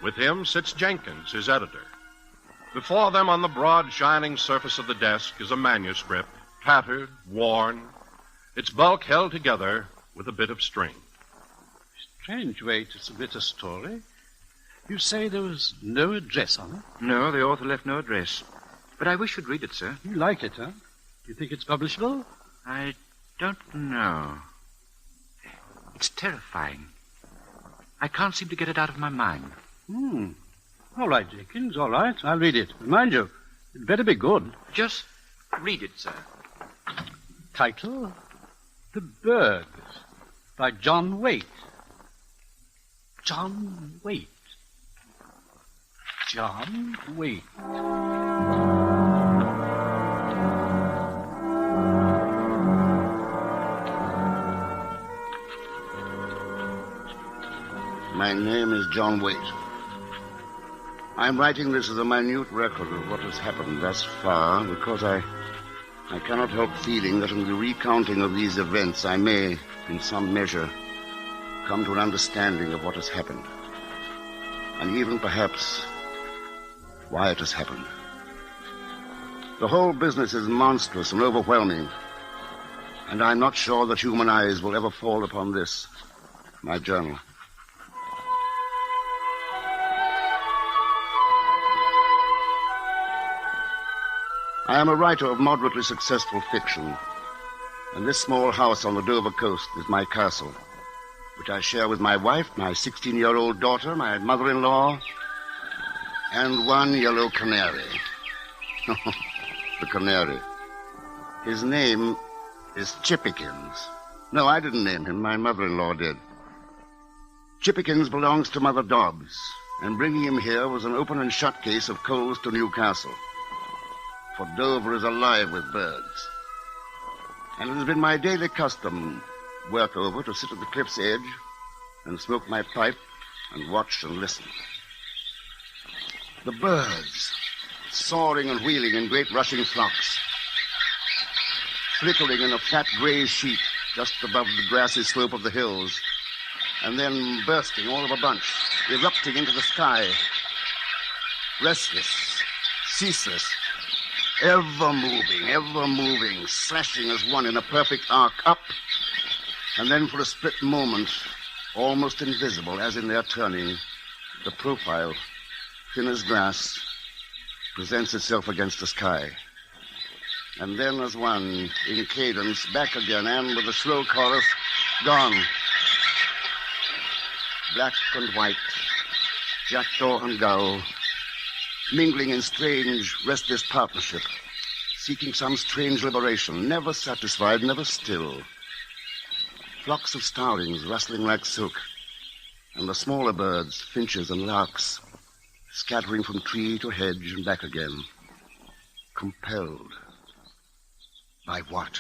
With him sits Jenkins, his editor. Before them on the broad, shining surface of the desk is a manuscript, tattered, worn, its bulk held together with a bit of string. Strange way to submit a story. You say there was no address on it? No, the author left no address. But I wish you'd read it, sir. You like it, huh? Do you think it's publishable? I don't know. It's terrifying. I can't seem to get it out of my mind. All right, Jenkins, all right. I'll read it. Mind you, it better be good. Just read it, sir. Title, The Birds, by John Waite. John Waite. John Waite. My name is John Waite. I'm writing this as a minute record of what has happened thus far because I cannot help feeling that in the recounting of these events I may, in some measure, come to an understanding of what has happened. And even, perhaps, why it has happened. The whole business is monstrous and overwhelming, and I'm not sure that human eyes will ever fall upon this, my journal. I am a writer of moderately successful fiction, and this small house on the Dover coast is my castle, which I share with my wife, my 16-year-old daughter, my mother-in-law, and one yellow canary. The canary. His name is Chippikins. No, I didn't name him. My mother-in-law did. Chippikins belongs to Mother Dobbs, and bringing him here was an open and shut case of coals to Newcastle. For Dover is alive with birds. And it has been my daily custom, work over, to sit at the cliff's edge and smoke my pipe and watch and listen. The birds, soaring and wheeling in great rushing flocks, flickering in a fat gray sheet just above the grassy slope of the hills, and then bursting all of a bunch, erupting into the sky, restless, ceaseless, ever moving, slashing as one in a perfect arc up, and then for a split moment, almost invisible, as in their turning, the profile, thin as glass, presents itself against the sky. And then as one, in cadence, back again, and with a slow chorus, gone. Black and white, jackdaw and gull, mingling in strange, restless partnership, seeking some strange liberation, never satisfied, never still. Flocks of starlings rustling like silk, and the smaller birds, finches and larks, scattering from tree to hedge and back again. Compelled. By what?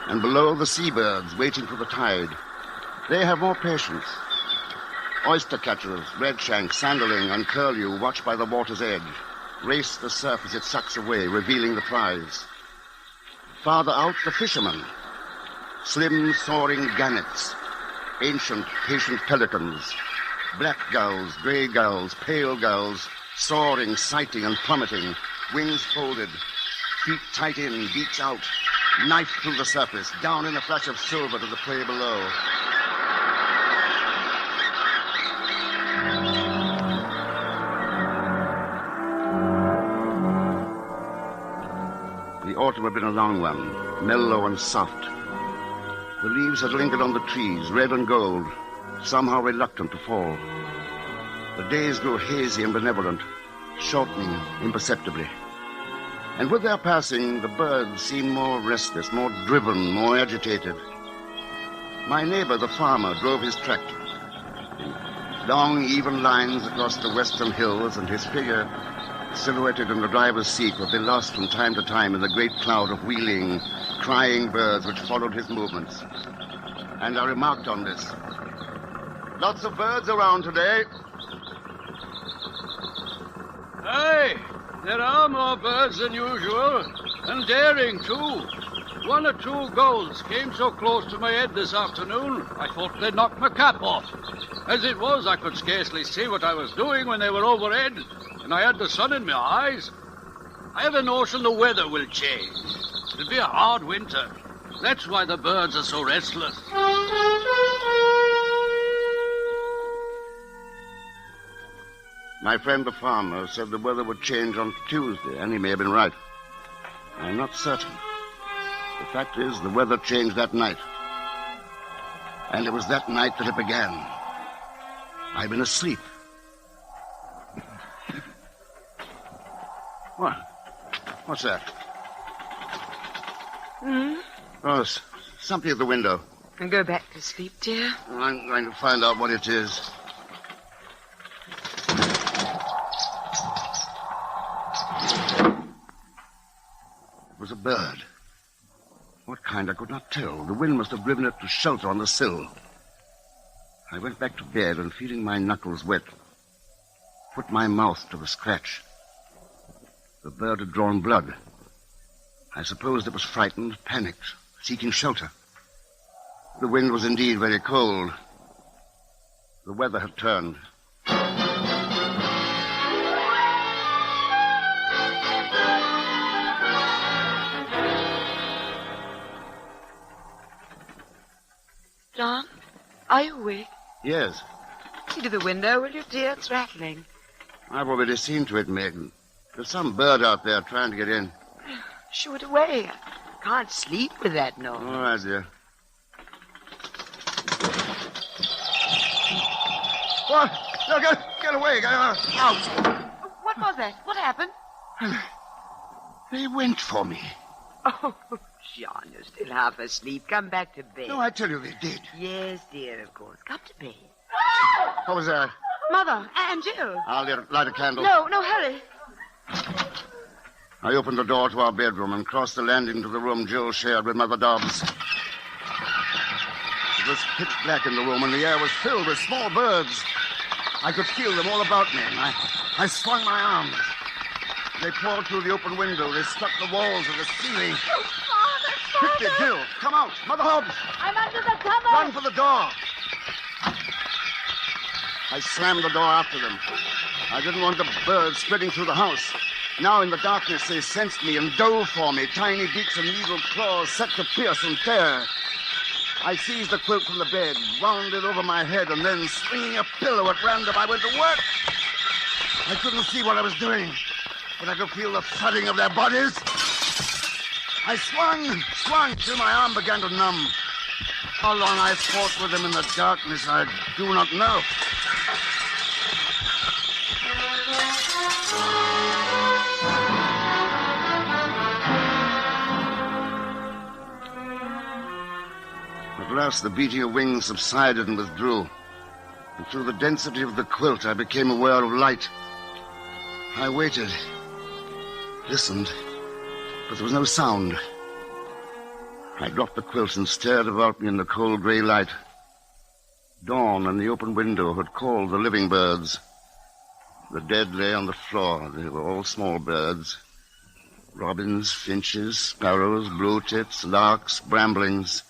And below, the seabirds waiting for the tide. They have more patience. Oyster catchers, redshank, sanderling, and curlew, watched by the water's edge, race the surf as it sucks away, revealing the prize. Farther out, the fishermen. Slim, soaring gannets. Ancient, patient pelicans. Black gulls, gray gulls, pale gulls. Soaring, sighting, and plummeting. Wings folded. Feet tight in, beaks out. Knife through the surface. Down in a flash of silver to the prey below. The autumn had been a long one, mellow and soft. The leaves had lingered on the trees, red and gold, somehow reluctant to fall. The days grew hazy and benevolent, shortening imperceptibly. And with their passing, the birds seemed more restless, more driven, more agitated. My neighbor, the farmer, drove his tractor. Long, even lines across the western hills, and his figure, silhouetted in the driver's seat, would be lost from time to time in the great cloud of wheeling, crying birds which followed his movements. And I remarked on this. Lots of birds around today. Aye, there are more birds than usual, and daring, too. 1 or 2 gulls came so close to my head this afternoon, I thought they'd knock my cap off. As it was, I could scarcely see what I was doing when they were overhead, and I had the sun in my eyes. I have a notion the weather will change. It'll be a hard winter. That's why the birds are so restless. My friend the farmer said the weather would change on Tuesday, and he may have been right. I'm not certain. The fact is, the weather changed that night. And it was that night that it began. I've been asleep. What? What's that? Oh, something at the window. And go back to sleep, dear. I'm going to find out what it is. It was a bird. What kind, I could not tell. The wind must have driven it to shelter on the sill. I went back to bed and, feeling my knuckles wet, put my mouth to the scratch. The bird had drawn blood. I supposed it was frightened, panicked, seeking shelter. The wind was indeed very cold. The weather had turned. John, are you awake? Yes. See to the window, will you, dear? It's rattling. I've already seen to it, Megan. There's some bird out there trying to get in. Shoo it away. I can't sleep with that noise. All right, dear. What? No, get away. Get out. What was that? What happened? They went for me. Oh, John, you're still half asleep. Come back to bed. No, I tell you they did. Yes, dear, of course. Come to bed. What was that? Mother and Jill. I'll light a candle. No, hurry. I opened the door to our bedroom and crossed the landing to the room Jill shared with Mother Dobbs. It was pitch black in the room, and the air was filled with small birds. I could feel them all about me, and I swung my arms. They poured through the open window. They struck the walls of the ceiling. Oh, Father! Quickly, Jill, come out. Mother Hobbs! I'm under the cover! Run for the door! I slammed the door after them. I didn't want the birds spreading through the house. Now in the darkness they sensed me and dove for me. Tiny beaks and needled claws set to pierce and tear. I seized the quilt from the bed, wound it over my head, and then, swinging a pillow at random, I went to work. I couldn't see what I was doing, but I could feel the thudding of their bodies. I swung till my arm began to numb. How long I fought with them in the darkness, I do not know. At last, the beating of wings subsided and withdrew. And through the density of the quilt, I became aware of light. I waited, listened, but there was no sound. I dropped the quilt and stared about me in the cold gray light. Dawn and the open window had called the living birds. The dead lay on the floor. They were all small birds. Robins, finches, sparrows, blue tits, larks, bramblings.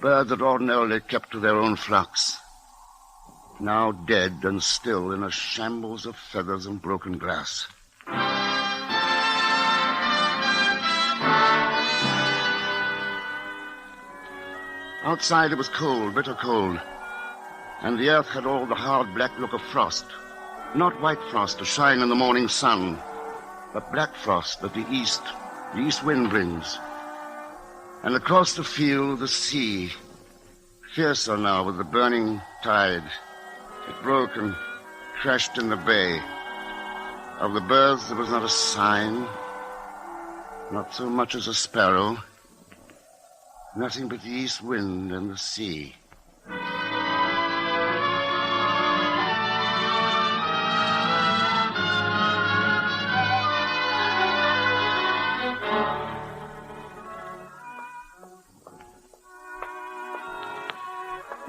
Birds that ordinarily kept to their own flocks. Now dead and still in a shambles of feathers and broken glass. Outside it was cold, bitter cold, and the earth had all the hard black look of frost. Not white frost to shine in the morning sun, but black frost that the east wind brings. And across the field, the sea, fiercer now with the burning tide. It broke and crashed in the bay. Of the birds there was not a sign, not so much as a sparrow. Nothing but the east wind and the sea.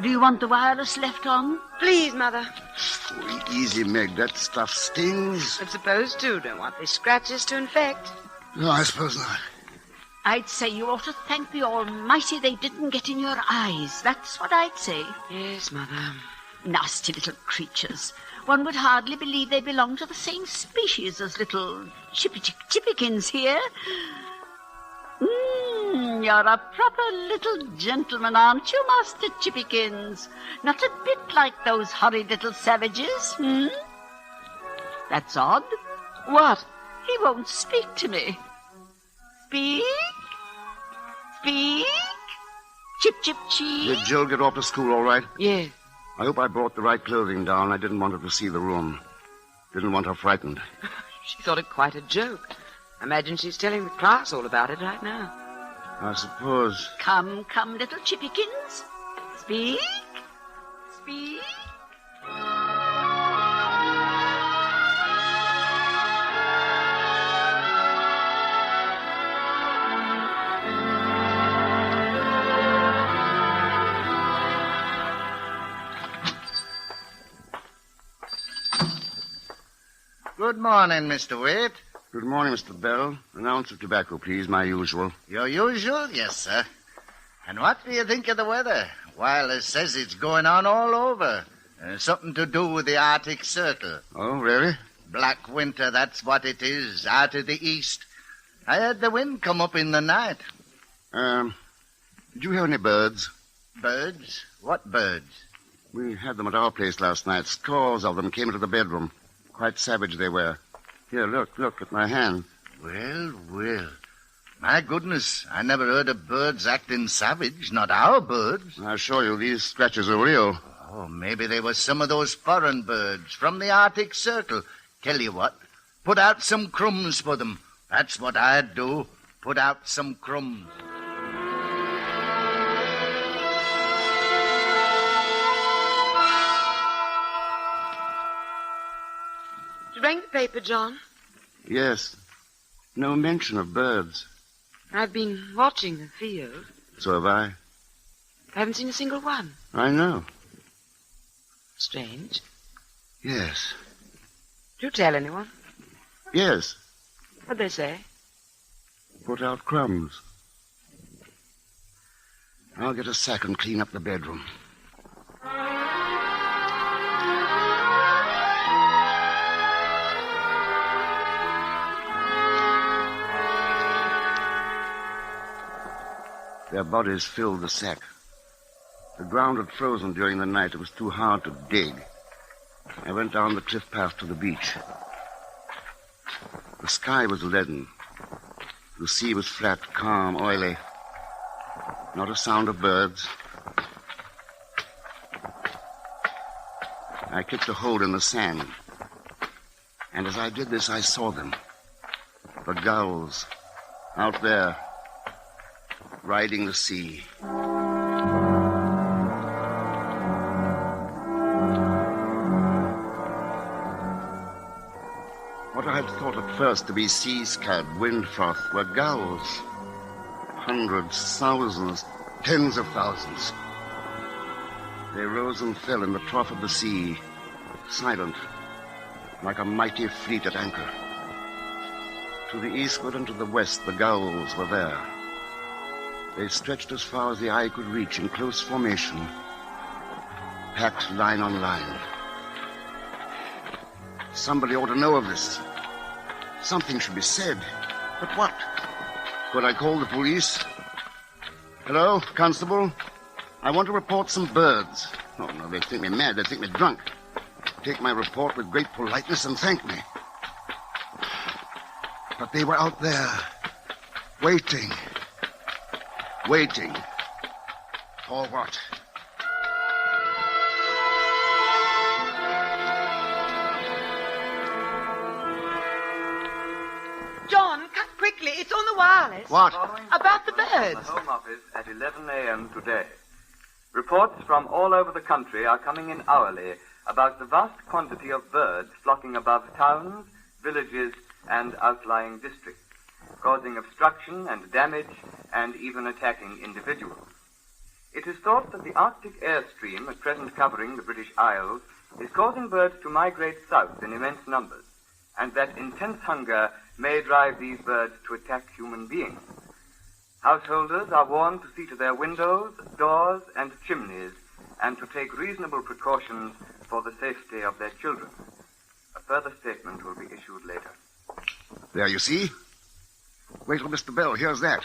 Do you want the wireless left on? Please, Mother. Oh, easy, Meg. That stuff stings. I'm supposed to. Don't want these scratches to infect. No, I suppose not. I'd say you ought to thank the Almighty they didn't get in your eyes. That's what I'd say. Yes, Mother. Nasty little creatures. One would hardly believe they belonged to the same species as little chippykins here. You're a proper little gentleman, aren't you, Master Chippykins? Not a bit like those horrid little savages, That's odd. What? He won't speak to me. Speak? Speak? Chip, chip, cheep. Did Jill get off to school all right? Yes. I hope I brought the right clothing down. I didn't want her to see the room. Didn't want her frightened. She thought it quite a joke. I imagine she's telling the class all about it right now. I suppose. Come, little Chippykins. Speak. Speak. Good morning, Mr. Waite. Good morning, Mr. Bell. An ounce of tobacco, please, my usual. Your usual? Yes, sir. And what do you think of the weather? Wireless says it's going on all over. Something to do with the Arctic Circle. Oh, really? Black winter, that's what it is, out of the east. I heard the wind come up in the night. Did you hear any birds? Birds? What birds? We had them at our place last night. Scores of them came into the bedroom. Quite savage they were. Here, look at my hand. Well. My goodness, I never heard of birds acting savage, not our birds. I assure you, these scratches are real. Oh, maybe they were some of those foreign birds from the Arctic Circle. Tell you what, put out some crumbs for them. That's what I'd do. Put out some crumbs. Bring the paper, John. Yes. No mention of birds. I've been watching the field. So have I. I haven't seen a single one. I know. Strange. Yes. Did you tell anyone? Yes. What'd they say? Put out crumbs. I'll get a sack and clean up the bedroom. Their bodies filled the sack. The ground had frozen during the night. It was too hard to dig. I went down the cliff path to the beach. The sky was leaden. The sea was flat, calm, oily. Not a sound of birds. I kicked a hole in the sand. And as I did this, I saw them. The gulls out there, riding the sea. What I had thought at first to be sea-scud, wind froth, were gulls. Hundreds, thousands, tens of thousands. They rose and fell in the trough of the sea, silent, like a mighty fleet at anchor. To the eastward and to the west, the gulls were there. They stretched as far as the eye could reach in close formation, packed line on line. Somebody ought to know of this. Something should be said. But what? Could I call the police? Hello, Constable? I want to report some birds. Oh, no, they think me mad. They think me drunk. Take my report with great politeness and thank me. But they were out there, waiting. Waiting. For what? John, come quickly. It's on the wireless. What? About the birds. The Home Office at 11 a.m. today. Reports from all over the country are coming in hourly about the vast quantity of birds flocking above towns, villages, and outlying districts, causing obstruction and damage and even attacking individuals. It is thought that the Arctic airstream at present covering the British Isles is causing birds to migrate south in immense numbers, and that intense hunger may drive these birds to attack human beings. Householders are warned to see to their windows, doors, and chimneys, and to take reasonable precautions for the safety of their children. A further statement will be issued later. There, you see? Wait till Mr. Bell hears that.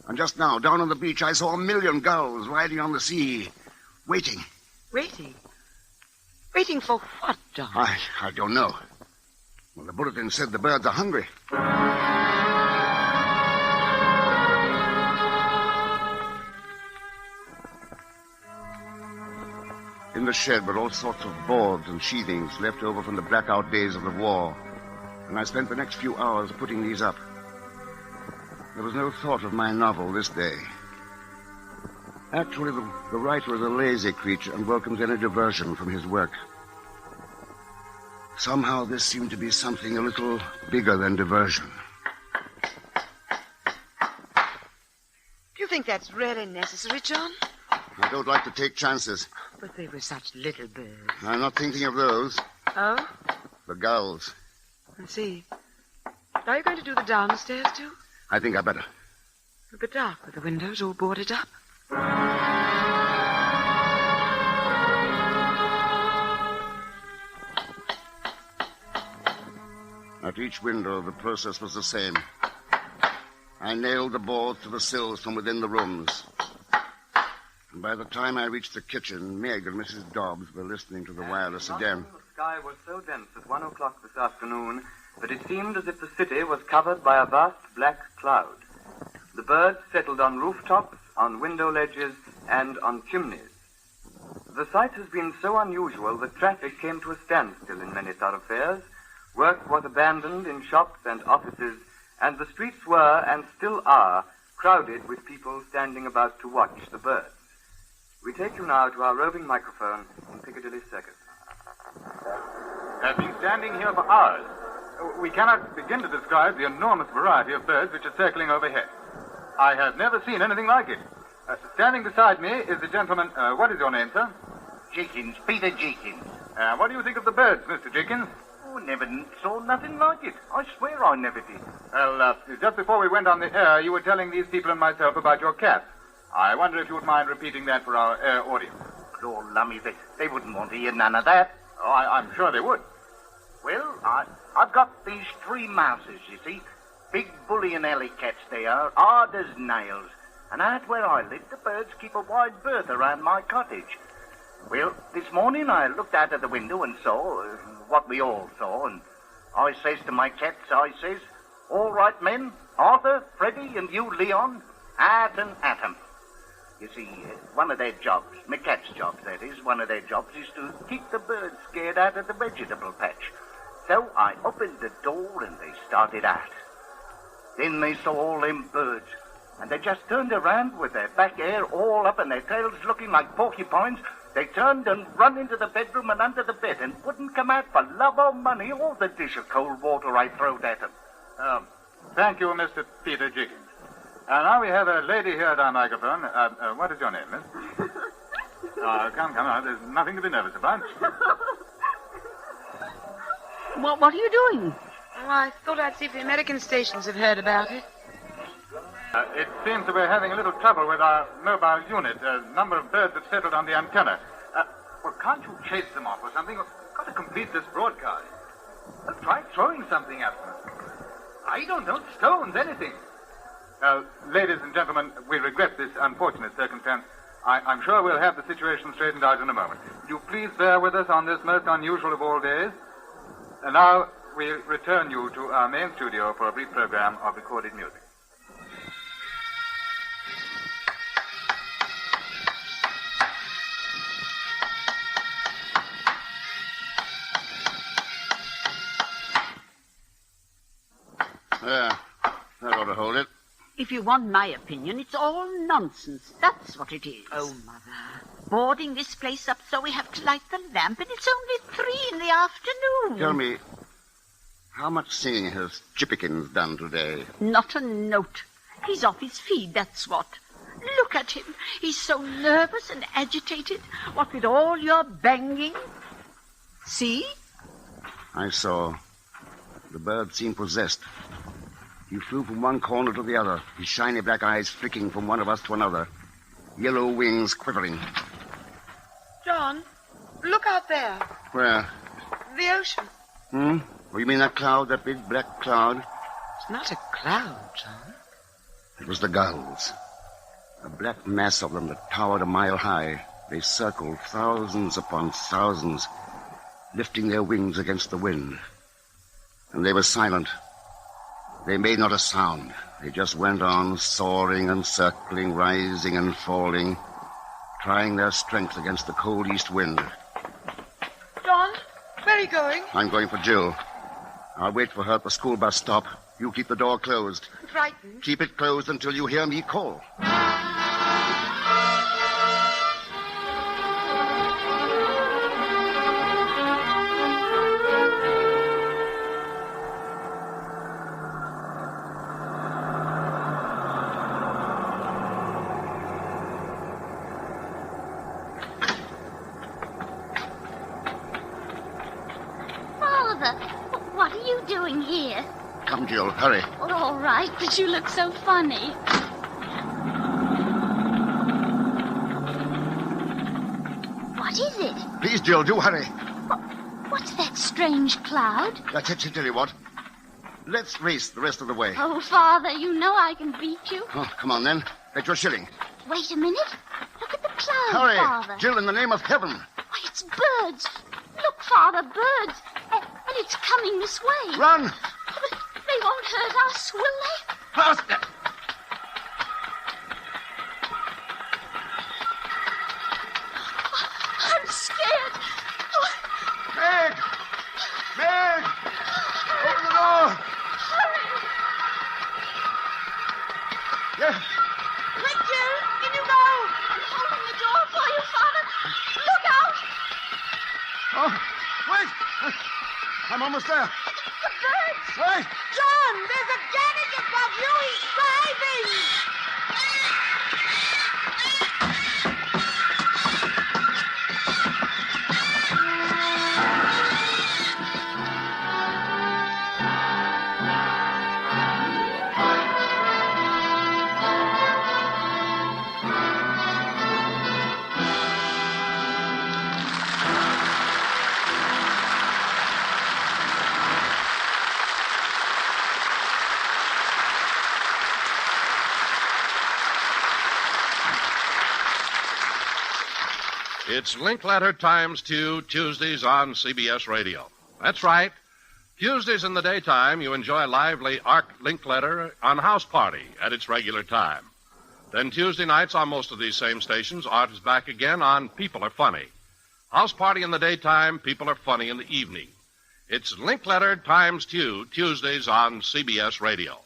And just now, down on the beach, I saw 1,000,000 gulls riding on the sea, waiting. Waiting? Waiting for what, John? I don't know. Well, the bulletin said the birds are hungry. In the shed were all sorts of boards and sheathings left over from the blackout days of the war, and I spent the next few hours putting these up. There was no thought of my novel this day. Actually, the writer is a lazy creature and welcomes any diversion from his work. Somehow this seemed to be something a little bigger than diversion. Do you think that's really necessary, John? I don't like to take chances. But they were such little birds. I'm not thinking of those. Oh? The gulls. I see. Are you going to do the downstairs, too? I think I better. A bit dark with the windows all boarded up. At each window, the process was the same. I nailed the boards to the sills from within the rooms. And by the time I reached the kitchen, Meg and Mrs. Dobbs were listening to the wireless again. The sky was so dense at 1 o'clock this afternoon that it seemed as if the city was covered by a vast black cloud. The birds settled on rooftops, on window ledges, and on chimneys. The sight has been so unusual that traffic came to a standstill in many thoroughfares. Work was abandoned in shops and offices, and the streets were, and still are, crowded with people standing about to watch the birds. We take you now to our roving microphone in Piccadilly Circus. I've been standing here for hours. We cannot begin to describe the enormous variety of birds which are circling overhead. I have never seen anything like it. Standing beside me is the gentleman... what is your name, sir? Jickins, Peter Jickins. What do you think of the birds, Mr. Jickins? Oh, never saw nothing like it. I swear I never did. Well, just before we went on the air, you were telling these people and myself about your cat. I wonder if you would mind repeating that for our air audience. Lord lummy, they wouldn't want to hear none of that. Oh, I'm sure they would. Well, I've got these 3 mouses, you see. Big bullion alley cats they are, hard as nails. And out where I live, the birds keep a wide berth around my cottage. Well, this morning I looked out of the window and saw what we all saw, and I says to my cats, I says, all right, men, Arthur, Freddie, and you, Leon, out and at 'em. You see, one of their jobs, my cat's job, that is, one of their jobs is to keep the birds scared out of the vegetable patch. So I opened the door and they started out. Then they saw all them birds, and they just turned around with their back hair all up and their tails looking like porcupines. They turned and run into the bedroom and under the bed and wouldn't come out for love or money or the dish of cold water I throwed at them. Thank you, Mr. Peter Jickins. Now we have a lady here at our microphone. What is your name, miss? Come on. There's nothing to be nervous about. What are you doing? Oh, I thought I'd see if the American stations have heard about it. It seems that we're having a little trouble with our mobile unit. A number of birds have settled on the antenna. Well, can't you chase them off or something? We've got to complete this broadcast. Try throwing something at them. I don't know, stones, anything. Ladies and gentlemen, we regret this unfortunate circumstance. I'm sure we'll have the situation straightened out in a moment. Do you please bear with us on this most unusual of all days? And now we return you to our main studio for a brief program of recorded music. There. That ought to hold it. If you want my opinion, it's all nonsense. That's what it is. Oh, Mother. Boarding this place up so we have to light the lamp, and it's only 3 in the afternoon. Tell me, how much singing has Chippikins done today? Not a note. He's off his feed, that's what. Look at him. He's so nervous and agitated. What with all your banging. See? I saw. The bird seemed possessed. He flew from one corner to the other, his shiny black eyes flicking from one of us to another, yellow wings quivering. John, look out there. Where? The ocean. Oh, you mean that cloud, that big black cloud? It's not a cloud, John. It was the gulls. A black mass of them that towered a mile high. They circled thousands upon thousands, lifting their wings against the wind. And they were silent. They made not a sound. They just went on soaring and circling, rising and falling, trying their strength against the cold east wind. John, where are you going? I'm going for Jill. I'll wait for her at the school bus stop. You keep the door closed. I'm frightened. Keep it closed until you hear me call. What are you doing here? Come, Jill, hurry. Oh, all right, but you look so funny. What is it? Please, Jill, do hurry. What's that strange cloud? That's it, tell you what. Let's race the rest of the way. Oh, Father, you know I can beat you. Oh, come on, then. Bet your shilling. Wait a minute. Look at the cloud, Hurry, Father. Jill, in the name of heaven. Why, it's birds. Look, Father, birds. And it's coming this way. Run! But they won't hurt us, will they? Faster! I'm scared. Meg! Meg! Open the door! Hurry! Yes. Quick, Jill. In you go. I'm holding the door for you, Father. Look out! Oh, wait! I'm almost there. The birds! Wait! John, there's a Danik above you. He's driving. It's Linkletter times 2, Tuesdays on CBS Radio. That's right. Tuesdays in the daytime, you enjoy lively Arc Linkletter on House Party at its regular time. Then Tuesday nights on most of these same stations, Art is back again on People Are Funny. House Party in the daytime, People Are Funny in the evening. It's Linkletter times 2, Tuesdays on CBS Radio.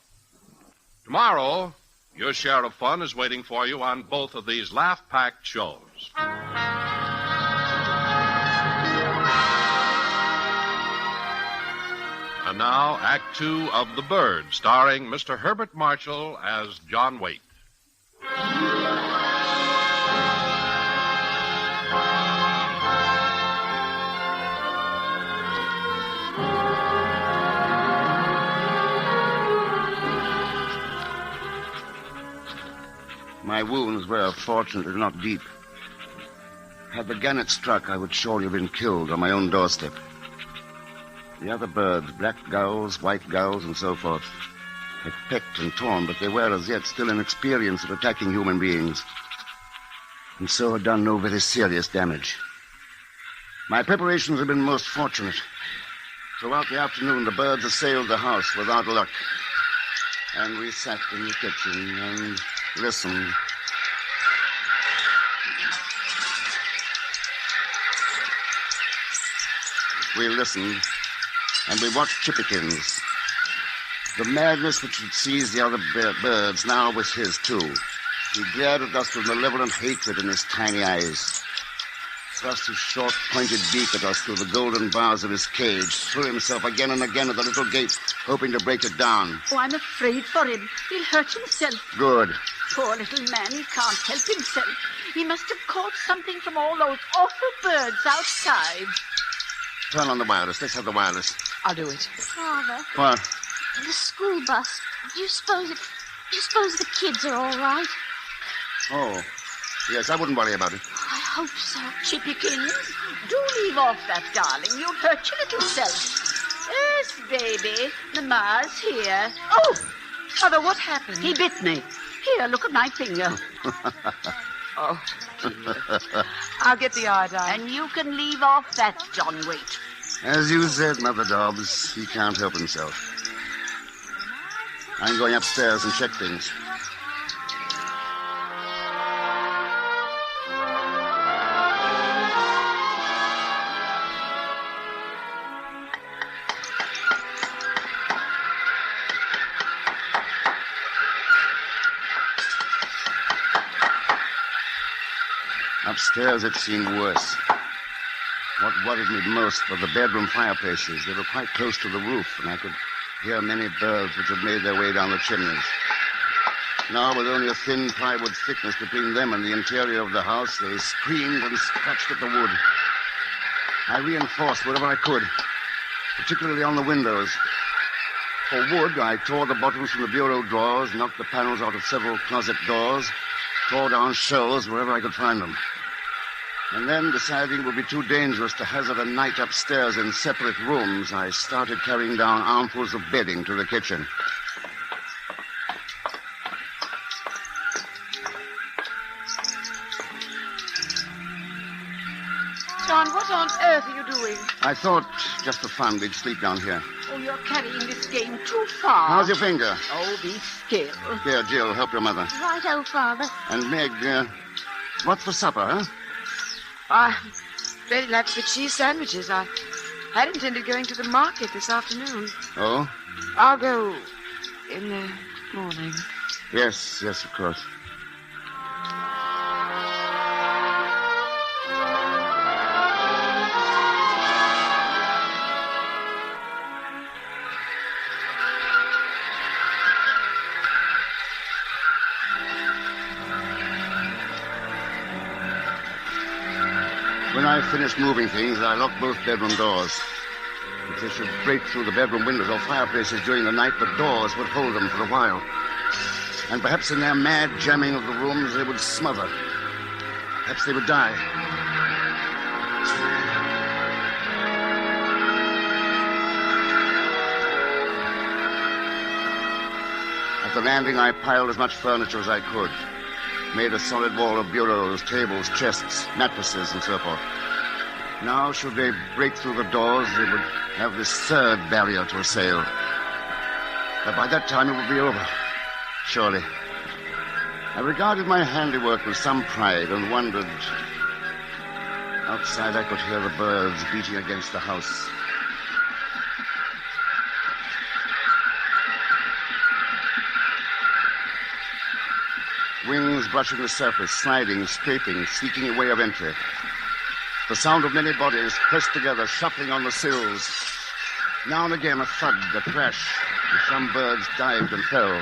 Tomorrow, your share of fun is waiting for you on both of these laugh-packed shows. And now, Act 2 of The Bird, starring Mr. Herbert Marshall as John Waite. My wounds were, fortunately, not deep. Had the gannet struck, I would surely have been killed on my own doorstep. The other birds, black gulls, white gulls, and so forth, had pecked and torn, but they were as yet still inexperienced at attacking human beings, and so had done no very serious damage. My preparations had been most fortunate. Throughout the afternoon, the birds assailed the house without luck, and we sat in the kitchen and listened. We listened, and we watched Chippikins. The madness which had seized the other birds now was his, too. He glared at us with malevolent hatred in his tiny eyes, thrust his short, pointed beak at us through the golden bars of his cage, threw himself again and again at the little gate, hoping to break it down. Oh, I'm afraid for him. He'll hurt himself. Good. Poor little man, he can't help himself. He must have caught something from all those awful birds outside. Turn on the wireless. Let's have the wireless. I'll do it. Father. What? The school bus. Do you suppose the kids are all right? Oh, yes, I wouldn't worry about it. I hope so. Chippikins, do leave off that, darling. You'll hurt your little self. Yes, baby. Mama's here. Oh! Mother, what happened? He bit me. Here, look at my finger. Oh, dear. I'll get the iodine. And you can leave off that, John Waite. As you said, Mother Dobbs, he can't help himself. I'm going upstairs and check things. Upstairs, it seemed worse. What worried me most were the bedroom fireplaces. They were quite close to the roof, and I could hear many birds which had made their way down the chimneys. Now, with only a thin plywood thickness between them and the interior of the house, they screamed and scratched at the wood. I reinforced wherever I could, particularly on the windows. For wood, I tore the bottoms from the bureau drawers, knocked the panels out of several closet doors, tore down shelves wherever I could find them. And then, deciding it would be too dangerous to hazard a night upstairs in separate rooms, I started carrying down armfuls of bedding to the kitchen. John, what on earth are you doing? I thought, just for fun, we'd sleep down here. Oh, you're carrying this game too far. How's your finger? Oh, be still. Here, Jill, help your mother. Righto, Father. And Meg, what's for supper, huh? I'm very glad for the cheese sandwiches. I had intended going to the market this afternoon. Oh? I'll go in the morning. Yes, of course. When I finished moving things, I locked both bedroom doors. If they should break through the bedroom windows or fireplaces during the night, the doors would hold them for a while. And perhaps in their mad jamming of the rooms, they would smother. Perhaps they would die. At the landing, I piled as much furniture as I could. Made a solid wall of bureaus, tables, chests, mattresses, and so forth. Now, should they break through the doors, they would have this third barrier to assail. But by that time, it would be over. Surely. I regarded my handiwork with some pride and wondered. Outside, I could hear the birds beating against the house. Wings brushing the surface, sliding, scraping, seeking a way of entry. The sound of many bodies pressed together, shuffling on the sills. Now and again a thud, a crash, and some birds dived and fell.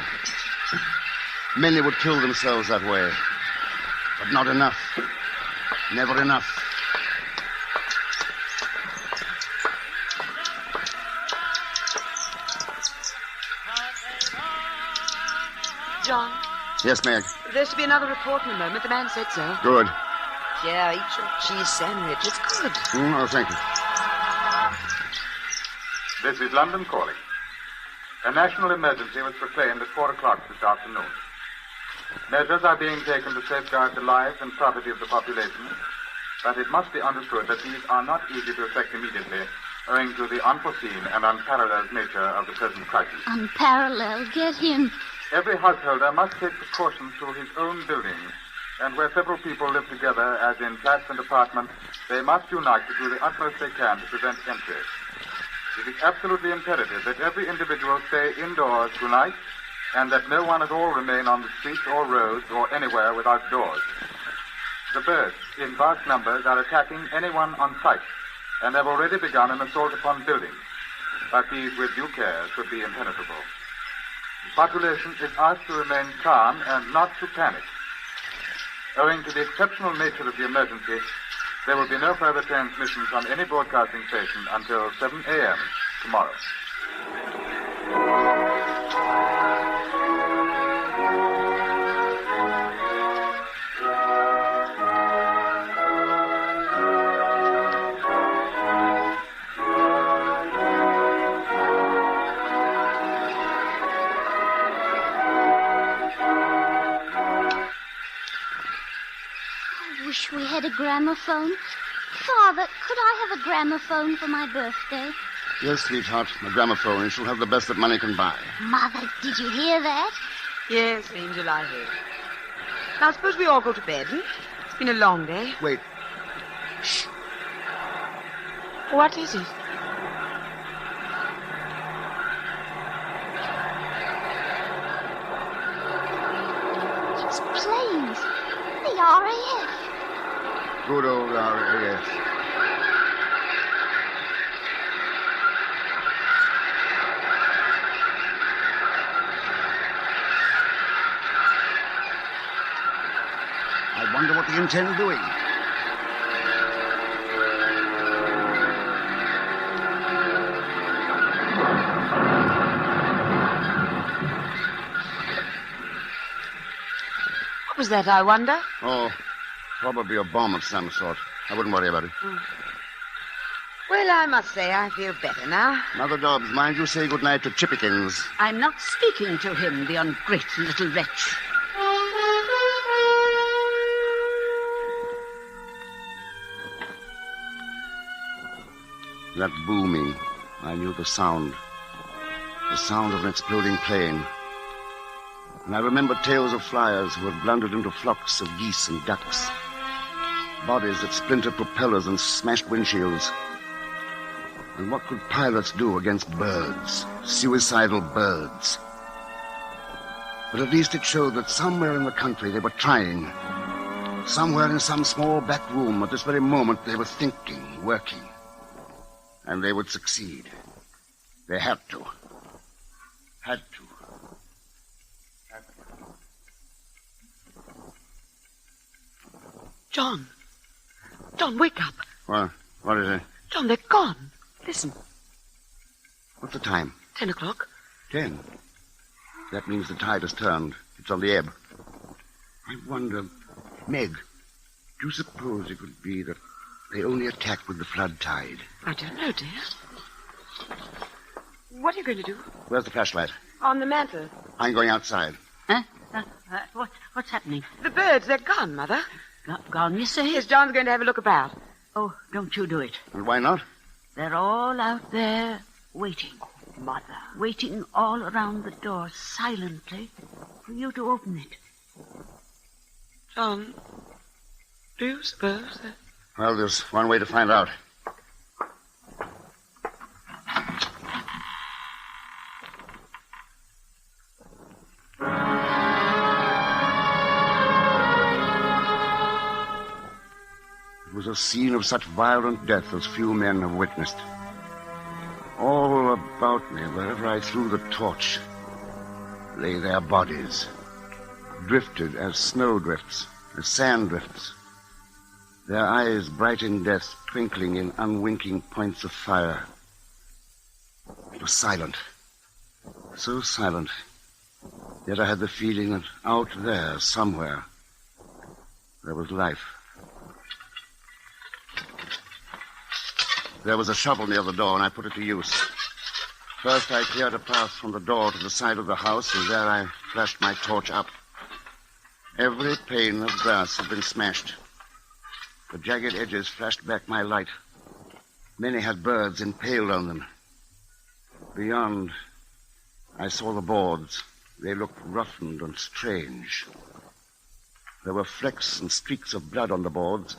Many would kill themselves that way. But not enough. Never enough. John, Yes, Meg. There's to be another report in a moment. The man said so. Good. Here, eat your cheese sandwich. It's good. Oh, thank you. This is London calling. A national emergency was proclaimed at 4 o'clock this afternoon. Measures are being taken to safeguard the lives and property of the population, but it must be understood that these are not easy to effect immediately, owing to the unforeseen and unparalleled nature of the present crisis. Unparalleled. Get him. Every householder must take precautions to his own building, and where several people live together, as in flats and apartments, they must unite to do the utmost they can to prevent entry. It is absolutely imperative that every individual stay indoors tonight, and that no one at all remain on the streets or roads or anywhere without doors. The birds, in vast numbers, are attacking anyone on sight, and have already begun an assault upon buildings, but these, with due care, should be impenetrable. The population is asked to remain calm and not to panic. Owing to the exceptional nature of the emergency, there will be no further transmission from any broadcasting station until 7 a.m. tomorrow. We had a gramophone. Father, could I have a gramophone for my birthday? Yes, sweetheart, a gramophone. She'll have the best that money can buy. Mother, did you hear that? Yes, Angel, I heard. Now, suppose we all go to bed, hmm? It's been a long day. Wait. Shh. What is it? It's planes. The RAF. Good old RAF. I wonder what they intend doing. What was that, I wonder? Oh, probably a bomb of some sort. I wouldn't worry about it. Well, I must say I feel better now. Mother Dobbs, mind you say goodnight to Chippykins. I'm not speaking to him, the ungrateful little wretch. That booming, I knew the sound. The sound of an exploding plane. And I remembered tales of flyers who had blundered into flocks of geese and ducks. Bodies that splintered propellers and smashed windshields. And what could pilots do against birds? Suicidal birds. But at least it showed that somewhere in the country they were trying. Somewhere in some small back room at this very moment they were thinking, working. And they would succeed. They had to. Had to. John. John, wake up. What? What is it? John, they're gone. Listen. What's the time? 10 o'clock. 10. That means the tide has turned. It's on the ebb. I wonder, Meg, do you suppose it could be that they only attacked with the flood tide? I don't know, dear. What are you going to do? Where's the flashlight? On the mantel. I'm going outside. Huh? What's happening? The birds, they're gone, Mother. Gone, you say? Yes, John's going to have a look about. Oh, don't you do it. And why not? They're all out there waiting. Mother. Waiting all around the door, silently, for you to open it. John, do you suppose that... Well, there's one way to find out. It was a scene of such violent death as few men have witnessed. All about me, wherever I threw the torch, lay their bodies, drifted as snow drifts, as sand drifts. Their eyes bright in death, twinkling in unwinking points of fire. It was silent. So silent. Yet I had the feeling that out there, somewhere, there was life. There was a shovel near the door, and I put it to use. First, I cleared a path from the door to the side of the house, and there I flashed my torch up. Every pane of glass had been smashed. The jagged edges flashed back my light. Many had birds impaled on them. Beyond, I saw the boards. They looked roughened and strange. There were flecks and streaks of blood on the boards,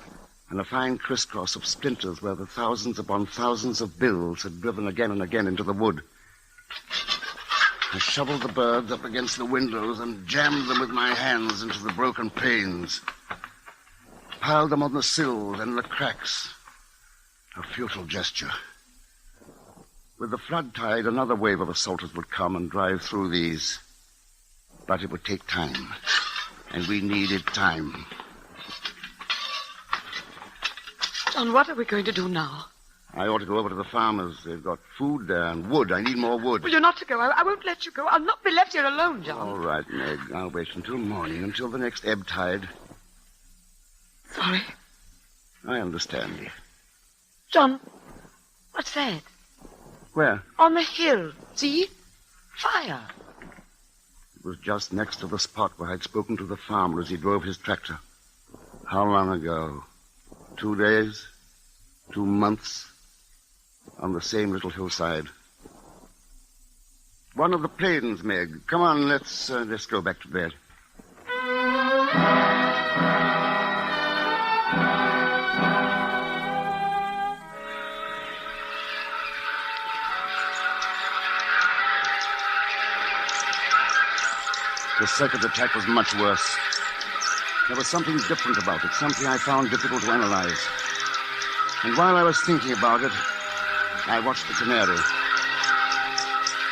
and a fine crisscross of splinters where the thousands upon thousands of bills had driven again and again into the wood. I shoveled the birds up against the windows and jammed them with my hands into the broken panes. Piled them on the sills and the cracks. A futile gesture. With the flood tide, another wave of assaulters would come and drive through these. But it would take time. And we needed time. John, what are we going to do now? I ought to go over to the farmers. They've got food there and wood. I need more wood. Well, you're not to go. I won't let you go. I'll not be left here alone, John. All right, Meg. I'll wait until morning, until the next ebb tide. Sorry. I understand you. John, what's that? Where? On the hill. See? Fire. It was just next to the spot where I'd spoken to the farmer as he drove his tractor. How long ago? 2 days? 2 months? On the same little hillside. One of the planes, Meg. Come on, let's go back to bed. The second attack was much worse. There was something different about it, something I found difficult to analyze. And while I was thinking about it, I watched the canary.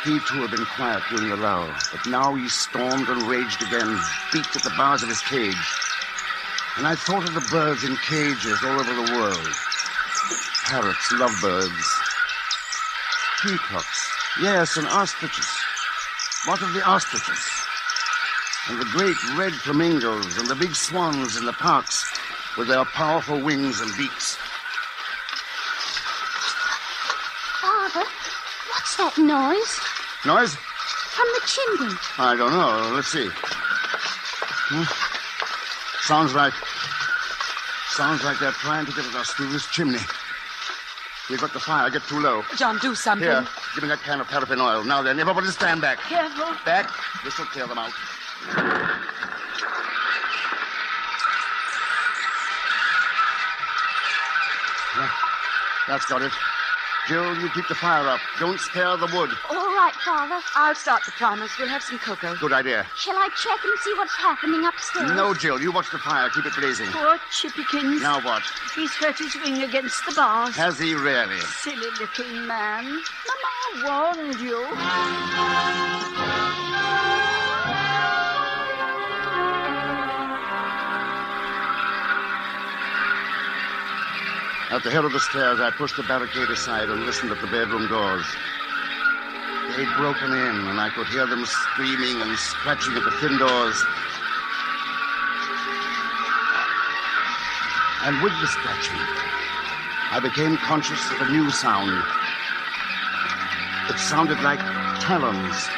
He, too, had been quiet during the lull, but now he stormed and raged again, beat at the bars of his cage. And I thought of the birds in cages all over the world. Parrots, lovebirds, peacocks, yes, and ostriches. What of the ostriches? And the great red flamingos and the big swans in the parks with their powerful wings and beaks. Father, what's that noise? Noise? From the chimney. I don't know. Let's see. Sounds like they're trying to get at us through this chimney. We've got the fire. Get too low. John, do something. Here, give me that can of paraffin oil. Now then, everybody stand back. Careful. Back. This will clear them out. Yeah, that's got it. Jill, you keep the fire up. Don't spare the wood. All right, Father. I'll start the primers. We'll have some cocoa. Good idea. Shall I check and see what's happening upstairs? No, Jill. You watch the fire. Keep it blazing. Poor Chippykins. Now what? He's hurt his wing against the bars. Has he really? Silly little man. Mama warned you. At the head of the stairs, I pushed the barricade aside and listened at the bedroom doors. They'd broken in, and I could hear them screaming and scratching at the thin doors. And with the scratching, I became conscious of a new sound. It sounded like talons.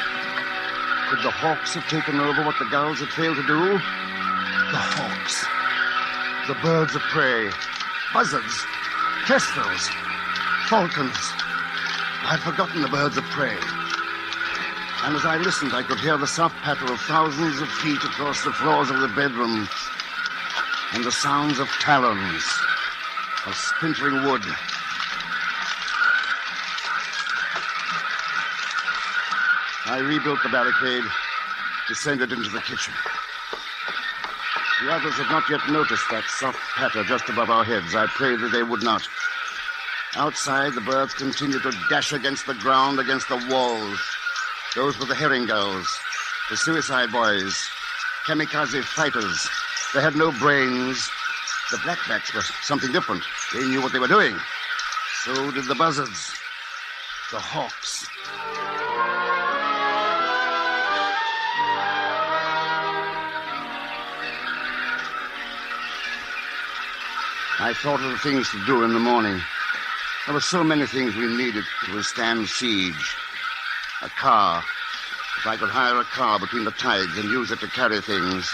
Could the hawks have taken over what the gulls had failed to do? The hawks. The birds of prey. Buzzards. Kestrels, falcons. I'd forgotten the birds of prey. And as I listened, I could hear the soft patter of thousands of feet across the floors of the bedroom, and the sounds of talons, of splintering wood. I rebuilt the barricade, descended into the kitchen. The others had not yet noticed that soft patter just above our heads. I prayed that they would not. Outside, the birds continued to dash against the ground, against the walls. Those were the herring gulls, the suicide boys, kamikaze fighters. They had no brains. The blackbacks were something different. They knew what they were doing. So did the buzzards, the hawks. I thought of the things to do in the morning. There were so many things we needed to withstand siege. A car. If I could hire a car between the tides and use it to carry things.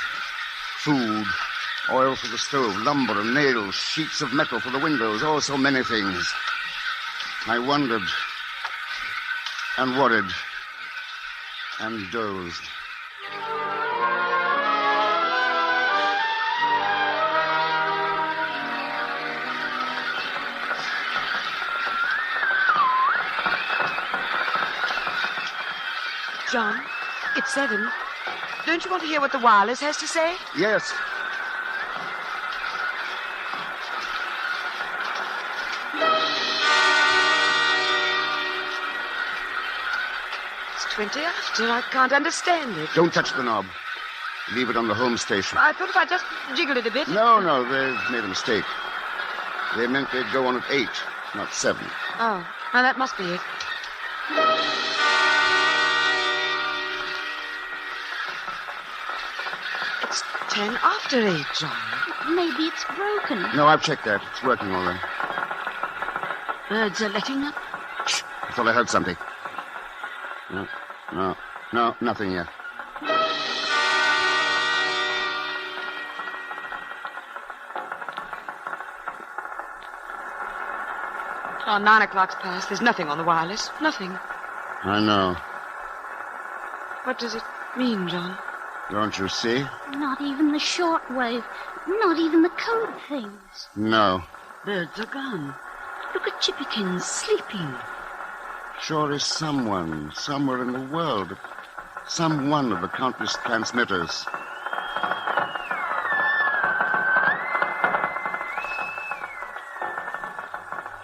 Food, oil for the stove, lumber and nails, sheets of metal for the windows, oh, so many things. I wondered and worried and dozed. John, it's 7. Don't you want to hear what the wireless has to say? Yes. It's 20 after. I can't understand it. Don't touch the knob. Leave it on the home station. I thought if I just jiggled it a bit. No, they've made a mistake. They meant they'd go on at 8, not 7. Oh, well, that must be it. It's 10 after 8, John. Maybe it's broken. No, I've checked that. It's working all right. Birds are letting up. Shh. I thought I heard something. No, nothing yet. Oh, 9 o'clock's past. There's nothing on the wireless. Nothing. I know. What does it mean, John? Don't you see? Not even the shortwave. Not even the code things. No. Birds are gone. Look at Chippykins sleeping. Sure is someone, somewhere in the world. Some one of the countless transmitters.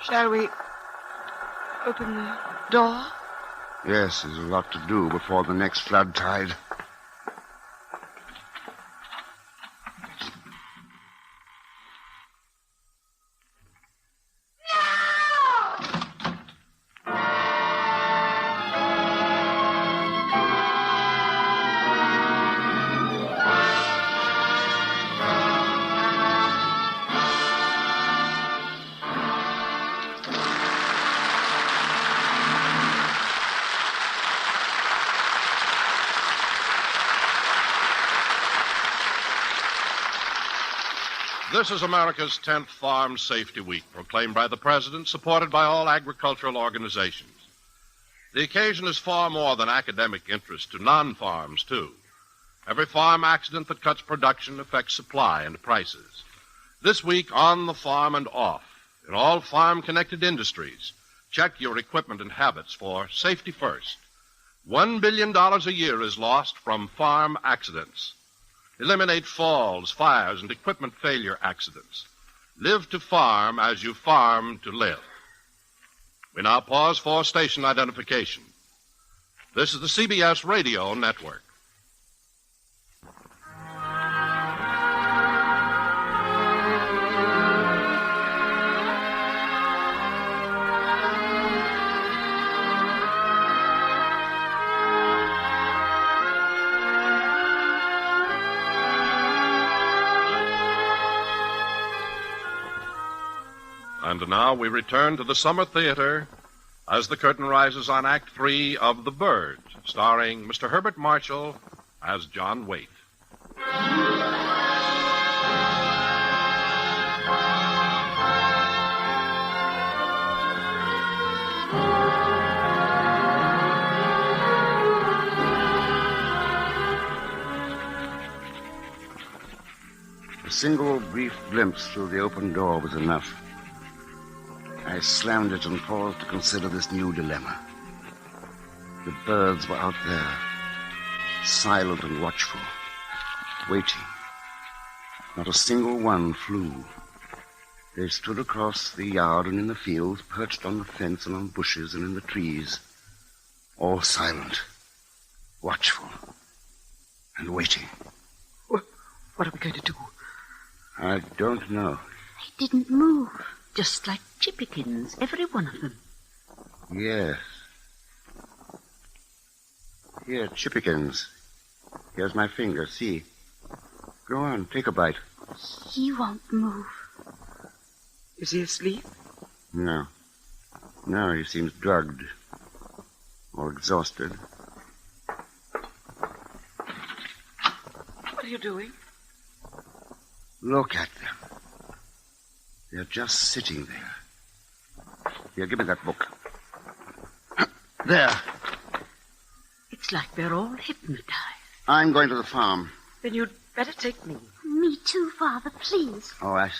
Shall we open the door? Yes, there's a lot to do before the next flood tide. This is America's 10th Farm Safety Week, proclaimed by the President, supported by all agricultural organizations. The occasion is far more than academic interest to non-farms, too. Every farm accident that cuts production affects supply and prices. This week, on the farm and off, in all farm-connected industries, check your equipment and habits for safety first. $1 billion a year is lost from farm accidents. Eliminate falls, fires, and equipment failure accidents. Live to farm as you farm to live. We now pause for station identification. This is the CBS Radio Network. And now we return to the Summer Theater as the curtain rises on Act 3 of The Bird, starring Mr. Herbert Marshall as John Waite. A single brief glimpse through the open door was enough. I slammed it and paused to consider this new dilemma. The birds were out there, silent and watchful, waiting. Not a single one flew. They stood across the yard and in the fields, perched on the fence and on bushes and in the trees, all silent, watchful, and waiting. What are we going to do? I don't know. They didn't move. Just like Chippykins, every one of them. Yes. Here, Chippykins. Here's my finger, see. Go on, take a bite. He won't move. Is he asleep? No. No, he seems drugged. Or exhausted. What are you doing? Look at them. They're just sitting there. Here, give me that book. There. It's like they're all hypnotized. I'm going to the farm. Then you'd better take me. Me too, Father, please. All right.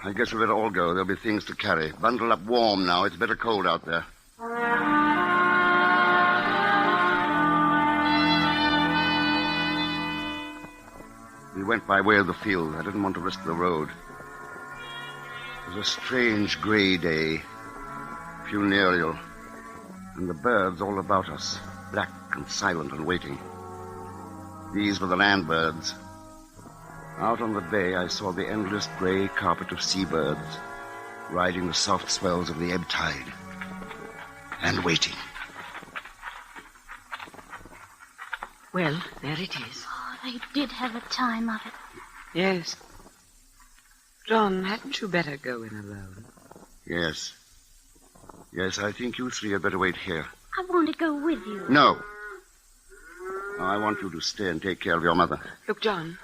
I guess we better all go. There'll be things to carry. Bundle up warm now. It's better cold out there. We went by way of the field. I didn't want to risk the road. It was a strange gray day. Funereal. And the birds all about us. Black and silent and waiting. These were the land birds. Out on the bay, I saw the endless gray carpet of seabirds riding the soft swells of the ebb tide and waiting. Well, there it is. Oh, they did have a time of it. Yes. John, hadn't you better go in alone? Yes. Yes, I think you three had better wait here. I want to go with you. No. No, I want you to stay and take care of your mother. Look, John,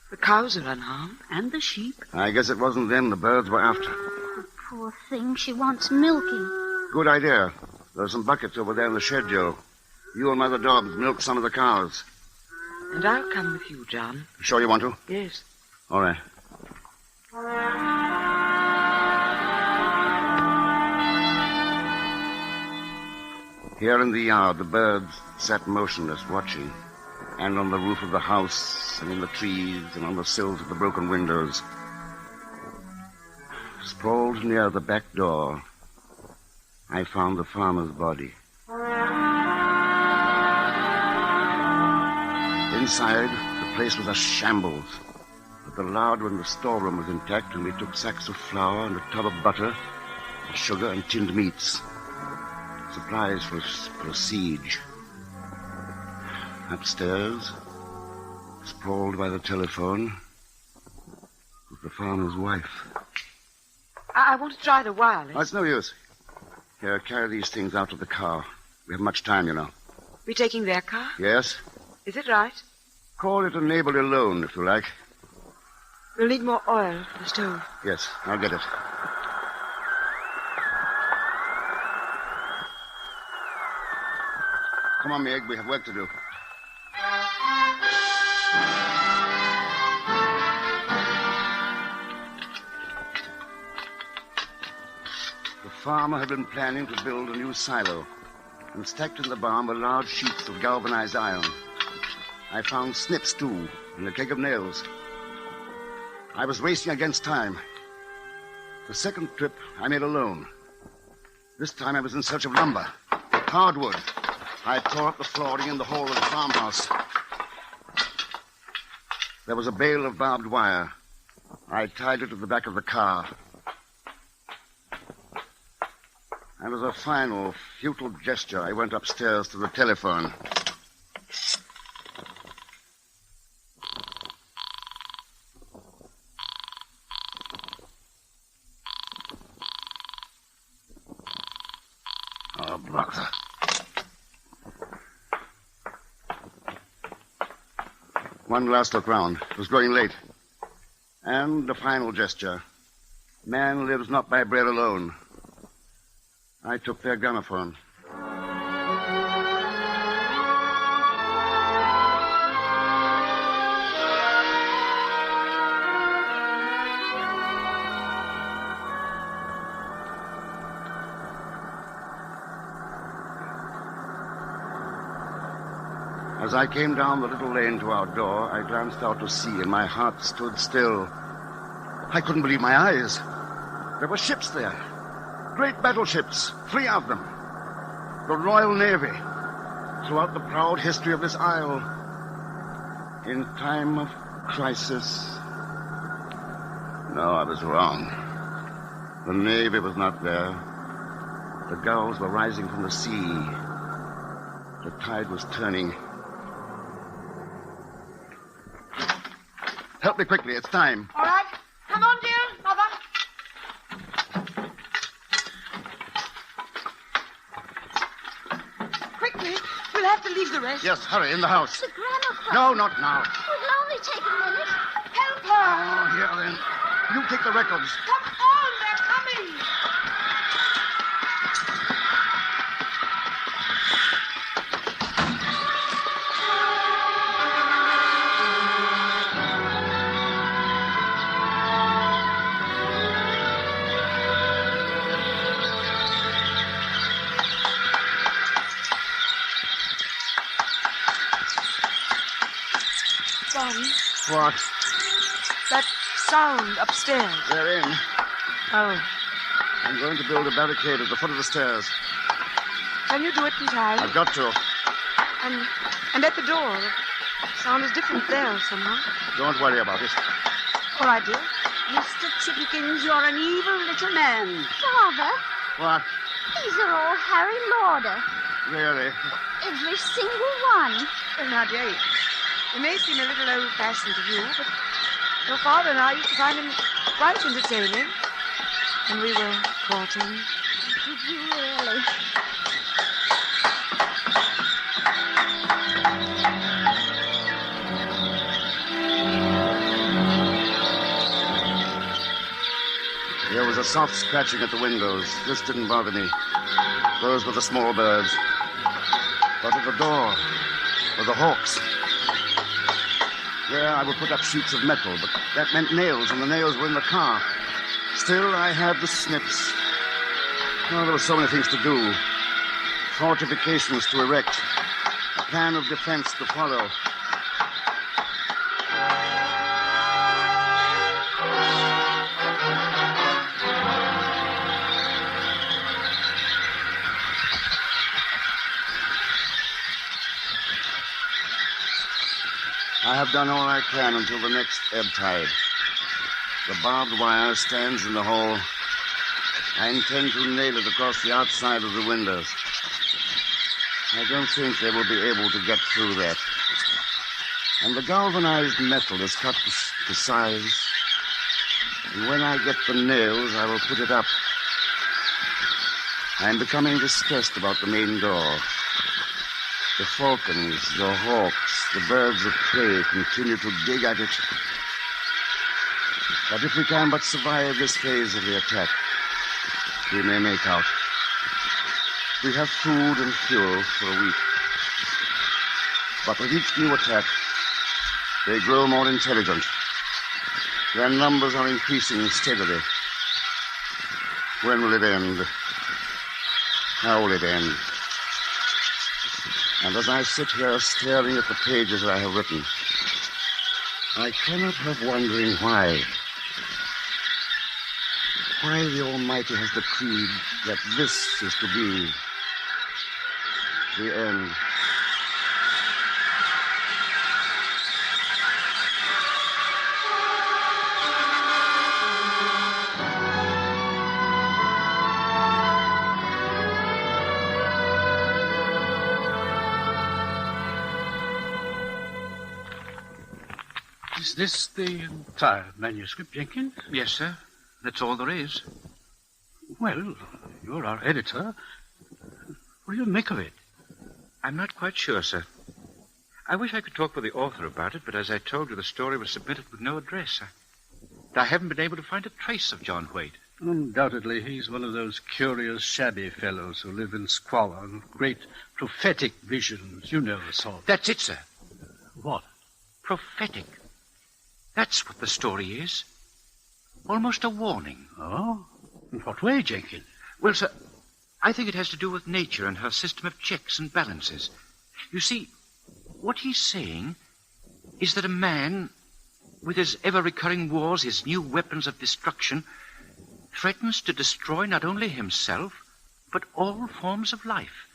the cows are unharmed. And the sheep. I guess it wasn't them the birds were after. Oh, poor thing. She wants milking. Good idea. There's some buckets over there in the shed, Joe. You and Mother Dobbs milk some of the cows. And I'll come with you, John. Sure you want to? Yes. All right. Here in the yard, the birds sat motionless, watching. And on the roof of the house, and in the trees, and on the sills of the broken windows. Sprawled near the back door, I found the farmer's body. Inside, the place was a shambles. But the larder in the storeroom was intact, and we took sacks of flour and a tub of butter, and sugar and tinned meats. Supplies for a siege. Upstairs, sprawled by the telephone, was the farmer's wife. I want to try the wireless. Oh, it's no use. Here, carry these things out to the car. We have much time, you know. We taking their car? Yes? Is it right? Call it a neighborly loan, if you like. We'll need more oil for the stove. Yes, I'll get it. Come on, Meg, we have work to do. The farmer had been planning to build a new silo, and stacked in the barn were large sheets of galvanized iron. I found snips, too, and a keg of nails. I was racing against time. The second trip I made alone. This time I was in search of lumber, hardwood. I tore up the flooring in the hall of the farmhouse. There was a bale of barbed wire. I tied it to the back of the car. And as a final, futile gesture, I went upstairs to the telephone. Oh, brother. One last look round. It was growing late. And a final gesture. Man lives not by bread alone. I took their gunnophone. As I came down the little lane to our door, I glanced out to sea, and my heart stood still. I couldn't believe my eyes. There were ships there. Great battleships, 3 of them. The Royal Navy. Throughout the proud history of this isle. In time of crisis. No, I was wrong. The Navy was not there. The gulls were rising from the sea. The tide was turning. Help me quickly. It's time. All right. Come on, dear. Mother. the rest? Yes, hurry, in the house. The gramophone. No, not now. It'll only take a minute. Help her! Oh, here then. You take the records. Come on, they're coming. What? That sound upstairs. They're in. Oh. I'm going to build a barricade at the foot of the stairs. Can you do it in time? I've got to. And at the door, the sound is different there somehow. Don't worry about it. All right, dear. Mr. Chippikins, you're an evil little man. Father, What? these are all Harry Lauder. Really? Every single one. Well, now, dear, it may seem a little old-fashioned to you, but your father and I used to find him quite entertaining. And we were courting. Did you really? There was a soft scratching at the windows. This didn't bother me. Those were the small birds. But at the door were the hawks. There I would put up sheets of metal, but that meant nails, and the nails were in the car. Still, I had the snips. Oh, there were so many things to do. Fortifications to erect. A plan of defense to follow. I have done all I can until the next ebb tide. The barbed wire stands in the hall. I intend to nail it across the outside of the windows. I don't think they will be able to get through that. And the galvanized metal is cut to size. And when I get the nails, I will put it up. I am becoming distressed about the main door. The falcons, the hawks, the birds of prey continue to dig at it. But if we can but survive this phase of the attack, we may make out. We have food and fuel for a week. But with each new attack, they grow more intelligent. Their numbers are increasing steadily. When will it end? How will it end? And as I sit here staring at the pages I have written, I cannot help wondering why. Why the Almighty has decreed that this is to be the end. Is this the entire manuscript, Jenkins? Yes, sir. That's all there is. Well, you're our editor. What do you make of it? I'm not quite sure, sir. I wish I could talk with the author about it, but as I told you, the story was submitted with no address. I haven't been able to find a trace of John Waite. Undoubtedly, he's one of those curious, shabby fellows who live in squalor and great prophetic visions. You know the sort. That's it, sir. What? Prophetic. That's what the story is. Almost a warning. Oh? In what way, Jenkins? Well, sir, I think it has to do with nature and her system of checks and balances. You see, what he's saying is that a man, with his ever-recurring wars, his new weapons of destruction, threatens to destroy not only himself, but all forms of life.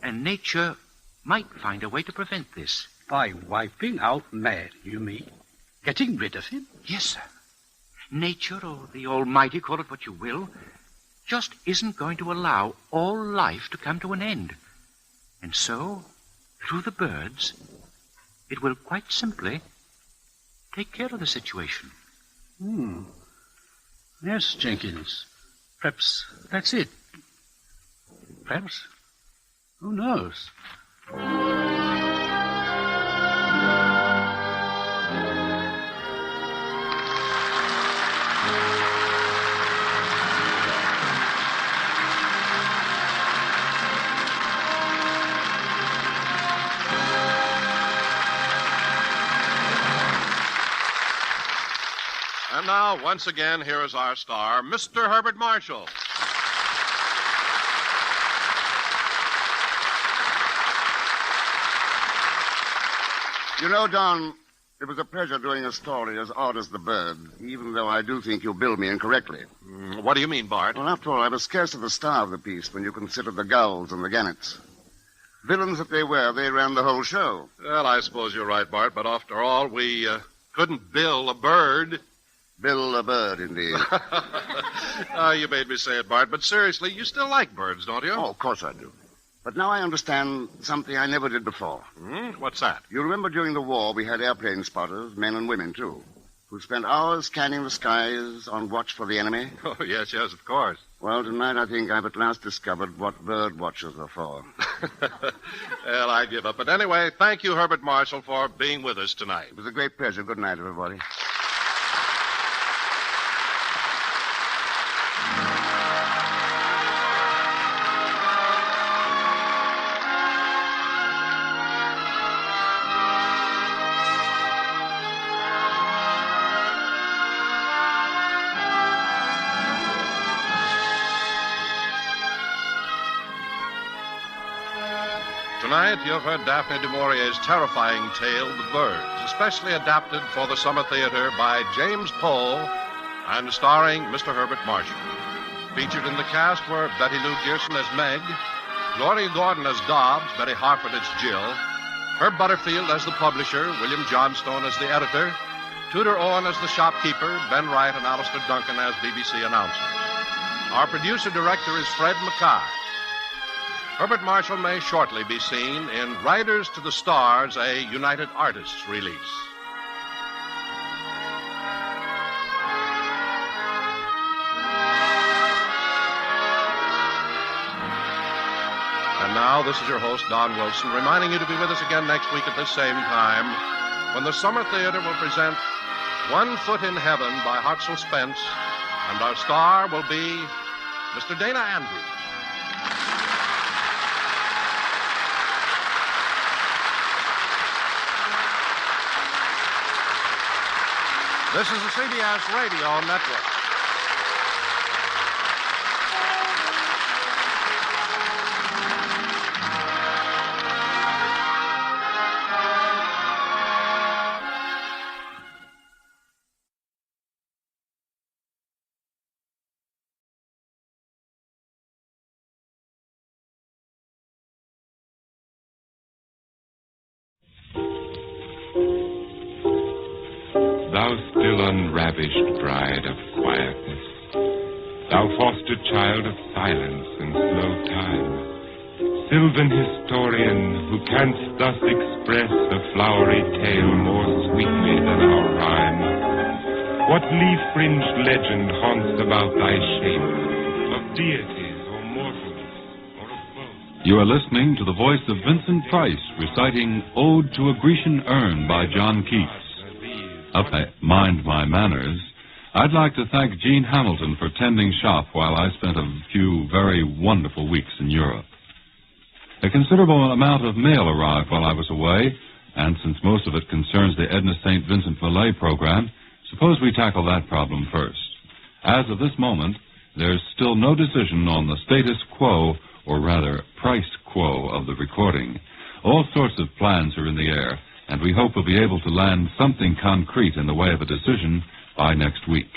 And nature might find a way to prevent this. By wiping out man, you mean? Getting rid of him? Yes, sir. Nature, or the Almighty, call it what you will, just isn't going to allow all life to come to an end. And so, through the birds, it will quite simply take care of the situation. Yes, Jenkins. Perhaps that's it. Perhaps. Who knows? And now, once again, here is our star, Mr. Herbert Marshall. You know, Don, it was a pleasure doing a story as odd as the bird, even though I do think you billed me incorrectly. What do you mean, Bart? Well, after all, I was scarce of the star of the piece when you consider the gulls and the gannets. Villains that they were, they ran the whole show. Well, I suppose you're right, Bart, but after all, we couldn't bill a bird. Bill a bird, indeed. You made me say it, Bart, but seriously, you still like birds, don't you? Oh, of course I do. But now I understand something I never did before. What's that? You remember during the war we had airplane spotters, men and women, too, who spent hours scanning the skies on watch for the enemy? Oh, yes, of course. Well, tonight I think I've at last discovered what bird watchers are for. Well, I give up. But anyway, thank you, Herbert Marshall, for being with us tonight. It was a great pleasure. Good night, everybody. Tonight, you've heard Daphne du Maurier's terrifying tale, The Birds, especially adapted for the Summer Theater by James Poe and starring Mr. Herbert Marshall. Featured in the cast were Betty Lou Gerson as Meg, Gloria Gordon as Dobbs, Betty Harford as Jill, Herb Butterfield as the publisher, William Johnstone as the editor, Tudor Owen as the shopkeeper, Ben Wright and Alistair Duncan as BBC announcers. Our producer-director is Fred Mackay. Herbert Marshall may shortly be seen in Riders to the Stars, a United Artists release. And now, this is your host, Don Wilson, reminding you to be with us again next week at this same time, when the Summer Theater will present One Foot in Heaven by Hartzell Spence, and our star will be Mr. Dana Andrews. This is the CBS Radio Network. Thou still unravished bride of quietness, thou foster child of silence and slow time, sylvan historian who canst thus express a flowery tale more sweetly than our rhyme, what leaf-fringed legend haunts about thy shape, of deities or mortals, or of both? You are listening to the voice of Vincent Price reciting Ode to a Grecian Urn by John Keats. Up I Mind My Manners, I'd like to thank Gene Hamilton for tending shop while I spent a few very wonderful weeks in Europe. A considerable amount of mail arrived while I was away, and since most of it concerns the Edna St. Vincent Millay program, suppose we tackle that problem first. As of this moment, there's still no decision on the status quo, or rather price quo, of the recording. All sorts of plans are in the air, and we hope we'll be able to land something concrete in the way of a decision by next week.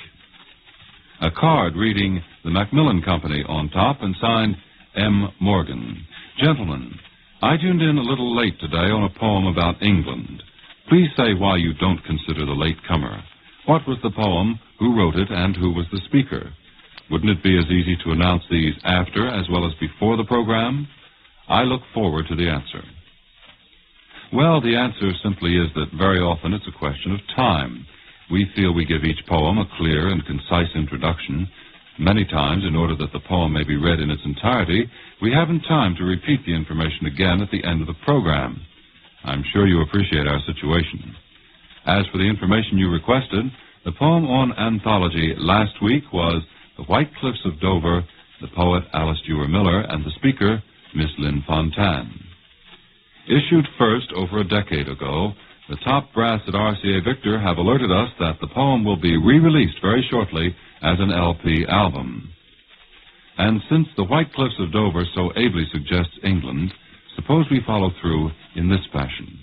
A card reading the Macmillan Company on top and signed M. Morgan. Gentlemen, I tuned in a little late today on a poem about England. Please say why you don't consider the latecomer. What was the poem, who wrote it, and who was the speaker? Wouldn't it be as easy to announce these after as well as before the program? I look forward to the answer. Well, the answer simply is that very often it's a question of time. We feel we give each poem a clear and concise introduction. Many times, in order that the poem may be read in its entirety, we haven't time to repeat the information again at the end of the program. I'm sure you appreciate our situation. As for the information you requested, the poem on anthology last week was The White Cliffs of Dover, the poet Alice Dewar Miller, and the speaker, Miss Lynn Fontanne. Issued first over a decade ago, The top brass at RCA Victor have alerted us that the poem will be re-released very shortly as an LP album. And since the White Cliffs of Dover so ably suggests England, suppose we follow through in this fashion.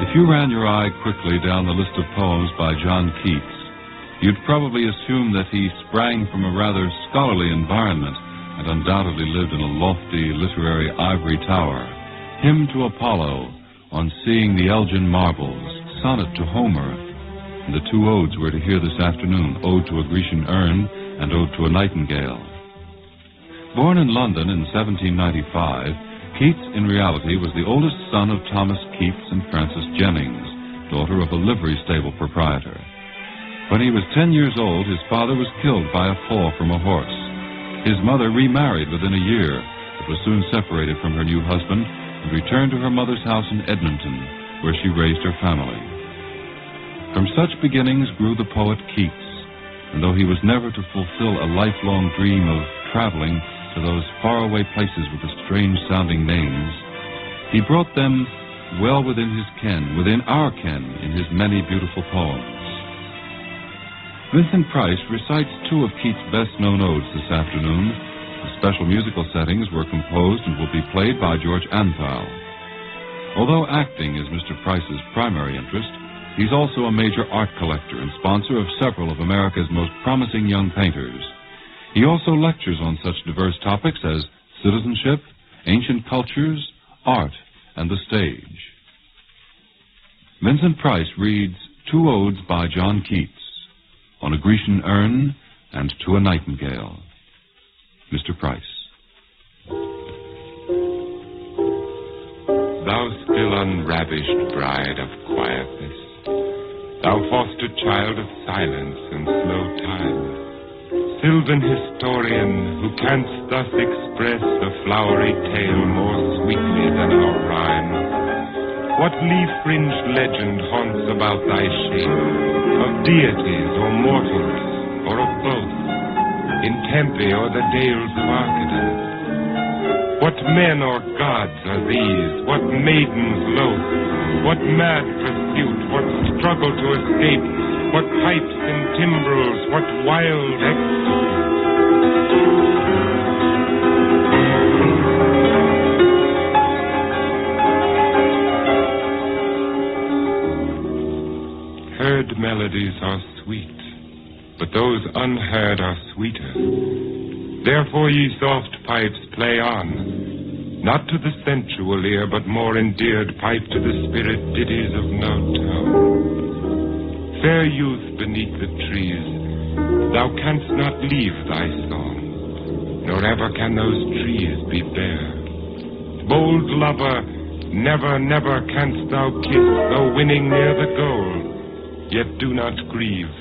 If you ran your eye quickly down the list of poems by John Keats, you'd probably assume that he sprang from a rather scholarly environment and undoubtedly lived in a lofty literary ivory tower. Hymn to Apollo, On Seeing the Elgin Marbles, Sonnet to Homer, and the two odes we're to hear this afternoon, Ode to a Grecian Urn and Ode to a Nightingale. Born in London in 1795, Keats, in reality, was the oldest son of Thomas Keats and Frances Jennings, daughter of a livery stable proprietor. When he was 10 years old, his father was killed by a fall from a horse. His mother remarried within a year, but was soon separated from her new husband and returned to her mother's house in Edmonton, where she raised her family. From such beginnings grew the poet Keats, and though he was never to fulfill a lifelong dream of traveling to those faraway places with the strange-sounding names, he brought them well within his ken, within our ken, in his many beautiful poems. Vincent Price recites two of Keats' best-known odes this afternoon. The special musical settings were composed and will be played by George Antheil. Although acting is Mr. Price's primary interest, he's also a major art collector and sponsor of several of America's most promising young painters. He also lectures on such diverse topics as citizenship, ancient cultures, art, and the stage. Vincent Price reads two odes by John Keats, On a Grecian Urn and To a Nightingale. Mr. Price. Thou still unravished bride of quietness, thou foster child of silence and slow time, sylvan historian, who canst thus express a flowery tale more sweetly than our rhyme. What leaf-fringed legend haunts about thy shape, of deities or mortals, or of both, in Tempe or the dales of Arcady? What men or gods are these? What maidens loath? What mad pursuit? What struggle to escape? What pipes and timbrels? What wild ecstasy? Heard melodies are sweet, but those unheard are sweeter. Therefore, ye soft pipes, play on, not to the sensual ear, but more endeared pipe to the spirit ditties of no tone. Fair youth beneath the trees, thou canst not leave thy song, nor ever can those trees be bare. Bold lover, never, never canst thou kiss, though winning near the goal, yet do not grieve.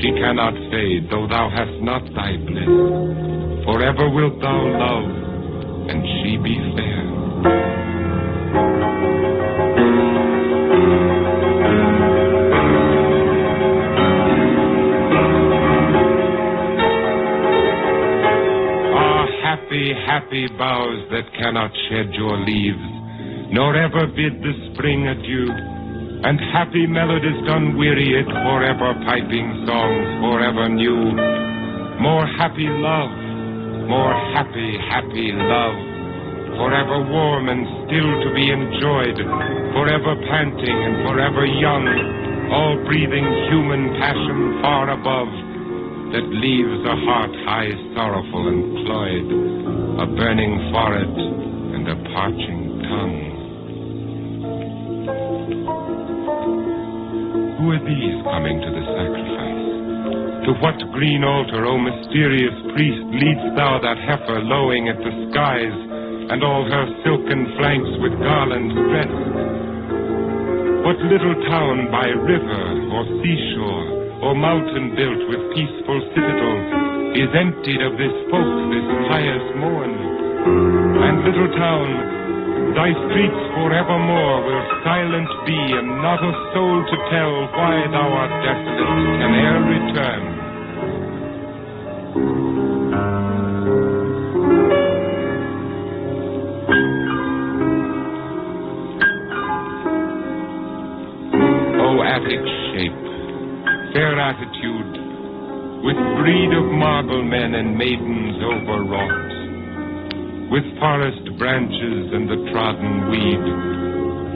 She cannot fade, though thou hast not thy bliss. Forever wilt thou love, and she be fair. Ah, happy, happy boughs that cannot shed your leaves, nor ever bid the spring adieu. And happy melodies done weary it, forever piping songs, forever new. More happy love, more happy, happy love, forever warm and still to be enjoyed, forever panting and forever young, all breathing human passion far above, that leaves a heart high sorrowful and cloyed, a burning forehead and a parching tongue. Who are these coming to the sacrifice? To what green altar, O mysterious priest, leadst thou that heifer lowing at the skies, and all her silken flanks with garlands dressed? What little town by river or seashore, or mountain built with peaceful citadels, is emptied of this folk this pious morn? And little town, thy streets forevermore will silent be, and not a soul to tell why thou art desolate can e'er return. O Attic shape, fair attitude, with breed of marble men and maidens overwrought, with forest branches and the trodden weed,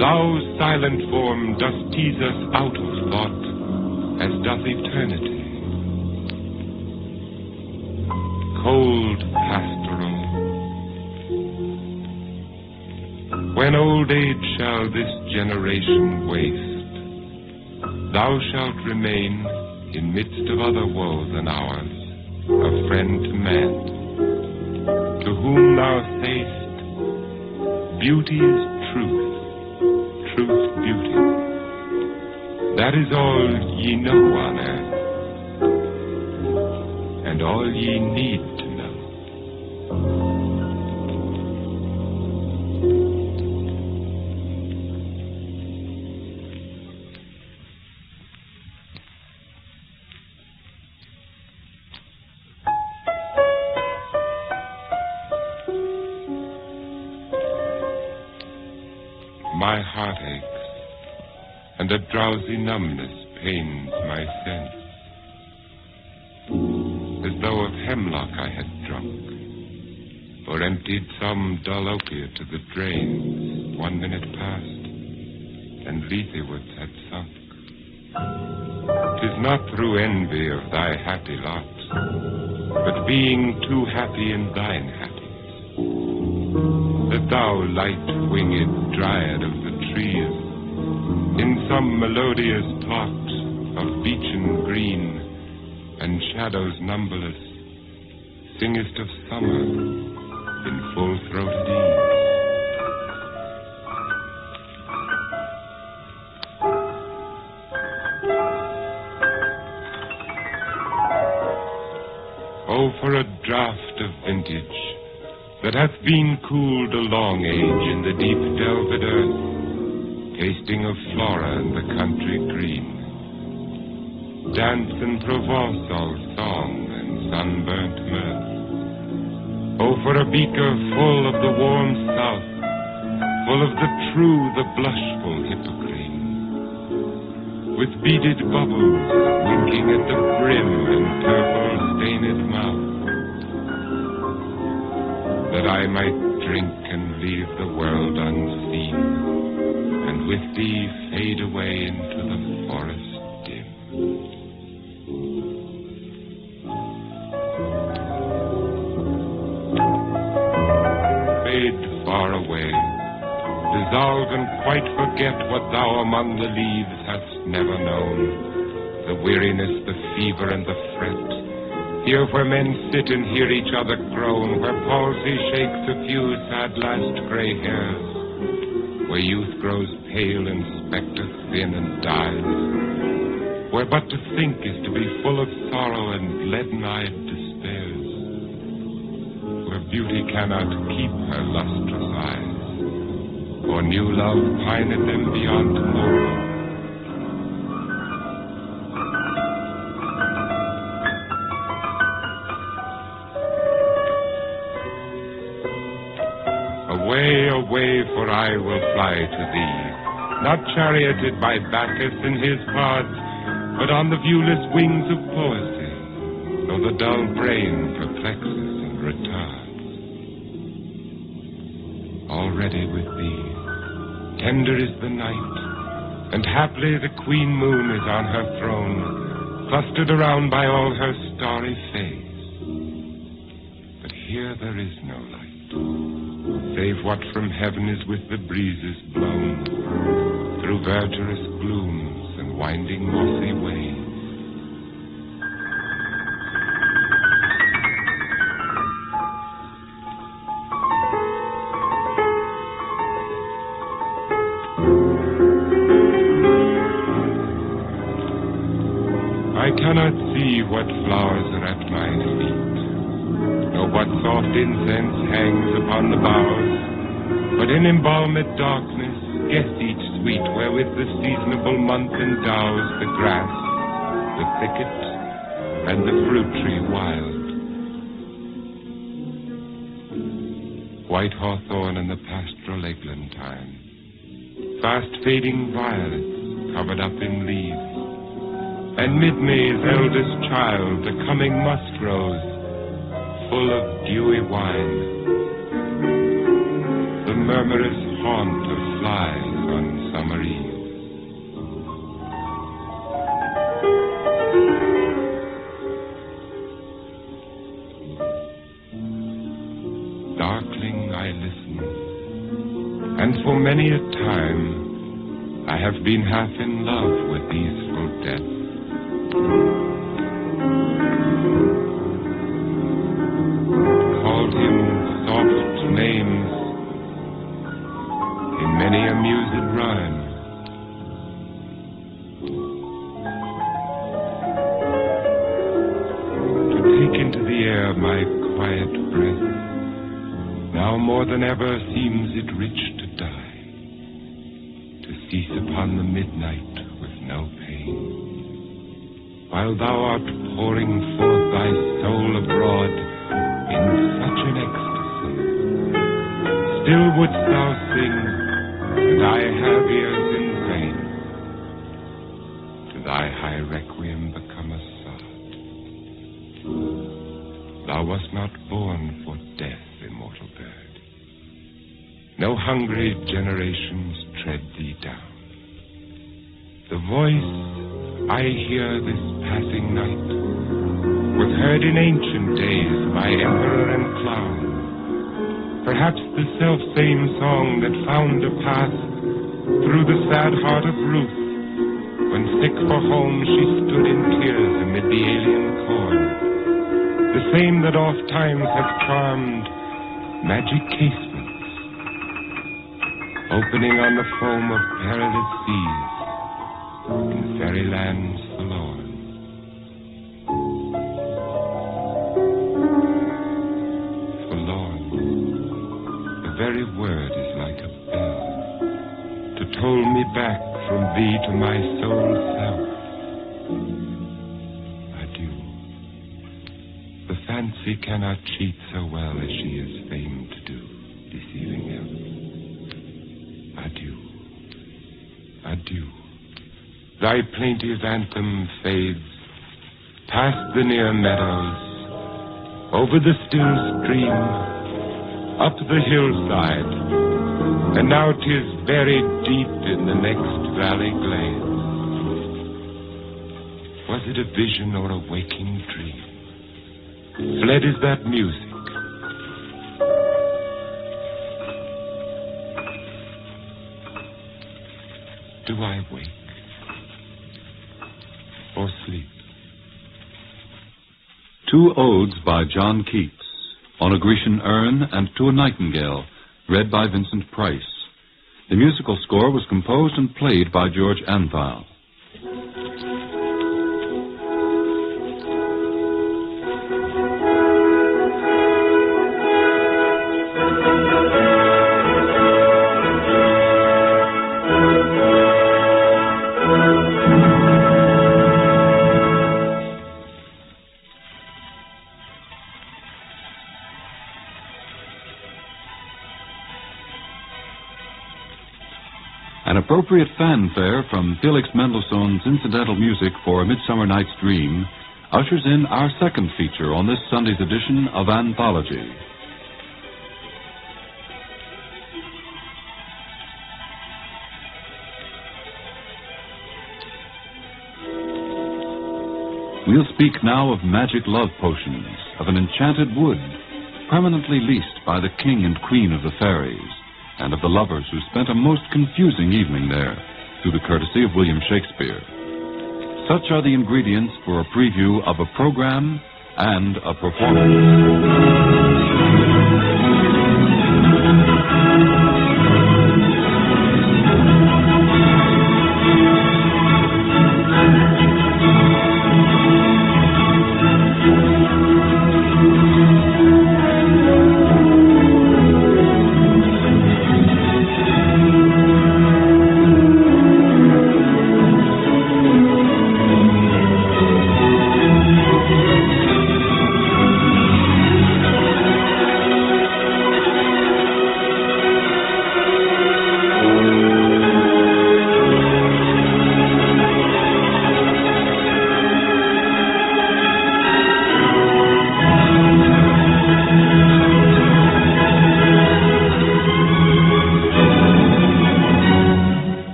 thou, silent form, dost tease us out of thought, as doth eternity. Cold pastoral, when old age shall this generation waste, thou shalt remain, in midst of other woes than ours, a friend to man, to whom thou say'st, beauty is truth, truth beauty. That is all ye know on earth, and all ye need to know. My heart aches, and a drowsy numbness pains my sense, as though of hemlock I had drunk, or emptied some dull opiate to the drains 1 minute past, and Lethywoods had sunk. 'Tis not through envy of thy happy lot, but being too happy in thine happiness, that thou, light-winged dryad of the trees, in some melodious plot of beechen green and shadows numberless, singest of summer in full-throated ease. Oh, for a draught of vintage that hath been cooled a long age in the deep delved earth, tasting of flora and the country green, dance and Provençal song and sunburnt mirth. Oh, for a beaker full of the warm south, full of the true, the blushful Hippocrene, with beaded bubbles winking at the brim and purple-stained mouth, that I might drink and leave the world unseen, and with thee fade away into the forest dim. Fade far away, dissolve and quite forget what thou among the leaves hast never known, the weariness, the fever, and the fret. Here where men sit and hear each other groan, where palsy shakes a few sad last gray hairs, where youth grows pale and spectre thin and dies, where but to think is to be full of sorrow and leaden-eyed despairs, where beauty cannot keep her lustrous eyes, or new love pine at them beyond tomorrow. Away, away, for I will fly to thee, not charioted by Bacchus in his pods, but on the viewless wings of poesy, though the dull brain perplexes and retards. Already with thee, tender is the night, and haply the queen moon is on her throne, clustered around by all her starry face. But here there is no light, save what from heaven is with the breezes blown, through verdurous glooms and winding mossy ways. that soft incense hangs upon the boughs, but in embalmed darkness, guess each sweet wherewith the seasonable month endows the grass, the thicket, and the fruit tree wild. White hawthorn in the pastoral eglantine, fast fading violets covered up in leaves, and mid-May's eldest child, the coming musk rose, full of dewy wine, the murmurous haunt of flies on summer eves. Darkling I listen, and for many a time I have been half in love with easeful death. Called him soft names in many a mused rhyme. To take into the air my quiet breath, now more than ever seems it rich to die, to cease upon the midnight with no pain, while thou art pouring forth thy soul abroad in such an ecstasy. Still wouldst thou sing, and I have ears in vain, to thy high requiem become a sod. Thou wast not born for death, immortal bird. No hungry generations tread thee down. The voice I hear this passing night was heard in ancient days by emperor and clown. Perhaps the self-same song that found a path through the sad heart of Ruth, when sick for home she stood in tears amid the alien corn. The same that oft times hath charmed magic casements, opening on the foam of perilous seas in fairy lands forlorn. Forlorn, the very word is like a bell to toll me back from thee to my soul's self. Adieu. The fancy cannot cheat so well as she is famed to do, deceiving else. Adieu. Adieu. Thy plaintive anthem fades past the near meadows, over the still stream, up the hillside, and now 'tis buried deep in the next valley glade. Was it a vision or a waking dream? Fled is that music. Do I wake or sleep? Two Odes by John Keats, On a Grecian Urn and To a Nightingale, read by Vincent Price. The musical score was composed and played by George Antheil. An appropriate fanfare from Felix Mendelssohn's incidental music for A Midsummer Night's Dream ushers in our second feature on this Sunday's edition of Anthology. We'll speak now of magic love potions, of an enchanted wood, permanently leased by the king and queen of the fairies, and of the lovers who spent a most confusing evening there, through the courtesy of William Shakespeare. Such are the ingredients for a preview of a program and a performance.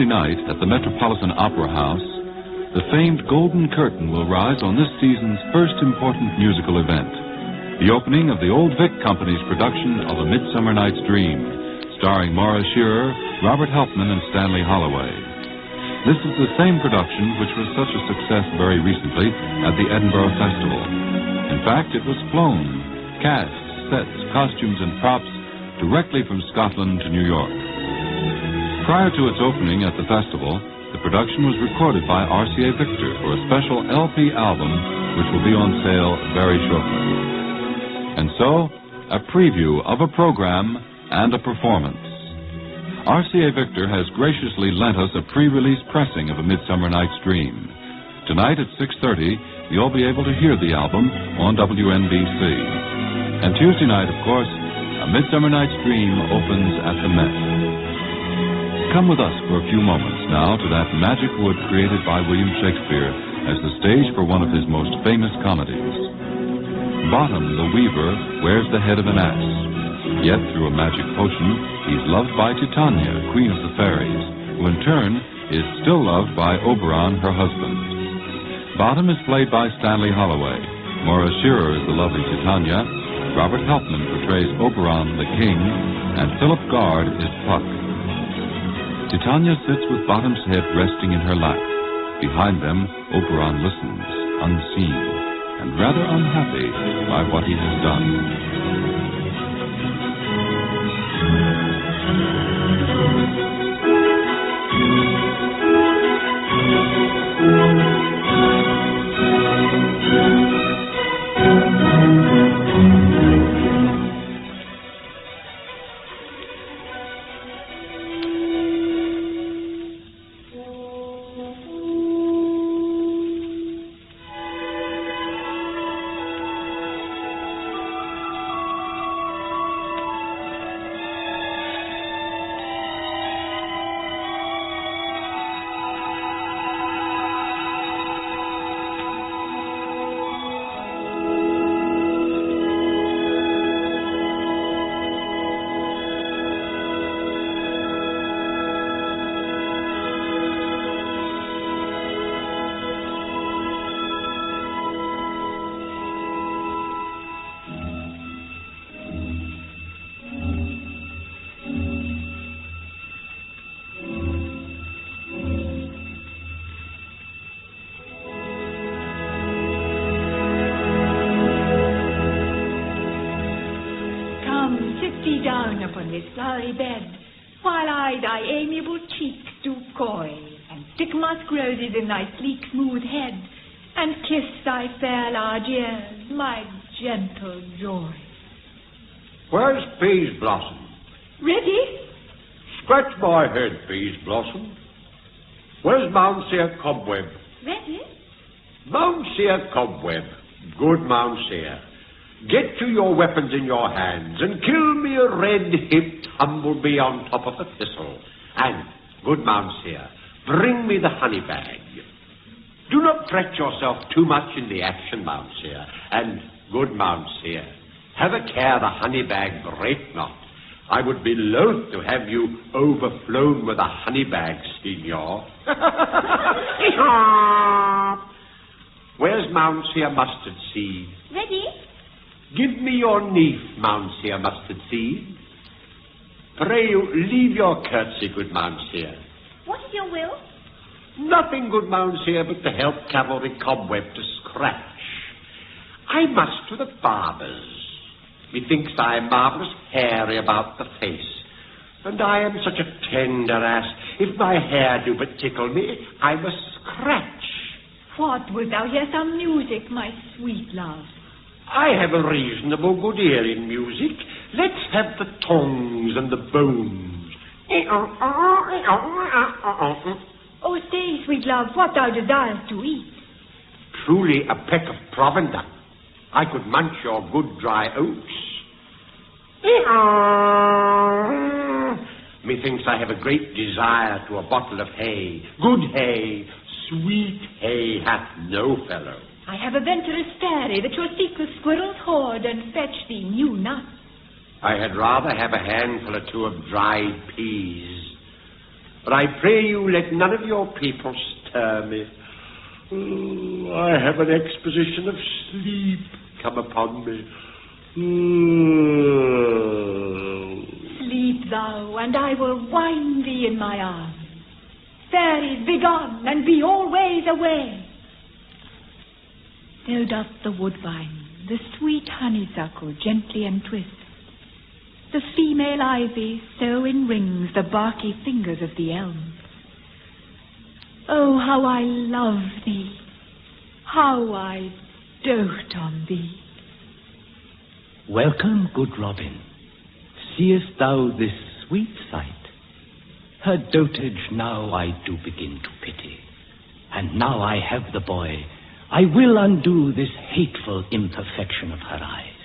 Tuesday night at the Metropolitan Opera House, the famed Golden Curtain will rise on this season's first important musical event, the opening of the Old Vic Company's production of A Midsummer Night's Dream, starring Maura Shearer, Robert Helpman, and Stanley Holloway. This is the same production which was such a success very recently at the Edinburgh Festival. In fact, it was flown, cast, sets, costumes, and props directly from Scotland to New York. Prior to its opening at the festival, the production was recorded by RCA Victor for a special LP album which will be on sale very shortly. And so, a preview of a program and a performance. RCA Victor has graciously lent us a pre-release pressing of A Midsummer Night's Dream. Tonight at 6:30, you'll be able to hear the album on WNBC. And Tuesday night, of course, A Midsummer Night's Dream opens at the Met. Come with us for a few moments now to that magic wood created by William Shakespeare as the stage for one of his most famous comedies. Bottom, the weaver, wears the head of an ass. Yet, through a magic potion, he's loved by Titania, queen of the fairies, who in turn is still loved by Oberon, her husband. Bottom is played by Stanley Holloway. Maura Shearer is the lovely Titania. Robert Helpman portrays Oberon, the king, and Philip Gard is Puck. Titania sits with Bottom's head resting in her lap. Behind them, Oberon listens, unseen, and rather unhappy by what he has done. Flowery bed, while I thy amiable cheeks do coy, and stick musk roses in thy sleek smooth head, and kiss thy fair large ears, my gentle joy. Where's Peas Blossom? Ready? Scratch my head, Peas Blossom. Where's Mounseer Cobweb? Ready? Mounseer Cobweb, good Mounseer. Get you your weapons in your hands and kill me a red-hipped humblebee on top of a thistle. And, good Mounseer, bring me the honey bag. Do not fret yourself too much in the action, Mounseer. And, good Mounseer, have a care the honey bag break not. I would be loath to have you overflown with a honey bag, Signor. Where's Mounseer Mustard Seed? Ready? Give me your niece, Mounseer Mustard Seed. Pray you, leave your curtsy, good Mounseer. What is your will? Nothing, good Mounseer, but to help Cavalry Cobweb to scratch. I must to the barber's. Methinks I am marvellous hairy about the face. And I am such a tender ass. If my hair do but tickle me, I must scratch. What, wilt thou hear some music, my sweet love? I have a reasonable good ear in music. Let's have the tongues and the bones. Oh, say, sweet love, what thou desirest to eat. Truly a peck of provender. I could munch your good dry oats. Methinks I have a great desire to a bottle of hay. Good hay, sweet hay hath no fellow. I have a venturous fairy that shall seek the squirrel's hoard and fetch thee new nuts. I had rather have a handful or two of dried peas. But I pray you let none of your people stir me. I have an exposition of sleep come upon me. Sleep thou, and I will wind thee in my arms. Fairies, begone, and be always away. So doth the woodbine, the sweet honeysuckle gently entwist. The female ivy so enrings the barky fingers of the elm. Oh, how I love thee, how I dote on thee. Welcome, good Robin. Seest thou this sweet sight? Her dotage now I do begin to pity. And now I have the boy, I will undo this hateful imperfection of her eyes.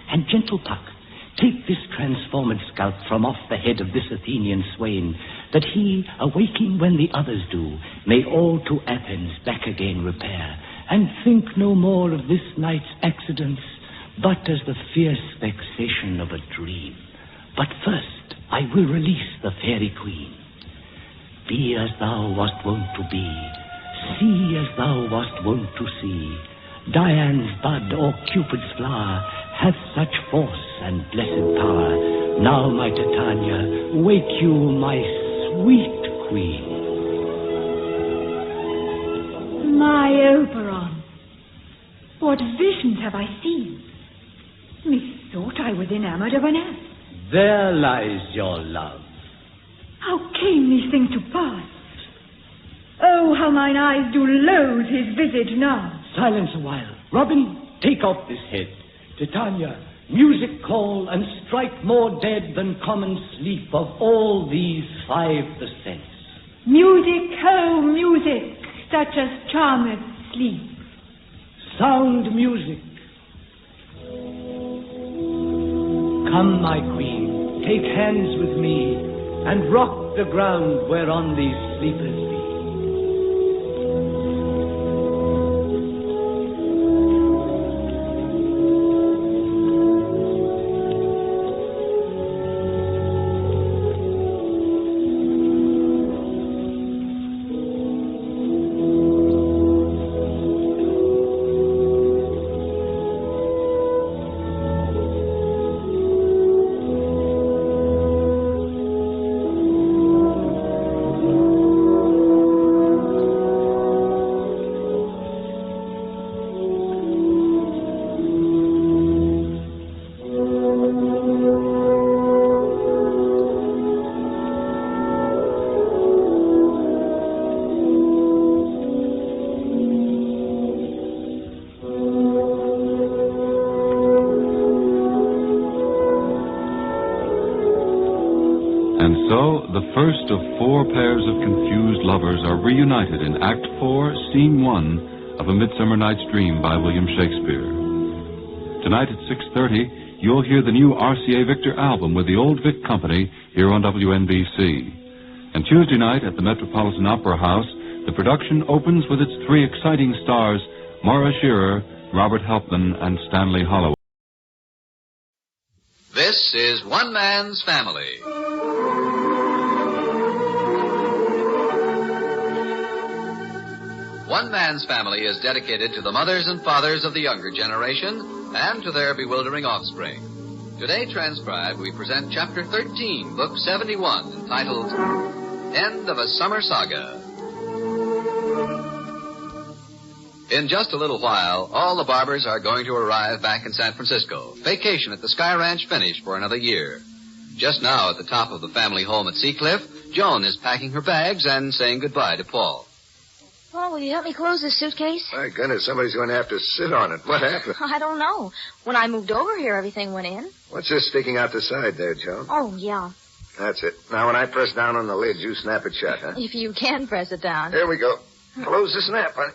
And gentle Puck, take this transformed scalp from off the head of this Athenian swain, that he, awaking when the others do, may all to Athens back again repair, and think no more of this night's accidents, but as the fierce vexation of a dream. But first I will release the fairy queen. Be as thou wast wont to be, see as thou wast wont to see. Dian's bud or Cupid's flower hath such force and blessed power. Now, my Titania, wake you, my sweet queen. My Oberon, what visions have I seen? Methought I was enamoured of an ass. There lies your love. How came these things to pass? Oh, how mine eyes do loathe his visage now. Silence a while. Robin, take off this head. Titania, music call and strike more dead than common sleep of all these 5 the sense. Music, oh, music, such as charmeth sleep. Sound music. Come, my queen, take hands with me, and rock the ground whereon these sleepers be. So, the first of 4 pairs of confused lovers are reunited in Act 4, Scene 1 of A Midsummer Night's Dream by William Shakespeare. Tonight at 6:30, you'll hear the new RCA Victor album with the Old Vic Company here on WNBC. And Tuesday night at the Metropolitan Opera House, the production opens with its 3 exciting stars, Maura Shearer, Robert Helpman, and Stanley Holloway. This is One Man's Family. One Man's Family is dedicated to the mothers and fathers of the younger generation and to their bewildering offspring. Today transcribed, we present Chapter 13, Book 71, entitled End of a Summer Saga. In just a little while, all the Barbers are going to arrive back in San Francisco. Vacation at the Sky Ranch finished for another year. Just now, at the top of the family home at Seacliff, Joan is packing her bags and saying goodbye to Paul. Paul, will you help me close this suitcase? My goodness, somebody's going to have to sit on it. What happened? I don't know. When I moved over here, everything went in. What's this sticking out the side there, Joan? Oh, yeah. That's it. Now, when I press down on the lid, you snap it shut, huh? If you can press it down. There we go. Close the snap, honey.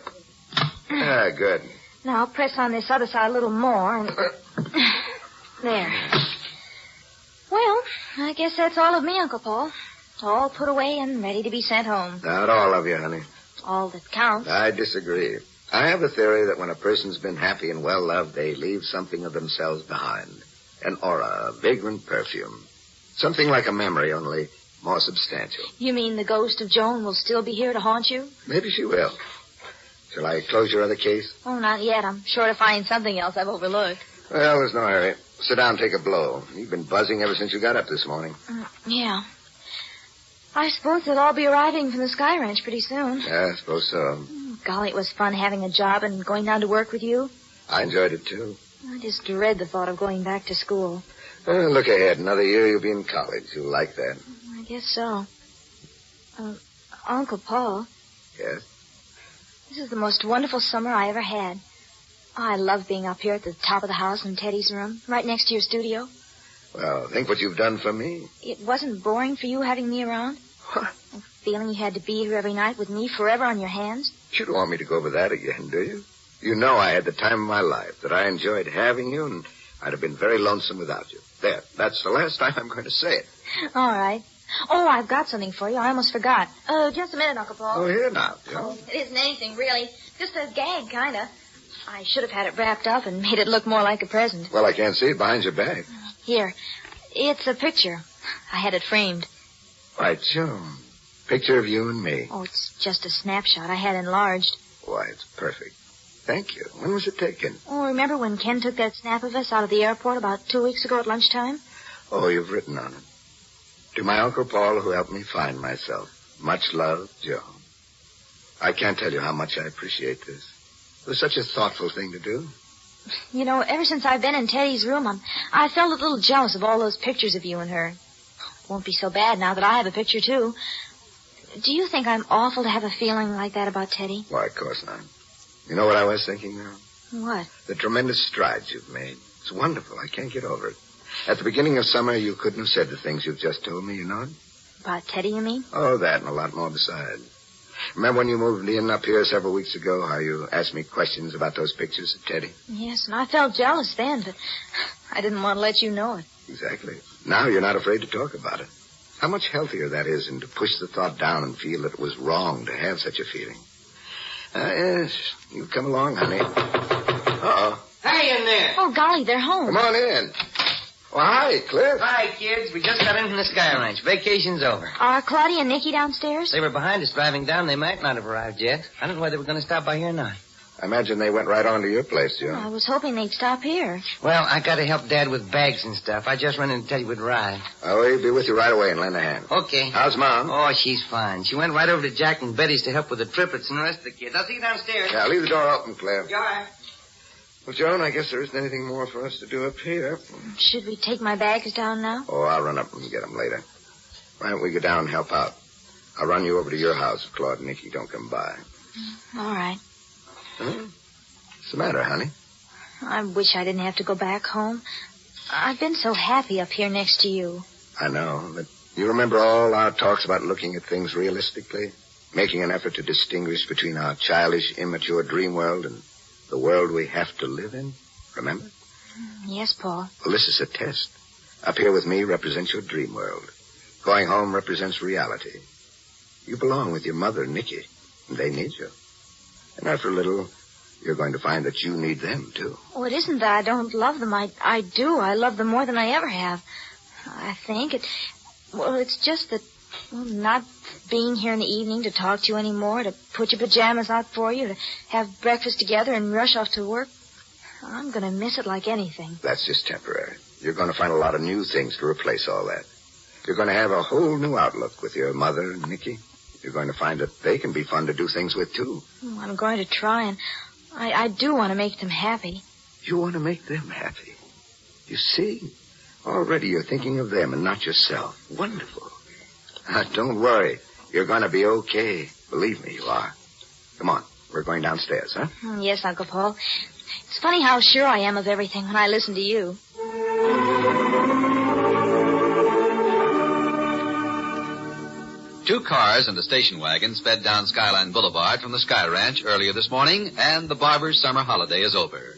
Ah, good. Now, press on this other side a little more, and... There. Well, I guess that's all of me, Uncle Paul. It's all put away and ready to be sent home. Not all of you, honey. All that counts. I disagree. I have a theory that when a person's been happy and well-loved, they leave something of themselves behind. An aura, a vagrant perfume. Something like a memory, only more substantial. You mean the ghost of Joan will still be here to haunt you? Maybe she will. Shall I close your other case? Oh, not yet. I'm sure to find something else I've overlooked. Well, there's no hurry. Sit down and take a blow. You've been buzzing ever since you got up this morning. Yeah. I suppose they'll all be arriving from the Sky Ranch pretty soon. Yeah, I suppose so. Golly, it was fun having a job and going down to work with you. I enjoyed it, too. I just dread the thought of going back to school. Look ahead. Another year you'll be in college. You'll like that. I guess so. Uncle Paul. Yes? This is the most wonderful summer I ever had. Oh, I love being up here at the top of the house in Teddy's room, right next to your studio. Well, think what you've done for me. It wasn't boring for you having me around? What? Feeling you had to be here every night with me forever on your hands? You don't want me to go over that again, do you? You know I had the time of my life, that I enjoyed having you, and I'd have been very lonesome without you. There, that's the last time I'm going to say it. All right. Oh, I've got something for you. I almost forgot. Just a minute, Uncle Paul. Oh, here now, Joe. It isn't anything, really. Just a gag, kind of. I should have had it wrapped up and made it look more like a present. Well, I can't see it behind your back. Here. It's a picture. I had it framed. Why, Joe. Picture of you and me. Oh, it's just a snapshot I had enlarged. Why, it's perfect. Thank you. When was it taken? Oh, remember when Ken took that snap of us out of the airport about 2 weeks ago at lunchtime? Oh, you've written on it. To my Uncle Paul, who helped me find myself. Much love, Joe. I can't tell you how much I appreciate this. It was such a thoughtful thing to do. You know, ever since I've been in Teddy's room, I felt a little jealous of all those pictures of you and her. It won't be so bad now that I have a picture, too. Do you think I'm awful to have a feeling like that about Teddy? Why, of course not. You know what I was thinking now? What? The tremendous strides you've made. It's wonderful. I can't get over it. At the beginning of summer, you couldn't have said the things you've just told me, you know it? About Teddy, you mean? Oh, that and a lot more besides. Remember when you moved in up here several weeks ago, how you asked me questions about those pictures of Teddy? Yes, and I felt jealous then, but I didn't want to let you know it. Exactly. Now you're not afraid to talk about it. How much healthier that is than to push the thought down and feel that it was wrong to have such a feeling. Yes, you come along, honey. Uh-oh. Hey, in there. Oh, golly, they're home. Come on in. Well, hi, Cliff. Hi, kids. We just got in from the Sky Ranch. Vacation's over. Are Claudia and Nicky downstairs? They were behind us driving down. They might not have arrived yet. I don't know why they were going to stop by here now. I imagine they went right on to your place, Joe. I was hoping they'd stop here. Well, I got to help Dad with bags and stuff. I just run in to tell you we'd arrive. I'll be with you right away and lend a hand. Okay. How's Mom? Oh, she's fine. She went right over to Jack and Betty's to help with the triplets and the rest of the kids. I'll see you downstairs. Yeah, leave the door open, Cliff. You all right? Well, Joan, I guess there isn't anything more for us to do up here. Should we take my bags down now? Oh, I'll run up and get them later. Why don't we go down and help out? I'll run you over to your house if Claude and Nicky don't come by. All right. Huh? What's the matter, honey? I wish I didn't have to go back home. I've been so happy up here next to you. I know, but you remember all our talks about looking at things realistically? Making an effort to distinguish between our childish, immature dream world and the world we have to live in? Remember? Yes, Paul. Well, this is a test. Up here with me represents your dream world. Going home represents reality. You belong with your mother, Nicky, and they need you. And after a little, you're going to find that you need them, too. Oh, it isn't that I don't love them. I do. I love them more than I ever have. I think it's just that not being here in the evening to talk to you anymore, to put your pajamas out for you, to have breakfast together and rush off to work. I'm going to miss it like anything. That's just temporary. You're going to find a lot of new things to replace all that. You're going to have a whole new outlook with your mother and Nicky. You're going to find that they can be fun to do things with, too. Oh, I'm going to try, and I do want to make them happy. You want to make them happy? You see? Already you're thinking of them and not yourself. Wonderful. Don't worry. You're going to be okay. Believe me, you are. Come on. We're going downstairs, huh? Yes, Uncle Paul. It's funny how sure I am of everything when I listen to you. Two cars and a station wagon sped down Skyline Boulevard from the Sky Ranch earlier this morning, and the barber's summer holiday is over.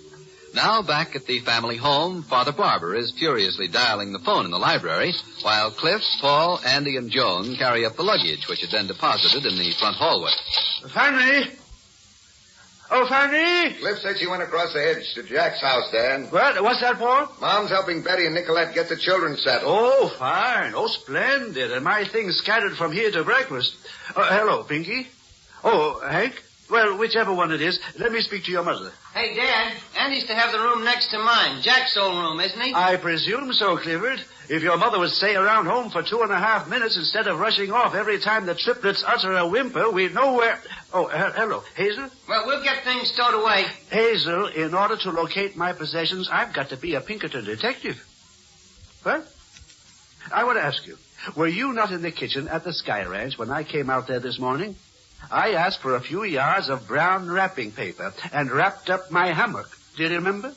Now, back at the family home, Father Barber is furiously dialing the phone in the library, while Cliff, Paul, Andy, and Joan carry up the luggage, which had been deposited in the front hallway. Henry! Oh, Fanny? Cliff said she went across the hedge to Jack's house, Dan. What? What's that, Paul? Mom's helping Betty and Nicolette get the children settled. Oh, fine. Oh, splendid. And my things scattered from here to breakfast. Hello, Pinky. Oh, Hank? Well, whichever one it is, let me speak to your mother. Hey, Dad, Andy's to have the room next to mine. Jack's old room, isn't he? I presume so, Clifford. If your mother would stay around home for 2.5 minutes instead of rushing off every time the triplets utter a whimper, we'd know where... Oh, hello. Hazel? Well, we'll get things stowed away. Hazel, in order to locate my possessions, I've got to be a Pinkerton detective. What? I want to ask you, were you not in the kitchen at the Sky Ranch when I came out there this morning? I asked for a few yards of brown wrapping paper and wrapped up my hammock. Do you remember?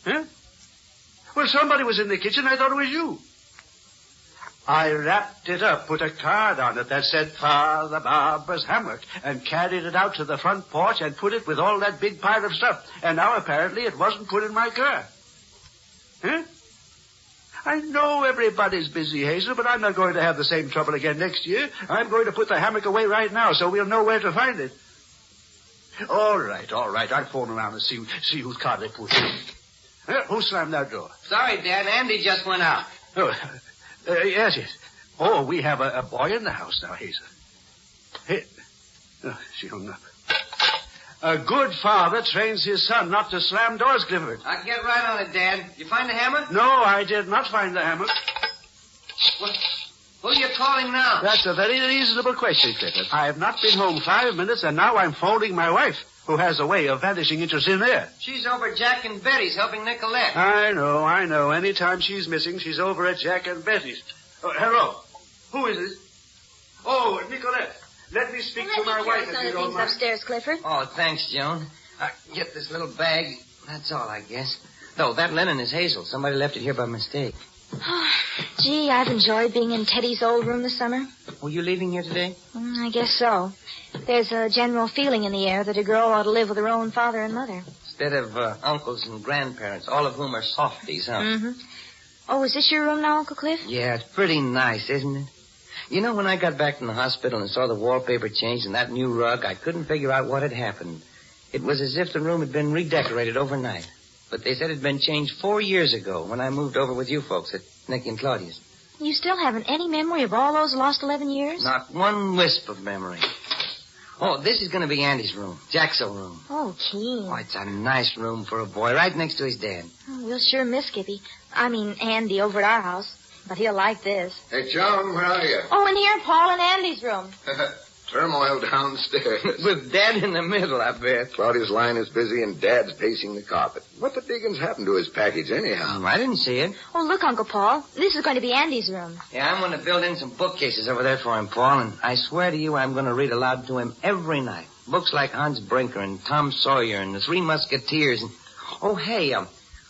Huh? Well, somebody was in the kitchen. I thought it was you. I wrapped it up, put a card on it that said Father Barbara's hammock, and carried it out to the front porch and put it with all that big pile of stuff. And now apparently it wasn't put in my car. Huh? I know everybody's busy, Hazel, but I'm not going to have the same trouble again next year. I'm going to put the hammock away right now so we'll know where to find it. All right. I'll phone around and see whose car they put in. Who slammed that door? Sorry, Dad. Andy just went out. Oh, yes. Oh, we have a boy in the house now, Hazel. Hey. Oh, she hung up. A good father trains his son not to slam doors, Clifford. I'll get right on it, Dad. You find the hammer? No, I did not find the hammer. Who are you calling now? That's a very reasonable question, Clifford. I have not been home 5 minutes, and now I'm phoning my wife, who has a way of vanishing into thin air. She's over at Jack and Betty's helping Nicolette. I know. Anytime she's missing, she's over at Jack and Betty's. Oh, hello. Who is it? Oh, Nicolette. Let me speak to my wife if you don't mind. Upstairs, Clifford. Oh, thanks, Joan. Get this little bag. That's all, I guess. No, that linen is Hazel. Somebody left it here by mistake. Gee, I've enjoyed being in Teddy's old room this summer. Were you leaving here today? I guess so. There's a general feeling in the air that a girl ought to live with her own father and mother. Instead of uncles and grandparents, all of whom are softies, huh? Mm-hmm. Oh, is this your room now, Uncle Cliff? Yeah, it's pretty nice, isn't it? You know, when I got back from the hospital and saw the wallpaper changed and that new rug, I couldn't figure out what had happened. It was as if the room had been redecorated overnight. But they said it had been changed 4 years ago when I moved over with you folks at Nicky and Claudia's. You still haven't any memory of all those lost 11 years? Not one wisp of memory. Oh, this is going to be Andy's room, Jack's old room. Oh, keen. Oh, it's a nice room for a boy, right next to his dad. Oh, we'll sure miss Andy over at our house. But he'll like this. Hey, Joan, where are you? Oh, in here, Paul, in Andy's room. Turmoil downstairs. With Dad in the middle, I bet. Claudia's line is busy and Dad's pacing the carpet. What the diggins happened to his package, anyhow? I didn't see it. Oh, look, Uncle Paul. This is going to be Andy's room. Yeah, I'm going to build in some bookcases over there for him, Paul, and I swear to you I'm going to read aloud to him every night. Books like Hans Brinker and Tom Sawyer and The Three Musketeers and... Oh, hey,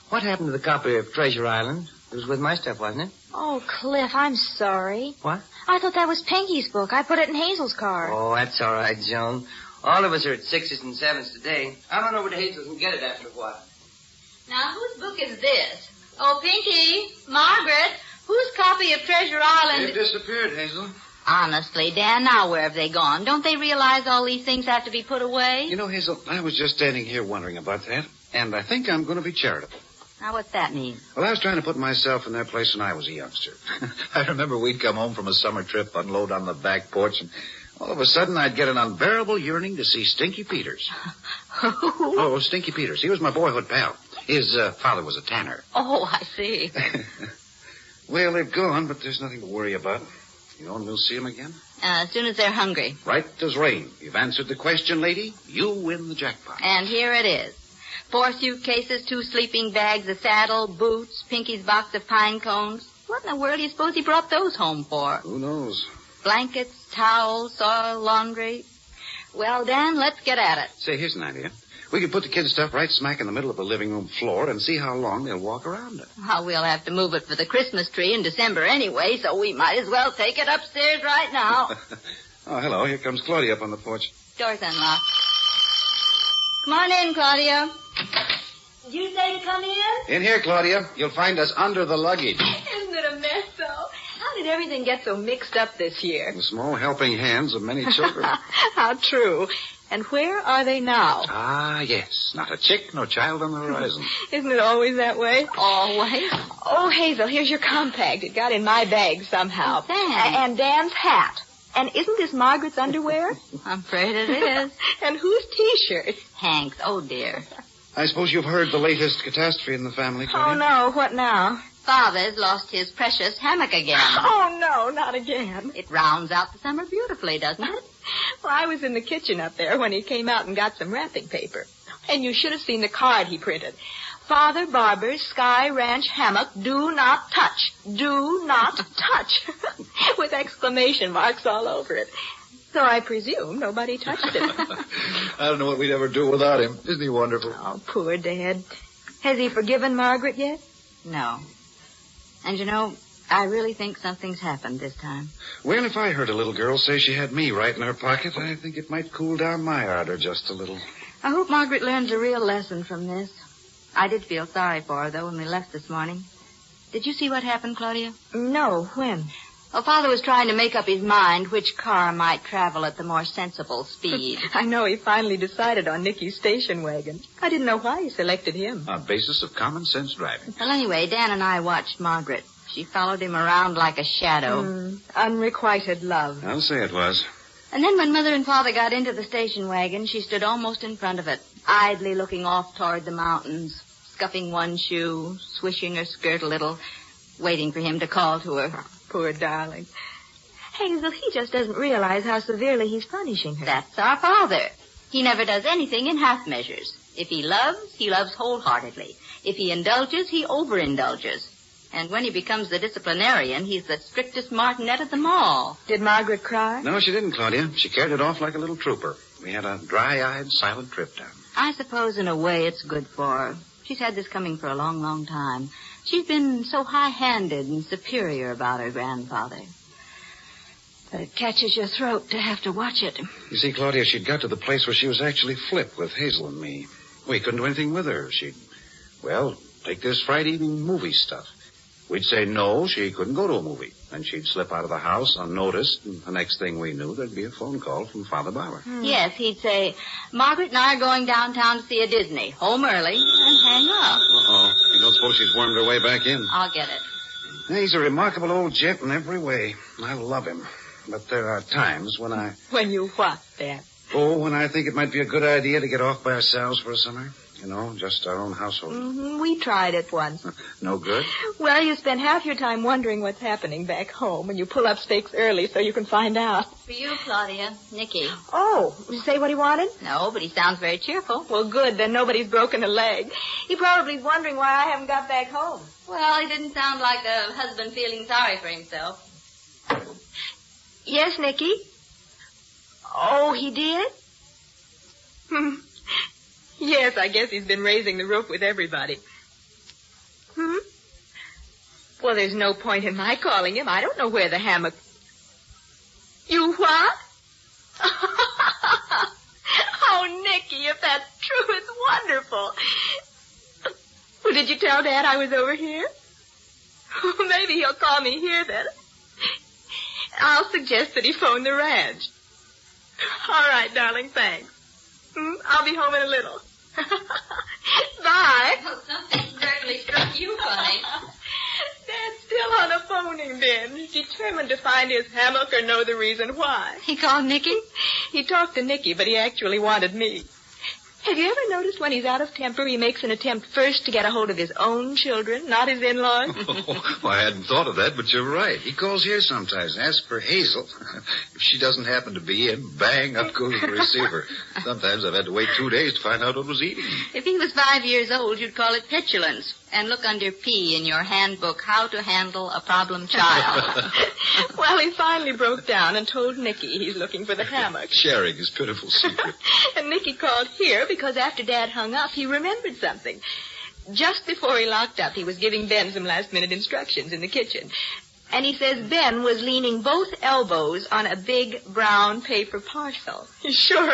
what happened to the copy of Treasure Island? It was with my stuff, wasn't it? Oh, Cliff, I'm sorry. What? I thought that was Pinky's book. I put it in Hazel's car. Oh, that's all right, Joan. All of us are at 6s and 7s today. I'll run over to Hazel's and get it after a while. Now, whose book is this? Oh, Pinky, Margaret, whose copy of Treasure Island... They've disappeared, Hazel. Honestly, Dan, now where have they gone? Don't they realize all these things have to be put away? You know, Hazel, I was just standing here wondering about that, and I think I'm going to be charitable. Now, what's that mean? Well, I was trying to put myself in their place when I was a youngster. I remember we'd come home from a summer trip, unload on the back porch, and all of a sudden I'd get an unbearable yearning to see Stinky Peters. Oh, Stinky Peters. He was my boyhood pal. His father was a tanner. Oh, I see. Well, they're gone, but there's nothing to worry about. You know when we'll see them again? As soon as they're hungry. Right as rain. You've answered the question, lady. You win the jackpot. And here it is. 4 suitcases, 2 sleeping bags, a saddle, boots, Pinky's box of pine cones. What in the world do you suppose he brought those home for? Who knows? Blankets, towels, soil, laundry. Well, Dan, let's get at it. Say, here's an idea. We could put the kids' stuff right smack in the middle of the living room floor and see how long they'll walk around it. Well, we'll have to move it for the Christmas tree in December anyway, so we might as well take it upstairs right now. Oh, hello. Here comes Claudia up on the porch. Door's unlocked. Come on in, Claudia. Did you say to come in? In here, Claudia. You'll find us under the luggage. Isn't it a mess, though? How did did everything get so mixed up this year? The small helping hands of many children. How true. And where are they now? Ah, yes. Not a chick, no child on the horizon. Isn't it always that way? Always. Oh, Hazel, here's your compact. It got in my bag somehow. Oh, thanks. And Dan's hat. And isn't this Margaret's underwear? I'm afraid it is. And whose T-shirt? Hank's. Oh, dear. I suppose you've heard the latest catastrophe in the family, Claudia? Oh, no. What now? Father's lost his precious hammock again. Oh, no, not again. It rounds out the summer beautifully, doesn't it? Well, I was in the kitchen up there when he came out and got some wrapping paper. And you should have seen the card he printed. Father Barber's Sky Ranch hammock, do not touch. Do not touch. With exclamation marks all over it. So I presume nobody touched it. I don't know what we'd ever do without him. Isn't he wonderful? Oh, poor Dad. Has he forgiven Margaret yet? No. And you know, I really think something's happened this time. Well, if I heard a little girl say she had me right in her pocket, I think it might cool down my ardor just a little. I hope Margaret learns a real lesson from this. I did feel sorry for her, though, when we left this morning. Did you see what happened, Claudia? No, when? Well, Father was trying to make up his mind which car might travel at the more sensible speed. I know he finally decided on Nicky's station wagon. I didn't know why he selected him. On basis of common sense driving. Well, anyway, Dan and I watched Margaret. She followed him around like a shadow. Unrequited love. I'll say it was. And then when Mother and Father got into the station wagon, she stood almost in front of it, idly looking off toward the mountains, scuffing one shoe, swishing her skirt a little, waiting for him to call to her. Poor darling. Hazel, he just doesn't realize how severely he's punishing her. That's our Father. He never does anything in half measures. If he loves wholeheartedly. If he indulges, he overindulges. And when he becomes the disciplinarian, he's the strictest martinet of them all. Did Margaret cry? No, she didn't, Claudia. She carried it off like a little trooper. We had a dry-eyed, silent trip down. I suppose in a way it's good for her. She's had this coming for a long, long time. She's been so high-handed and superior about her grandfather. But it catches your throat to have to watch it. You see, Claudia, she'd got to the place where she was actually flipped with Hazel and me. We couldn't do anything with her. She'd, take this Friday evening movie stuff. We'd say no, she couldn't go to a movie. Then she'd slip out of the house unnoticed, and the next thing we knew, there'd be a phone call from Father Barber. Yes, he'd say, Margaret and I are going downtown to see a Disney. Home early, and hang up. Uh-oh. You don't suppose she's wormed her way back in? I'll get it. He's a remarkable old gent in every way. I love him. But there are times when I... When you what, Dad? Oh, when I think it might be a good idea to get off by ourselves for a summer. You know, just our own household. We tried it once. No good? Well, you spend half your time wondering what's happening back home, and you pull up stakes early so you can find out. For you, Claudia. Nicky. Oh, did you say what he wanted? No, but he sounds very cheerful. Well, good. Then nobody's broken a leg. He probably's wondering why I haven't got back home. Well, he didn't sound like a husband feeling sorry for himself. Yes, Nicky? Oh, he did? Yes, I guess he's been raising the roof with everybody. Well, there's no point in my calling him. I don't know where the hammock... You what? Oh, Nicky, if that's true, it's wonderful. Well, did you tell Dad I was over here? Maybe he'll call me here then. I'll suggest that he phone the ranch. All right, darling, thanks. I'll be home in a little. Bye. Oh, something certainly struck you funny. Dad's still on the phoning binge, determined to find his hammock or know the reason why. He called Nicky? He talked to Nicky, but he actually wanted me. Have you ever noticed when he's out of temper, he makes an attempt first to get a hold of his own children, not his in-laws? Oh, I hadn't thought of that, but you're right. He calls here sometimes and asks for Hazel. If she doesn't happen to be in, bang, up goes the receiver. Sometimes I've had to wait 2 days to find out what was eating. If he was 5 years old, you'd call it petulance. And look under P in your handbook, How to Handle a Problem Child. Well, he finally broke down and told Nicky he's looking for the hammock. Sharing his pitiful secret. And Nicky called here because after Dad hung up, he remembered something. Just before he locked up, he was giving Ben some last-minute instructions in the kitchen. And he says Ben was leaning both elbows on a big brown paper parcel. Sure.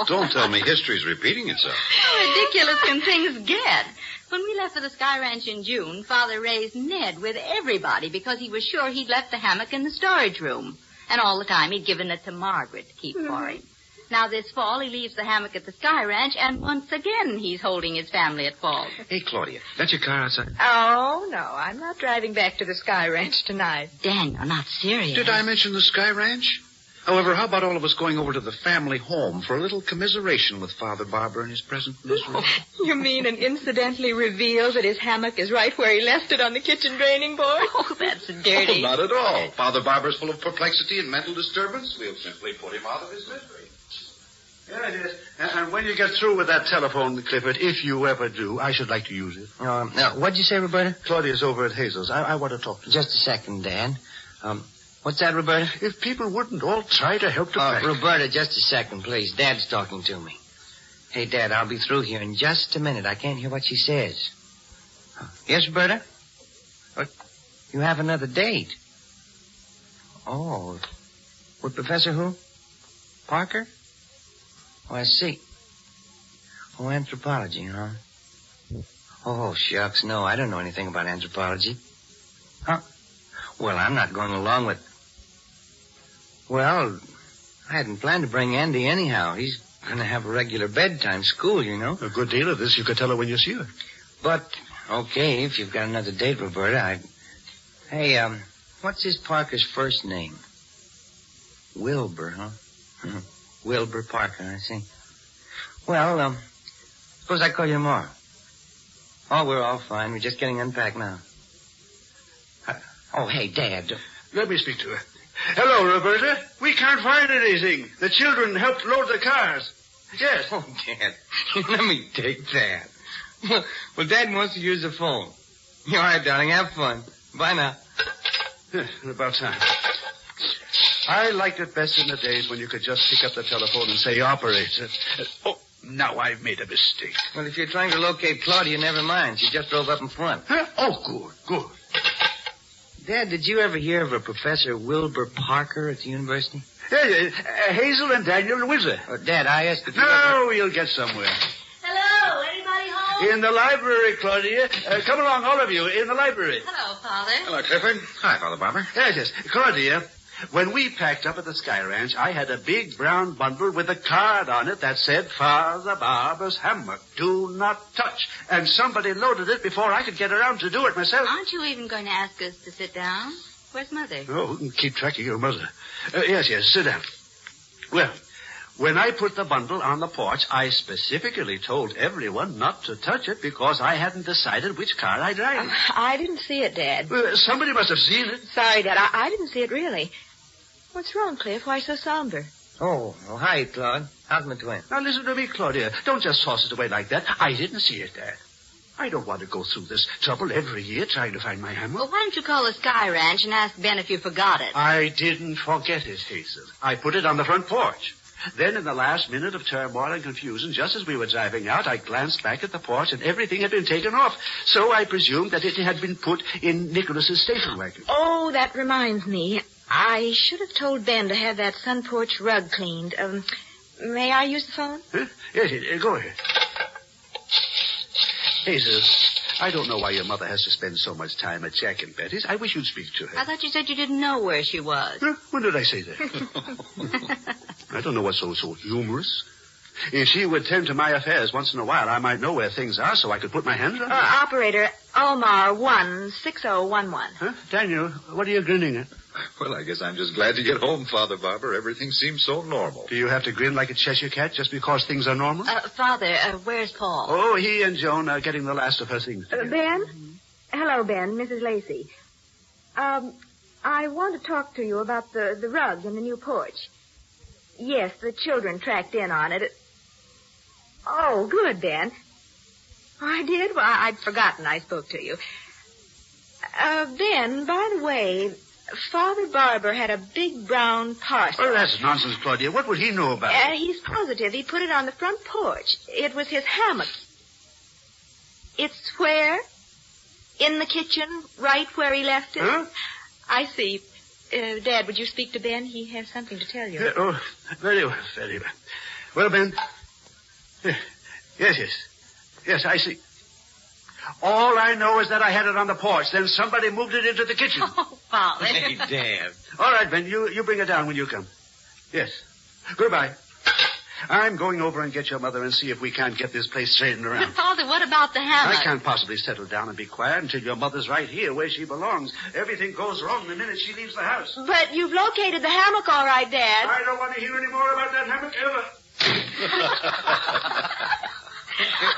Don't tell me history's repeating itself. How ridiculous can things get? When we left for the Sky Ranch in June, Father raised Ned with everybody because he was sure he'd left the hammock in the storage room. And all the time he'd given it to Margaret to keep for him. Now this fall he leaves the hammock at the Sky Ranch, and once again he's holding his family at fault. Hey, Claudia, that's your car outside? Oh, no, I'm not driving back to the Sky Ranch tonight. Dan, you're not serious. Did I mention the Sky Ranch? However, how about all of us going over to the family home for a little commiseration with Father Barber in his present misery? Oh, you mean and incidentally reveal that his hammock is right where he left it on the kitchen draining board? Oh, that's dirty. Oh, not at all. Father Barber's full of perplexity and mental disturbance. We'll simply put him out of his misery. Yeah, it is. And when you get through with that telephone, Clifford, if you ever do, I should like to use it. Now, what'd you say, Roberta? Claudia's over at Hazel's. I want to talk to her. Just a second, Dan. What's that, Roberta? If people wouldn't all try to help the pack. Roberta, just a second, please. Dad's talking to me. Hey, Dad, I'll be through here in just a minute. I can't hear what she says. Yes, Roberta? What? You have another date? Oh, with Professor who? Parker? Oh, I see. Oh, anthropology, huh? Oh, shucks, no, I don't know anything about anthropology. Huh? Well, I'm not going along with... Well, I hadn't planned to bring Andy anyhow. He's going to have a regular bedtime school, you know. A good deal of this you could tell her when you see her. But, okay, if you've got another date, Roberta, Hey, what's this Parker's first name? Wilbur, huh? Wilbur Parker, I see. Well, suppose I call you tomorrow. Oh, we're all fine. We're just getting unpacked now. Oh, hey, Dad. Let me speak to her. Hello, Roberta. We can't find anything. The children helped load the cars. Yes. Oh, Dad. Let me take that. Well, Dad wants to use the phone. All right, darling. Have fun. Bye now. About time. I liked it best in the days when you could just pick up the telephone and say, operator. Oh, now I've made a mistake. Well, if you're trying to locate Claudia, never mind. She just drove up in front. Huh? Oh, good. Dad, did you ever hear of a Professor Wilbur Parker at the university? Yeah, Hazel and Daniel and Windsor. Oh, Dad, I asked if you No, we'll get somewhere. Hello, anybody home? In the library, Claudia. Come along, all of you, in the library. Hello, Father. Hello, Clifford. Hi, Father Barber. Yes. Claudia, when we packed up at the Sky Ranch, I had a big brown bundle with a card on it that said, Father Barber's hammock, do not touch. And somebody loaded it before I could get around to do it myself. Aren't you even going to ask us to sit down? Where's Mother? Oh, we can keep track of your mother. Yes, sit down. Well, when I put the bundle on the porch, I specifically told everyone not to touch it because I hadn't decided which car I'd drive. I didn't see it, Dad. Somebody must have seen it. Sorry, Dad. I didn't see it, really. What's wrong, Cliff? Why so somber? Oh, hi, Claude. How's my twin? Now, listen to me, Claudia. Don't just toss it away like that. I didn't see it, Dad. I don't want to go through this trouble every year trying to find my hammock. Well, why don't you call the Sky Ranch and ask Ben if you forgot it? I didn't forget it, Hazel. I put it on the front porch. Then, in the last minute of turmoil and confusion, just as we were driving out, I glanced back at the porch and everything had been taken off. So I presumed that it had been put in Nicholas's station wagon. Oh, that reminds me. I should have told Ben to have that sun porch rug cleaned. May I use the phone? Huh? Yes, go ahead. Hazel, I don't know why your mother has to spend so much time at Jack and Betty's. I wish you'd speak to her. I thought you said you didn't know where she was. Huh? When did I say that? I don't know what's so humorous. If she would tend to my affairs once in a while, I might know where things are so I could put my hands on them. Operator, Omar 16011. Huh? Daniel, what are you grinning at? Well, I guess I'm just glad to get home, Father Barber. Everything seems so normal. Do you have to grin like a Cheshire cat just because things are normal? Father, where's Paul? Oh, he and Joan are getting the last of her things. Ben? Hello, Ben. Mrs. Lacey. I want to talk to you about the rug in the new porch. Yes, the children tracked in on it. Oh, good, Ben. I did? Well, I'd forgotten I spoke to you. Ben, by the way, Father Barber had a big brown parcel. Oh, that's nonsense, Claudia. What would he know about it? He's positive he put it on the front porch. It was his hammock. It's where? In the kitchen, right where he left it? Huh? I see. Dad, would you speak to Ben? He has something to tell you. Oh, very well, very well. Well, Ben. Yes, I see. All I know is that I had it on the porch. Then somebody moved it into the kitchen. Oh, Father. Hey, Dad. All right, Ben, you bring it down when you come. Yes. Goodbye. I'm going over and get your mother and see if we can't get this place straightened But, around. Father, what about the hammock? I can't possibly settle down and be quiet until your mother's right here where she belongs. Everything goes wrong the minute she leaves the house. But you've located the hammock all right, Dad. I don't want to hear any more about that hammock ever.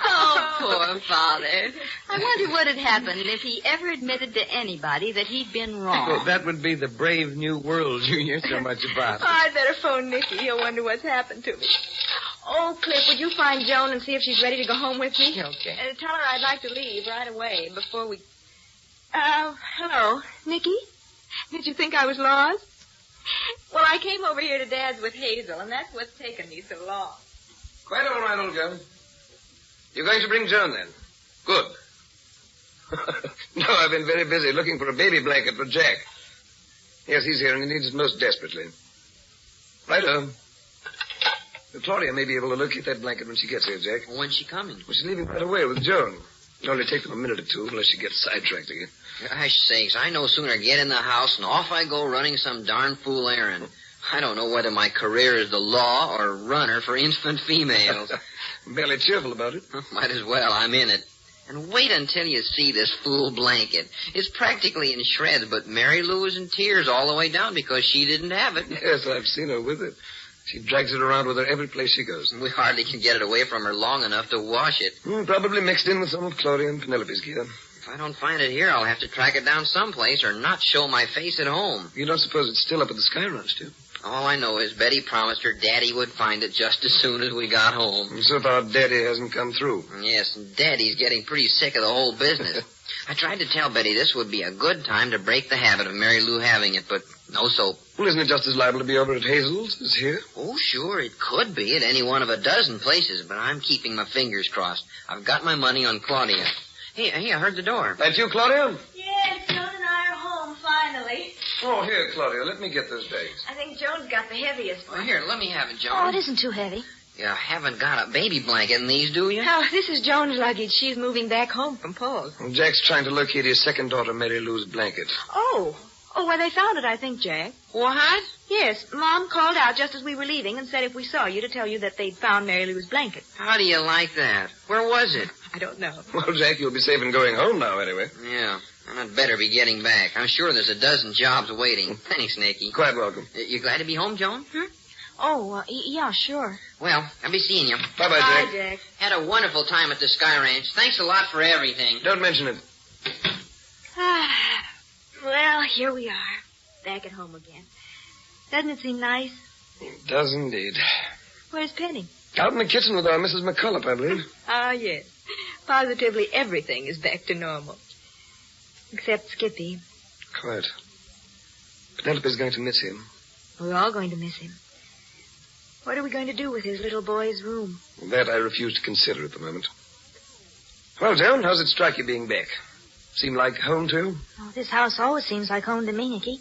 Oh, poor Father. I wonder what had happened if he ever admitted to anybody that he'd been wrong. Well, that would be the brave new world you hear so much about. I'd better phone Nicky. He'll wonder what's happened to me. Oh, Cliff, would you find Joan and see if she's ready to go home with me? Okay. Tell her I'd like to leave right away before we... hello, Nicky? Did you think I was lost? Well, I came over here to Dad's with Hazel, and that's what's taken me so long. Quite all right, old girl. You're going to bring Joan, then? Good. No, I've been very busy looking for a baby blanket for Jack. Yes, he's here, and he needs it most desperately. Righto. Claudia may be able to locate that blanket when she gets here, Jack. When's she coming? Well, she's leaving right away with Joan. It'll only take them a minute or two unless she gets sidetracked again. Gosh sakes, I no sooner get in the house and off I go running some darn fool errand. I don't know whether my career is the law or runner for infant females. Barely cheerful about it. Might as well. I'm in it. And wait until you see this fool blanket. It's practically in shreds, but Mary Lou is in tears all the way down because she didn't have it. Yes, I've seen her with it. She drags it around with her every place she goes. We hardly can get it away from her long enough to wash it. Probably mixed in with some of Claudia and Penelope's gear. If I don't find it here, I'll have to track it down someplace or not show my face at home. You don't suppose it's still up at the Sky Ranch, do you? All I know is Betty promised her Daddy would find it just as soon as we got home. And so far, Daddy hasn't come through. Yes, and Daddy's getting pretty sick of the whole business. I tried to tell Betty this would be a good time to break the habit of Mary Lou having it, but no soap. Well, isn't it just as liable to be over at Hazel's as here? Oh, sure, it could be at any one of a dozen places, but I'm keeping my fingers crossed. I've got my money on Claudia. Hey, I heard the door. That you, Claudia? Yes, Joan and I are home, finally. Oh, here, Claudia, let me get those bags. I think Joan's got the heaviest one. Well, here, let me have it, Joan. Oh, it isn't too heavy. You haven't got a baby blanket in these, do you? Oh, this is Joan's luggage. She's moving back home from Paul's. Well, Jack's trying to locate his second daughter, Mary Lou's blanket. Oh, well, they found it, I think, Jack. What? Yes, Mom called out just as we were leaving and said if we saw you to tell you that they'd found Mary Lou's blanket. How do you like that? Where was it? I don't know. Well, Jack, you'll be safe in going home now, anyway. Yeah, and I'd better be getting back. I'm sure there's a dozen jobs waiting. Thanks, Nicky. Quite welcome. You glad to be home, Joan? Oh, yeah, sure. Well, I'll be seeing you. Bye-bye, Jack. Bye, Jack. Had a wonderful time at the Sky Ranch. Thanks a lot for everything. Don't mention it. Well, here we are. Back at home again. Doesn't it seem nice? It does indeed. Where's Penny? Out in the kitchen with our Mrs. McCullough, I believe. Ah, yes. Positively everything is back to normal. Except Skippy. Quite. Penelope's going to miss him. We're all going to miss him. What are we going to do with his little boy's room? That I refuse to consider at the moment. Well, Joan, how's it strike you being back? Seem like home to you? Oh, this house always seems like home to me, Nicky.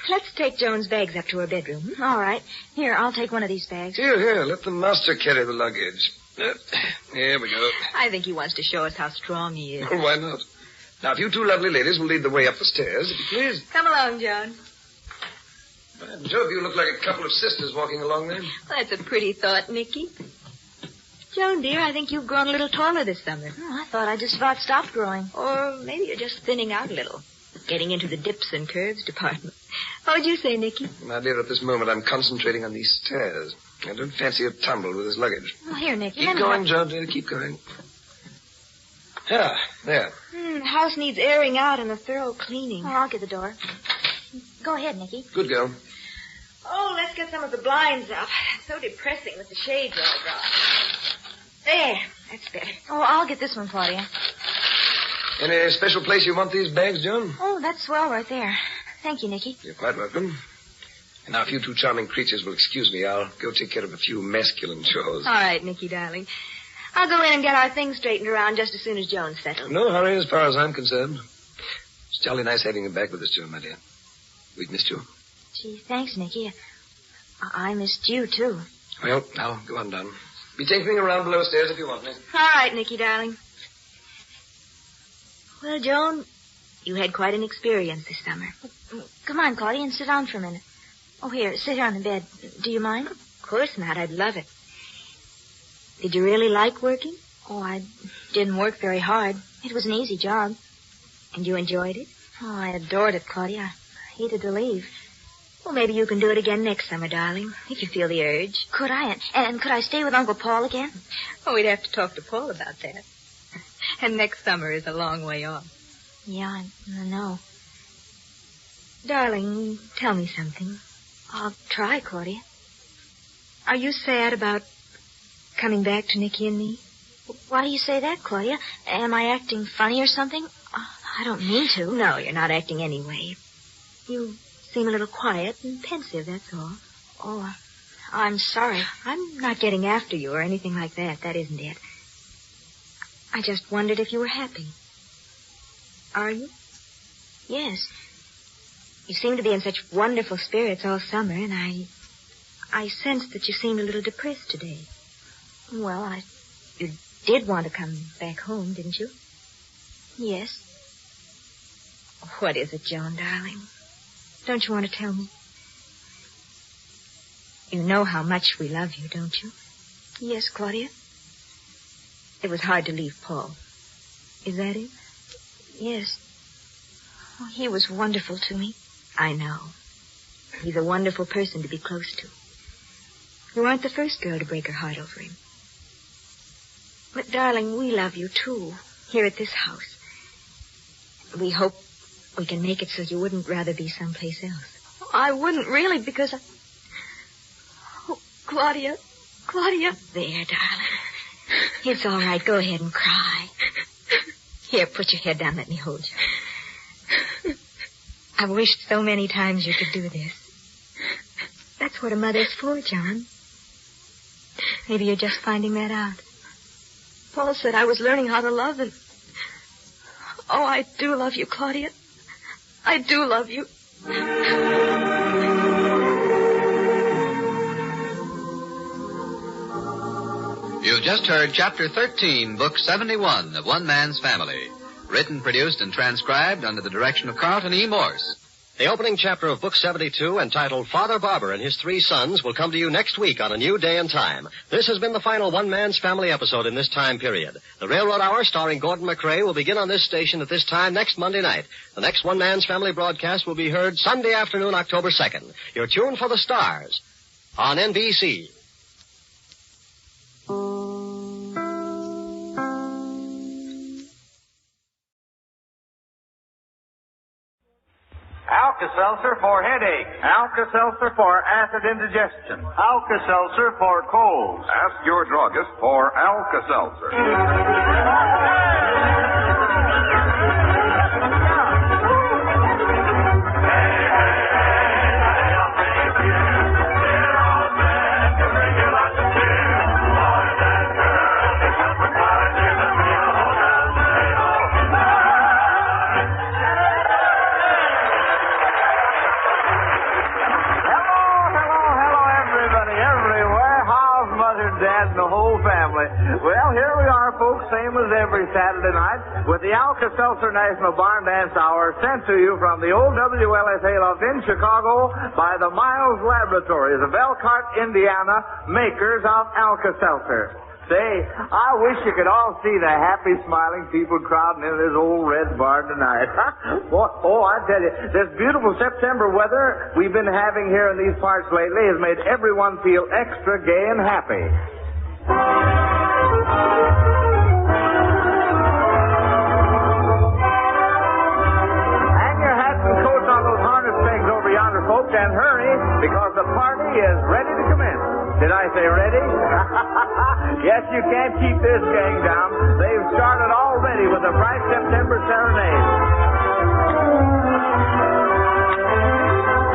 Let's take Joan's bags up to her bedroom. All right. Here, I'll take one of these bags. Here, let the master carry the luggage. Here we go. I think he wants to show us how strong he is. Well, why not? Now, if you two lovely ladies will lead the way up the stairs, if you please. Come along, Joan. By Jove, you look like a couple of sisters walking along there. That's a pretty thought, Nicky. Joan, dear, I think you've grown a little taller this summer. Oh, I thought I just about stopped growing. Or maybe you're just thinning out a little. Getting into the dips and curves department. What would you say, Nicky? My dear, at this moment I'm concentrating on these stairs. I don't fancy a tumble with his luggage. Well, here, Nicky. Keep going, Joan, dear. Keep going. There. The house needs airing out and a thorough cleaning. Oh, I'll get the door. Go ahead, Nicky. Good girl. Oh, let's get some of the blinds up. It's so depressing with the shades all gone. There. That's better. Oh, I'll get this one, Claudia. Any special place you want these bags, Joan? Oh, that's swell right there. Thank you, Nicky. You're quite welcome. And now, if you two charming creatures will excuse me, I'll go take care of a few masculine chores. All right, Nicky, darling. I'll go in and get our things straightened around just as soon as Joan's settled. No hurry as far as I'm concerned. It's jolly nice having you back with us, Joan, my dear. We've missed you. Gee, thanks, Nicky. I missed you, too. Well, now, go on down. Be taking me around below stairs if you want me. All right, Nicky, darling. Well, Joan, you had quite an experience this summer. Come on, Claudia, and sit down for a minute. Oh, here, sit here on the bed. Do you mind? Of course not. I'd love it. Did you really like working? Oh, I didn't work very hard. It was an easy job. And you enjoyed it? Oh, I adored it, Claudia. I hated to leave. Well, maybe you can do it again next summer, darling, if you feel the urge. Could I? And could I stay with Uncle Paul again? Oh, we'd have to talk to Paul about that. And next summer is a long way off. Yeah, I know. Darling, tell me something. I'll try, Claudia. Are you sad about coming back to Nicky and me? Why do you say that, Claudia? Am I acting funny or something? I don't mean to. No, you're not acting anyway. You seem a little quiet and pensive, that's all. Oh, I'm sorry. I'm not getting after you or anything like that. That isn't it. I just wondered if you were happy. Are you? Yes. You seem to be in such wonderful spirits all summer, and I sensed that you seemed a little depressed today. Well, You did want to come back home, didn't you? Yes. What is it, Joan, darling? Don't you want to tell me? You know how much we love you, don't you? Yes, Claudia. It was hard to leave Paul. Is that it? Yes. Oh, he was wonderful to me. I know. He's a wonderful person to be close to. You aren't the first girl to break her heart over him. But, darling, we love you, too, here at this house. We hope we can make it so you wouldn't rather be someplace else. Oh, I wouldn't really, because Oh, Claudia. There, darling. It's all right. Go ahead and cry. Here, put your head down. Let me hold you. I've wished so many times you could do this. That's what a mother's for, John. Maybe you're just finding that out. Paul said I was learning how to love, and oh, I do love you, Claudia. I do love you. You've just heard Chapter 13, Book 71 of One Man's Family. Written, produced, and transcribed under the direction of Carlton E. Morse. The opening chapter of Book 72, entitled Father Barber and His Three Sons, will come to you next week on a new day and time. This has been the final One Man's Family episode in this time period. The Railroad Hour, starring Gordon McRae, will begin on this station at this time next Monday night. The next One Man's Family broadcast will be heard Sunday afternoon, October 2nd. You're tuned for the stars on NBC. Alka-Seltzer for headache. Alka-Seltzer for acid indigestion. Alka-Seltzer for colds. Ask your druggist for Alka-Seltzer. Dad and the whole family. Well, here we are, folks, same as every Saturday night, with the Alka-Seltzer National Barn Dance Hour sent to you from the old WLSA loft in Chicago by the Miles Laboratories of Elkhart, Indiana, makers of Alka-Seltzer. Say, I wish you could all see the happy, smiling people crowding into this old red barn tonight. Oh, I tell you, this beautiful September weather we've been having here in these parts lately has made everyone feel extra gay and happy. Hang your hats and coats on those harness pegs over yonder, folks, and hurry, because the party is ready to commence. Did I say ready? Yes, you can't keep this gang down. They've started already with a bright September serenade.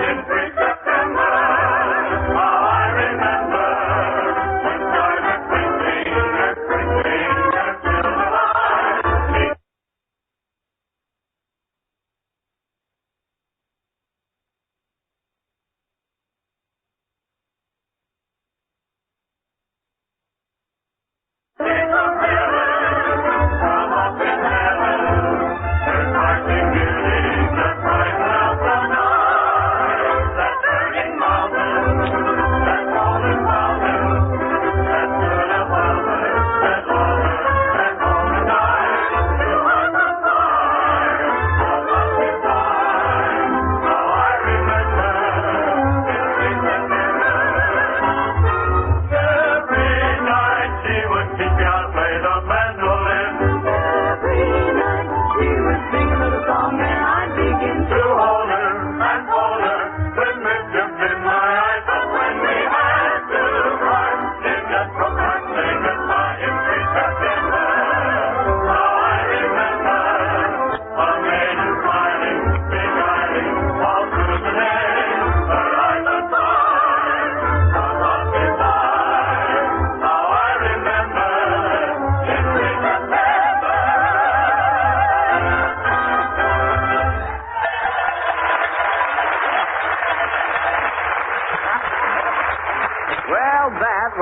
In bright September, how I remember when stars are twinkling and still alive.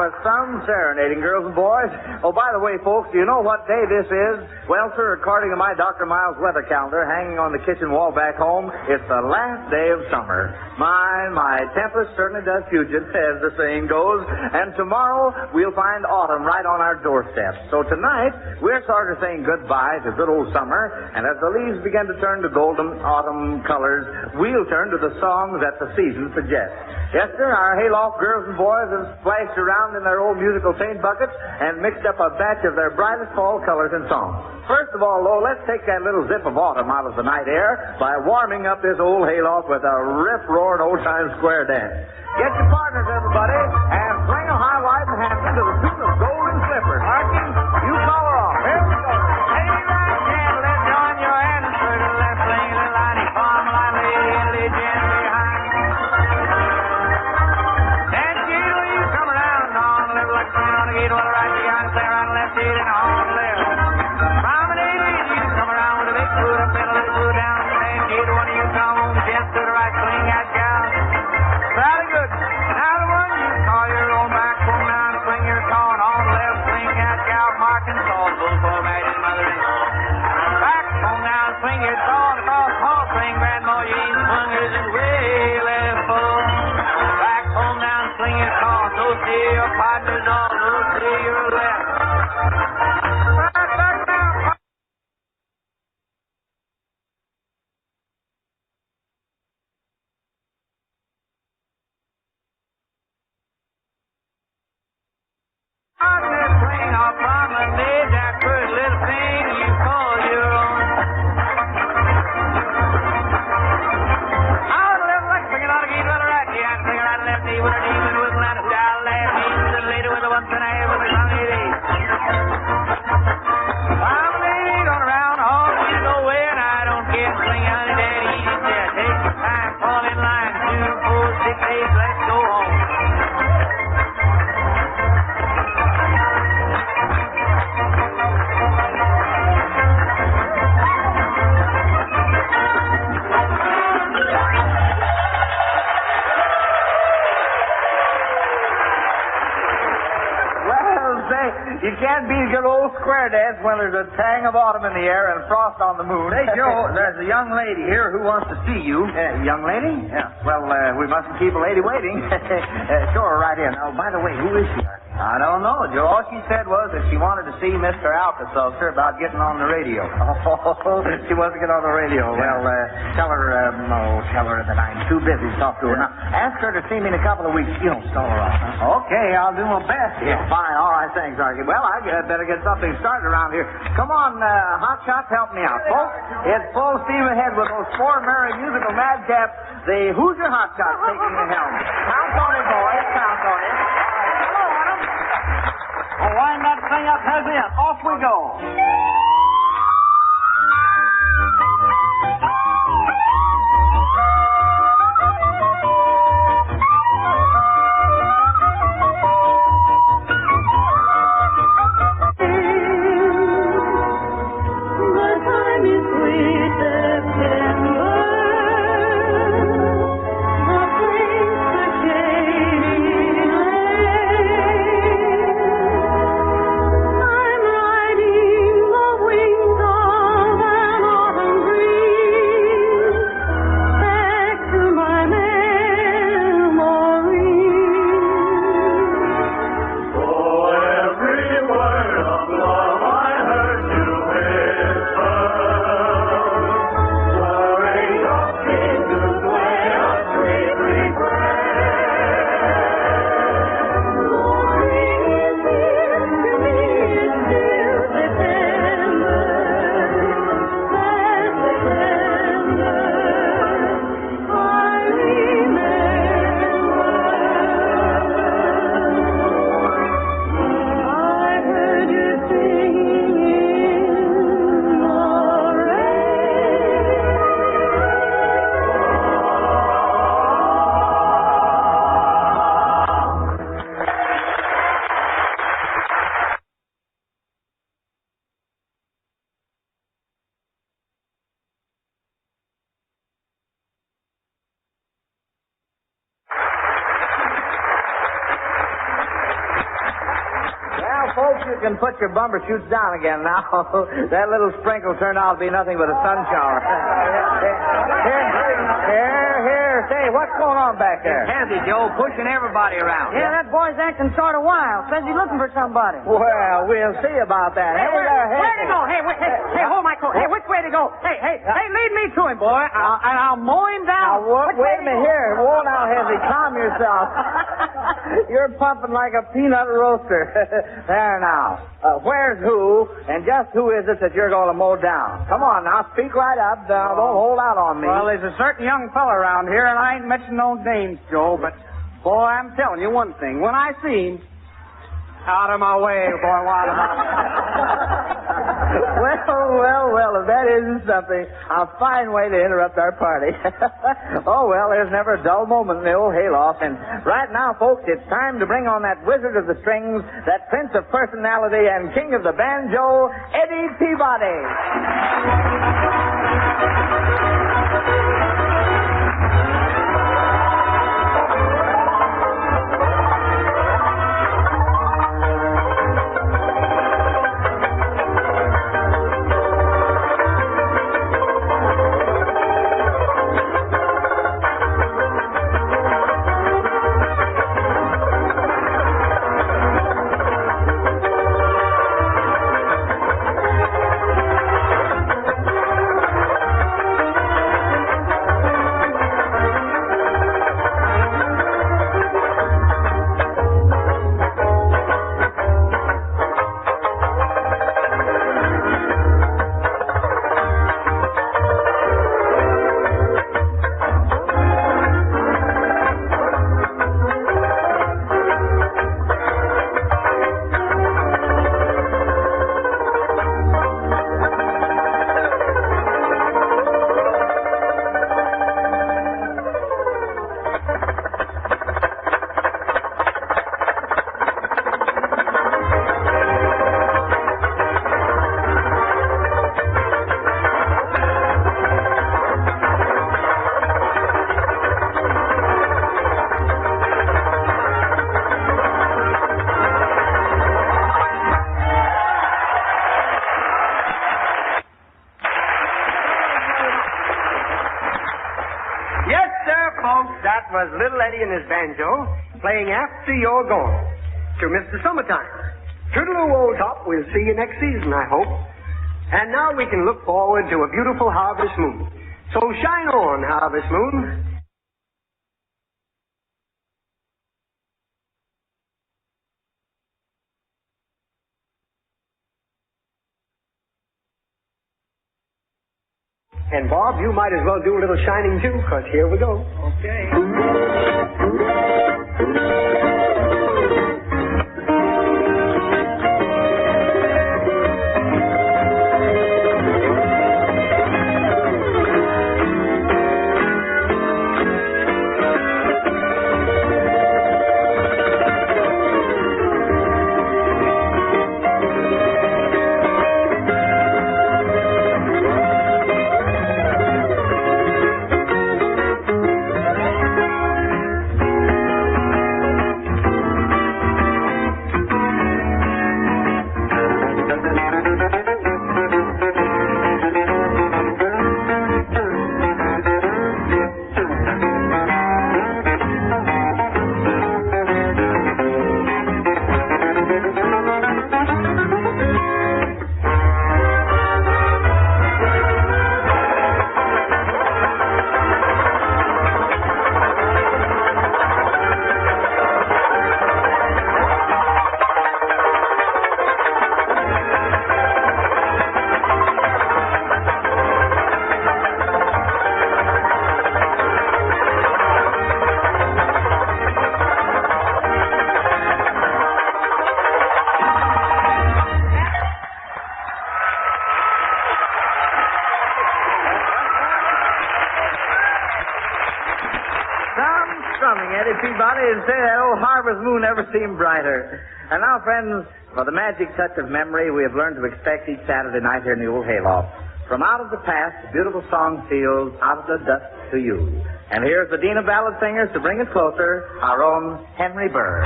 was some serenading, girls and boys. Oh, by the way, folks, do you know what day this is? Well, sir, according to my Dr. Miles weather calendar hanging on the kitchen wall back home, it's the last day of summer. My tempest certainly does fugit, as the saying goes. And tomorrow, we'll find autumn right on our doorstep. So tonight, we're sort of saying goodbye to good old summer. And as the leaves begin to turn to golden autumn colors, we'll turn to the songs that the season suggests. Yes, sir, our hayloft girls and boys have splashed around in their old musical paint buckets and mixed up a batch of their brightest fall colors and songs. First of all, though, let's take that little zip of autumn out of the night air by warming up this old hayloft with a rip-roaring old-time square dance. Get your partners, everybody, and swing them high, wide, and handsome to the tune of Golden Slippers. Archie, you call her off. Here we go. Hey, right, let's join your hands. Let's sing a little liney, farm, lightly, gently, high. Gate on the right, you got to play around the left, and on the left. Promenade, you come around with a big foot up and a little foot down. And gate one of you come on the chest to the right, swing that gal. Very good. Now the one you call your own back, come down, swing your tone on the left, swing that gal, marking saw the bull for Maggie's mother-in-law. Back, come down, swing your tone across hall, swing grandma, you ain't swingers and way left full. Back, come down, swing your tone, so see your partners all. Your left. Back now. Swing off promenade, that first little thing you call your own. Out the left leg, swing it on the gate with the right hand, swing it on the left knee with a demon with a line of style, left knee with a lady with a once and a half with a sunny day. I'm laid on around, all you know where, and I don't care, swing honey, daddy, easy there. Take your time, fall in line, 2, 4, 6, 8, let's go home. You can't beat a good old square dance when there's a tang of autumn in the air and frost on the moon. Hey, Joe, there's a young lady here who wants to see you. Young lady? Yeah. Well, we mustn't keep a lady waiting. Show her right in. Oh, by the way, who is she? I don't know, Joe. All she said was that she wanted to see Mr. Alka-Seltzer about getting on the radio. Oh, she wants to get on the radio. Well, tell her that I'm too busy to talk to her. Now, ask her to see me in a couple of weeks. You don't stall her off, huh? Okay, I'll do my best. Yeah, fine. All right, thanks, Archie. Well, I better get something started around here. Come on, hot shots, help me out, folks. It's full steam ahead with those four merry musical madcaps. The Hoosier Hot Shots taking the helm. Count on it, boys. Count on it. Hello, Adam. Oh, wind that thing up, heavy up. Off we go. I'm riding can put your bumper shoots down again now. That little sprinkle turned out to be nothing but a sun shower. Here. Say, what's going on back there? Handy, Joe, pushing everybody around. Yeah, that boy's acting sort of wild. Says he's looking for somebody. Well, we'll see about that. Hey, where'd he go? Hey, hold my coat. Hey, which way to go? Hey, lead me to him, boy. I'll mow him down. Now, wait a minute here. Whoa, now, Hezzy, calm yourself. You're pumping like a peanut roaster. There now. Where's who, and just who is it that you're going to mow down? Come on now, speak right up. Don't hold out on me. Well, there's a certain young fella around here, and I ain't mentioning no names, Joe, but, boy, I'm telling you one thing. When I see him, out of my way, boy, out of my Well, if that isn't something, a fine way to interrupt our party. Oh, well, there's never a dull moment in the old hayloft. And right now, folks, it's time to bring on that wizard of the strings, that prince of personality and king of the banjo, Eddie Peabody. Was little Eddie and his banjo playing After You're Gone to Mr. Summertime. Toodaloo, old top. We'll see you next season, I hope. And now we can look forward to a beautiful harvest moon. So shine on, harvest moon. And Bob, you might as well do a little shining too, because here we go. Okay. Eddie Peabody, and say that old harvest moon never seemed brighter. And now, friends, for the magic touch of memory we have learned to expect each Saturday night here in the old hayloft. From out of the past, beautiful song steals out of the dust to you. And here's the Dean of Ballad Singers to bring it closer, our own Henry Burr.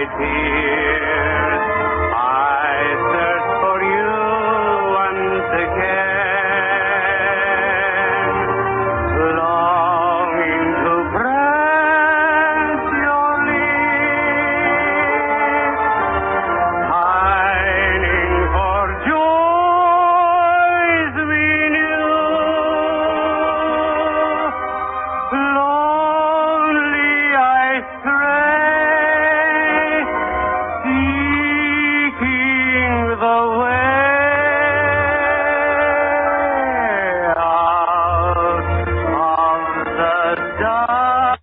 tears. I search for you once again, longing to press your lips, pining for joys we knew. Lonely I stray, seeking the way out of the dark.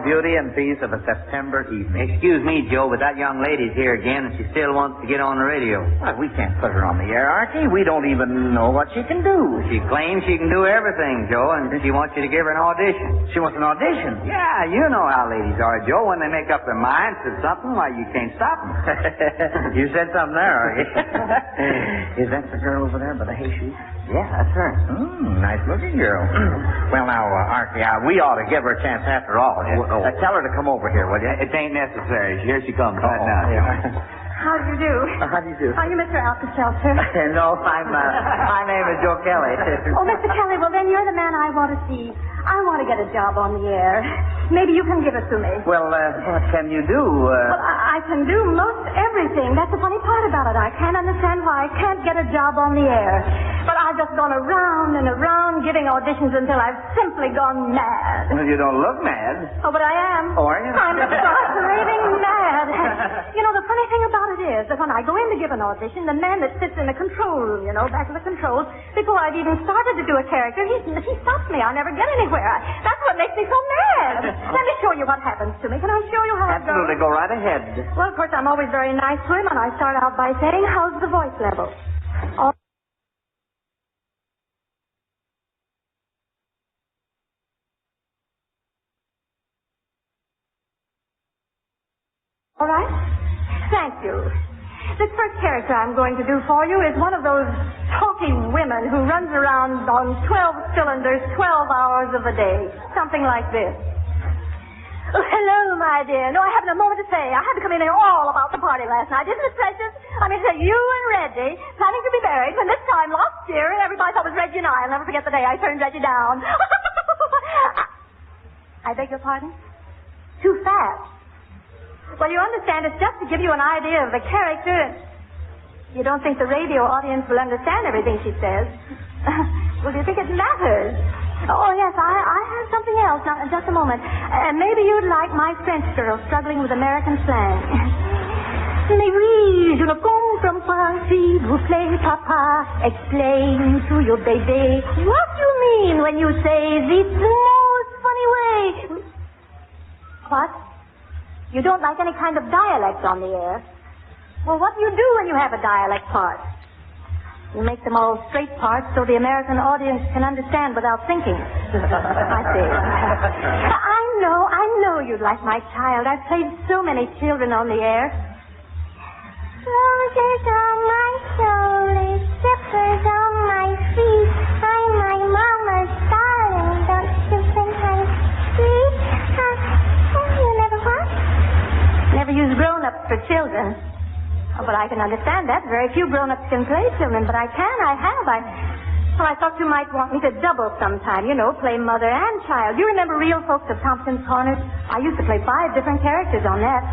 Beauty and peace of a September evening. Excuse me, Joe, but that young lady's here again, and she still wants to get on the radio. Well, we can't put her on the air, Archie. We don't even know what she can do. She claims she can do everything, Joe, and she wants you to give her an audition. She wants an audition? Yeah, you know how ladies are, Joe. When they make up their minds to something, why, you can't stop them. You said something there, Archie. Is that the girl over there by the hay chute? Yeah, that's her. Nice looking girl. Well, now, Archie, we ought to give her a chance after all. Tell her to come over here, will you? It ain't necessary. Here she comes right now. How do you do? How do you do? Are you Mr. Alka-Seltzer? No, my name is Joe Kelly. Oh, Mr. Kelly, well, then you're the man I want to see. I want to get a job on the air. Maybe you can give it to me. Well, what can you do? Well, I can do most everything. That's the funny part about it. I can't understand why I can't get a job on the air. But I've just gone around and around giving auditions until I've simply gone mad. Well, you don't look mad. Oh, but I am. Oh, are you? I'm stark raving mad. You know, the funny thing about it is that when I go in to give an audition, the man that sits in the control room, back in the controls, before I've even started to do a character, he stops me. I never get anywhere. That's what makes me so mad. Let me show you what happens to me. Can I show you how it goes? Absolutely. Go right ahead. Well, of course, I'm always very nice to him, and I start out by saying, how's the voice level? All right? Thank you. This first character I'm going to do for you is one of those talking women who runs around on 12 cylinders 12 hours of a day. Something like this. Oh, hello, my dear. No, I haven't a moment to say. I had to come in here all about the party last night. Isn't it precious? I mean, you and Reggie planning to be married when this time last year everybody thought it was Reggie and I. I'll never forget the day I turned Reggie down. I beg your pardon? Too fast. Well, you understand, it's just to give you an idea of the character. You don't think the radio audience will understand everything she says? Well, do you think it matters? Oh, yes, I have something else. Now, just a moment. Maybe you'd like my French girl struggling with American slang. Mais oui, je ne comprends pas si s'il vous plaît, Papa, explain to your baby what you mean when you say this most funny way. What? You don't like any kind of dialect on the air? Well, what do you do when you have a dialect part? You make them all straight parts so the American audience can understand without thinking. I see. I know you'd like my child. I've played so many children on the air. Roses on my shoulders, zippers on my feet. I'm my mama's darling. Don't you think I'm sweet? You never what? Never use grown-ups for children. Oh, but I can understand that. Very few grown-ups can play children, but I have. I thought you might want me to double sometime, play mother and child. You remember Real Folks of Thompson's Corners? I used to play 5 different characters on that.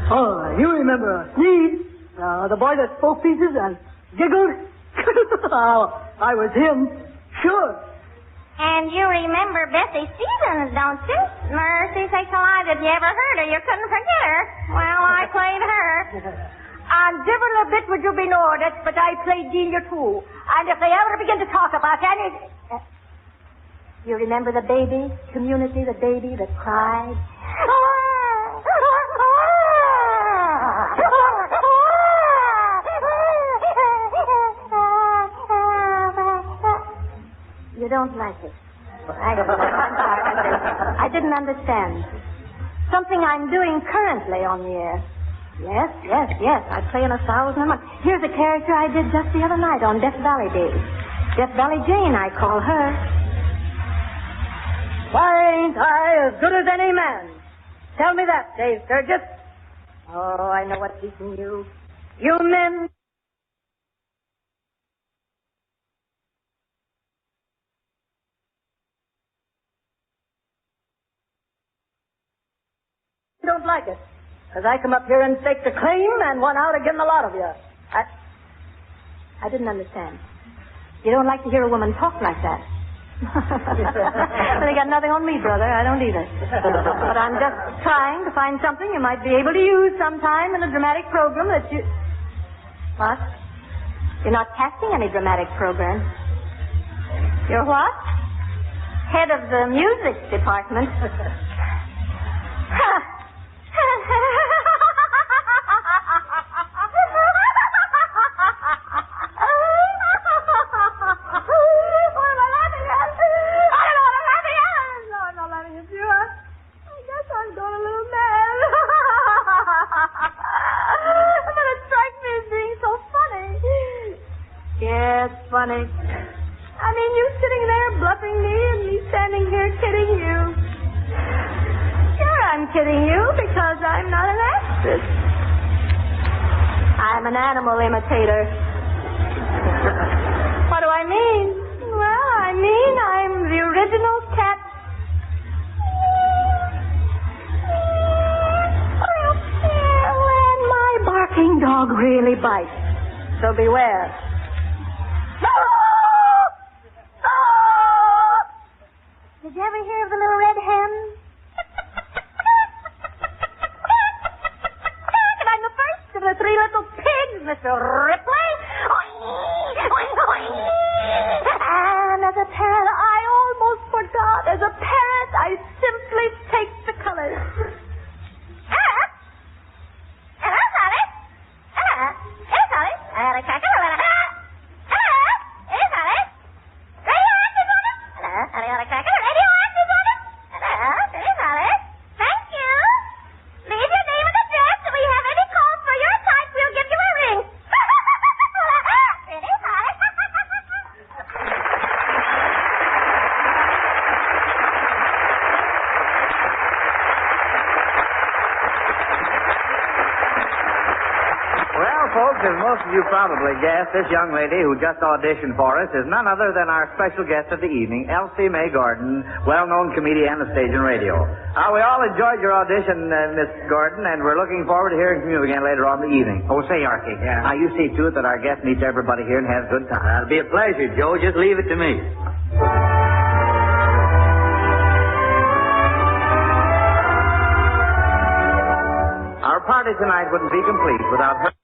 Oh, you remember Sneed, the boy that spoke pieces and giggled? Oh, I was him, sure. And you remember Bessie Stevens, don't you? Mercy sakes alive, if you ever heard her, you couldn't forget her. Well, I played her. And divil a bit would you be noticed, but I played Delia too. And if they ever begin to talk about any... You remember the baby, Community, the baby that cried? You don't like it. I didn't understand. Something I'm doing currently on the air. Yes. I play in 1,000 a month. Here's a character I did just the other night on Death Valley Days. Death Valley Jane, I call her. Why ain't I as good as any man? Tell me that, Dave Sturgis. Oh, I know what's eating you. You men... don't like it. Because I come up here and stake the claim and won out again the lot of you. I didn't understand. You don't like to hear a woman talk like that. Well, they got nothing on me, brother. I don't either. But I'm just trying to find something you might be able to use sometime in a dramatic program that you... What? You're not casting any dramatic program. You're what? Head of the music department. Funny. I mean, you sitting there bluffing me and me standing here kidding you. Sure, I'm kidding you because I'm not an actress. I'm an animal imitator. What do I mean? Well, I mean I'm the original cat. And my barking dog really bites. So beware. Did you ever hear of the little red hen? And I'm the first of the 3 little pigs, Mr. Ripley. And as a parent, I almost forgot. As a parent, I simply take the colors. As most of you probably guessed, this young lady who just auditioned for us is none other than our special guest of the evening, Elsie Mae Gordon, well-known comedian of stage and radio. We all enjoyed your audition, Miss Gordon, and we're looking forward to hearing from you again later on in the evening. Oh, say, Archie, you see to it that our guest meets everybody here and has a good time. That'll be a pleasure, Joe. Just leave it to me. Our party tonight wouldn't be complete without her.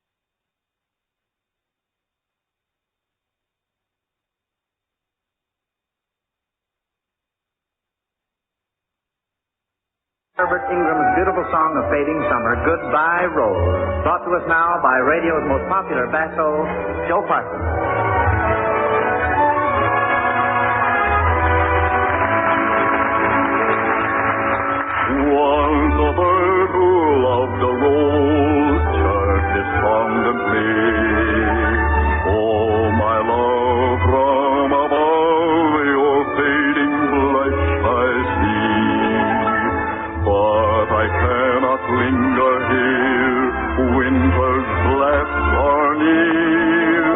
Herbert Ingram's beautiful song of fading summer, Goodbye Rose, brought to us now by radio's most popular basso, Joe Parsons. Once a bird who loved a rose chirped despondently. Oh, my love, from above your fading blush I see. But I cannot linger here, winter's blasts are near.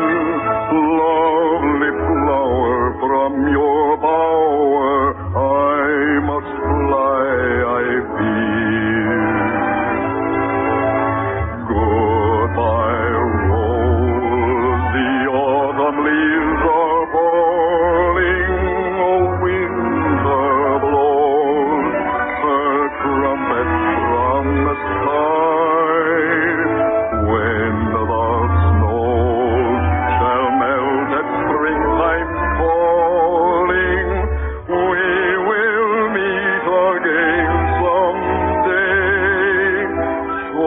Lovely flower from your bower, I must fly, I fear. Goodbye, rose, the autumn leaves are falling, a winter blows her trumpet from the sky. When the snows shall melt at springtime's calling, we will meet again someday. So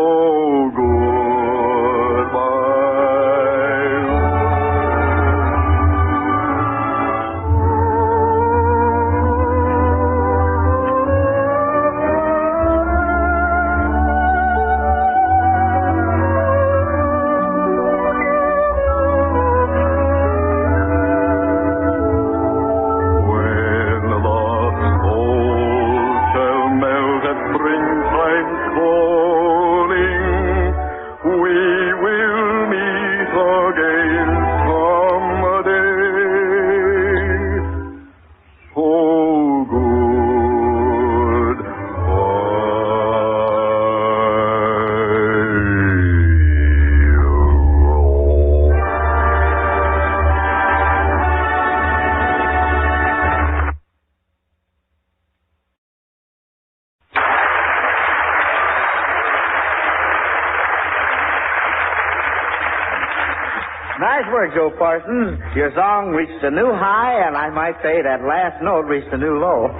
Nice work, Joe Parsons. Your song reached a new high, and I might say that last note reached a new low.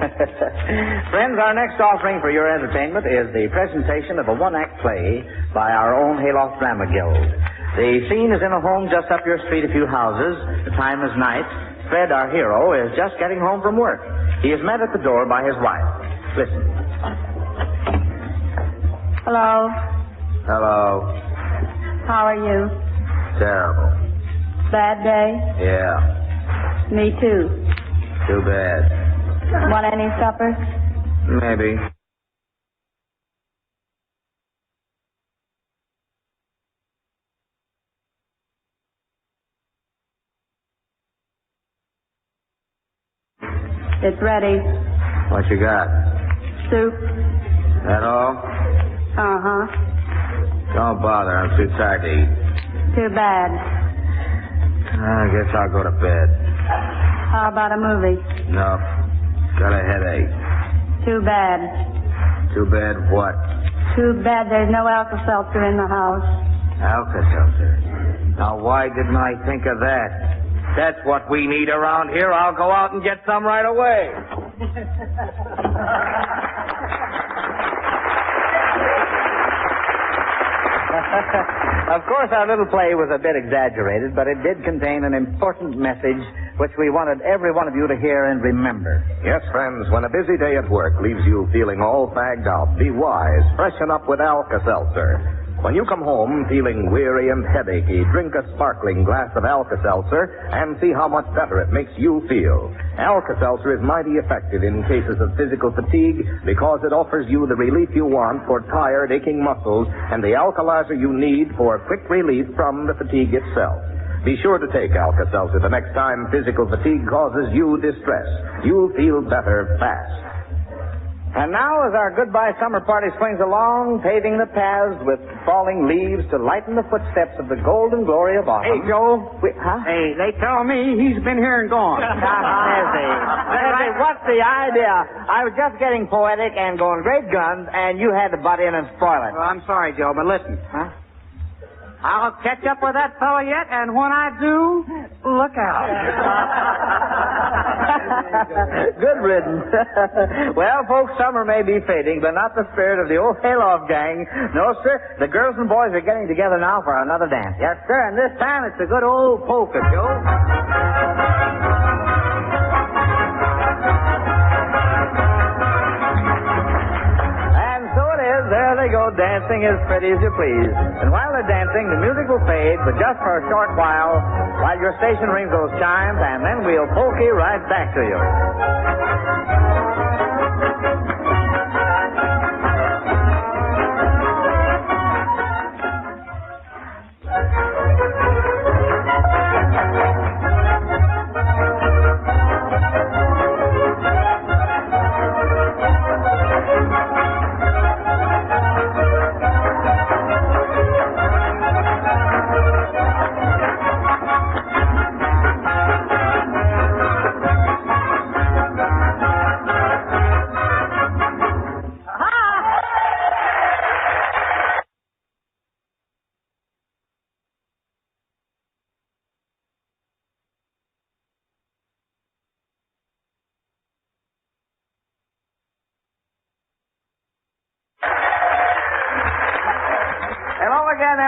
Friends, our next offering for your entertainment is the presentation of a one-act play by our own Hayloft Drama Guild. The scene is in a home just up your street a few houses. The time is night. Fred, our hero, is just getting home from work. He is met at the door by his wife. Listen. Hello. Hello. How are you? Terrible. Bad day? Yeah. Me too. Too bad. Want any supper? Maybe. It's ready. What you got? Soup. That all? Uh-huh. Don't bother. I'm too tired to eat. Too bad. I guess I'll go to bed. How about a movie? No. Got a headache. Too bad. Too bad what? Too bad there's no Alka-Seltzer in the house. Alka-Seltzer? Now, why didn't I think of that? That's what we need around here. I'll go out and get some right away. Of course, our little play was a bit exaggerated, but it did contain an important message which we wanted every one of you to hear and remember. Yes, friends, when a busy day at work leaves you feeling all fagged out, be wise. Freshen up with Alka-Seltzer. When you come home feeling weary and headachy, drink a sparkling glass of Alka-Seltzer and see how much better it makes you feel. Alka-Seltzer is mighty effective in cases of physical fatigue because it offers you the relief you want for tired, aching muscles and the alkalizer you need for quick relief from the fatigue itself. Be sure to take Alka-Seltzer the next time physical fatigue causes you distress. You'll feel better fast. And now, as our goodbye summer party swings along, paving the paths with falling leaves to lighten the footsteps of the golden glory of autumn. Hey, Joe. Huh? Hey, they tell me he's been here and gone. Nezzy, what's the idea? I was just getting poetic and going great guns, and you had to butt in and spoil it. Well, I'm sorry, Joe, but listen. Huh? I'll catch up with that fellow yet, and when I do, look out. Good riddance. Well, folks, summer may be fading, but not the spirit of the old Hayloft gang. No, sir. The girls and boys are getting together now for another dance. Yes, sir, and this time it's a good old polka, Joe. There they go, dancing as pretty as you please. And while they're dancing, the music will fade, but just for a short while your station rings those chimes, and then we'll polka right back to you.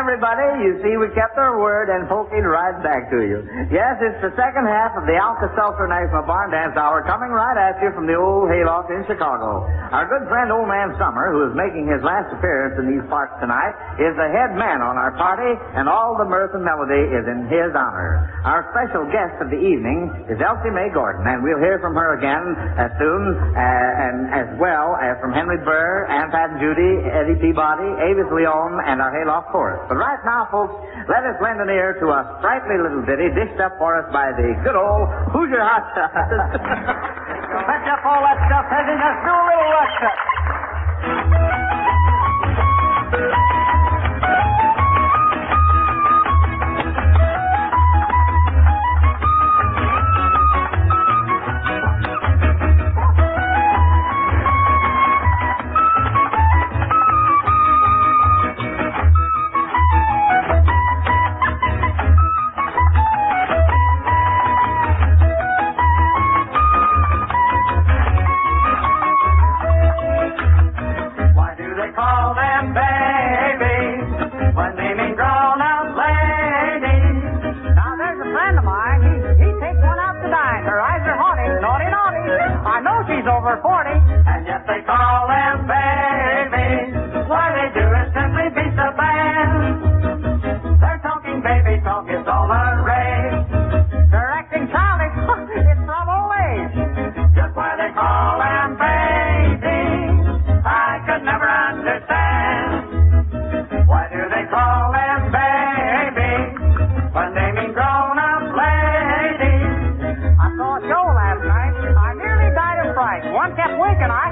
Everybody, you see, we kept our word and polked right back to you. Yes, it's the second half of the Alka-Seltzer National Barn Dance Hour coming right at you from the old hayloft in Chicago. Our good friend Old Man Summer, who is making his last appearance in these parts tonight, is the head man on our party, and all the mirth and melody is in his honor. Our special guest of the evening is Elsie Mae Gordon, and we'll hear from her again as soon and as well as from Henry Burr, Aunt Pat and Judy, Eddie Peabody, Avis Leon, and our hayloft chorus. But right now, folks, let us lend an ear to a sprightly little ditty dished up for us by the good old Hoosier Hot Shots. Fetch up all that stuff, Eddie. Let's do a little rush cut. Over 40, and yet they call them babies. Why they do is simply beat the band. They're talking baby talk, it's all the rage. They're acting childish, it's from old age. Just why they call them babies, I could never understand. Why do they call them babies when they mean grown-up ladies? I saw a show last night. I nearly died of fright. One kept winking. I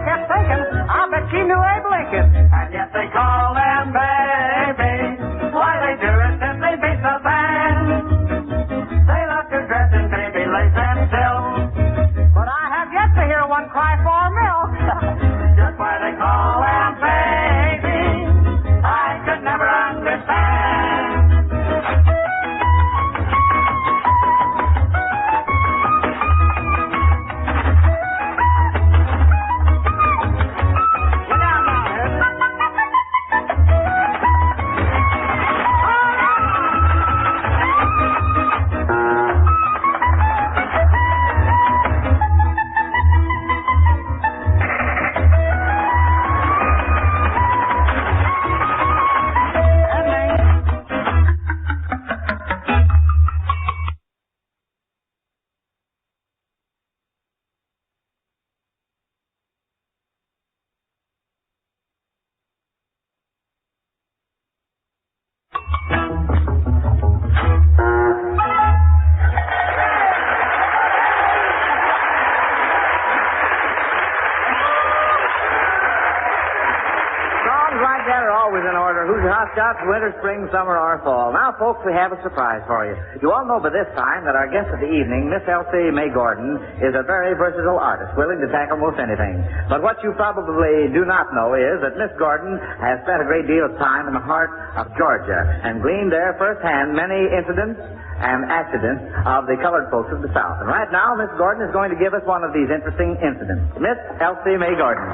mascots, winter, spring, summer, or fall. Now, folks, we have a surprise for you. You all know by this time that our guest of the evening, Miss Elsie Mae Gordon, is a very versatile artist, willing to tackle most anything. But what you probably do not know is that Miss Gordon has spent a great deal of time in the heart of Georgia and gleaned there firsthand many incidents and accidents of the colored folks of the South. And right now, Miss Gordon is going to give us one of these interesting incidents. Miss Elsie Mae Gordon.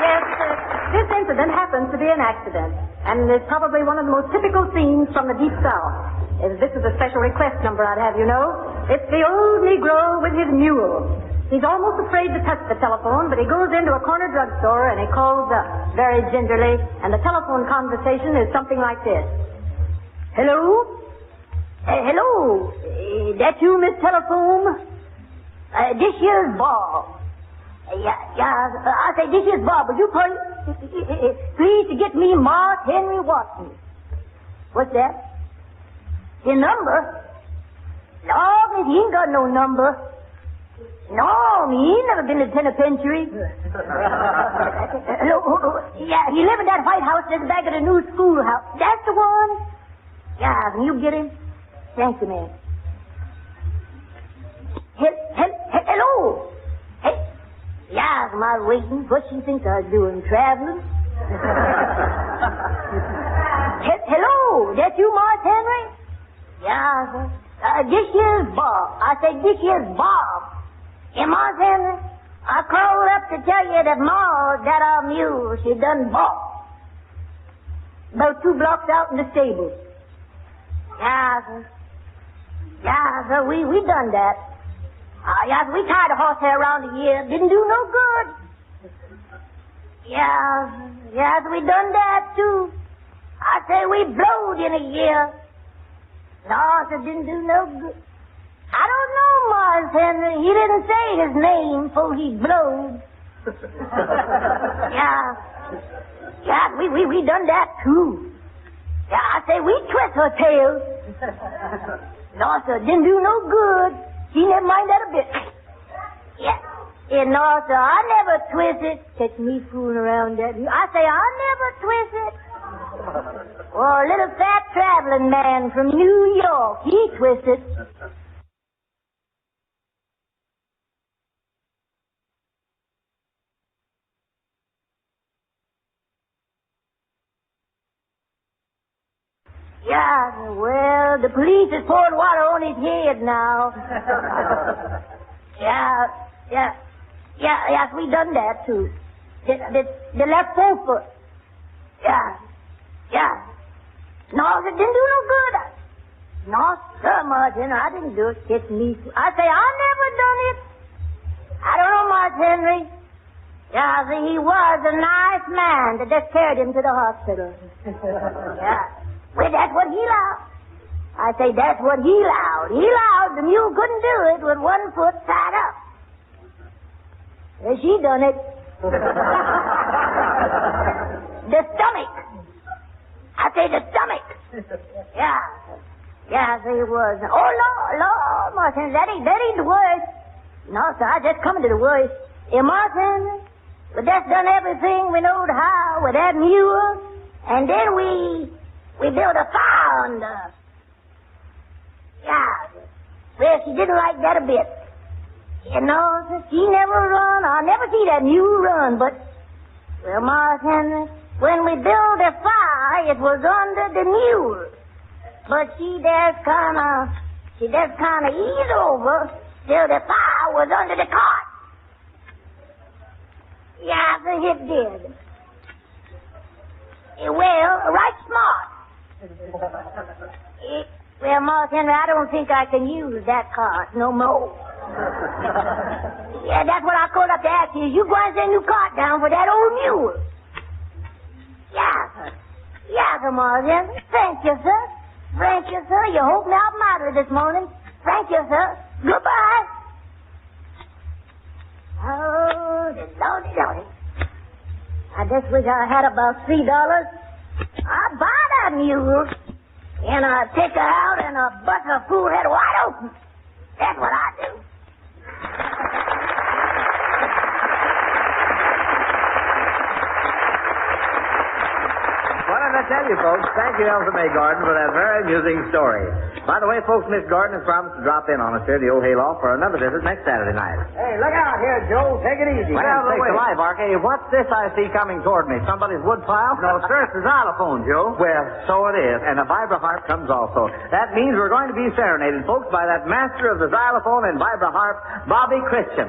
Yes, this incident happens to be an accident, and is probably one of the most typical scenes from the Deep South. This is a special request number I'd have you know. It's the old Negro with his mule. He's almost afraid to touch the telephone, but he goes into a corner drugstore and he calls up very gingerly, and the telephone conversation is something like this. Hello? Hello? That you, Miss Telephone? This here's Bob. I say, this is Bob. Would you please to get me Mark Henry Watson? What's that? His number? No, miss, he ain't got no number. No, he ain't never been to the penitentiary. Yeah, he live in that White House just back at the new schoolhouse. That's the one? Yeah, can you get him? Thank you, man. Hello? Hey. Yeah, am I waiting? What she thinks I was doing, traveling? Hello, that you, Mark Henry? Yeah, this here's Bob. I say, this here's Bob. Hey, Mark Henry, I called up to tell you that Ma, that our mule, she done bought. About 2 blocks out in the stable. Yeah, sir. Yeah, sir, we done that. Yeah, we tied a horsehair around a year. Didn't do no good. Yeah, we done that, too. I say we blowed in a year. No, sir, didn't do no good. I don't know, Mars Henry. He didn't say his name before he blowed. Yeah, we done that, too. Yeah, I say we twist her tail. No, sir, didn't do no good. She never mind that a bit. Yeah, no, sir, I never twist it. Catch me fooling around that. I say I never twist it. Oh, a little fat traveling man from New York, he twisted. Yeah, well, the police has poured water on his head now. Yes, we done that, too. The left foot. Yeah. No, it didn't do no good. No, sir, Martin, I didn't do it. It's me. I say, I never done it. I don't know, Martin Henry. Yeah, see, he was a nice man that just carried him to the hospital. Yeah. Well, that's what he allowed. I say, that's what he allowed. He allowed the mule couldn't do it with 1 foot tied up. Well, she done it. The stomach. I say the stomach. Yeah, so it was. Oh, Lord, Martin, that ain't the worst. No, sir, I just coming to the worst. Hey, Martin, we just done everything we knowed how with that mule, and then we built a fire under. Yeah. Well, she didn't like that a bit. You know, she never run. I never see that mule run, but, well, Martin, when we built a fire, it was under the mule. But she just kind of eased over till the fire was under the cart. Yeah, so it did. Well, right smart. Well, Martin, I don't think I can use that cart no more. Yeah, that's what I called up to ask you. You go and send a new cart down for that old mule. Yeah, Martin. Thank you, sir. You hope me out moderate this morning. Thank you, sir. Goodbye. Oh, the lordy. I just wish I had about $3. I'd buy that mule, and I'd take her out and I'd bust her fool head wide open. That's what I do. gotta tell you, folks, thank you, Elsa May Gordon, for that very amusing story. By the way, folks, Miss Gordon has promised to drop in on us here at the old hayloft for another visit next Saturday night. Hey, look out here, Joe. Take it easy. Well, Get out of the way. alive, Archie. What's this I see coming toward me? Somebody's wood pile? No, sir, it's the xylophone, Joe. Well, so it is. And a vibra harp comes also. That means we're going to be serenaded, folks, by that master of the xylophone and vibra harp, Bobby Christian.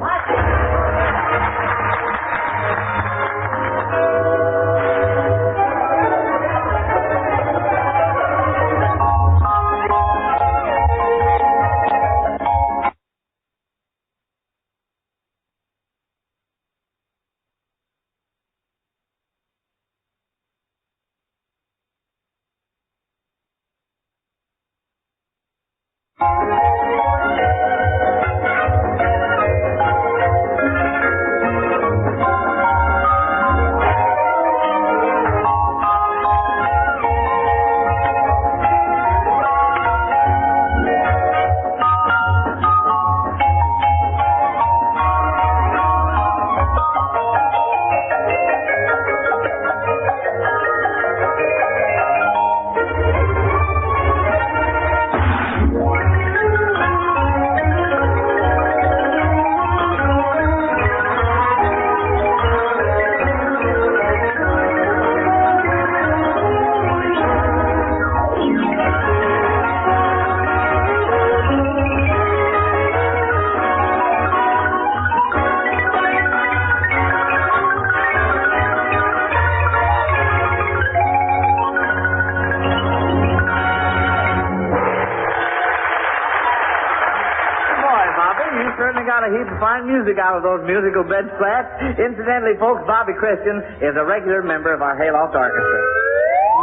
Fine music out of those musical bed slats. Incidentally, folks, Bobby Christian is a regular member of our hayloft orchestra.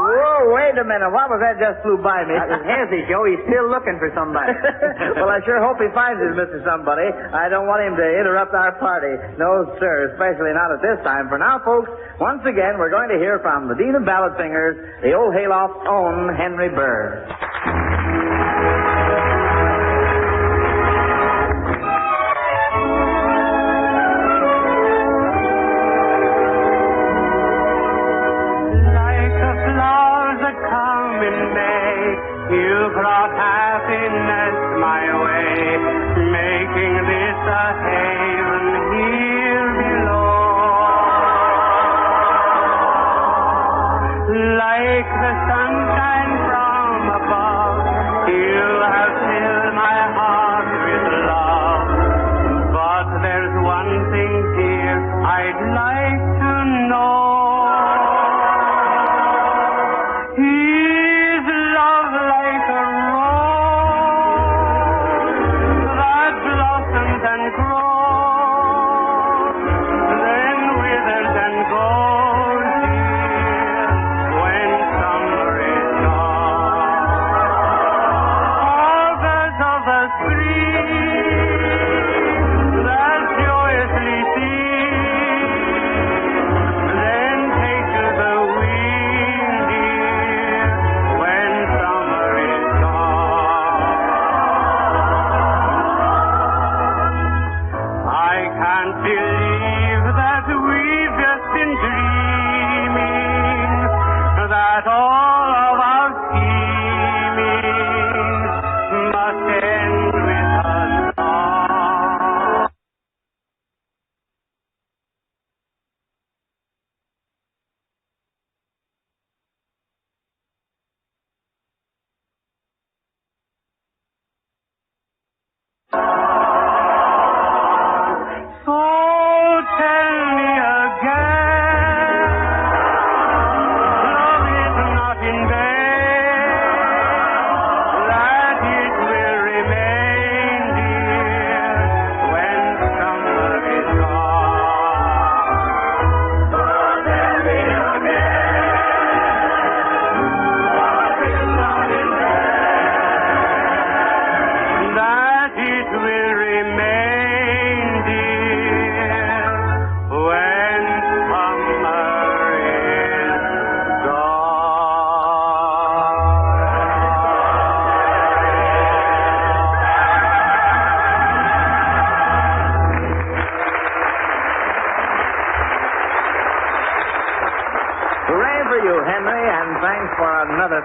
Whoa, wait a minute. What was that just flew by me? That was Hezzy, Joe. He's still looking for somebody. Well, I sure hope he finds his Mr. Somebody. I don't want him to interrupt our party. No, sir, especially not at this time. For now, folks, once again, we're going to hear from the Dean of Ballad Singers, the old hayloft's own Henry Burr. You brought happiness my way, making this a haven here below. Like the sunshine from above, you have filled my heart with love. But there's one thing, dear, I'd like to know. Grows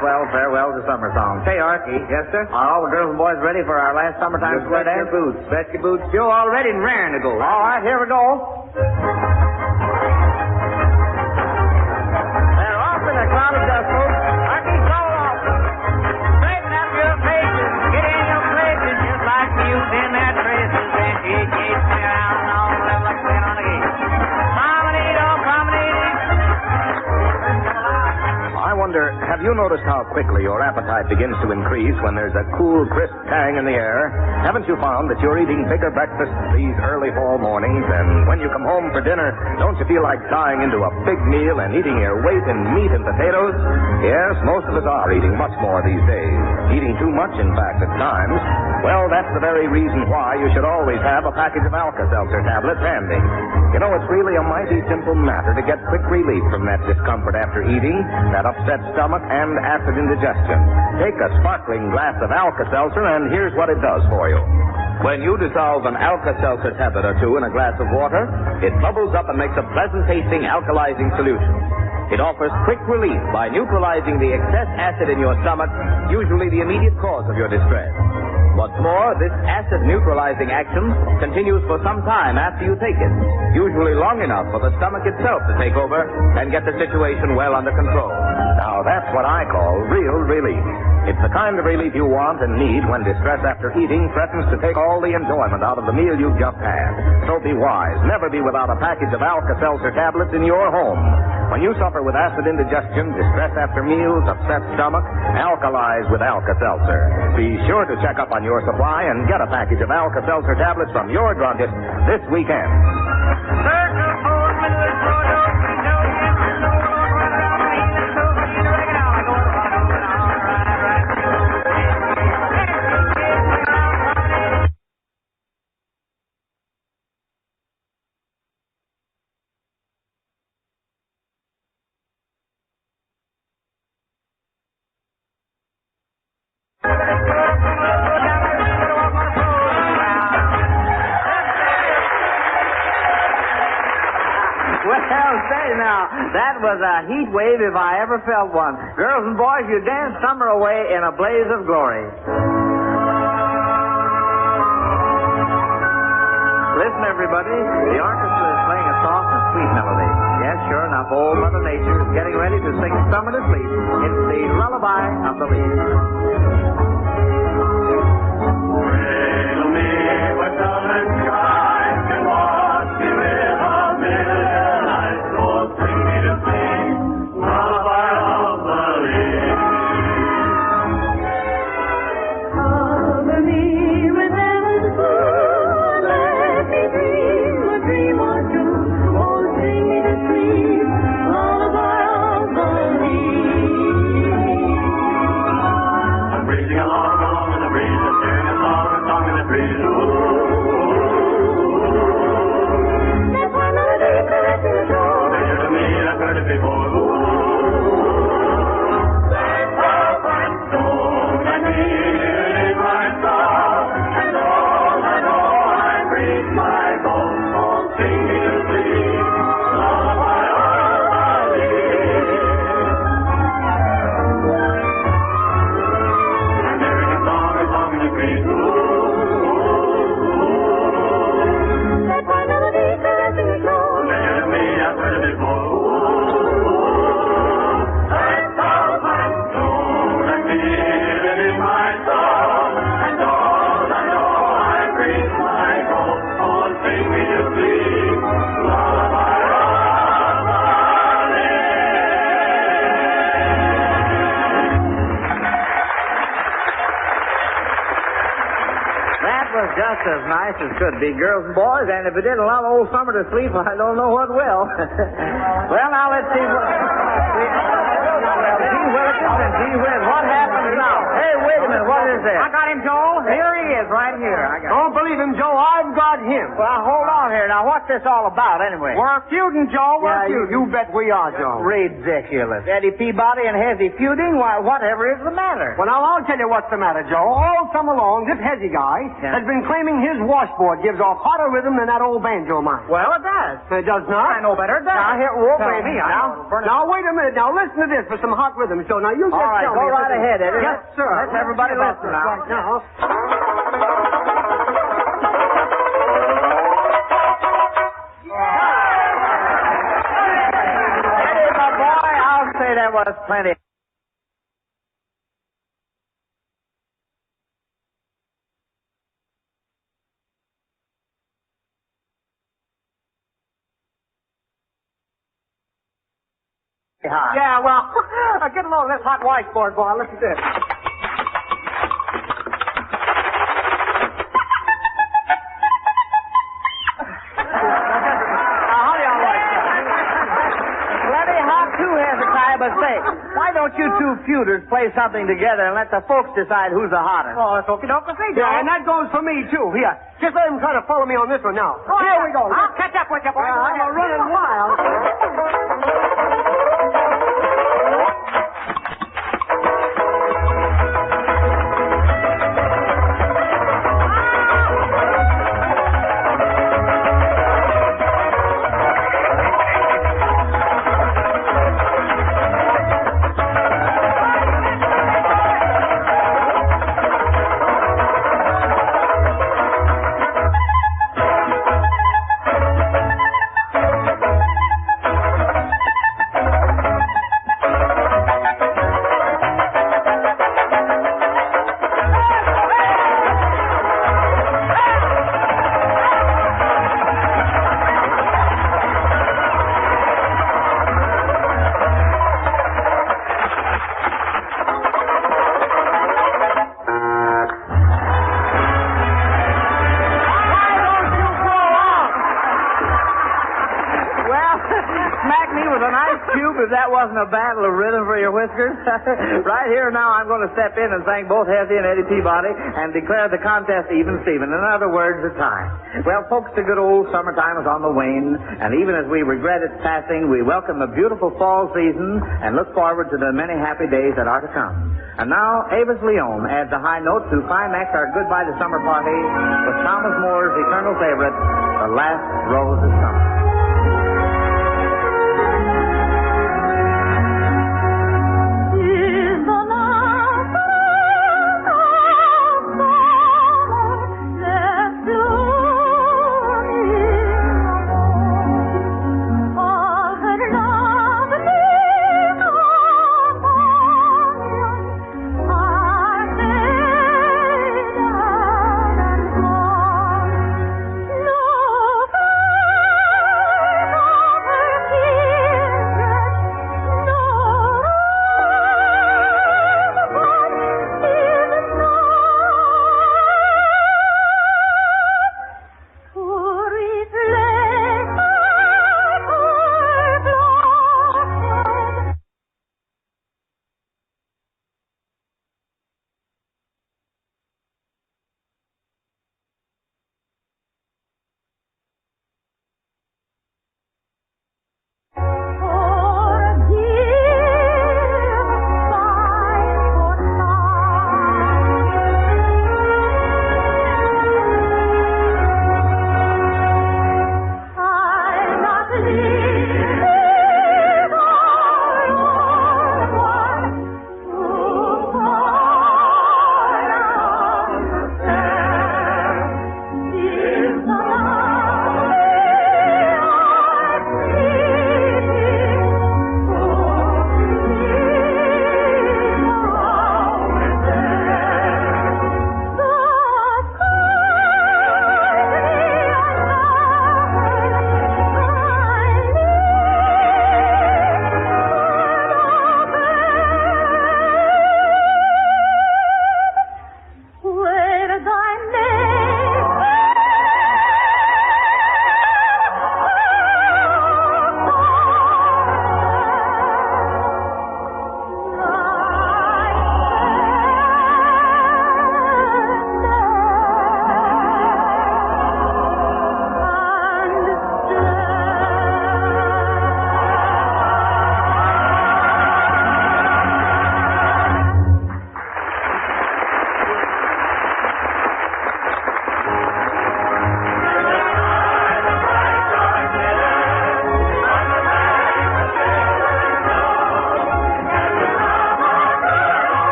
swell farewell to summer song. Say, Archie. Yes, sir? Are all the girls and boys ready for our last summertime Just square bet dance? your boots. Bet your boots, Joe. All ready and raring to go. All right, here we go. They're off in a cloud of dust, folks. Archie, roll off. Straighten up your faces, get in your places, just like you've been at traces, and you keep me around on the level like on the gate. Promenade, oh, promenade. I wonder, have you noticed how quickly your appetite begins to increase when there's a cool, crisp tang in the air? Haven't you found that you're eating bigger breakfasts these early fall mornings, and when you come home for dinner, don't you feel like dying into a big meal and eating your weight in meat and potatoes? Yes, most of us are eating much more these days. Eating too much, in fact, at times. Well, that's the very reason why you should always have a package of Alka-Seltzer tablets handy. You know, it's really a mighty simple matter to get quick relief from that discomfort after eating, that upset stomach, and acid indigestion. Take a sparkling glass of Alka-Seltzer, and here's what it does for you. When you dissolve an Alka-Seltzer tablet or two in a glass of water, it bubbles up and makes a pleasant-tasting alkalizing solution. It offers quick relief by neutralizing the excess acid in your stomach, usually the immediate cause of your distress. What's more, this acid-neutralizing action continues for some time after you take it, usually long enough for the stomach itself to take over and get the situation well under control. Now, that's what I call real relief. It's the kind of relief you want and need when distress after eating threatens to take all the enjoyment out of the meal you've just had. So be wise. Never be without a package of Alka-Seltzer tablets in your home. When you suffer with acid indigestion, distress after meals, upset stomach, alkalize with Alka-Seltzer. Be sure to check up on your supply and get a package of Alka-Seltzer tablets from your druggist this weekend. That was a heat wave if I ever felt one. Girls and boys, you danced summer away in a blaze of glory. Listen, everybody. The orchestra is playing a soft and sweet melody. Yes, sure enough, old Mother Nature is getting ready to sing summer to sleep. It's the lullaby of the leaves. Cradle me with southern skies and wash me with a million eyes. So sing me to sleep, lullaby of the leaves. Cover me with heaven's blue, let me dream a dream or two. Oh, sing me to sleep, lullaby of the leaves. I'm breezing along in the breeze, I'm singing a song in the breeze. Ooh, that's my melody that lets me go. Listen to me, I've heard it before. Ooh, that's how I'm soul, let me in my soul. And all I know, I breathe my bones. Oh, sing me to sleep, lullaby of the leaves. I'm hearing a song in the breeze. Ooh, that's my melody that lets me go. Listen to me, I've heard it before. That's how I'm soul, let me in my soul. And all I know, I breathe my bones. Oh, sing me to sleep, lullaby of the That was just as nice as could be, girls and boys, and if it didn't lull old summer to sleep, I don't know what will. Well, now let's see what... Gee Willikins and gee whiz, what happens now? Hey, wait a minute, what is this? I got him, Joel. Here he is, right here. Don't believe him, Joe. I've got him. Well, hold on here. Now, now what's this all about, anyway? We're feuding, Joe. We're feuding. You bet we are, Joe. Ridiculous. Eddie Peabody and Hezzy feuding? Why, whatever is the matter? Well, now, I'll tell you what's the matter, Joe. All summer long, this Hezzy guy has been claiming his washboard gives off hotter rhythm than that old banjo of mine. Well, it does. It does not? I know better. It does. Now, here, whoa, Tell wait me. Now, wait a minute. Now, listen to this for some hot rhythm, Joe. Now, you just all right, tell me. go right ahead, Eddie. Yes, sir. Let's everybody listen now. Right now. Eddie, my boy, I'll say that was plenty. Yeah, well, get along this hot washboard, boy. Listen to this. But say, why don't you two feuders play something together and let the folks decide who's the hottest? Oh, it's okay, don't see, Joe. Yeah, and that goes for me, too. Here, just let him try to follow me on this one now. Oh, here we go. I'll catch up with you, boy. I'm a running wild. If that wasn't a battle of rhythm for your whiskers. Right here now, I'm going to step in and thank both Hezzy and Eddie Peabody and declare the contest even, Stephen. In other words, a tie. Well, folks, the good old summertime is on the wane, and even as we regret its passing, we welcome the beautiful fall season and look forward to the many happy days that are to come. And now, Avis Leon adds a high note to climax our goodbye to summer party with Thomas Moore's eternal favorite, The Last Rose of Summer.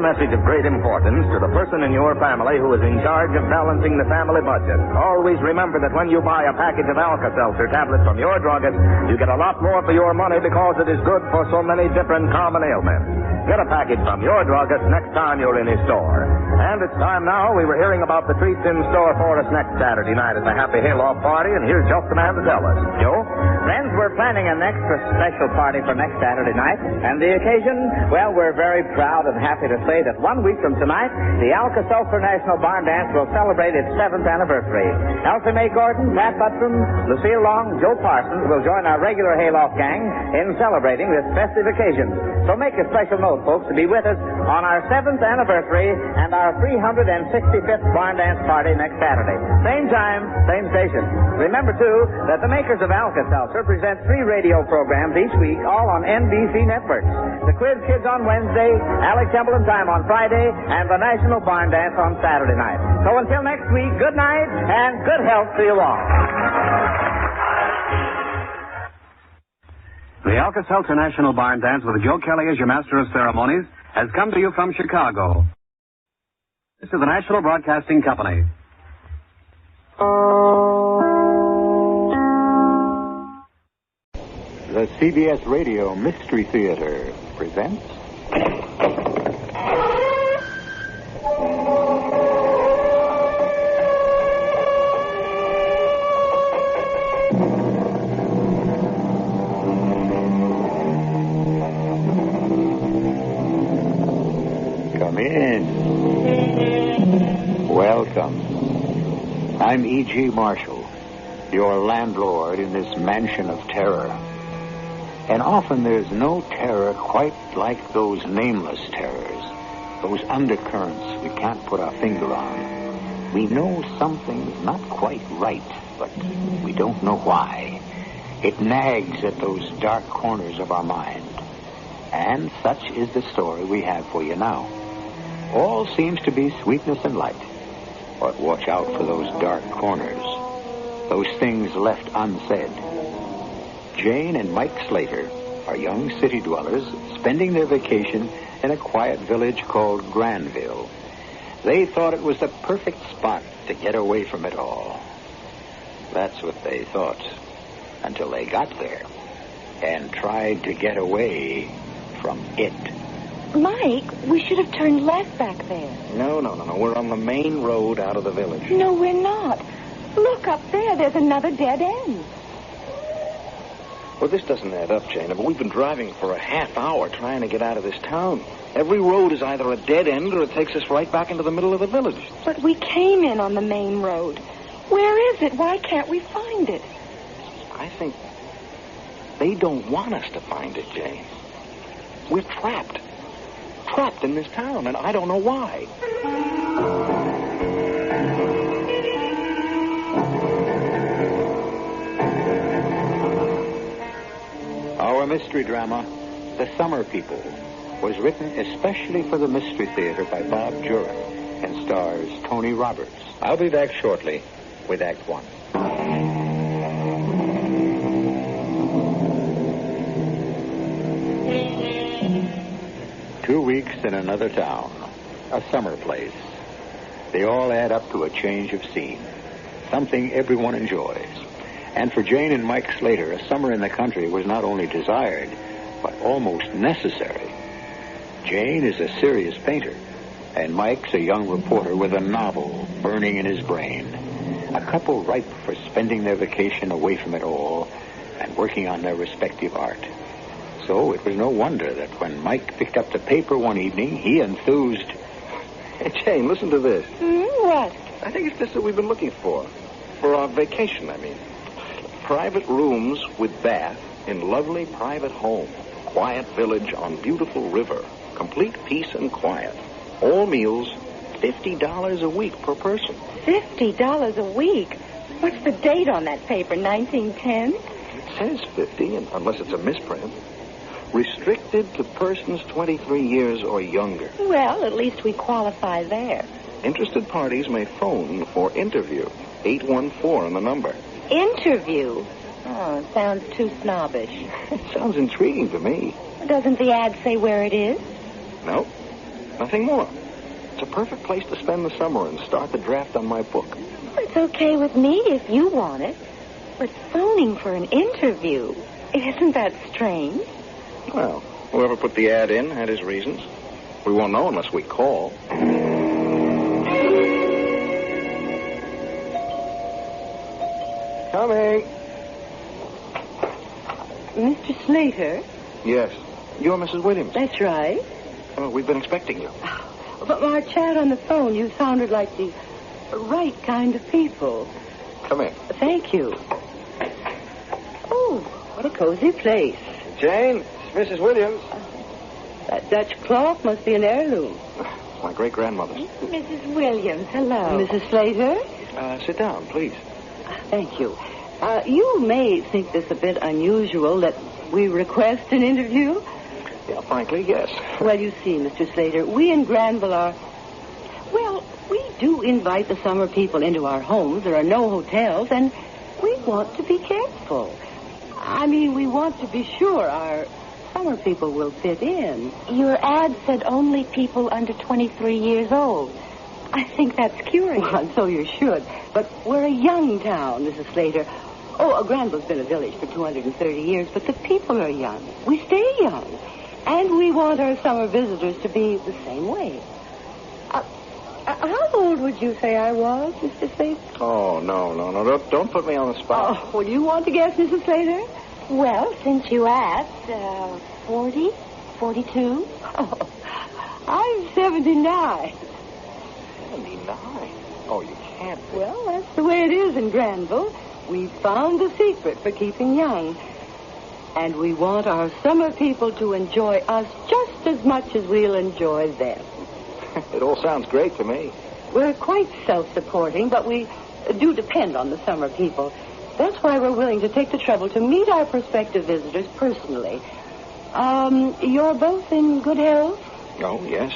a message of great importance to the person in your family who is in charge of balancing the family budget. Always remember that when you buy a package of Alka-Seltzer tablets from your druggist, you get a lot more for your money because it is good for so many different common ailments. Get a package from your druggist next time you're in his store. And it's time now. We were hearing about the treats in store for us next Saturday night at the Happy Hayloft Party, and here's just the man to tell us. Joe? Friends, we're planning an extra special party for next Saturday night. And the occasion, well, we're very proud and happy to say that 1 week from tonight, the Alka-Seltzer National Barn Dance will celebrate its 7th anniversary. Elsie Mae Gordon, Pat Buttram, Lucille Long, Joe Parsons will join our regular Hayloft gang in celebrating this festive occasion. So make a special note, folks, to be with us on our 7th anniversary and our 365th Barn Dance Party next Saturday. Same time, same station. Remember, too, that the makers of Alka-Seltzer present 3 radio programs each week, all on NBC networks. The Quiz Kids on Wednesday, Alex Templeton Time on Friday, and the National Barn Dance on Saturday night. So until next week, good night and good health to you all. The Alka-Seltzer National Barn Dance with Joe Kelly as your master of ceremonies has come to you from Chicago. This is the National Broadcasting Company. The CBS Radio Mystery Theater presents... Come in. Welcome. I'm E.G. Marshall, your landlord in this mansion of terror. And often there's no terror quite like those nameless terrors, those undercurrents we can't put our finger on. We know something's not quite right, but we don't know why. It nags at those dark corners of our mind. And such is the story we have for you now. All seems to be sweetness and light. But watch out for those dark corners, those things left unsaid. Jane and Mike Slater are young city dwellers spending their vacation in a quiet village called Granville. They thought it was the perfect spot to get away from it all. That's what they thought, until they got there and tried to get away from it. Mike, we should have turned left back there. No. We're on the main road out of the village. No, we're not. Look up there. There's another dead end. Well, this doesn't add up, Jane. But we've been driving for a half hour trying to get out of this town. Every road is either a dead end or it takes us right back into the middle of the village. But we came in on the main road. Where is it? Why can't we find it? I think they don't want us to find it, Jane. We're trapped in this town, and I don't know why. Our mystery drama, The Summer People, was written especially for the Mystery Theater by Bob Jurek and stars Tony Roberts. I'll be back shortly with Act One. 2 weeks in another town, a summer place. They all add up to a change of scene, something everyone enjoys. And for Jane and Mike Slater, a summer in the country was not only desired, but almost necessary. Jane is a serious painter, and Mike's a young reporter with a novel burning in his brain. A couple ripe for spending their vacation away from it all and working on their respective art. So it was no wonder that when Mike picked up the paper one evening, he enthused. Hey, Jane, listen to this. What? I think it's this that we've been looking for. For our vacation, I mean. Private rooms with bath in lovely private home. Quiet village on beautiful river. Complete peace and quiet. All meals, $50 a week per person. $50 a week? What's the date on that paper, 1910? It says 50, unless it's a misprint. Restricted to persons 23 years or younger. Well, at least we qualify there. Interested parties may phone for interview. 814 on the number. Interview? Oh, sounds too snobbish. It sounds intriguing to me. Doesn't the ad say where it is? No. Nothing more. It's a perfect place to spend the summer and start the draft on my book. It's okay with me if you want it. But phoning for an interview, isn't that strange? Well, whoever put the ad in had his reasons. We won't know unless we call. Coming. Mr. Slater? Yes. You're Mrs. Williams. That's right. Oh, we've been expecting you. But our chat on the phone, you sounded like the right kind of people. Come in. Thank you. Oh, what a cozy place. Jane, it's Mrs. Williams. That Dutch clock must be an heirloom. It's my great-grandmother's. Mrs. Williams, hello. Mrs. Slater? Sit down, please. Thank you. You may think this a bit unusual that we request an interview. Yeah, frankly, yes. Well, you see, Mr. Slater, we in Granville are... Well, we do invite the summer people into our homes. There are no hotels, and we want to be careful. I mean, we want to be sure our summer people will fit in. Your ad said only people under 23 years old. I think that's curious. Well, so you should. But we're a young town, Mrs. Slater. Oh, Granville's been a village for 230 years, but the people are young. We stay young. And we want our summer visitors to be the same way. How old would you say I was, Mr. Slater? Oh, no. Don't put me on the spot. Oh, well, you want to guess, Mrs. Slater? Well, since you asked, 40, 42. Oh, I'm 79. 79? Oh, you can't be. Well, that's the way it is in Granville. We've found the secret for keeping young. And we want our summer people to enjoy us just as much as we'll enjoy them. It all sounds great to me. We're quite self-supporting, but we do depend on the summer people. That's why we're willing to take the trouble to meet our prospective visitors personally. You're both in good health? Oh, yes.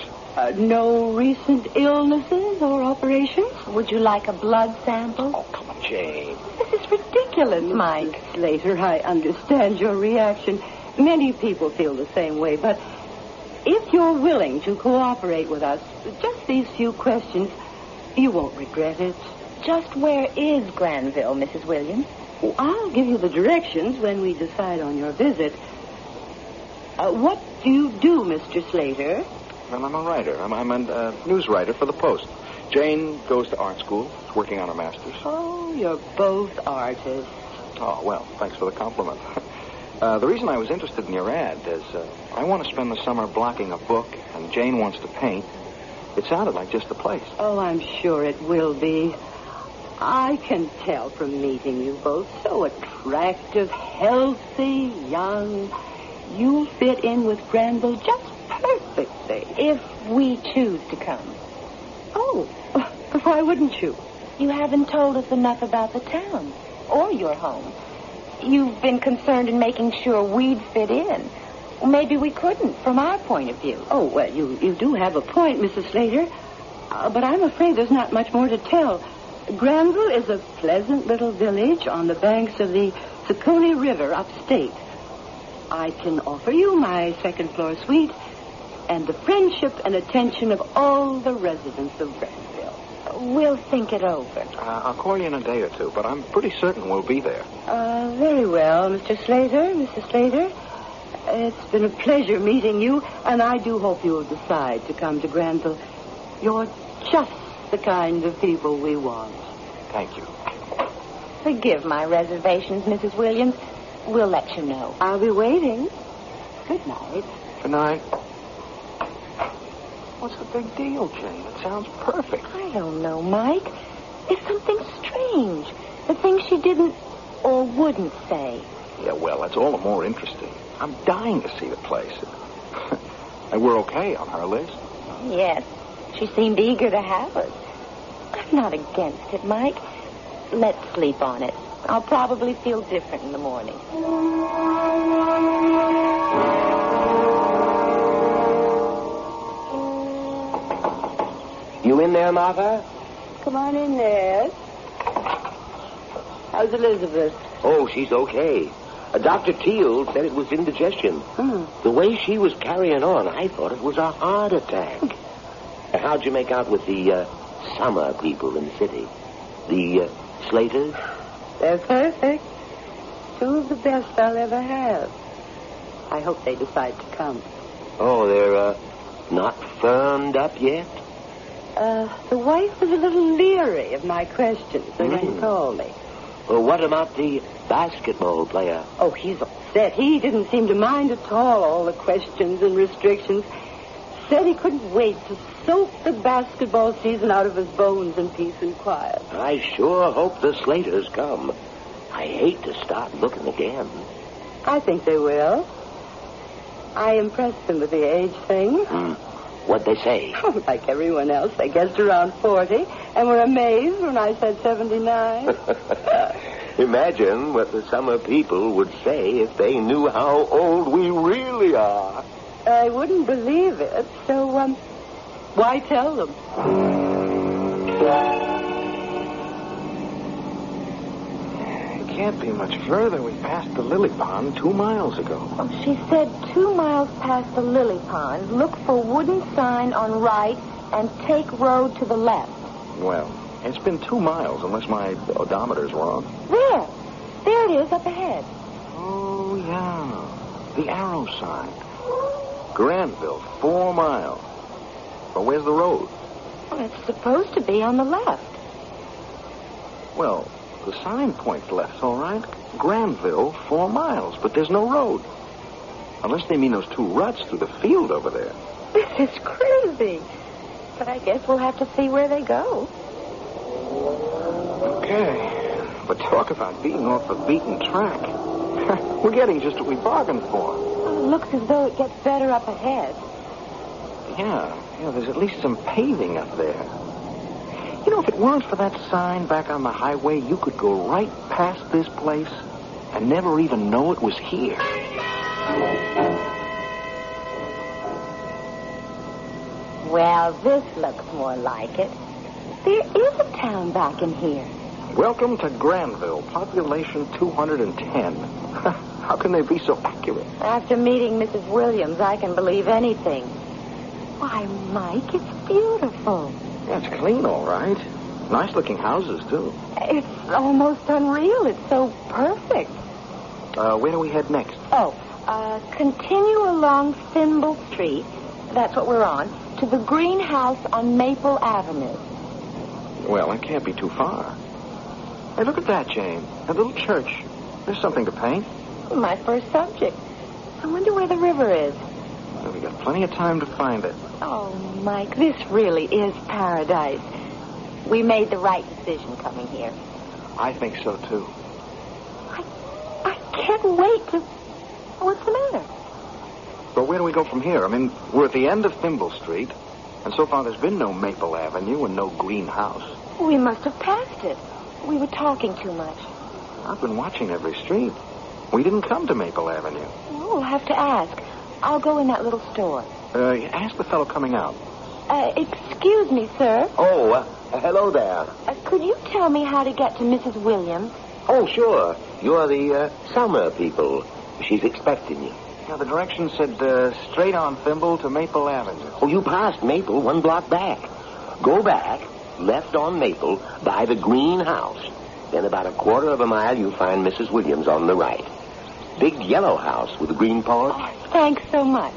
No recent illnesses or operations? Would you like a blood sample? Oh, come on, Jane. This is ridiculous, Mike. Slater, I understand your reaction. Many people feel the same way, but if you're willing to cooperate with us, just these few questions, you won't regret it. Just where is Granville, Mrs. Williams? Oh, I'll give you the directions when we decide on your visit. What do you do, Mr. Slater? Well, I'm a writer. I'm a news writer for the Post. Jane goes to art school, working on her master's. Oh, you're both artists. Oh, well, thanks for the compliment. The reason I was interested in your ad is I want to spend the summer blocking a book, and Jane wants to paint. It sounded like just the place. Oh, I'm sure it will be. I can tell from meeting you both. So attractive, healthy, young. You'll fit in with Granville just perfectly. If we choose to come. Oh, why wouldn't you? You haven't told us enough about the town or your home. You've been concerned in making sure we'd fit in. Well, maybe we couldn't, from our point of view. Oh, well, you do have a point, Mrs. Slater. But I'm afraid there's not much more to tell. Granville is a pleasant little village on the banks of the Secone River upstate. I can offer you my second-floor suite and the friendship and attention of all the residents of Granville. We'll think it over. I'll call you in a day or two, but I'm pretty certain we'll be there. Very well, Mr. Slater, Mrs. Slater. It's been a pleasure meeting you, and I do hope you'll decide to come to Granville. You're just the kind of people we want. Thank you. Forgive my reservations, Mrs. Williams. We'll let you know. I'll be waiting. Good night. Good night. What's the big deal, Jane? It sounds perfect. I don't know, Mike. It's something strange. The thing she didn't or wouldn't say. Yeah, well, that's all the more interesting. I'm dying to see the place. And we're okay on her list. Yes. She seemed eager to have us. I'm not against it, Mike. Let's sleep on it. I'll probably feel different in the morning. You in there, Martha? Come on in there. How's Elizabeth? Oh, she's okay. Dr. Teal said it was indigestion. The way she was carrying on, I thought it was a heart attack. How'd you make out with the summer people in the city? The Slaters? They're perfect. Two of the best I'll ever have. I hope they decide to come. Oh, they're not firmed up yet? The wife was a little leery of my questions. They're going to call me. Well, what about the basketball player? Oh, he's upset. He didn't seem to mind at all the questions and restrictions. Said he couldn't wait to soak the basketball season out of his bones in peace and quiet. I sure hope the Slaters come. I hate to start looking again. I think they will. I impressed them with the age thing. What'd they say? Oh, like everyone else, they guessed around 40 and were amazed when I said 79. Imagine what the summer people would say if they knew how old we really are. I wouldn't believe it, so, why tell them? It can't be much further. We passed the lily pond 2 miles ago. Oh, she said 2 miles past the lily pond, look for wooden sign on right and take road to the left. Well, it's been 2 miles, unless my odometer's wrong. There it is, up ahead. Oh, yeah. The arrow sign. Granville, 4 miles. But where's the road? Well, it's supposed to be on the left. Well, the sign points left, all right. Granville, 4 miles, but there's no road. Unless they mean those 2 ruts through the field over there. This is crazy. But I guess we'll have to see where they go. Okay. But talk about being off the beaten track. We're getting just what we bargained for. Well, it looks as though it gets better up ahead. Yeah, there's at least some paving up there. You know, if it weren't for that sign back on the highway, you could go right past this place and never even know it was here. Well, this looks more like it. There is a town back in here. Welcome to Granville, population 210. How can they be so accurate? After meeting Mrs. Williams, I can believe anything. Why, Mike, it's beautiful. Yeah, it's clean, all right. Nice-looking houses, too. It's almost unreal. It's so perfect. Where do we head next? Continue along Thimble Street. That's what we're on. To the greenhouse on Maple Avenue. Well, that can't be too far. Hey, look at that, Jane. A little church. There's something to paint. My first subject. I wonder where the river is. Well, we got plenty of time to find it. Oh, Mike, this really is paradise. We made the right decision coming here. I think so, too. I can't wait to... What's the matter? Well, where do we go from here? I mean, we're at the end of Thimble Street, and so far there's been no Maple Avenue and no greenhouse. We must have passed it. We were talking too much. I've been watching every street. We didn't come to Maple Avenue. Oh, we'll have to ask. I'll go in that little store. Ask the fellow coming out. Excuse me, sir. Oh, hello there. Could you tell me how to get to Mrs. Williams? Oh, sure. You're the summer people. She's expecting you. Yeah, the directions said straight on Thimble to Maple Avenue. Oh, you passed Maple 1 block back. Go back, left on Maple, by the greenhouse. Then about 1/4 mile, you'll find Mrs. Williams on the right. Big yellow house with a green porch. Oh, thanks so much.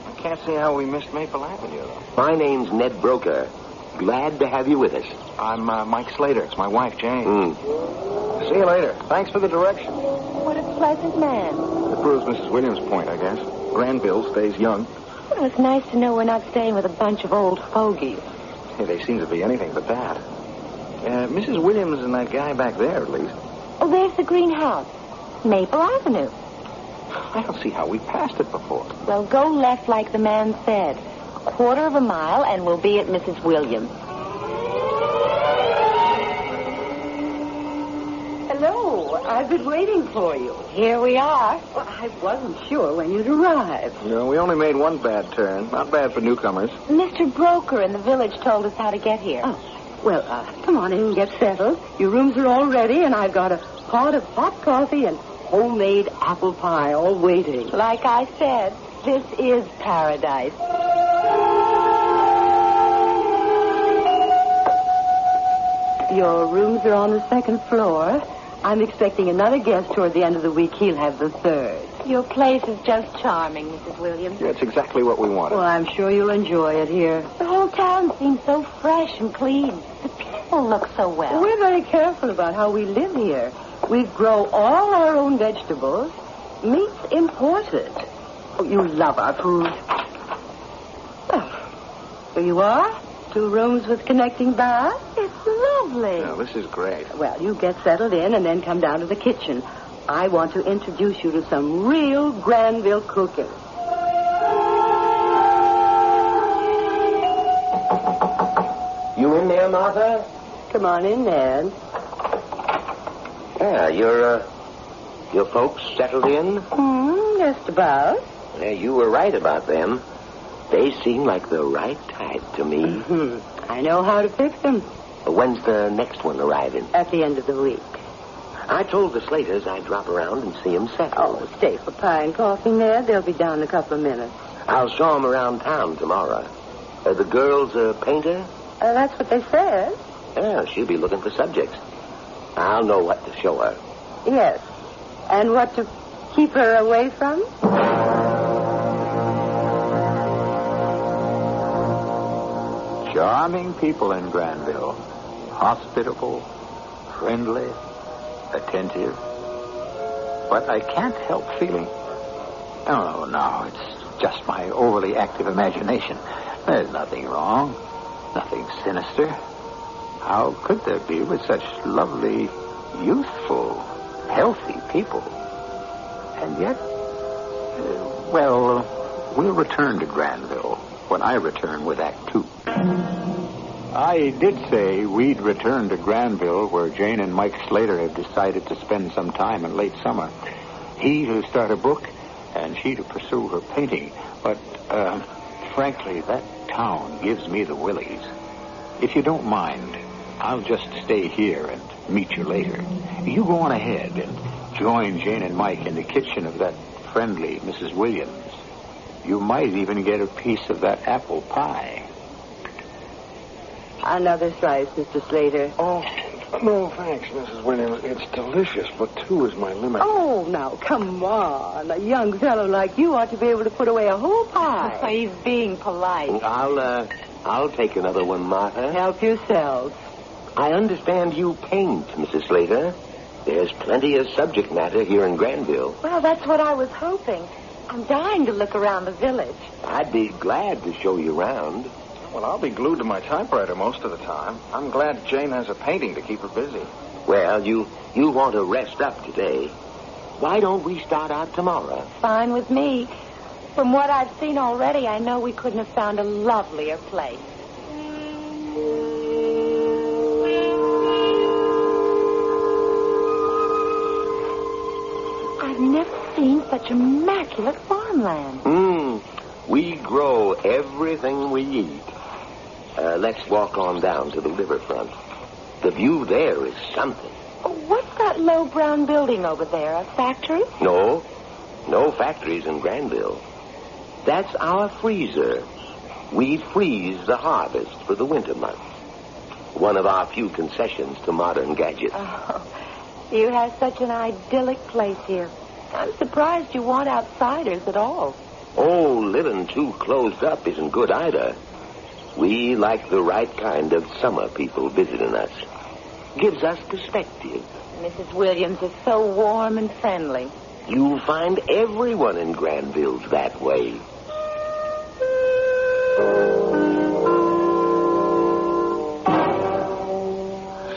I can't see how we missed Maple Avenue, though. My name's Ned Broker. Glad to have you with us. I'm Mike Slater. It's my wife, Jane. See you later. Thanks for the direction. What a pleasant man. It proves Mrs. Williams' point, I guess. Granville stays young. Well, it's nice to know we're not staying with a bunch of old fogies. Hey, they seem to be anything but that. Mrs. Williams and that guy back there, at least. Oh, there's the greenhouse. Maple Avenue. I don't see how we passed it before. Well, go left like the man said. 1/4 mile, and we'll be at Mrs. Williams. Hello. I've been waiting for you. Here we are. Well, I wasn't sure when you'd arrive. No, we only made one bad turn. Not bad for newcomers. Mr. Broker in the village told us how to get here. Oh, well, come on in and get settled. Your rooms are all ready, and I've got a pot of hot coffee and homemade apple pie all waiting. Like I said, this is paradise. Your rooms are on the second floor. I'm expecting another guest toward the end of the week. He'll have the third. Your place is just charming, Mrs. Williams. Yeah, it's exactly what we wanted. Well, I'm sure you'll enjoy it here. The whole town seems so fresh and clean. The people look so well. We're very careful about how we live here. We grow all our own vegetables. Meat's imported. Oh, you love our food. Oh, here you are. 2 rooms with connecting baths. It's lovely. Yeah, this is great. Well, you get settled in and then come down to the kitchen. I want to introduce you to some real Granville cooking. You in there, Martha? Come on in, Ned. Yeah, your folks settled in? Just about. Yeah, you were right about them. They seem like the right type to me. I know how to fix them. When's the next one arriving? At the end of the week. I told the Slaters I'd drop around and see them settle. Oh, stay for pie and coffee, Ned. They'll be down in a couple of minutes. I'll show them around town tomorrow. The girl's a painter? That's what they said. Yeah, she'll be looking for subjects. I'll know what to show her. Yes. And what to keep her away from? Charming people in Granville. Hospitable, friendly, attentive. But I can't help feeling... Oh, no, it's just my overly active imagination. There's nothing wrong. Nothing sinister. How could there be with such lovely, youthful, healthy people? And yet... we'll return to Granville when I return with Act 2. I did say we'd return to Granville, where Jane and Mike Slater have decided to spend some time in late summer. He to start a book, and she to pursue her painting. But, frankly, that town gives me the willies. If you don't mind, I'll just stay here and meet you later. You go on ahead and join Jane and Mike in the kitchen of that friendly Mrs. Williams. You might even get a piece of that apple pie. Another slice, Mr. Slater. Oh, no, thanks, Mrs. Williams. It's delicious, but 2 is my limit. Oh, now, come on. A young fellow like you ought to be able to put away a whole pie. He's being polite. I'll take another one, Martha. Help yourself. I understand you paint, Mrs. Slater. There's plenty of subject matter here in Granville. Well, that's what I was hoping. I'm dying to look around the village. I'd be glad to show you around. Well, I'll be glued to my typewriter most of the time. I'm glad Jane has a painting to keep her busy. Well, you want to rest up today. Why don't we start out tomorrow? Fine with me. From what I've seen already, I know we couldn't have found a lovelier place. I've never seen such immaculate farmland. We grow everything we eat. Let's walk on down to the riverfront. The view there is something. What's that low brown building over there? A factory? No factories in Granville. That's our freezer. We freeze the harvest for the winter months. One of our few concessions to modern gadgets. Oh, you have such an idyllic place here. I'm surprised you want outsiders at all. Oh, living too closed up isn't good either. We like the right kind of summer people visiting us. Gives us perspective. Mrs. Williams is so warm and friendly. You'll find everyone in Granville's that way.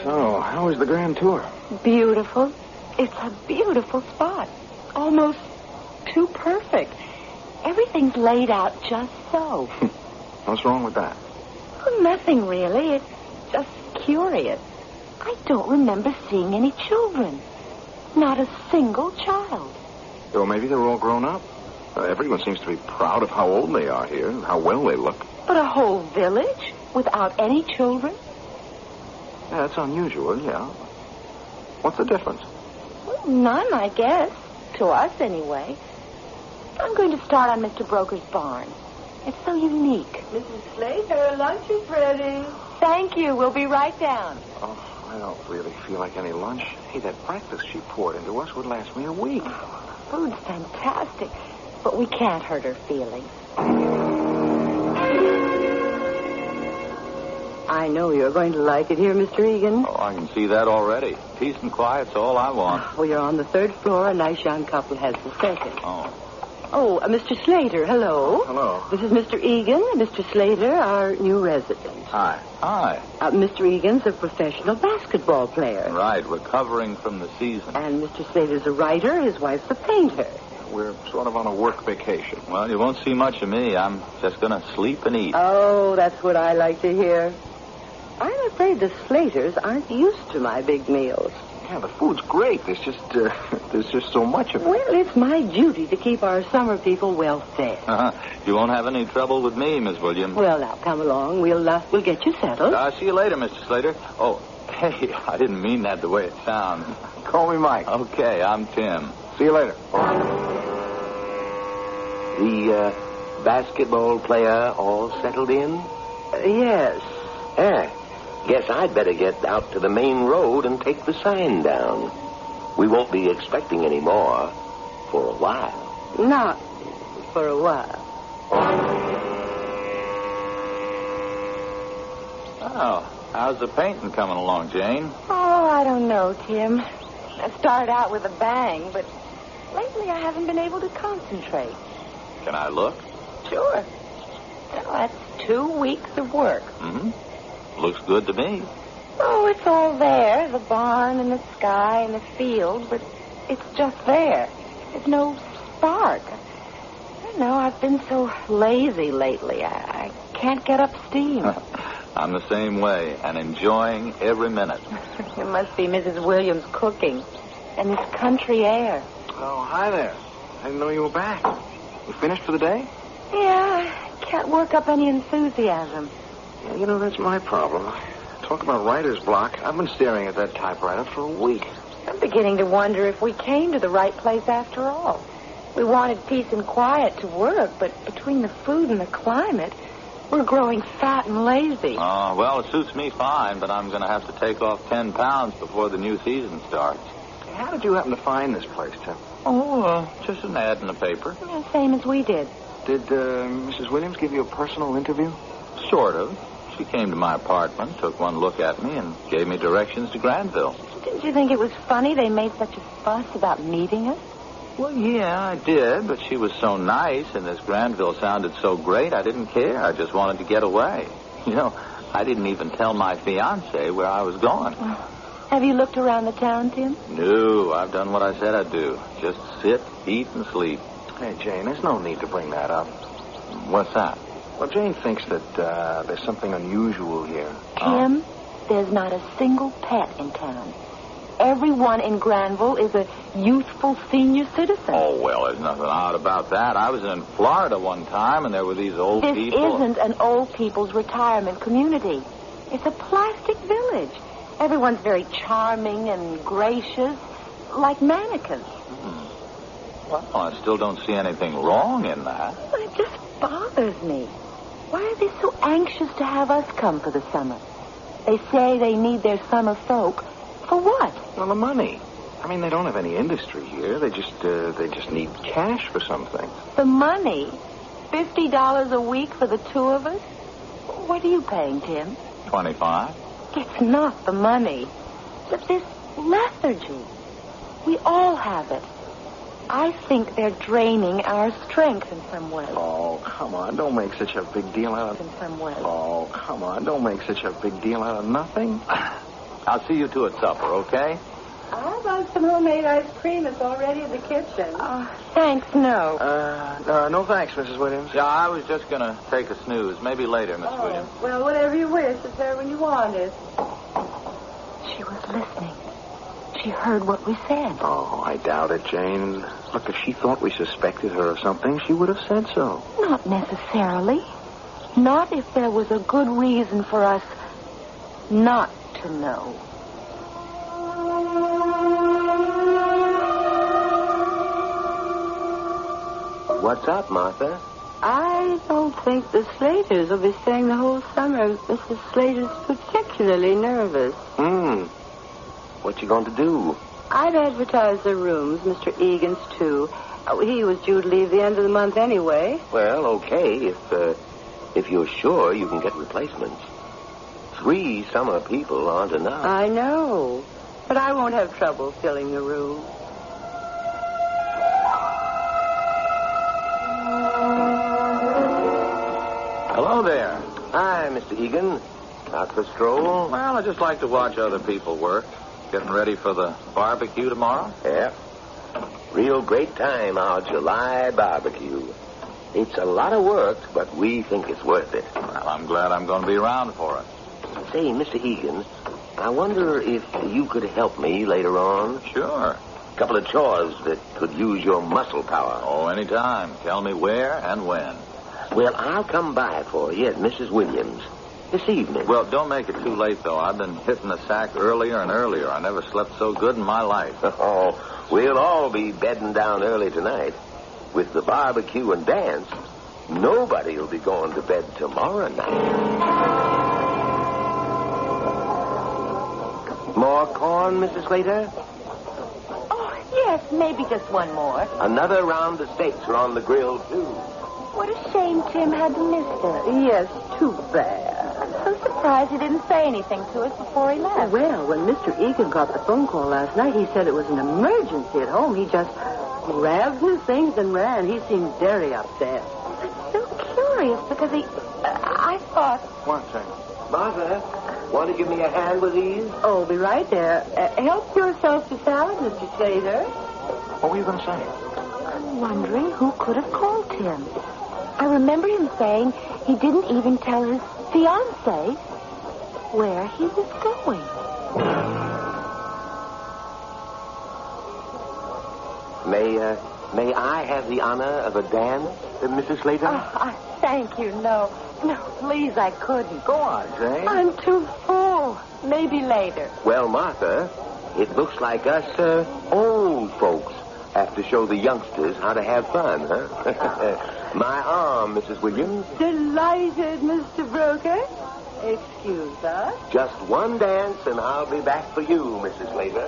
So, how was the grand tour? Beautiful. It's a beautiful spot. Almost too perfect. Everything's laid out just so. What's wrong with that? Well, nothing really. It's just curious. I don't remember seeing any children. Not a single child. Well, maybe they're all grown up. Everyone seems to be proud of how old they are here and how well they look. But a whole village without any children? Yeah, that's unusual, yeah. What's the difference? Well, none, I guess. To us, anyway. I'm going to start on Mr. Broker's barn. It's so unique. Mrs. Slater, lunch is ready. Thank you. We'll be right down. Oh, I don't really feel like any lunch. Hey, that breakfast she poured into us would last me a week. Food's fantastic, but we can't hurt her feelings. I know you're going to like it here, Mr. Egan. Oh, I can see that already. Peace and quiet's all I want. Well, you're on the third floor. A nice young couple has the second. Oh, Mr. Slater, hello. Hello. This is Mr. Egan, Mr. Slater, our new resident. Hi. Hi. Mr. Egan's a professional basketball player. Right, recovering from the season. And Mr. Slater's a writer. His wife's a painter. We're sort of on a work vacation. Well, you won't see much of me. I'm just going to sleep and eat. Oh, that's what I like to hear. I'm afraid the Slaters aren't used to my big meals. Yeah, the food's great. There's just so much of it. Well, it's my duty to keep our summer people well fed. You won't have any trouble with me, Miss Williams. Well, now, come along. We'll get you settled. See you later, Mr. Slater. Oh, hey, I didn't mean that the way it sounds. Call me Mike. Okay, I'm Tim. See you later. The basketball player all settled in? Yes. Guess I'd better get out to the main road and take the sign down. We won't be expecting any more for a while. Not for a while. Oh, how's the painting coming along, Jane? Oh, I don't know, Tim. I started out with a bang, but lately I haven't been able to concentrate. Can I look? Sure. Well, that's 2 weeks of work. Mm-hmm. Looks good to me. Oh, it's all there, the barn and the sky and the field, but it's just there. There's no spark. I don't know, I've been so lazy lately. I can't get up steam. I'm the same way, and enjoying every minute. It must be Mrs. Williams cooking and this country air. Oh, hi there. I didn't know you were back. You finished for the day? Yeah, I can't work up any enthusiasm. Yeah, you know, that's my problem. Talk about writer's block. I've been staring at that typewriter for a week. I'm beginning to wonder if we came to the right place after all. We wanted peace and quiet to work, but between the food and the climate, we're growing fat and lazy. Oh, well, it suits me fine, but I'm going to have to take off 10 pounds before the new season starts. How did you happen to find this place, Tim? Oh, just an ad in the paper. Yeah, same as we did. Did Mrs. Williams give you a personal interview? Sort of. She came to my apartment, took one look at me, and gave me directions to Granville. Didn't you think it was funny they made such a fuss about meeting us? Well, yeah, I did, but she was so nice, and this Granville sounded so great, I didn't care. I just wanted to get away. You know, I didn't even tell my fiancé where I was going. Have you looked around the town, Tim? No, I've done what I said I'd do. Just sit, eat, and sleep. Hey, Jane, there's no need to bring that up. What's that? Well, Jane thinks that there's something unusual here. Tim, there's not a single pet in town. Everyone in Granville is a youthful senior citizen. Oh, well, there's nothing odd about that. I was in Florida one time, and there were these old people. This isn't an old people's retirement community. It's a plastic village. Everyone's very charming and gracious, like mannequins. Well, I still don't see anything wrong in that. Well, it just bothers me. Why are they so anxious to have us come for the summer? They say they need their summer folk. For what? Well, the money. I mean, they don't have any industry here. They just need cash for something. The money? $50 a week for the two of us? What are you paying, Tim? $25. It's not the money. But this lethargy. We all have it. I think they're draining our strength in some way. Oh, come on. Don't make such a big deal out of... In some way. Oh, come on. Don't make such a big deal out of nothing. I'll see you two at supper, okay? How about some homemade ice cream? It's already in the kitchen. Thanks, no. No thanks, Mrs. Williams. Yeah, I was just going to take a snooze. Maybe later, Miss Williams. Well, whatever you wish. It's there when you want it. She was listening. She heard what we said. Oh, I doubt it, Jane. Look, if she thought we suspected her of something, she would have said so. Not necessarily. Not if there was a good reason for us not to know. What's up, Martha? I don't think the Slaters will be staying the whole summer. Mrs. Slater's particularly nervous. What you going to do? I've advertised the rooms, Mr. Egan's too. He was due to leave the end of the month anyway. Well, okay, if you're sure you can get replacements. 3 summer people aren't enough. I know, but I won't have trouble filling the room. Hello there. Hi, Mr. Egan. Out for a stroll? Well, I just like to watch other people work. Getting ready for the barbecue tomorrow? Yeah. Real great time, our July barbecue. It's a lot of work, but we think it's worth it. Well, I'm glad I'm going to be around for it. Say, Mr. Egan, I wonder if you could help me later on. Sure. A couple of chores that could use your muscle power. Oh, anytime. Tell me where and when. Well, I'll come by for you at Mrs. Williams this evening. Well, don't make it too late, though. I've been hitting the sack earlier and earlier. I never slept so good in my life. Oh, we'll all be bedding down early tonight. With the barbecue and dance, nobody will be going to bed tomorrow night. More corn, Mrs. Slater? Oh, yes, maybe just one more. Another round of steaks are on the grill, too. What a shame Tim had to miss it. Yes, too bad. I'm so surprised he didn't say anything to us before he left. Well, when Mr. Egan got the phone call last night, he said it was an emergency at home. He just grabbed his things and ran. He seemed very upset. I'm so curious because I thought... One second. Martha, want to give me a hand with these? Oh, be right there. Help yourself to salad, Mr. Slater. What were you going to say? I'm wondering who could have called him. I remember him saying he didn't even tell his fiancée where he was going. May I have the honor of a dance, Mrs. Slater? Thank you. No, please, I couldn't. Go on, Jane. I'm too full. Maybe later. Well, Martha, it looks like us old folks have to show the youngsters how to have fun, huh? My arm, Mrs. Williams. Delighted, Mr. Broker. Excuse us. Just one dance, and I'll be back for you, Mrs. Slater.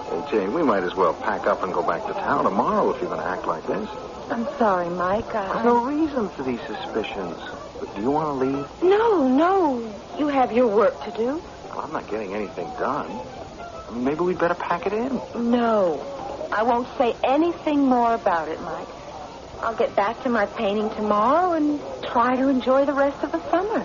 Hey, Jane, we might as well pack up and go back to town tomorrow if you're going to act like this. I'm sorry, Mike. There's no reason for these suspicions. But do you want to leave? No. You have your work to do. Well, I'm not getting anything done. I mean, maybe we'd better pack it in. No. I won't say anything more about it, Mike. I'll get back to my painting tomorrow and try to enjoy the rest of the summer.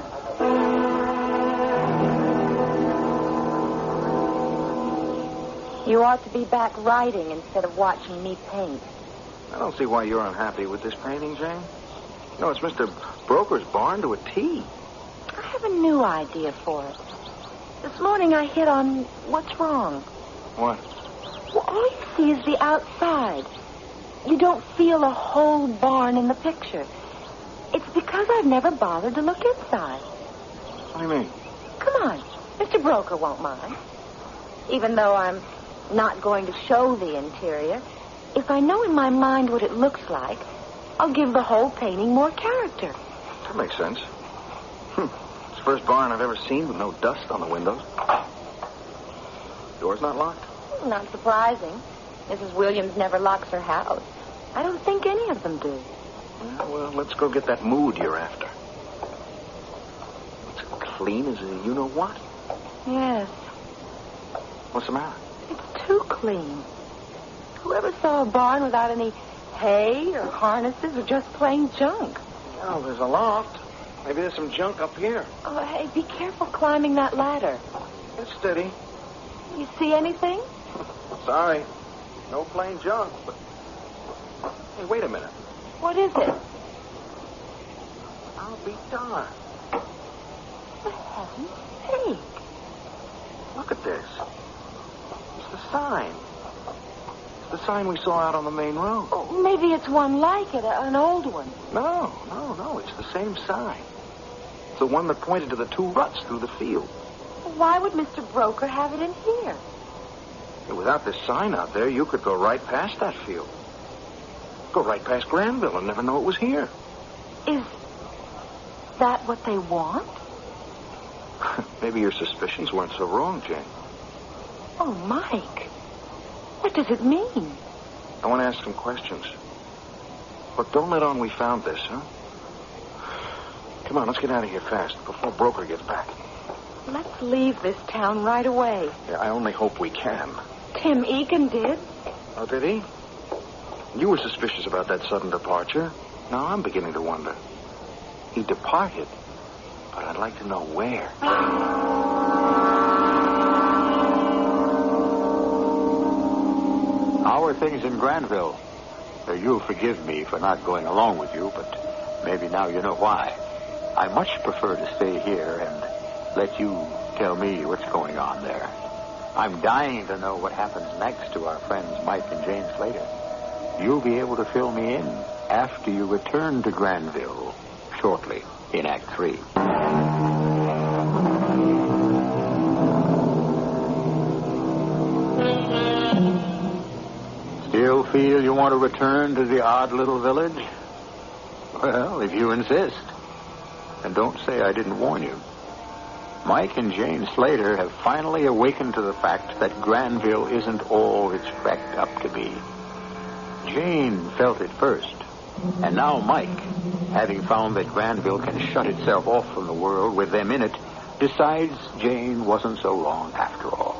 You ought to be back writing instead of watching me paint. I don't see why you're unhappy with this painting, Jane. No, it's Mr. Broker's barn to a T. I have a new idea for it. This morning I hit on what's wrong. What? Well, all you see is the outside. You don't feel a whole barn in the picture. It's because I've never bothered to look inside. What do you mean? Come on. Mr. Broker won't mind. Even though I'm not going to show the interior, if I know in my mind what it looks like, I'll give the whole painting more character. That makes sense. It's the first barn I've ever seen with no dust on the windows. Door's not locked? Not surprising. Mrs. Williams never locks her house. I don't think any of them do. Yeah, well, let's go get that mood you're after. It's clean as a you-know-what. Yes. What's the matter? It's too clean. Whoever saw a barn without any hay or harnesses or just plain junk? Oh, there's a loft. Maybe there's some junk up here. Oh, hey, be careful climbing that ladder. It's steady. You see anything? Sorry. No plain junk, but... Hey, wait a minute. What is it? I'll be darned. For heaven's sake. Look at this. It's the sign. It's the sign we saw out on the main road. Oh, maybe it's one like it, an old one. No. It's the same sign. It's the one that pointed to the 2 ruts through the field. Why would Mr. Broker have it in here? Without this sign out there, you could go right past that field. Go right past Granville and never know it was here. Is that what they want? Maybe your suspicions weren't so wrong, Jane. Oh, Mike. What does it mean? I want to ask some questions. Look, don't let on we found this, huh? Come on, let's get out of here fast before Broker gets back. Let's leave this town right away. Yeah, I only hope we can. Tim Egan did. Oh, did he? You were suspicious about that sudden departure. Now I'm beginning to wonder. He departed, but I'd like to know where. How are things in Granville? You'll forgive me for not going along with you, but maybe now you know why. I much prefer to stay here and let you tell me what's going on there. I'm dying to know what happens next to our friends Mike and Jane Slater. You'll be able to fill me in after you return to Granville shortly in Act 3. Still feel you want to return to the odd little village? Well, if you insist. And don't say I didn't warn you. Mike and Jane Slater have finally awakened to the fact that Granville isn't all it's cracked up to be. Jane felt it first. And now Mike, having found that Granville can shut itself off from the world with them in it, decides Jane wasn't so wrong after all.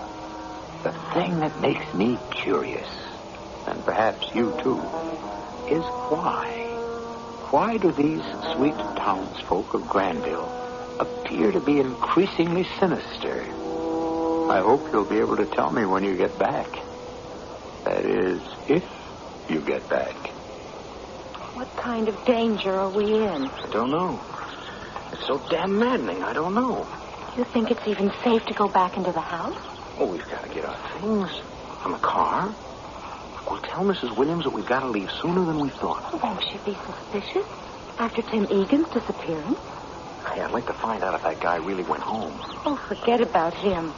The thing that makes me curious, and perhaps you too, is why? Why do these sweet townsfolk of Granville appear to be increasingly sinister? I hope you'll be able to tell me when you get back. That is, if you get back. What kind of danger are we in? I don't know. It's so damn maddening, I don't know. You think it's even safe to go back into the house? Oh, we've got to get our things from the car. We'll tell Mrs. Williams that we've got to leave sooner than we thought. Won't she be suspicious after Tim Egan's disappearance? Hey, I'd like to find out if that guy really went home. Oh, forget about him.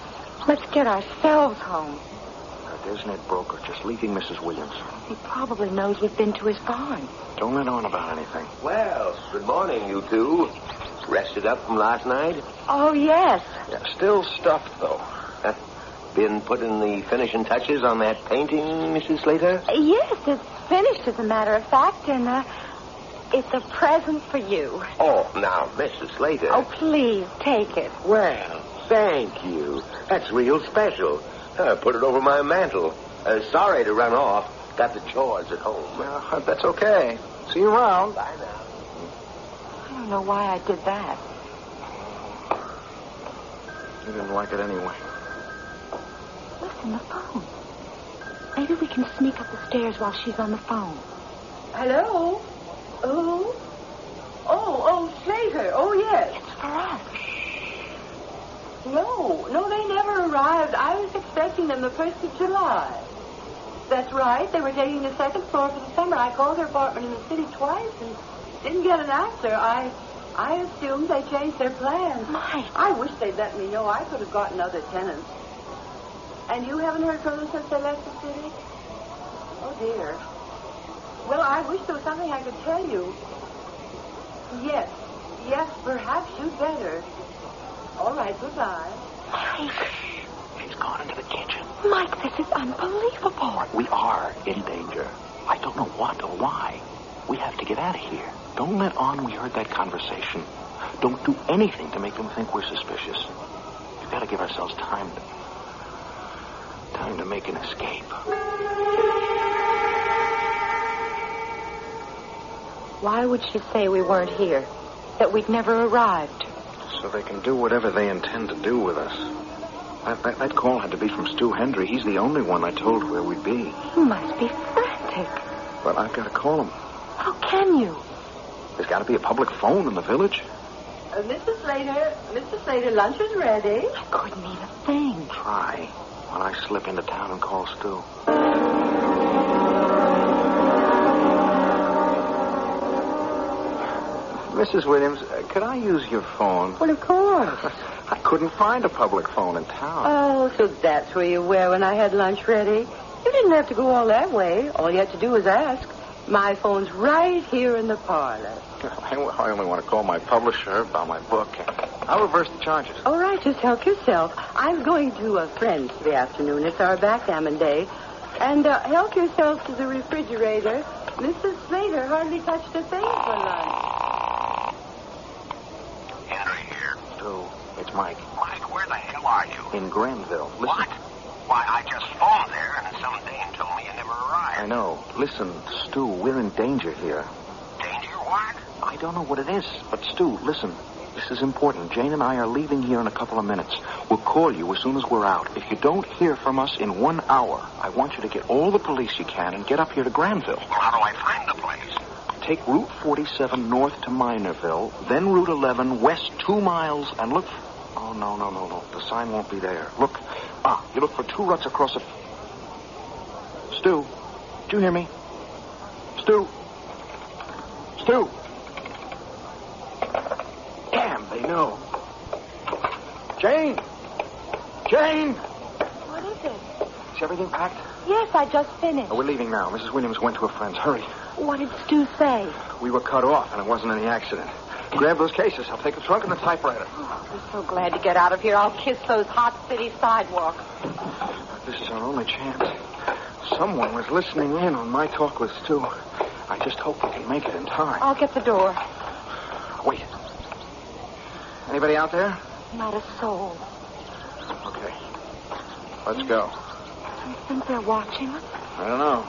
Let's get ourselves home. There's Ned Broker, just leaving Mrs. Williams. He probably knows we've been to his barn. Don't let on about anything. Well, good morning, you two. Rested up from last night? Oh, yes. Yeah, still stuffed, though. Been putting the finishing touches on that painting, Mrs. Slater? Yes, it's finished, as a matter of fact, and it's a present for you. Oh, now, Mrs. Slater. Oh, please, take it. Well, thank you. That's real special. Put it over my mantle. Sorry to run off. Got the chores at home. Well, that's okay. See you around. Bye now. I don't know why I did that. You didn't like it anyway. Listen, the phone. Maybe we can sneak up the stairs while she's on the phone. Hello? Who? Oh, Slater. Oh, yes. It's for us. No, they never arrived. I was expecting them the 1st of July. That's right. They were taking the 2nd floor for the summer. I called their apartment in the city twice and didn't get an answer. I assumed they changed their plans. Mike. I wish they'd let me know. I could have gotten other tenants. And you haven't heard from them since they left the city? Oh, dear. Well, I wish there was something I could tell you. Yes, perhaps you'd better. All right, goodbye. Mike. She's gone into the kitchen. Mike, this is unbelievable. We are in danger. I don't know what or why. We have to get out of here. Don't let on we heard that conversation. Don't do anything to make them think we're suspicious. We've got to give ourselves time to make an escape. Why would she say we weren't here? That we'd never arrived? So they can do whatever they intend to do with us. That call had to be from Stu Hendry. He's the only one I told where we'd be. You must be frantic. Well, I've got to call him. How can you? There's got to be a public phone in the village. Mr. Slater, lunch is ready. I couldn't eat a thing. Try when I slip into town and call Stu. Mrs. Williams, could I use your phone? Well, of course. I couldn't find a public phone in town. Oh, so that's where you were when I had lunch ready. You didn't have to go all that way. All you had to do was ask. My phone's right here in the parlor. I only want to call my publisher about my book. I'll reverse the charges. All right, just help yourself. I'm going to a friend's for the afternoon. It's our backgammon day. And help yourself to the refrigerator. Mrs. Slater hardly touched a thing for lunch. Henry here. Stu, it's Mike. Mike, where the hell are you? In Granville. Listen. What? Why, I just phoned there, and some dame told me you never arrived. I know. Listen, Stu, we're in danger here. Danger? What? I don't know what it is, but Stu, listen. This is important. Jane and I are leaving here in a couple of minutes. We'll call you as soon as we're out. If you don't hear from us in 1 hour, I want you to get all the police you can and get up here to Granville. Well, how do I find the place? Take Route 47 north to Minorville, then Route 11 west 2 miles, and look... Oh, no. The sign won't be there. Look. You look for 2 ruts across a... Stu, did you hear me? Stu. Damn, they know. Jane! What is it? Is everything packed? Yes, I just finished. Oh, we're leaving now. Mrs. Williams went to a friend's. Hurry. What did Stu say? We were cut off, and it wasn't any accident. Grab those cases. I'll take the trunk and the typewriter. Oh, I'm so glad to get out of here. I'll kiss those hot city sidewalks. This is our only chance. Someone was listening in on my talk with Stu. I just hope we can make it in time. I'll get the door. Wait. Anybody out there? Not a soul. Okay. Let's go. You think they're watching us? I don't know.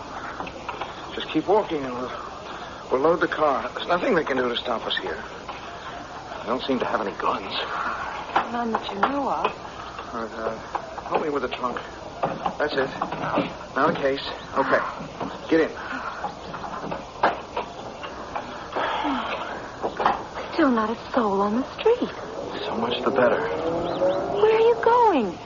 Just keep walking and we'll load the car. There's nothing they can do to stop us here. They don't seem to have any guns. None that you know of. Help me with the trunk. That's it. Now the case. Okay. Get in. Still not a soul on the street. So much the better. Where are you going?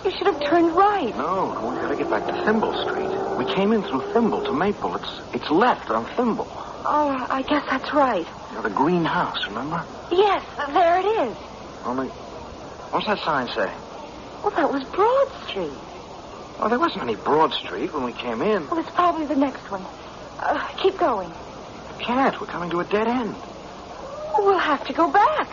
You should have turned right. No, we gotta get back to Thimble Street. We came in through Thimble to Maple. It's left on Thimble. Oh, I guess that's right. The green house, remember? Yes, there it is. Only, what's that sign say? Well, that was Broad Street. Oh, there wasn't any Broad Street when we came in. Well, it's probably the next one. Keep going. Can't. We're coming to a dead end. We'll have to go back.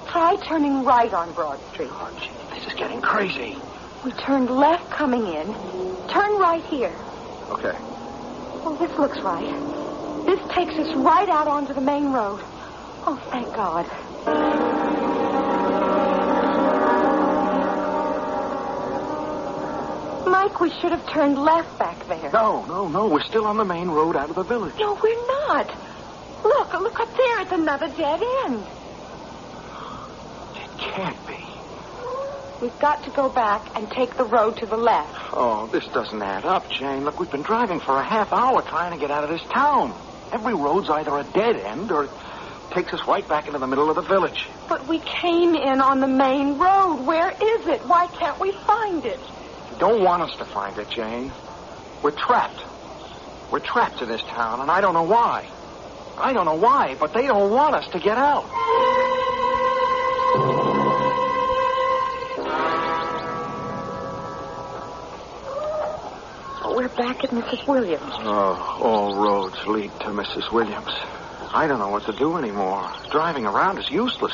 Try turning right on Broad Street. Oh, gee, this is getting crazy. We turned left coming in. Turn right here. Okay. Oh, this looks right. This takes us right out onto the main road. Oh, thank God. Mike, we should have turned left back there. No. We're still on the main road out of the village. No, we're not. Look up there. It's another dead end. It can't be. We've got to go back and take the road to the left. Oh, this doesn't add up, Jane. Look, we've been driving for a half hour trying to get out of this town. Every road's either a dead end or it takes us right back into the middle of the village. But we came in on the main road. Where is it? Why can't we find it? You don't want us to find it, Jane. We're trapped. We're trapped in this town, and I don't know why. But they don't want us to get out. We're back at Mrs. Williams. Oh, all roads lead to Mrs. Williams. I don't know what to do anymore. Driving around is useless.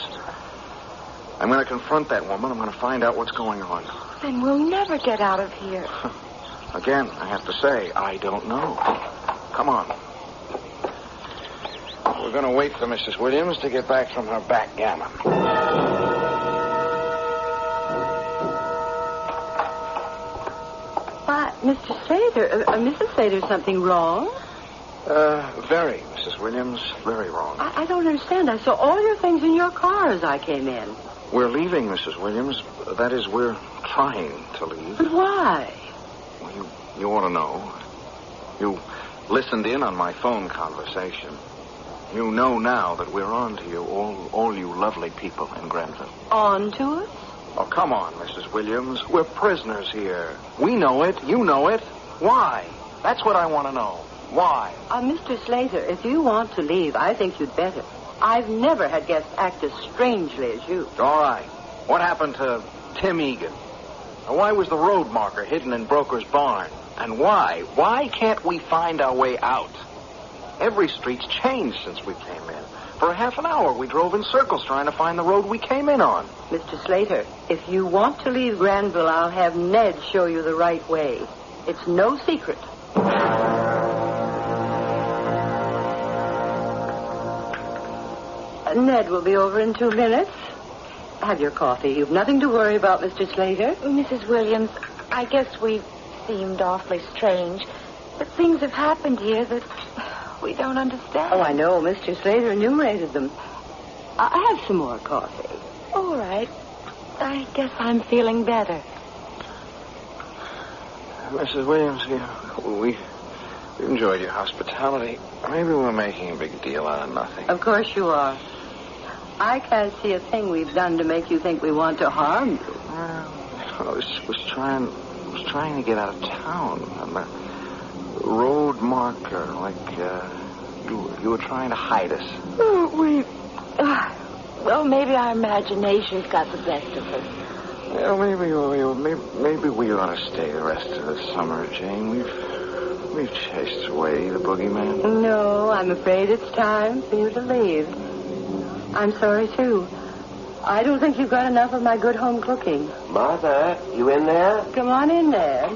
I'm going to confront that woman. I'm going to find out what's going on. Then we'll never get out of here. Again, I have to say, I don't know. Come on. We're going to wait for Mrs. Williams to get back from her backgammon. Why, Mr. Slater, Mrs. Slater, something wrong? Very, Mrs. Williams. Very wrong. I don't understand. I saw all your things in your car as I came in. We're leaving, Mrs. Williams. That is, we're trying to leave. But why? Well, you ought to know. You listened in on my phone conversation. You know now that we're on to you, all you lovely people in Granville. On to us? Oh, come on, Mrs. Williams. We're prisoners here. We know it. You know it. Why? That's what I want to know. Why? Mr. Slater, if you want to leave, I think you'd better. I've never had guests act as strangely as you. All right. What happened to Tim Egan? And why was the road marker hidden in Broker's barn? And why? Why can't we find our way out? Every street's changed since we came in. For a half an hour, we drove in circles trying to find the road we came in on. Mr. Slater, if you want to leave Granville, I'll have Ned show you the right way. It's no secret. Ned will be over in 2 minutes. Have your coffee. You've nothing to worry about, Mr. Slater. Mrs. Williams, I guess we've seemed awfully strange. But things have happened here that we don't understand. Oh, I know. Mr. Slater enumerated them. I have some more coffee. All right. I guess I'm feeling better. Mrs. Williams, we enjoyed your hospitality. Maybe we're making a big deal out of nothing. Of course you are. I can't see a thing we've done to make you think we want to harm you. I was trying to get out of town. I'm a road marker, like you were trying to hide us. Well, maybe our imagination's got the best of us. Well, maybe we ought to stay the rest of the summer, Jane. We've chased away the boogeyman. No, I'm afraid it's time for you to leave. I'm sorry, too. I don't think you've got enough of my good home cooking. Martha, you in there? Come on in, Ned.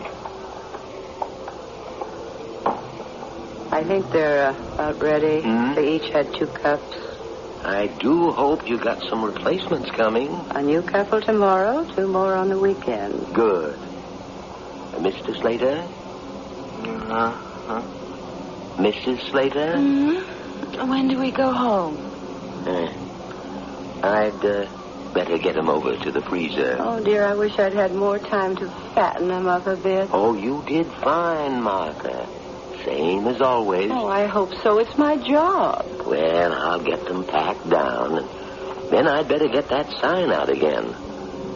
I think they're about ready. They each had 2 cups. I do hope you got some replacements coming. A new couple tomorrow, 2 more on the weekend. Good. Mr. Slater? Mrs. Slater? Mm-hmm. When do we go home? I'd better get him over to the freezer. Oh, dear, I wish I'd had more time to fatten them up a bit. Oh, you did fine, Martha. Same as always. Oh, I hope so. It's my job. Well, I'll get them packed down. Then I'd better get that sign out again.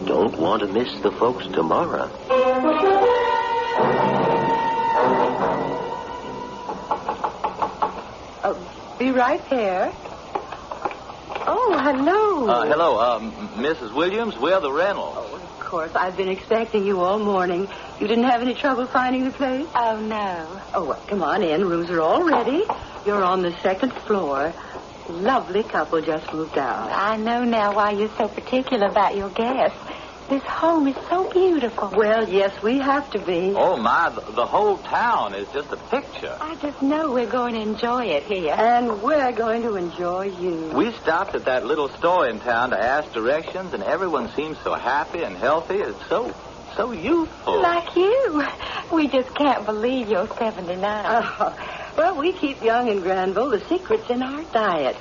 Don't want to miss the folks tomorrow. Be right there. Oh, hello. Hello, Mrs. Williams. We're the Reynolds. Oh, of course. I've been expecting you all morning. You didn't have any trouble finding the place? Oh, no. Oh, well, come on in. Rooms are all ready. You're on the 2nd floor. Lovely couple just moved out. I know now why you're so particular about your guests. This home is so beautiful. Well, yes, we have to be. Oh, my, the whole town is just a picture. I just know we're going to enjoy it here. And we're going to enjoy you. We stopped at that little store in town to ask directions, and everyone seems so happy and healthy. It's so youthful. Like you. We just can't believe you're 79. Oh, well, we keep young in Granville. The secret's in our diet.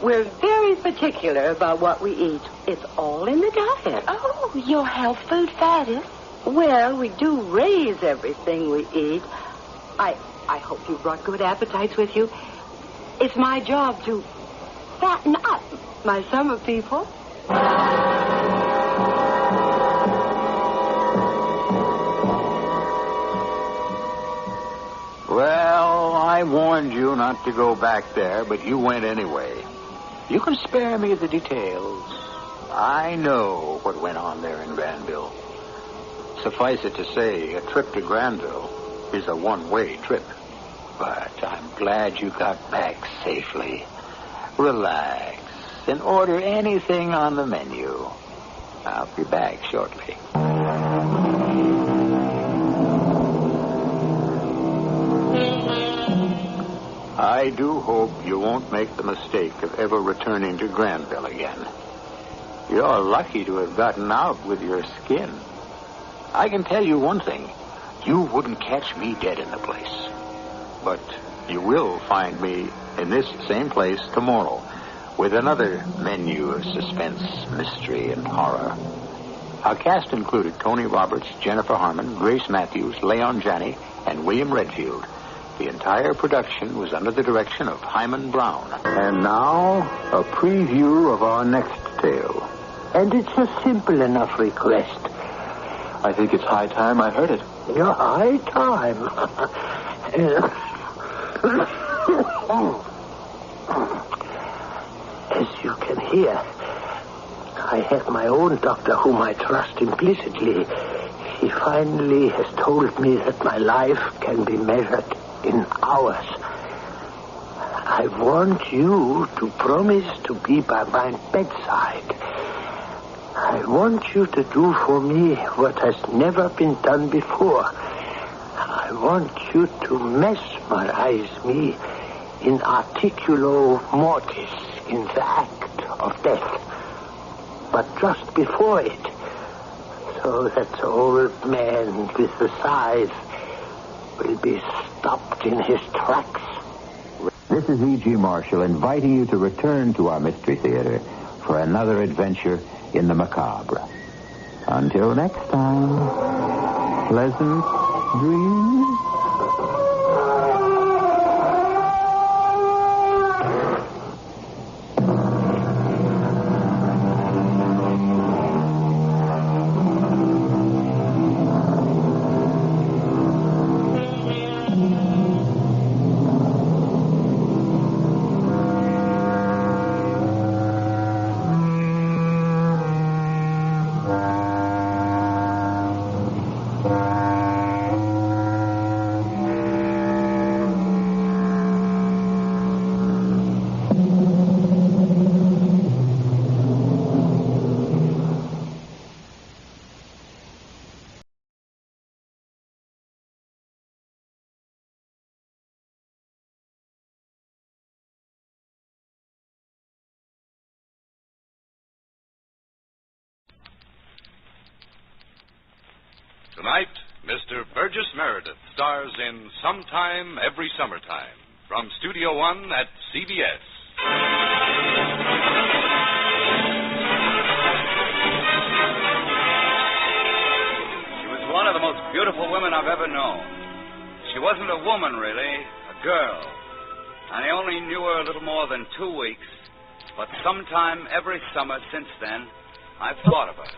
We're very particular about what we eat. It's all in the diet. Oh, your health food fetish. Well, we do raise everything we eat. I hope you brought good appetites with you. It's my job to fatten up my summer people. Well, I warned you not to go back there, but you went anyway. You can spare me the details. I know what went on there in Granville. Suffice it to say, a trip to Granville is a one-way trip. But I'm glad you got back safely. Relax and order anything on the menu. I'll be back shortly. I do hope you won't make the mistake of ever returning to Granville again. You're lucky to have gotten out with your skin. I can tell you one thing. You wouldn't catch me dead in the place. But you will find me in this same place tomorrow with another menu of suspense, mystery, and horror. Our cast included Tony Roberts, Jennifer Harmon, Grace Matthews, Leon Janney, and William Redfield. The entire production was under the direction of Hyman Brown. And now, a preview of our next tale. And it's a simple enough request. I think it's high time I heard it. Yeah, high time. As you can hear, I have my own doctor whom I trust implicitly. He finally has told me that my life can be measured in hours. I want you to promise to be by my bedside. I want you to do for me what has never been done before. I want you to mesmerize me in articulo mortis, in the act of death. But just before it, so that the old man with the scythe will be stopped in his tracks. This is E.G. Marshall inviting you to return to our Mystery Theater for another adventure in the macabre. Until next time, pleasant dreams. Tonight, Mr. Burgess Meredith stars in Sometime Every Summertime from Studio One at CBS. She was one of the most beautiful women I've ever known. She wasn't a woman, really, a girl. I only knew her a little more than 2 weeks, but sometime every summer since then, I've thought of her.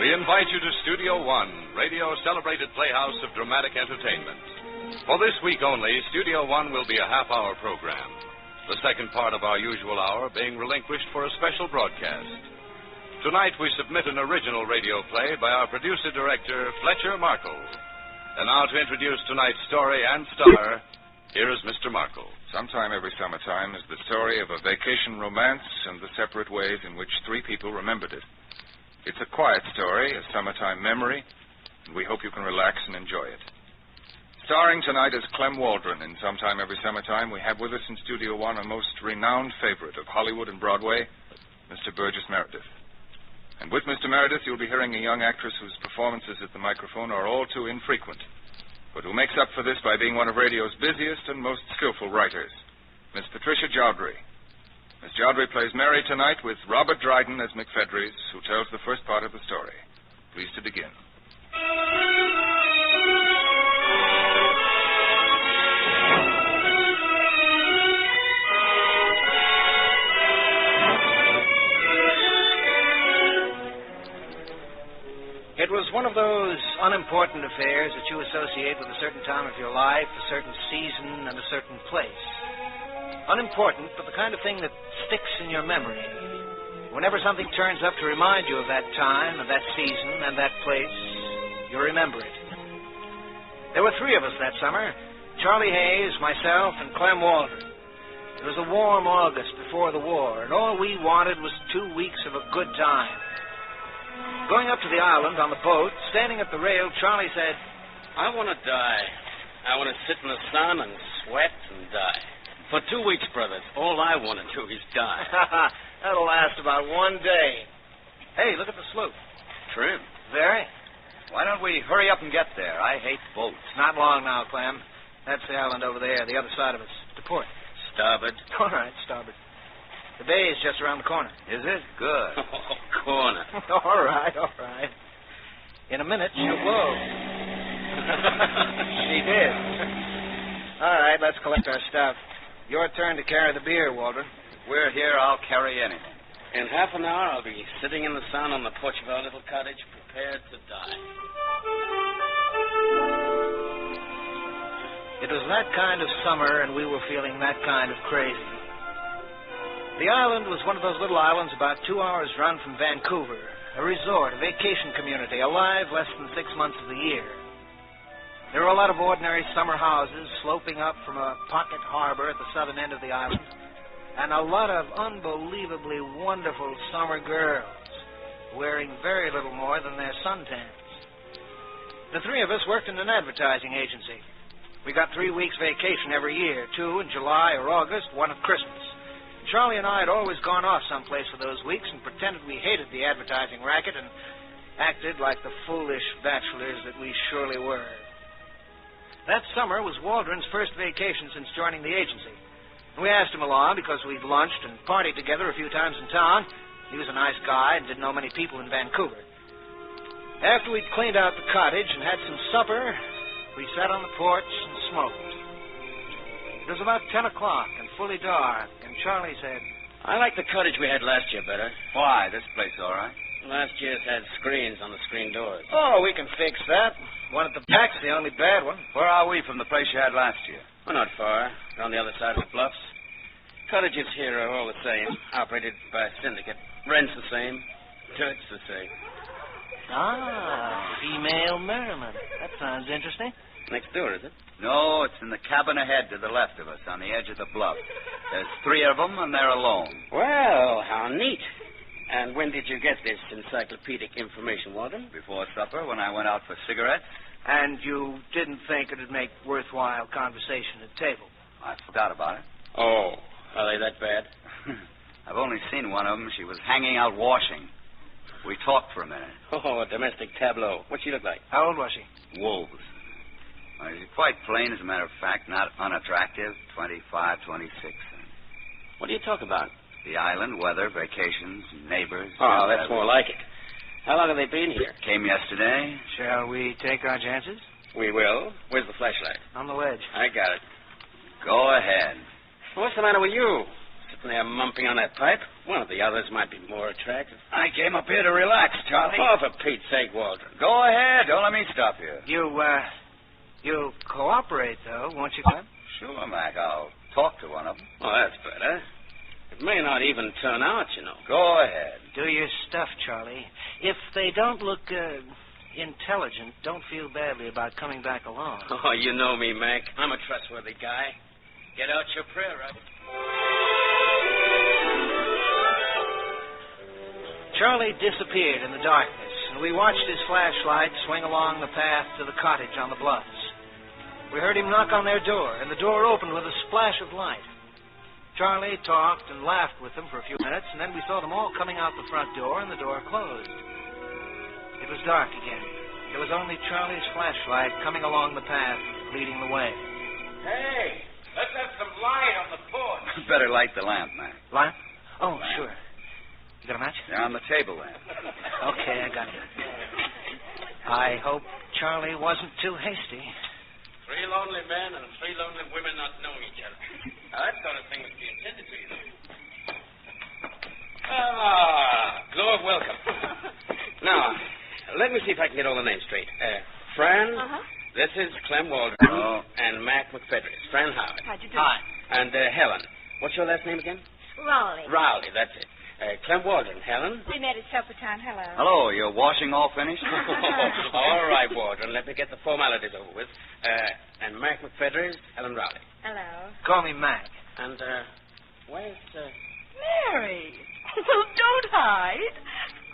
We invite you to Studio One, radio's celebrated playhouse of dramatic entertainment. For this week only, Studio One will be a half-hour program, the second part of our usual hour being relinquished for a special broadcast. Tonight we submit an original radio play by our producer-director, Fletcher Markle. And now to introduce tonight's story and star, here is Mr. Markle. Sometime Every Summertime is the story of a vacation romance and the separate ways in which three people remembered it. It's a quiet story, a summertime memory, and we hope you can relax and enjoy it. Starring tonight as Clem Waldron in Sometime Every Summertime, we have with us in Studio One a most renowned favorite of Hollywood and Broadway, Mr. Burgess Meredith. And with Mr. Meredith, you'll be hearing a young actress whose performances at the microphone are all too infrequent, but who makes up for this by being one of radio's busiest and most skillful writers, Miss Patricia Jowdry. Miss Jowdry plays Mary tonight with Robert Dryden as McFedries, who tells the first part of the story. Please to begin. It was one of those unimportant affairs that you associate with a certain time of your life, a certain season, and a certain place. Unimportant, but the kind of thing that sticks in your memory. Whenever something turns up to remind you of that time, of that season, and that place, you remember it. There were three of us that summer, Charlie Hayes, myself, and Clem Waldron. It was a warm August before the war, and all we wanted was 2 weeks of a good time. Going up to the island on the boat, standing at the rail, Charlie said, I want to die. I want to sit in the sun and sweat and die. For 2 weeks, brothers, all I want to do is die. That'll last about 1 day. Hey, look at the sloop. Trim. Very. Why don't we hurry up and get there? I hate boats. Not long now, Clem. That's the island over there, the other side of us. To port. Starboard. All right, starboard. The bay is just around the corner. Is it? Good. Oh, corner. All right. In a minute, she'll blow. She did. All right, let's collect our stuff. Your turn to carry the beer, Waldron. If we're here, I'll carry anything. In half an hour, I'll be sitting in the sun on the porch of our little cottage, prepared to die. It was that kind of summer, and we were feeling that kind of crazy. The island was one of those little islands about 2 hours' run from Vancouver, a resort, a vacation community, alive less than 6 months of the year. There were a lot of ordinary summer houses sloping up from a pocket harbor at the southern end of the island, and a lot of unbelievably wonderful summer girls wearing very little more than their suntans. The three of us worked in an advertising agency. We got 3 weeks vacation every year, 2 in July or August, 1 at Christmas. Charlie and I had always gone off someplace for those weeks and pretended we hated the advertising racket and acted like the foolish bachelors that we surely were. That summer was Waldron's first vacation since joining the agency. We asked him along because we'd lunched and partied together a few times in town. He was a nice guy and didn't know many people in Vancouver. After we'd cleaned out the cottage and had some supper, we sat on the porch and smoked. It was about 10 o'clock and fully dark, and Charlie said, I like the cottage we had last year better. Why? This place all right? Last year's had screens on the screen doors. oh, we can fix that. One at the back's the only bad one. Where are we from the place you had last year? Well, not far. We're on the other side of the bluffs. Cottages here are all the same, operated by a syndicate. Rent's the same. Dirt's the same. Ah, female merriment. That sounds interesting. Next door, is it? No, it's in the cabin ahead to the left of us, on the edge of the bluff. There's 3 of them, and they're alone. Well, how neat. And when did you get this encyclopedic information, Walden? Before supper, when I went out for cigarettes. And you didn't think it'd make worthwhile conversation at table? I forgot about it. Oh, are they that bad? I've only seen one of them. She was hanging out washing. We talked for a minute. Oh, a domestic tableau. What'd she look like? How old was she? Wolves. Well, she's quite plain, as a matter of fact, not unattractive. 25, 26. What do you talk about? The island, weather, vacations, neighbors. Oh, that's more like it. How long have they been here? Came yesterday. Shall we take our chances? We will. Where's the flashlight? On the ledge. I got it. Go ahead. What's the matter with you? Sitting there mumping on that pipe? One of the others might be more attractive. I came up here to relax, Charlie. Oh, for Pete's sake, Waldron. Go ahead. Don't let me stop you. You'll cooperate, though, won't you, Clem? Sure, Mac. I'll talk to one of them. Oh, that's better. It may not even turn out, you know. Go ahead. Do your stuff, Charlie. If they don't look intelligent, don't feel badly about coming back along. Oh, you know me, Mac. I'm a trustworthy guy. Get out your prayer, Robert. Charlie disappeared in the darkness, and we watched his flashlight swing along the path to the cottage on the bluffs. We heard him knock on their door, and the door opened with a splash of light. Charlie talked and laughed with them for a few minutes, and then we saw them all coming out the front door, and the door closed. It was dark again. There was only Charlie's flashlight coming along the path, leading the way. Hey, let's have some light on the porch. Better light the lamp, Mac. Lamp? Oh, sure. You got a match? They're on the table there. Okay, I got it. I hope Charlie wasn't too hasty. 3 lonely men and 3 lonely women not knowing each other. Now, that sort of thing must be intended to you. Glow of welcome. Now, let me see if I can get all the names straight. Fran, this is Clem Waldron, and Mac McFedris. Fran Howard. How'd you do? Hi. And Helen. What's your last name again? Raleigh. Rowley, that's it. Clem Waldron. Helen? We met at supper time. Hello. Hello, your washing all finished? All right, Waldron. Let me get the formalities over with. And Mac McFedris, Helen Rowley. Hello. Call me Mac. And, where's, Mary. Oh, don't hide.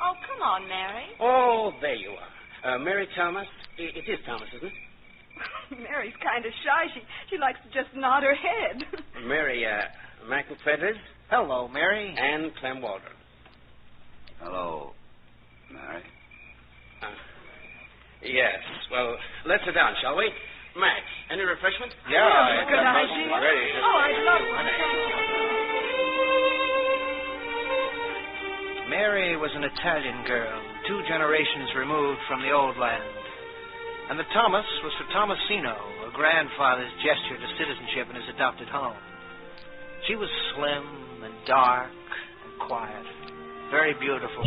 Oh, come on, Mary. Oh, there you are. Mary Thomas. It is Thomas, isn't it? Mary's kind of shy. She likes to just nod her head. Mary, Mac McFedris. Hello, Mary. And Clem Waldron. Hello, Mary. Yes. Well, let's sit down, shall we? Mac, any refreshment? Yeah, I'd love one. Mary was an Italian girl, 2 generations removed from the old land. And the Thomas was for Thomasino, a grandfather's gesture to citizenship in his adopted home. She was slim and dark and quiet, very beautiful,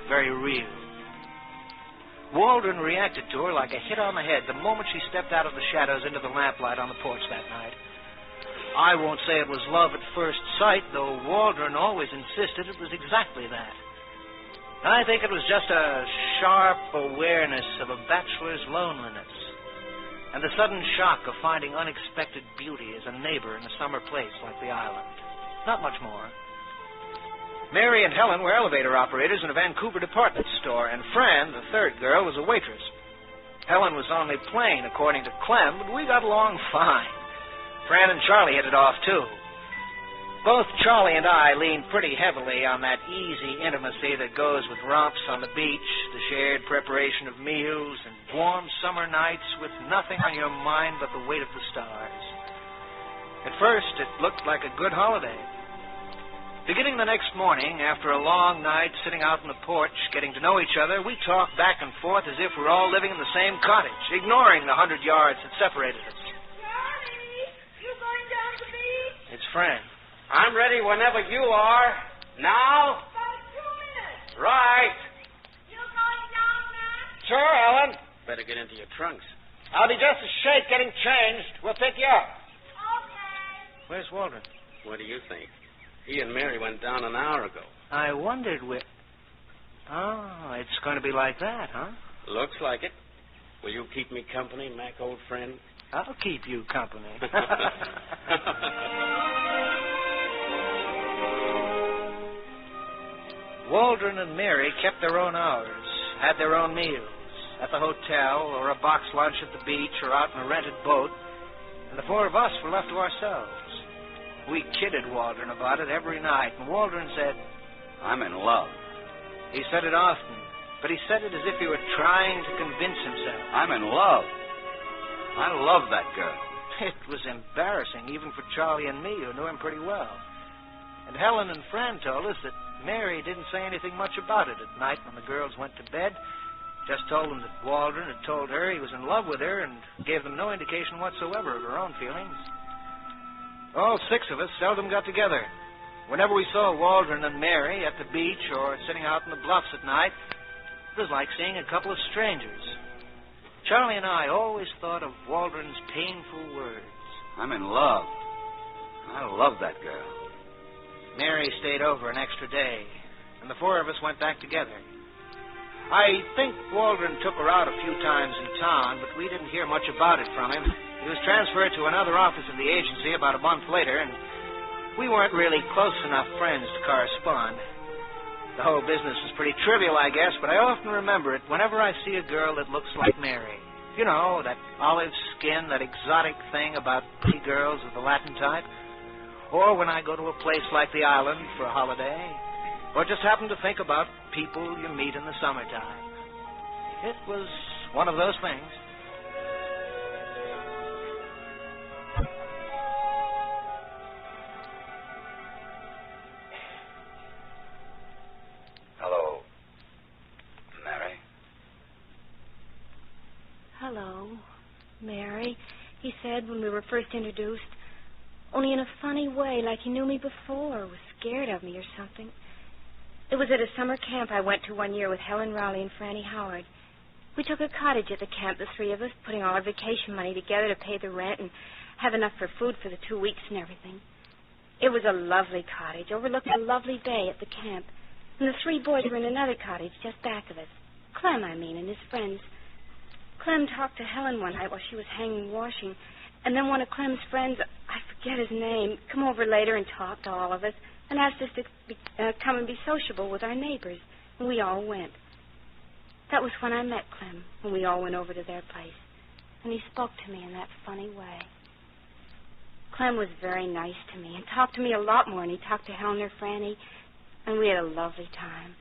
very real. Waldron reacted to her like a hit on the head the moment she stepped out of the shadows into the lamplight on the porch that night. I won't say it was love at first sight, though Waldron always insisted it was exactly that. I think it was just a sharp awareness of a bachelor's loneliness and the sudden shock of finding unexpected beauty as a neighbor in a summer place like the island. Not much more. Mary and Helen were elevator operators in a Vancouver department store, and Fran, the third girl, was a waitress. Helen was only plain, according to Clem, but we got along fine. Fran and Charlie hit it off, too. Both Charlie and I leaned pretty heavily on that easy intimacy that goes with romps on the beach, the shared preparation of meals, and warm summer nights with nothing on your mind but the weight of the stars. At first, it looked like a good holiday. Beginning the next morning, after a long night sitting out on the porch, getting to know each other, we talked back and forth as if we're all living in the same cottage, ignoring the 100 yards that separated us. Charlie, you going down to the beach? It's Fran. I'm ready whenever you are. Now? About 2 minutes. Right. You going down, Matt? Sure, Ellen. Better get into your trunks. I'll be just a shake getting changed. We'll pick you up. Okay. Where's Waldron? What do you think? He and Mary went down an hour ago. I wondered where... Oh, it's going to be like that, huh? Looks like it. Will you keep me company, Mac, old friend? I'll keep you company. Waldron and Mary kept their own hours, had their own meals, at the hotel or a box lunch at the beach or out in a rented boat, and the four of us were left to ourselves. We kidded Waldron about it every night, and Waldron said, I'm in love. He said it often, but he said it as if he were trying to convince himself. I'm in love. I love that girl. It was embarrassing, even for Charlie and me, who knew him pretty well. And Helen and Fran told us that Mary didn't say anything much about it at night when the girls went to bed. Just told them that Waldron had told her he was in love with her and gave them no indication whatsoever of her own feelings. All six of us seldom got together. Whenever we saw Waldron and Mary at the beach or sitting out in the bluffs at night, it was like seeing a couple of strangers. Charlie and I always thought of Waldron's painful words. I'm in love. I love that girl. Mary stayed over an extra day, and the four of us went back together. I think Waldron took her out a few times in town, but we didn't hear much about it from him. He was transferred to another office of the agency about a month later, and we weren't really close enough friends to correspond. The whole business was pretty trivial, I guess, but I often remember it whenever I see a girl that looks like Mary. You know, that olive skin, that exotic thing about pretty girls of the Latin type. Or when I go to a place like the island for a holiday. Or just happen to think about people you meet in the summertime. It was one of those things. Hello, Mary. Hello, Mary, he said when we were first introduced. Only in a funny way, like he knew me before, was scared of me or something. It was at a summer camp I went to one year with Helen Rowley and Franny Howard. We took a cottage at the camp, the three of us, putting all our vacation money together to pay the rent and have enough for food for the 2 weeks and everything. It was a lovely cottage, overlooking a lovely bay at the camp. And the three boys were in another cottage just back of us. Clem, I mean, and his friends. Clem talked to Helen one night while she was hanging washing. And then one of Clem's friends, I forget his name, come over later and talked to all of us and asked us to come and be sociable with our neighbors. And we all went. That was when I met Clem, when we all went over to their place. And he spoke to me in that funny way. Clem was very nice to me and talked to me a lot more, and he talked to Helen or Franny, and we had a lovely time.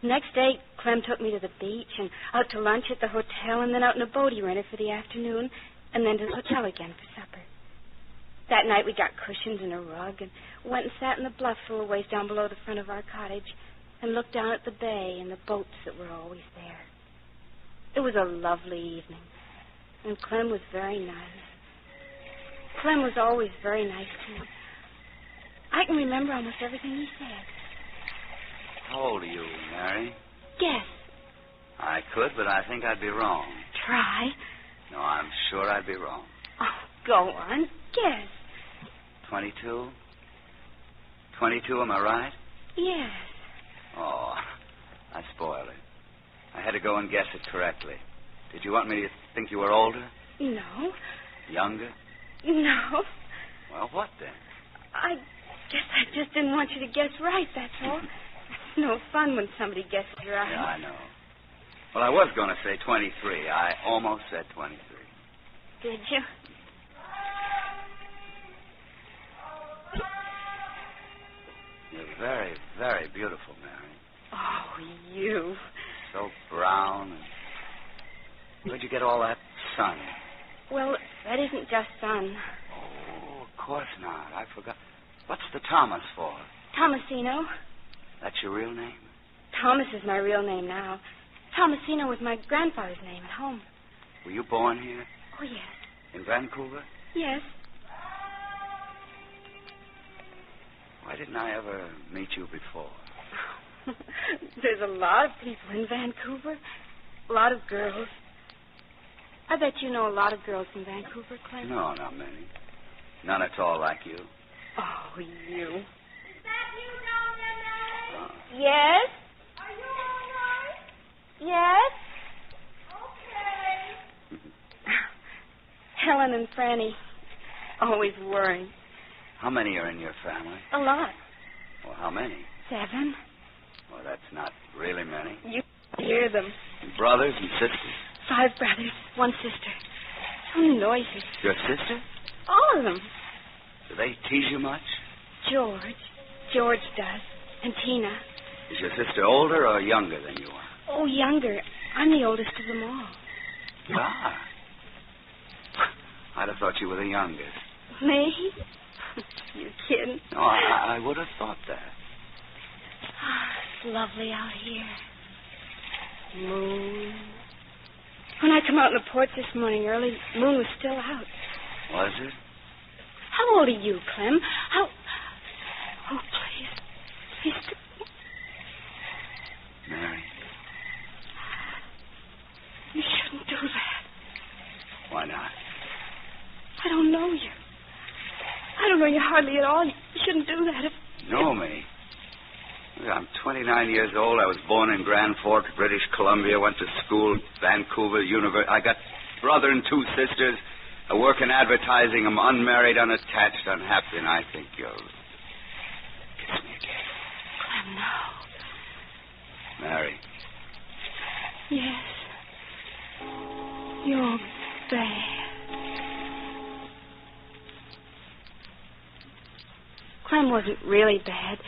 The next day, Clem took me to the beach and out to lunch at the hotel and then out in a boat he rented for the afternoon, and then to the hotel again for supper. That night we got cushions and a rug and went and sat in the bluff a little ways down below the front of our cottage and looked down at the bay and the boats that were always there. It was a lovely evening, and Clem was very nice. Clem was always very nice to me. I can remember almost everything he said. How old are you, Mary? Guess. I could, but I think I'd be wrong. Try. No, I'm sure I'd be wrong. Oh, go on. Guess. 22? 22, am I right? Yes. Oh, I spoiled it. I had to go and guess it correctly. Did you want me to think you were older? No. Younger? No. Well, what then? I guess I just didn't want you to guess right, that's all. It's no fun when somebody guesses right. Yeah, I know. Well, I was going to say 23. I almost said 23. Did you? You're very, very beautiful, Mary. Oh, you. So brown. Where'd you get all that sun? Well, that isn't just sun. Oh, of course not. I forgot. What's the Thomas for? Thomasino. That's your real name? Thomas is my real name now. Thomasino was my grandfather's name at home. Were you born here? Oh, yes. In Vancouver? Yes. Why didn't I ever meet you before? There's a lot of people in Vancouver. A lot of girls. I bet you know a lot of girls in Vancouver, Clem. No, not many. None at all like you. Oh, you. Is that you down there, Mary? Yes? Are you all right? Yes? Okay. Helen and Franny. Always worrying. How many are in your family? A lot. Well, how many? 7. Well, that's not really many. You hear them. Brothers and sisters? 5 brothers, 1 sister. So noisy. Your sister? All of them. Do they tease you much? George. George does. And Tina. Is your sister older or younger than you are? Oh, younger. I'm the oldest of them all. You are? I'd have thought you were the youngest. Me? You kidding? No, I would have thought that. It's lovely out here. Moon. When I come out on the porch this morning early, the moon was still out. Was it? How old are you, Clem? How... Oh, please. Please. Mary. You shouldn't do that. Why not? I don't know you. I don't know you hardly at all. You shouldn't do that. Know me? I'm 29 years old. I was born in Grand Forks, British Columbia. Went to school, Vancouver University. I got brother and 2 sisters. I work in advertising. I'm unmarried, unattached, unhappy, and I think you'll kiss me again. Clem, no. Mary. Yes. You're bad. Clem wasn't really bad.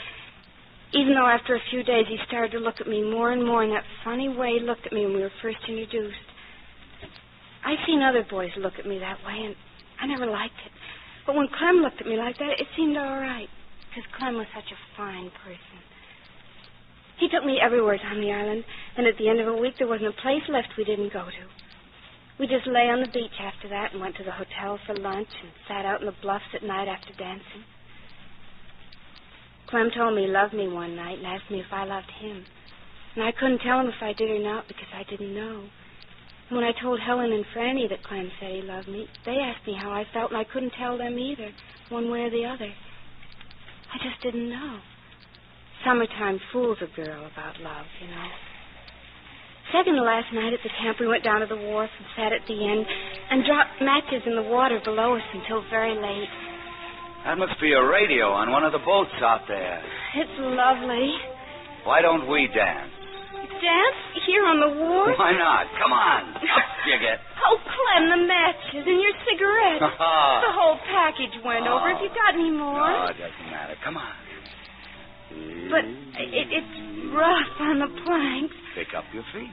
Even though after a few days he started to look at me more and more in that funny way he looked at me when we were first introduced. I've seen other boys look at me that way, and I never liked it. But when Clem looked at me like that, it seemed all right, because Clem was such a fine person. He took me everywhere on the island, and at the end of a week there wasn't a place left we didn't go to. We just lay on the beach after that and went to the hotel for lunch and sat out in the bluffs at night after dancing. Clem told me he loved me one night and asked me if I loved him. And I couldn't tell him if I did or not because I didn't know. And when I told Helen and Franny that Clem said he loved me, they asked me how I felt, and I couldn't tell them either, one way or the other. I just didn't know. Summertime fools a girl about love, you know. Second to last night at the camp, we went down to the wharf and sat at the end and dropped matches in the water below us until very late. That must be a radio on one of the boats out there. It's lovely. Why don't we dance? Dance? Here on the wharf? Why not? Come on. Up you get. Oh, Clem, the matches and your cigarettes. The whole package went over. Have you got any more? No, it doesn't matter. Come on. But it's rough on the planks. Pick up your feet.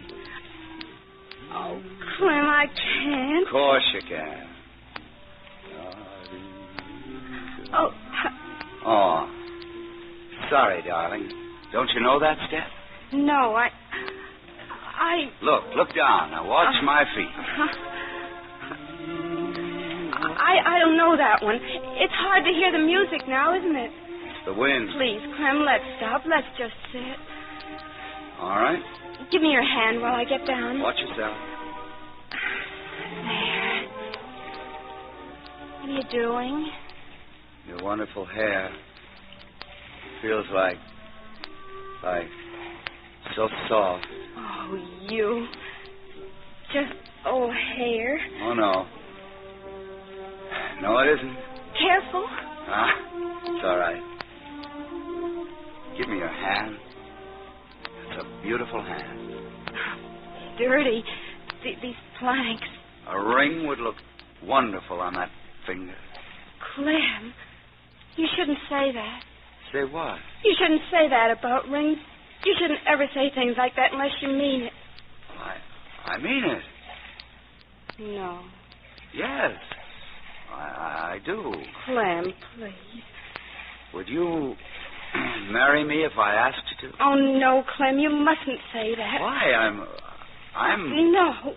Oh, Clem, I can't. Of course you can. Oh. Sorry, darling. Don't you know that step? No, I... Look down. Now watch my feet. I don't know that one. It's hard to hear the music now, isn't it? It's the wind. Please, Clem, let's stop. Let's just sit. All right. Give me your hand while I get down. Watch yourself. There. What are you doing? Your wonderful hair feels like so soft. Oh, you. Just old hair. Oh, no. No, it isn't. Careful. It's all right. Give me your hand. It's a beautiful hand. Dirty. These planks. A ring would look wonderful on that finger. Clem, you shouldn't say that. Say what? You shouldn't say that about rings. You shouldn't ever say things like that unless you mean it. I mean it. No. Yes. I do. Clem, please. Would you marry me if I asked you to? Oh, no, Clem, you mustn't say that. Why? I'm... No.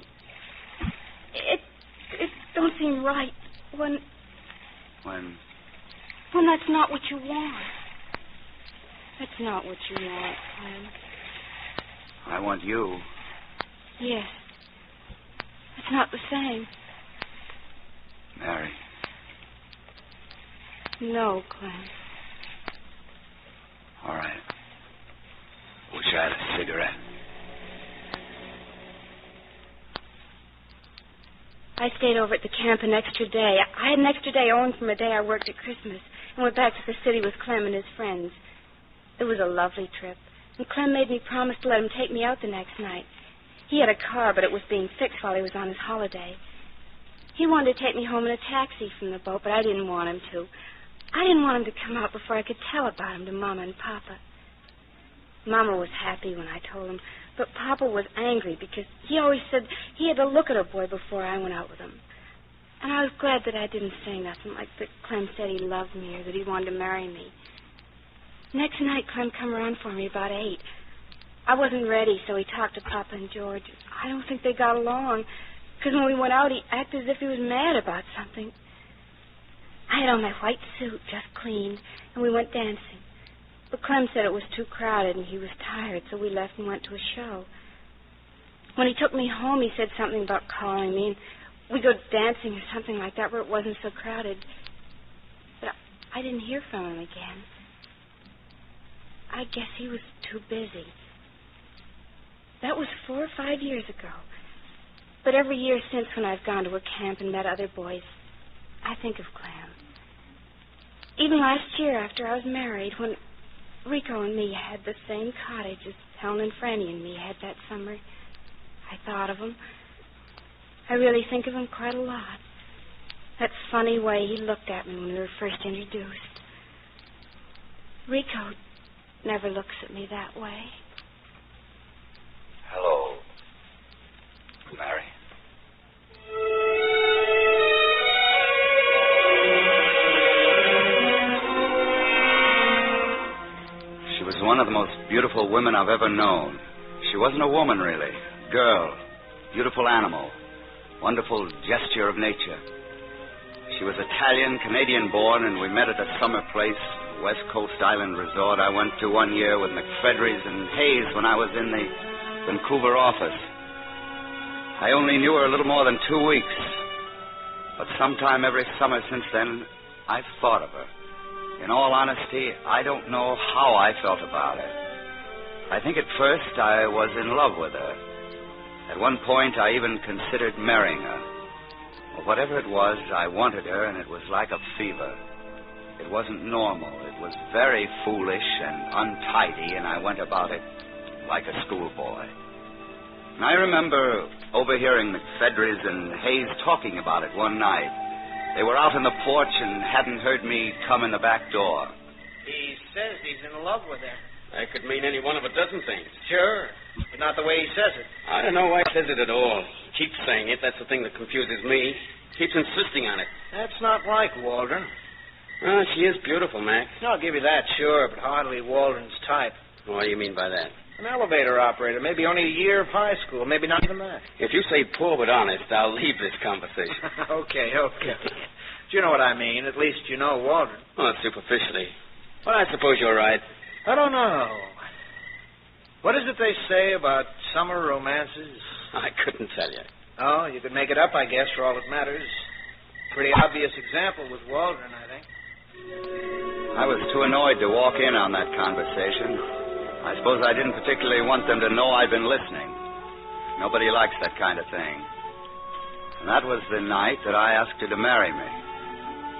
It don't seem right when that's not what you want. That's not what you want, Clem. I want you. Yes. It's not the same. Mary. No, Clem. All right. Wish I had a cigarette. I stayed over at the camp an extra day. I had an extra day owing from a day I worked at Christmas and went back to the city with Clem and his friends. It was a lovely trip, and Clem made me promise to let him take me out the next night. He had a car, but it was being fixed while he was on his holiday. He wanted to take me home in a taxi from the boat, but I didn't want him to. I didn't want him to come out before I could tell about him to Mama and Papa. Mama was happy when I told him, but Papa was angry because he always said he had to look at a boy before I went out with him. And I was glad that I didn't say nothing, like that Clem said he loved me or that he wanted to marry me. Next night, Clem come around for me about 8. I wasn't ready, so he talked to Papa and George. I don't think they got along, because when we went out, he acted as if he was mad about something. I had on my white suit, just cleaned, and we went dancing. But Clem said it was too crowded and he was tired, so we left and went to a show. When he took me home, he said something about calling me, and we'd go dancing or something like that where it wasn't so crowded. But I didn't hear from him again. I guess he was too busy. That was 4 or 5 years ago. But every year since, when I've gone to a camp and met other boys, I think of Clem. Even last year, after I was married, when Rico and me had the same cottage as Helen and Franny and me had that summer, I thought of him. I really think of him quite a lot. That funny way he looked at me when we were first introduced. Rico never looks at me that way. Hello, Mary. She was one of the most beautiful women I've ever known. She wasn't a woman, really. Girl. Beautiful animal. Wonderful gesture of nature. She was Italian, Canadian-born, and we met at a summer place, West Coast Island Resort I went to one year with McFedries and Hayes when I was in the Vancouver office. I only knew her a little more than 2 weeks. But sometime every summer since then, I've thought of her. In all honesty, I don't know how I felt about her. I think at first I was in love with her. At one point, I even considered marrying her. Well, whatever it was, I wanted her, and it was like a fever. It wasn't normal. It was very foolish and untidy, and I went about it like a schoolboy. And I remember overhearing McFedries and Hayes talking about it one night. They were out on the porch and hadn't heard me come in the back door. He says he's in love with her. That could mean any one of a dozen things. Sure, but not the way he says it. I don't know why he says it at all. He keeps saying it. That's the thing that confuses me. Keeps insisting on it. That's not like Waldron. Well, she is beautiful, Mac. I'll give you that, sure, but hardly Waldron's type. What do you mean by that? An elevator operator, maybe only a year of high school, maybe not even that. If you say poor but honest, I'll leave this conversation. Okay. Do you know what I mean? At least you know Waldron. Oh, superficially. Well, I suppose you're right. I don't know. What is it they say about summer romances? I couldn't tell you. Oh, you could make it up, I guess, for all that matters. Pretty obvious example with Waldron, I think. I was too annoyed to walk in on that conversation. I suppose I didn't particularly want them to know I'd been listening. Nobody likes that kind of thing. And that was the night that I asked her to marry me.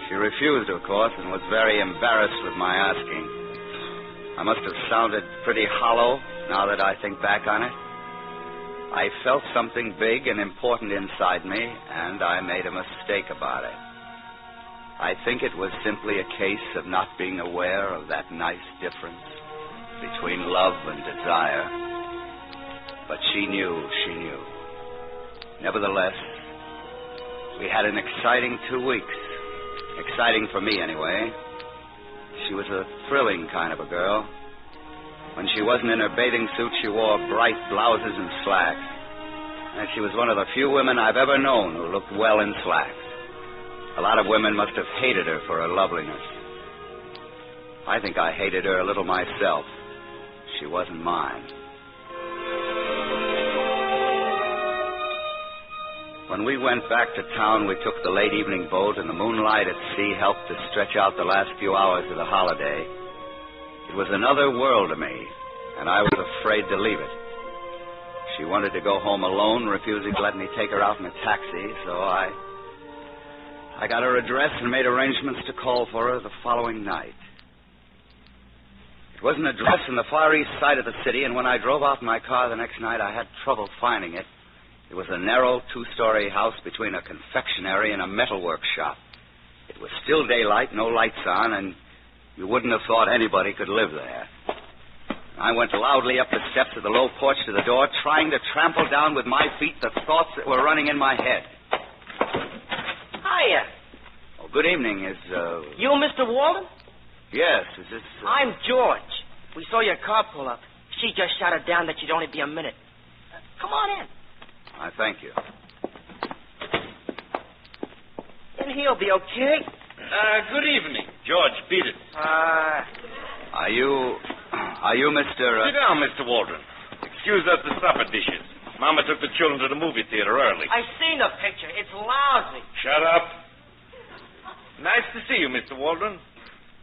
She refused, of course, and was very embarrassed with my asking. I must have sounded pretty hollow now that I think back on it. I felt something big and important inside me, and I made a mistake about it. I think it was simply a case of not being aware of that nice difference between love and desire. But she knew. Nevertheless, we had an exciting 2 weeks. Exciting for me, anyway. She was a thrilling kind of a girl. When she wasn't in her bathing suit, she wore bright blouses and slacks. And she was one of the few women I've ever known who looked well in slacks. A lot of women must have hated her for her loveliness. I think I hated her a little myself. She wasn't mine. When we went back to town, we took the late evening boat, and the moonlight at sea helped to stretch out the last few hours of the holiday. It was another world to me, and I was afraid to leave it. She wanted to go home alone, refusing to let me take her out in a taxi, so I got her address and made arrangements to call for her the following night. It was an address in the far east side of the city, and when I drove out in my car the next night, I had trouble finding it. It was a narrow 2-story house between a confectionery and a metalwork shop. It was still daylight, no lights on, and you wouldn't have thought anybody could live there. I went loudly up the steps of the low porch to the door, trying to trample down with my feet the thoughts that were running in my head. Hiya. Oh, good evening. Is, You Mr. Walden? Yes, is this... I'm George. We saw your car pull up. She just shouted down that you'd only be a minute. Come on in. I thank you. In here'll be okay. Good evening. George, beat it. Are you Mr... Sit down, Mr. Waldron. Excuse us the supper dishes. Mama took the children to the movie theater early. I seen the picture. It's lousy. Shut up. Nice to see you, Mr. Waldron.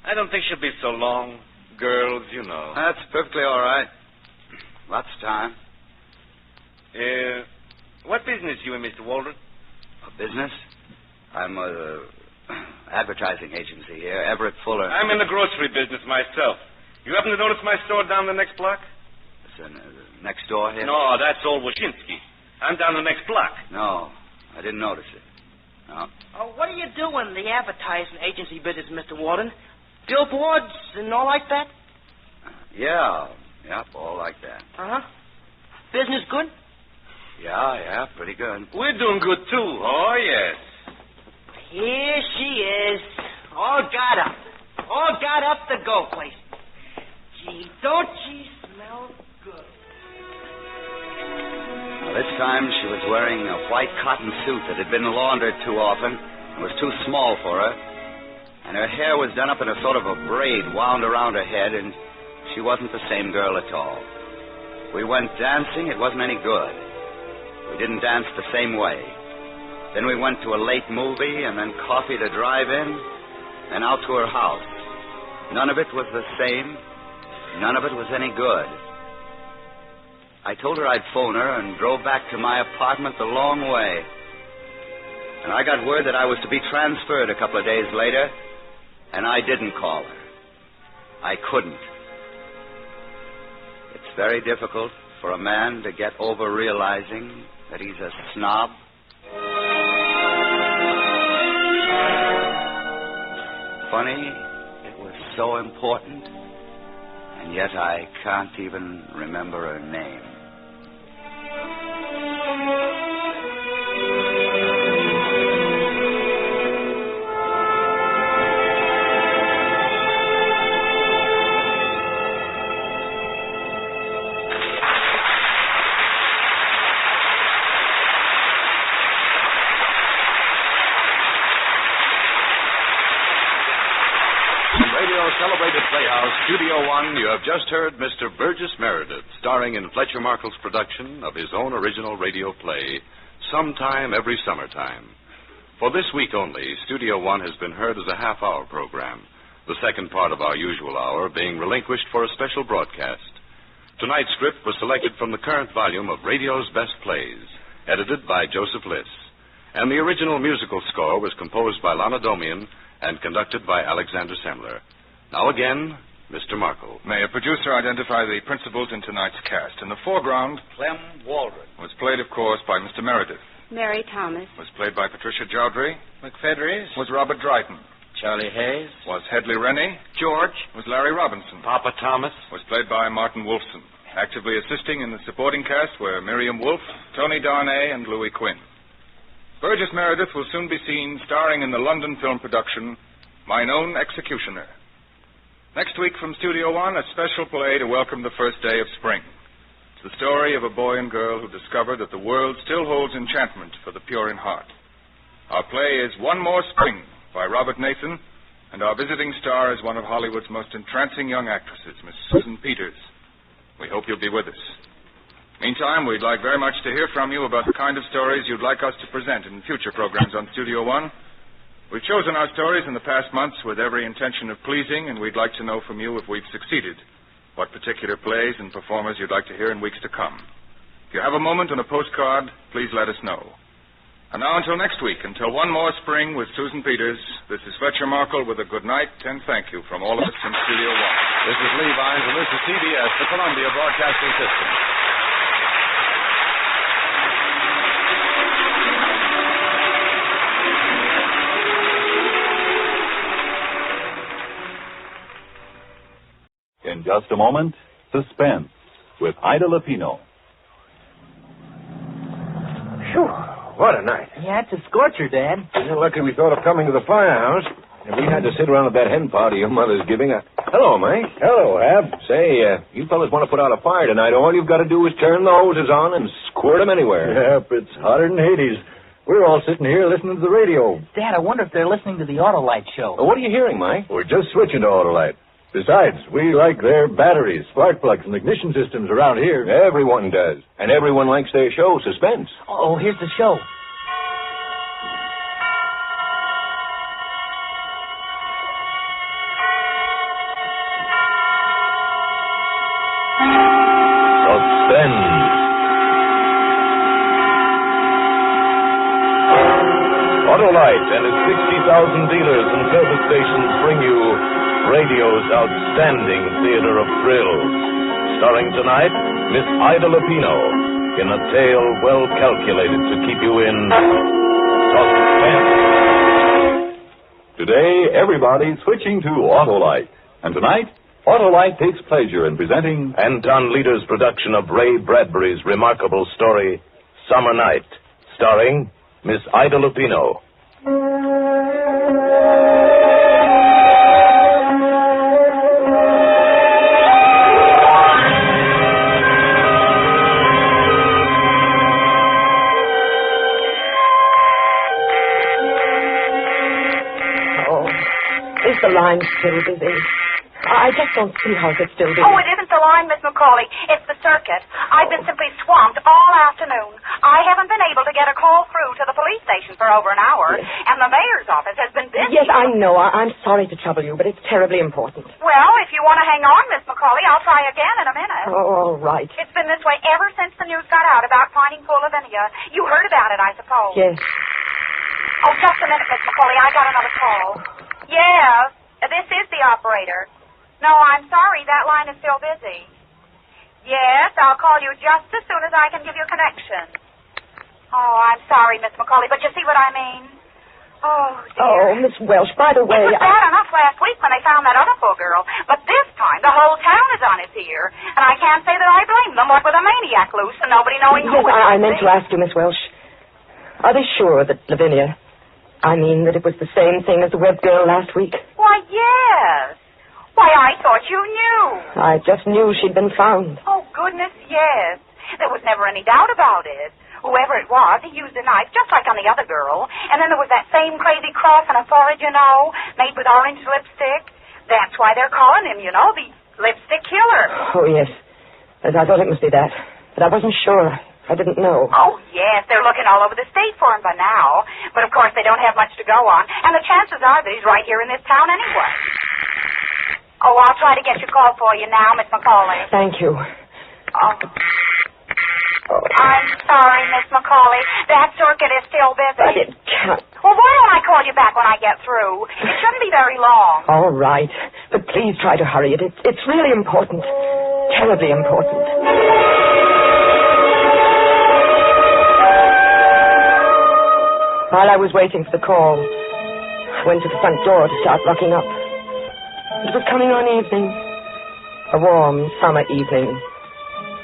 I don't think she'll be so long. Girls, you know. That's perfectly all right. Lots of time. What business you in, Mr. Waldron? A business? I'm a advertising agency here, Everett Fuller. I'm in the grocery business myself. You happen to notice my store down the next block? It's next door here? No, that's old Wyszynski. I'm down the next block. No, I didn't notice it. No. Oh, what do you do in the advertising agency business, Mr. Warden? Billboards and all like that? Yep, all like that. Uh-huh. Business good? Yeah, pretty good. We're doing good, too. Oh, yes. Here she is. All got up to go places. Gee, don't she smell good? Now, this time she was wearing a white cotton suit that had been laundered too often and was too small for her. And her hair was done up in a sort of a braid wound around her head, and she wasn't the same girl at all. We went dancing. It wasn't any good. We didn't dance the same way. Then we went to a late movie, and then coffee to drive in, and out to her house. None of it was the same. None of it was any good. I told her I'd phone her and drove back to my apartment the long way. And I got word that I was to be transferred a couple of days later, and I didn't call her. I couldn't. It's very difficult for a man to get over realizing that he's a snob. Funny, it was so important, and yet I can't even remember her name. Celebrated Playhouse, Studio One, you have just heard Mr. Burgess Meredith, starring in Fletcher Markle's production of his own original radio play, Sometime Every Summertime. For this week only, Studio One has been heard as a half-hour program, the second part of our usual hour being relinquished for a special broadcast. Tonight's script was selected from the current volume of Radio's Best Plays, edited by Joseph Liss. And the original musical score was composed by Lana Domian and conducted by Alexander Semler. Now again, Mr. Markle. May a producer identify the principals in tonight's cast? In the foreground, Clem Waldron. Was played, of course, by Mr. Meredith. Mary Thomas. Was played by Patricia Jowdry. McFedries. Was Robert Dryden. Charlie Hayes. Was Hedley Rennie. George. Was Larry Robinson. Papa Thomas. Was played by Martin Wolfson. Actively assisting in the supporting cast were Miriam Wolfe, Tony Darnay, and Louis Quinn. Burgess Meredith will soon be seen starring in the London film production, Mine Own Executioner. Next week from Studio One, a special play to welcome the first day of spring. It's the story of a boy and girl who discover that the world still holds enchantment for the pure in heart. Our play is One More Spring by Robert Nathan, and our visiting star is one of Hollywood's most entrancing young actresses, Miss Susan Peters. We hope you'll be with us. Meantime, we'd like very much to hear from you about the kind of stories you'd like us to present in future programs on Studio One. We've chosen our stories in the past months with every intention of pleasing, and we'd like to know from you if we've succeeded, what particular plays and performers you'd like to hear in weeks to come. If you have a moment on a postcard, please let us know. And now until next week, until One More Spring with Susan Peters, this is Fletcher Markle with a good night and thank you from all of us in Studio One. This is Lee Vines, and this is CBS, the Columbia Broadcasting System. In just a moment, Suspense with Ida Lupino. Phew, what a night. Yeah, it's a scorcher, Dad. You're lucky we thought of coming to the firehouse. And we had to sit around at that hen party your mother's giving. Hello, Mike. Hello, Ab. Say, you fellas want to put out a fire tonight. All you've got to do is turn the hoses on and squirt them anywhere. Yep, it's hotter than Hades. We're all sitting here listening to the radio. Dad, I wonder if they're listening to the Autolite show. What are you hearing, Mike? We're just switching to Autolite. Besides, we like their batteries, spark plugs, and ignition systems around here. Everyone does. And everyone likes their show, Suspense. Oh, here's the show. Suspense. Autolite and its 60,000 dealers and service stations bring you radio's outstanding theater of thrills. Starring tonight, Miss Ida Lupino in a tale well calculated to keep you in suspense. Today, everybody's switching to Autolite. And tonight, Autolite takes pleasure in presenting Anton Leader's production of Ray Bradbury's remarkable story, Summer Night, starring Miss Ida Lupino. Is the line still busy? I just don't see how it's still busy. Oh, it isn't the line, Miss McCauley. It's the circuit. I've been simply swamped all afternoon. I haven't been able to get a call through to the police station for over an hour, and the mayor's office has been busy. Yes, I know. I'm sorry to trouble you, but it's terribly important. Well, if you want to hang on, Miss McCauley, I'll try again in a minute. Oh, all right. It's been this way ever since the news got out about finding poor Lavinia. You heard about it, I suppose. Yes. Oh, just a minute, Miss McCauley. I got another call. Yes, this is the operator. No, I'm sorry. That line is still busy. Yes, I'll call you just as soon as I can give you a connection. Oh, I'm sorry, Miss McCauley, but you see what I mean? Oh, dear. Oh, Miss Welsh, by the way... It was bad enough last week when they found that other poor girl, but this time the whole town is on its ear, and I can't say that I blame them, what with a maniac loose and nobody knowing who it is. I meant to ask you, Miss Welsh, are they sure that Lavinia... I mean, that it was the same thing as the web girl last week? Why, yes. Why, I thought you knew. I just knew she'd been found. Oh, goodness, yes. There was never any doubt about it. Whoever it was, he used a knife just like on the other girl. And then there was that same crazy cross on her forehead, you know, made with orange lipstick. That's why they're calling him, you know, the lipstick killer. Oh, yes. I thought it must be that. But I wasn't sure. I didn't know. Oh, yes. They're looking all over the state for him by now. But, of course, they don't have much to go on. And the chances are that he's right here in this town anyway. Oh, I'll try to get your call for you now, Miss McCauley. Thank you. I'm sorry, Miss McCauley. That circuit is still busy. But it can't. Well, why don't I call you back when I get through? It shouldn't be very long. All right. But please try to hurry it. It's really important. Terribly important. While I was waiting for the call, I went to the front door to start locking up. It was coming on evening. A warm summer evening.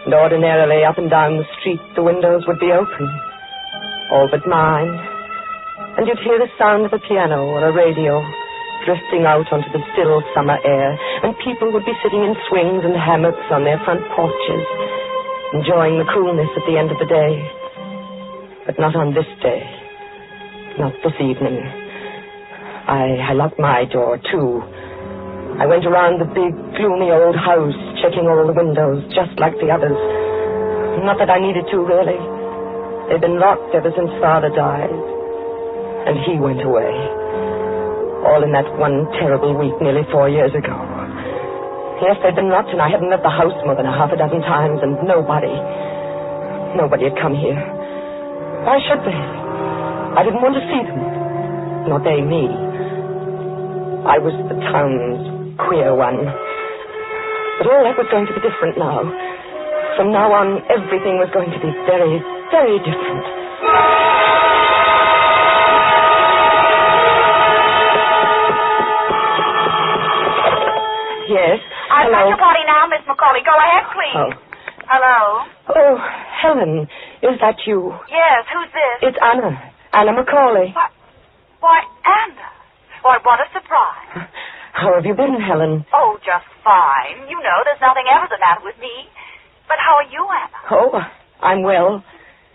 And ordinarily, up and down the street, the windows would be open. All but mine. And you'd hear the sound of a piano or a radio drifting out onto the still summer air. And people would be sitting in swings and hammocks on their front porches, enjoying the coolness at the end of the day. But not on this day. Not this evening. I locked my door, too. I went around the big, gloomy old house, checking all the windows, just like the others. Not that I needed to, really. They'd been locked ever since Father died. And he went away. All in that one terrible week nearly 4 years ago. Yes, they'd been locked, and I hadn't left the house more than half a dozen times, and nobody had come here. Why should they? I didn't want to see them. Nor they me. I was the town's queer one. But all that was going to be different now. From now on, everything was going to be very, very different. Yes? I've got Hello? your body now, Miss McCauley. Go ahead, please. Oh. Hello? Oh, Helen, is that you? Yes, who's this? It's Anna. Anna McCauley. Why, Anna. Why, what a surprise. How have you been, Helen? Oh, just fine. You know, there's nothing ever the matter with me. But how are you, Anna? Oh, I'm well.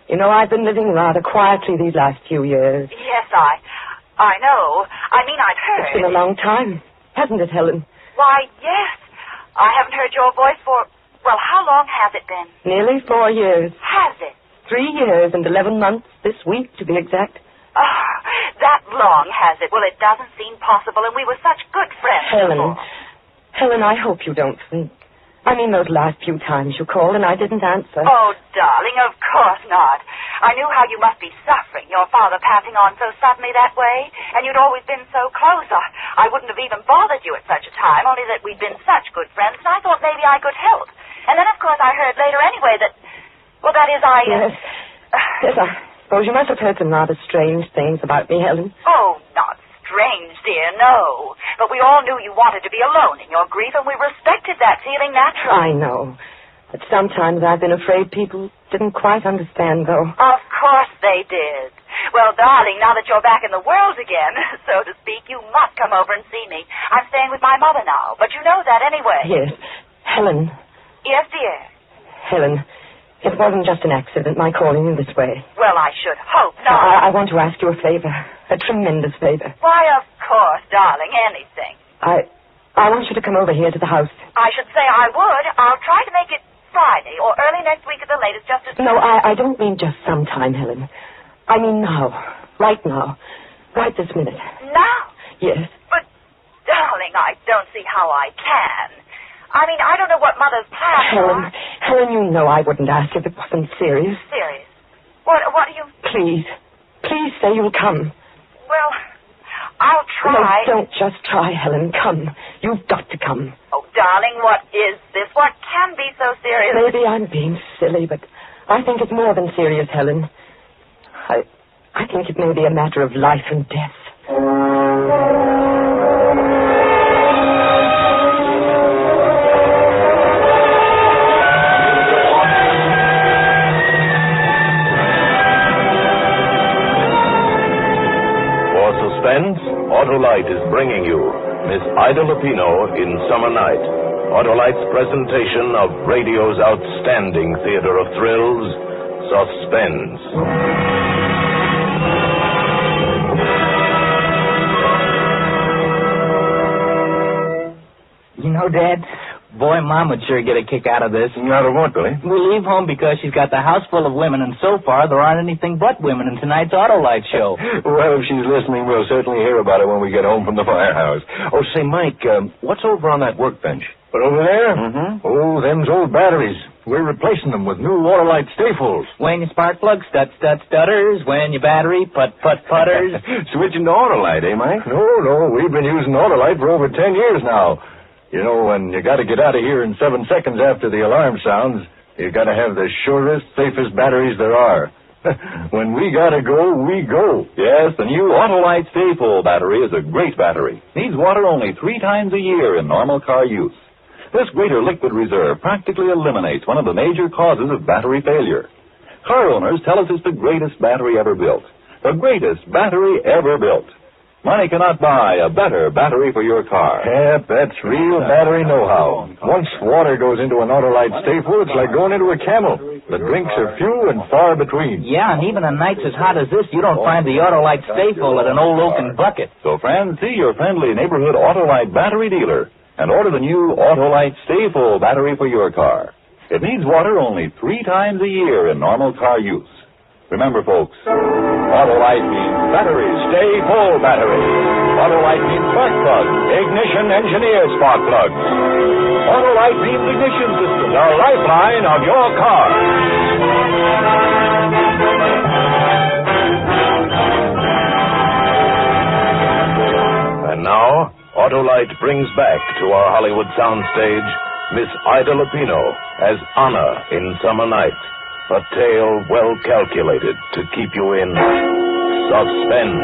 You know, I've been living rather quietly these last few years. Yes, I know. I mean, I'd heard. It's been a long time, hasn't it, Helen? Why, yes. I haven't heard your voice for, well, how long has it been? Nearly 4 years. Has it? 3 years and 11 months this week, to be exact. Oh, that long has it? Well, it doesn't seem possible, and we were such good friends. Helen, I hope you don't think. I mean, those last few times you called and I didn't answer. Oh, darling, of course not. I knew how you must be suffering, your father passing on so suddenly that way, and you'd always been so close. I wouldn't have even bothered you at such a time, only that we'd been such good friends, and I thought maybe I could help. And then, of course, I heard later anyway that, well, that is, Yes, I suppose you must have heard some rather strange things about me, Helen. Oh, not strange, dear, no. But we all knew you wanted to be alone in your grief, and we respected that feeling naturally. I know. But sometimes I've been afraid people didn't quite understand, though. Of course they did. Well, darling, now that you're back in the world again, so to speak, you must come over and see me. I'm staying with my mother now, but you know that anyway. Yes. Helen. Yes, dear. Helen, it wasn't just an accident, my calling you this way. Well, I should hope not. I want to ask you a favor. A tremendous favor. Why, of course, darling, anything. I want you to come over here to the house. I should say I would. I'll try to make it Friday or early next week at the latest, just as... No, I don't mean just sometime, Helen. I mean now. Right now. Right this minute. Now? Yes. But, darling, I don't see how I can. I mean, I don't know what Mother's plans are. Helen, you know I wouldn't ask if it wasn't serious. Serious? What do you... Please say you'll come. Well, I'll try. No, don't just try, Helen. Come. You've got to come. Oh, darling, what is this? What can be so serious? Maybe I'm being silly, but I think it's more than serious, Helen. I think it may be a matter of life and death. Autolite is bringing you Miss Ida Lupino in Summer Night. Autolite's presentation of radio's outstanding theater of thrills, Suspense. You know, Dad, boy, Mom would sure get a kick out of this. Out of what, Billy? We leave home because she's got the house full of women, and so far there aren't anything but women in tonight's Autolite show. Well, if she's listening, we'll certainly hear about it when we get home from the firehouse. Oh, say, Mike, what's over on that workbench? But over there? Mm-hmm. Oh, them's old batteries. We're replacing them with new Autolite staples. When your spark plug stutters, when your battery putters. Switching to Autolite, eh, Mike? No, we've been using Autolite for over 10 years now. You know, when you got to get out of here in 7 seconds after the alarm sounds, you got to have the surest, safest batteries there are. When we got to go, we go. Yes, the new Autolite Stay-Full battery is a great battery. Needs water only 3 times a year in normal car use. This greater liquid reserve practically eliminates one of the major causes of battery failure. Car owners tell us it's the greatest battery ever built. The greatest battery ever built. Money cannot buy a better battery for your car. Yep, that's real battery know-how. Once water goes into an Autolite Stay-Full, it's like going into a camel. The drinks are few and far between. Yeah, and even on nights as hot as this, you don't find the Autolite Stay-Full at an old oaken bucket. So, friends, see your friendly neighborhood Autolite battery dealer and order the new Autolite Stay-Full battery for your car. It needs water only 3 times a year in normal car use. Remember, folks, Autolite means battery, stay full battery. Autolite means spark plug, ignition engineered spark plugs. Autolite means ignition system, the lifeline of your car. And now, Autolite brings back to our Hollywood soundstage Miss Ida Lupino as Anna in Summer Night. A tale well calculated to keep you in suspense.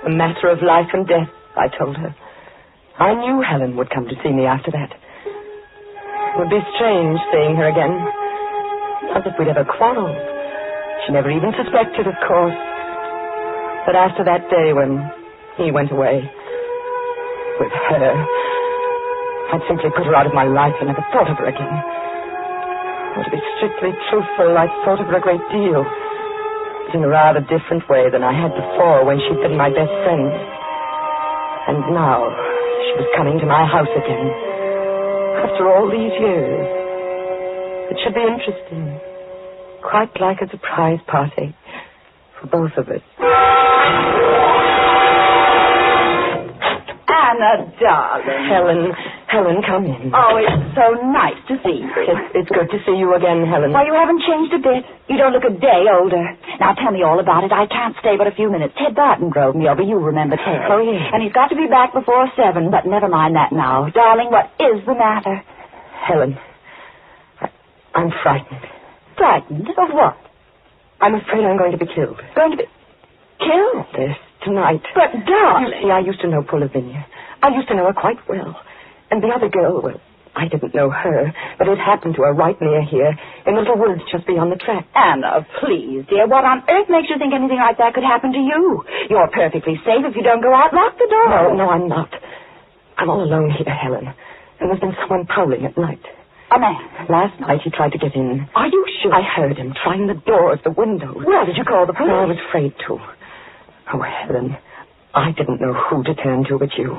A matter of life and death, I told her. I knew Helen would come to see me after that. It would be strange seeing her again. Not that we'd ever quarreled. She never even suspected, of course. But after that day when he went away with her, I'd simply put her out of my life and never thought of her again. Or to be strictly truthful, I thought of her a great deal. But in a rather different way than I had before when she'd been my best friend. And now she was coming to my house again. After all these years. It should be interesting. Quite like a surprise party for both of us. Anna, darling. Helen, come in. Oh, it's so nice to see you. It's good to see you again, Helen. Why, you haven't changed a bit. You don't look a day older. Now, tell me all about it. I can't stay but a few minutes. Ted Barton drove me over. You remember Ted. Oh, yes. And he's got to be back before 7, but never mind that now. Darling, what is the matter? Helen, I'm frightened. Frightened? Of what? I'm afraid I'm going to be killed. Going to be killed? Yes, tonight. But, darling... You see, I used to know poor Lavinia. I used to know her quite well. And the other girl, well, I didn't know her, but it happened to her right near here, in the little woods just beyond the track. Anna, please, dear, what on earth makes you think anything like that could happen to you? You're perfectly safe if you don't go out. Lock the door. No, I'm not. I'm all alone here, Helen. And there's been someone prowling at night. A man? Last night he tried to get in. Are you sure? I heard him trying the doors, the windows. Well, did you call the police? No, I was afraid to. Oh, Helen, I didn't know who to turn to but you.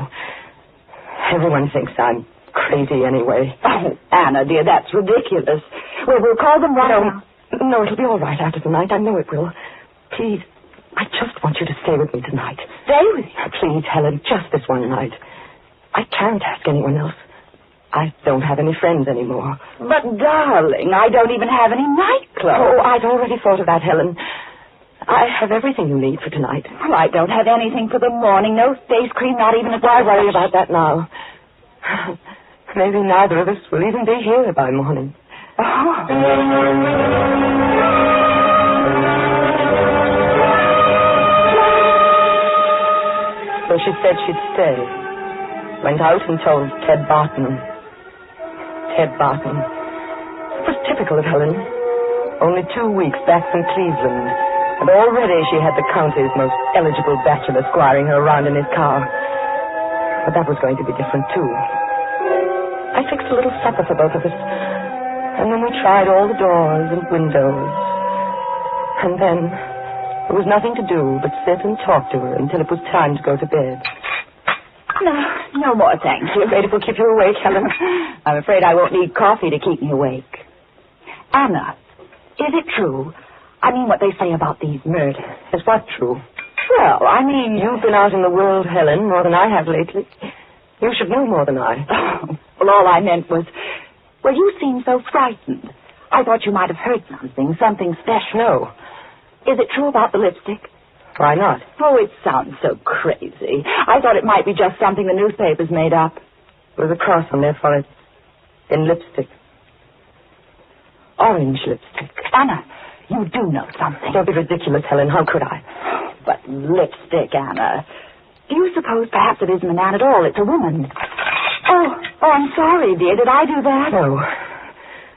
Everyone thinks I'm crazy anyway. Oh, Anna, dear, that's ridiculous. Well, we'll call them right now. No, it'll be all right after tonight. I know it will. Please, I just want you to stay with me tonight. Stay with you? Please, Helen, just this one night. I can't ask anyone else. I don't have any friends anymore. But, darling, I don't even have any nightclothes. Oh, I'd already thought of that, Helen. I have everything you need for tonight. Well, I don't have anything for the morning. No face cream, not even a... Why worry about that now? Maybe neither of us will even be here by morning. Oh. So she said she'd stay. Went out and told Ted Barton. Ted Barton. It was typical of Helen. Only 2 weeks back from Cleveland, and already she had the county's most eligible bachelor squiring her around in his car. But that was going to be different, too. I fixed a little supper for both of us, and then we tried all the doors and windows. And then there was nothing to do but sit and talk to her until it was time to go to bed. No more, thanks. You afraid it will keep you awake, Helen? I'm afraid I won't need coffee to keep me awake. Anna, is it true? I mean, what they say about these murders. Is what true? Well, I mean... You've been out in the world, Helen, more than I have lately. You should know more than I. Well, all I meant was... Well, you seem so frightened. I thought you might have heard something special. No. Is it true about the lipstick? Why not? Oh, it sounds so crazy. I thought it might be just something the newspapers made up. With a cross on their forehead. In lipstick. Orange lipstick. Anna, you do know something. Don't be ridiculous, Helen. How could I? But lipstick, Anna. Do you suppose perhaps it isn't a man at all? It's a woman. Oh, I'm sorry, dear. Did I do that? No.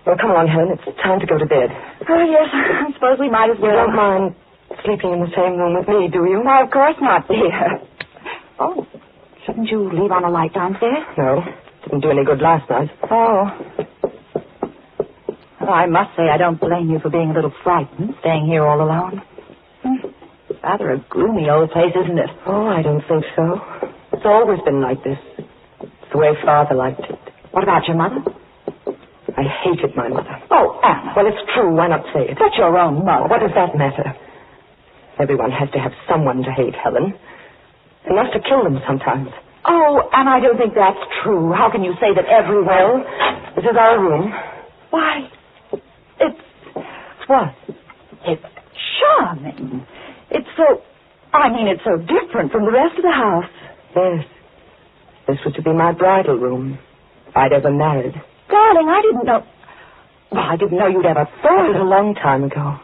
Well, come on, Helen. It's time to go to bed. Oh, yes. I suppose we might as well. You don't mind sleeping in the same room with me, do you? Why, of course not, dear. Oh, shouldn't you leave on a light downstairs? No. Didn't do any good last night. Oh. Well, I must say I don't blame you for being a little frightened, staying here all alone. Rather a gloomy old place, isn't it? Oh, I don't think so. It's always been like this. It's the way Father liked it. What about your mother? I hated my mother. Oh, Anna. Well, it's true. Why not say it? That's your own mother. What does that matter? Everyone has to have someone to hate, Helen. Enough to kill them sometimes. Oh, and I don't think that's true. How can you say that everyone... Well, this is our room. Why, it's... What? It's charming. It's so different from the rest of the house. Yes. This was to be my bridal room, if I'd ever married. Darling, I didn't know... Well, I didn't know you'd ever thought... It was a long time ago.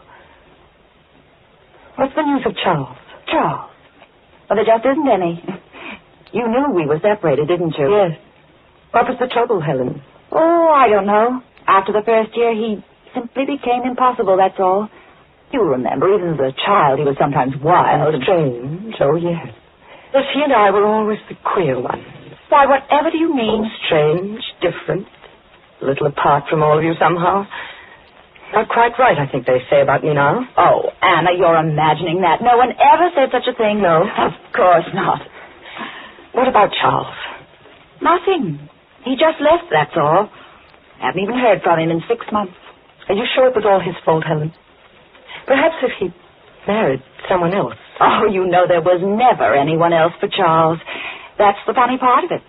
What's the news of Charles? Charles? Well, there just isn't any. You knew we were separated, didn't you? Yes. What was the trouble, Helen? Oh, I don't know. After the first year, he simply became impossible, that's all. You remember, even as a child, he was sometimes wild. Strange. Oh, yes. Yes, he and I were always the queer ones. Why, whatever do you mean? Strange, different, a little apart from all of you somehow. Not quite right, I think they say about me now. Oh, Anna, you're imagining that. No one ever said such a thing. No? Of course not. What about Charles? Nothing. He just left, that's all. Haven't even heard from him in 6 months. Are you sure it was all his fault, Helen? Perhaps if he married someone else. Oh, you know there was never anyone else for Charles. That's the funny part of it.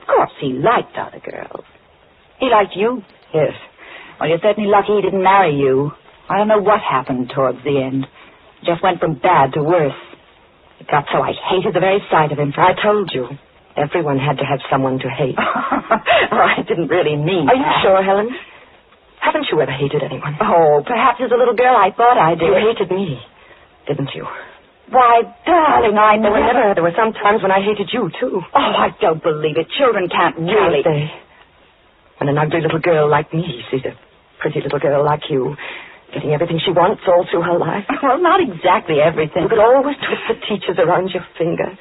Of course, he liked other girls. He liked you. Yes. Well, you're certainly lucky he didn't marry you. I don't know what happened towards the end. It just went from bad to worse. It got so I hated the very sight of him. I told you. Everyone had to have someone to hate. Oh, I didn't really mean Are you that. sure, Helen? Haven't you ever hated anyone? Oh, perhaps as a little girl I thought I did. You hated me, didn't you? Why, darling, I never... There were some times when I hated you, too. Oh, I don't believe it. Children can't really... Can't they? When an ugly little girl like me sees a pretty little girl like you getting everything she wants all through her life. Well, not exactly everything. You could always twist the teachers around your finger.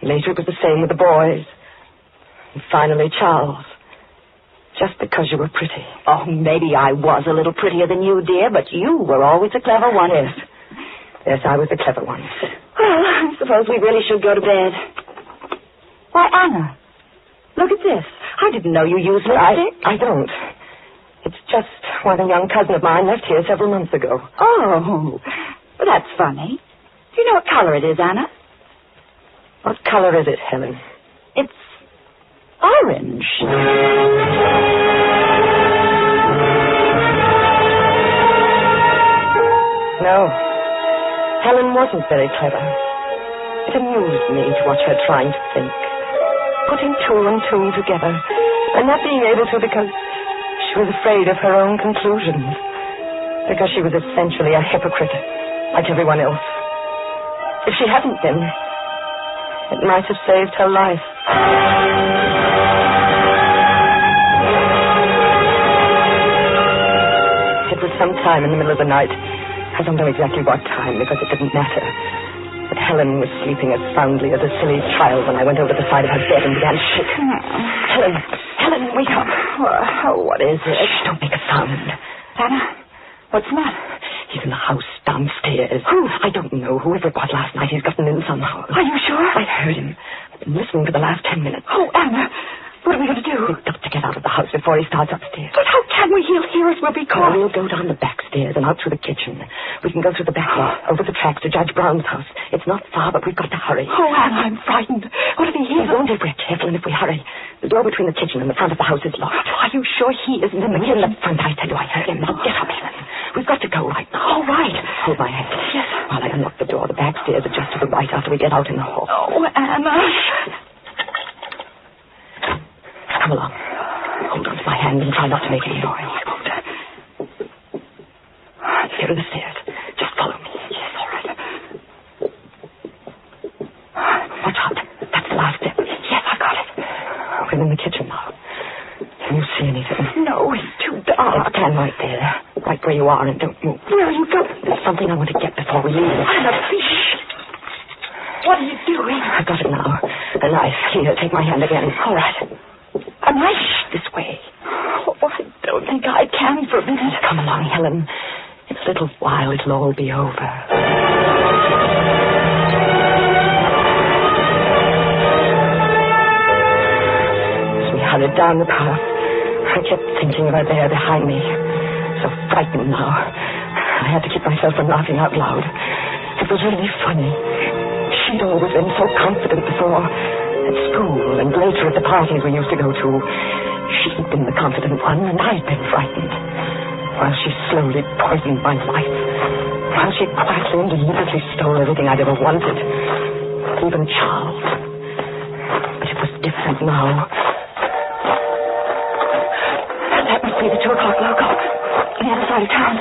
Later it was the same with the boys. And finally, Charles. Just because you were pretty. Oh, maybe I was a little prettier than you, dear, but you were always a clever one. Yes. Yes, I was the clever one. Well, I suppose we really should go to bed. Why, Anna, look at this. I didn't know you used lipstick. I don't. It's just one a young cousin of mine left here several months ago. Oh, well, that's funny. Do you know what color it is, Anna? What color is it, Helen? It's orange. No. Helen wasn't very clever. It amused me to watch her trying to think. Putting two and two together. And not being able to because she was afraid of her own conclusions. Because she was essentially a hypocrite, like everyone else. If she hadn't been, it might have saved her life. It was sometime in the middle of the night. I don't know exactly what time, because it didn't matter. But Helen was sleeping as soundly as a silly child when I went over the side of her bed and began shaking. Helen, wake up. Oh, what is it? Shh, don't make a sound. Anna, what's the matter? He's in the house downstairs. Who? I don't know. Whoever it was last night, he's gotten in somehow. Are you sure? I heard him. Been listening for the last 10 minutes. Oh, Anna, what are we going to do? We've got to get out of the house before he starts upstairs. But how can we? He'll hear us. We'll be caught. We'll go down the back stairs and out through the kitchen. We can go through the back lot, over the tracks to Judge Brown's house. It's not far, but we've got to hurry. Oh, Anna, I'm frightened. What if he hears us? We won't if we're careful and if we hurry. The door between the kitchen and the front of the house is locked. Are you sure he isn't in the kitchen? kitchen? In the front, I tell you, I heard him. Now, get up, Helen. We've got to go right now. All right. Hold my hand. Yes. While I unlock the door, the back stairs are just to the right after we get out in the hall. Oh, Anna. Come along. Hold on to my hand and try not to make any noise. I won't. Here are the stairs. Just follow me. Yes, all right. Watch out. That's the last step. Yes, I got it. We're in the kitchen now. Can you see anything? No, it's too dark. Stand right there. Right where you are and don't move. Where are you going? There's something I want to get before we leave. Anna, please. What are you doing? I've got it now. A knife. Here, take my hand again. All right. A knife? This way. Oh, I don't think I can for a minute. Come along, Helen. In a little while, it'll all be over. As we hurried down the path, I kept thinking of her there behind me. So frightened now. I had to keep myself from laughing out loud. It was really funny. She'd always been so confident before. At school and later at the parties we used to go to. She'd been the confident one and I'd been frightened. While she slowly poisoned my life. While she quietly and deliberately stole everything I'd ever wanted. Even Charles. But it was different now. That must be the 2 o'clock local. On the other side of town.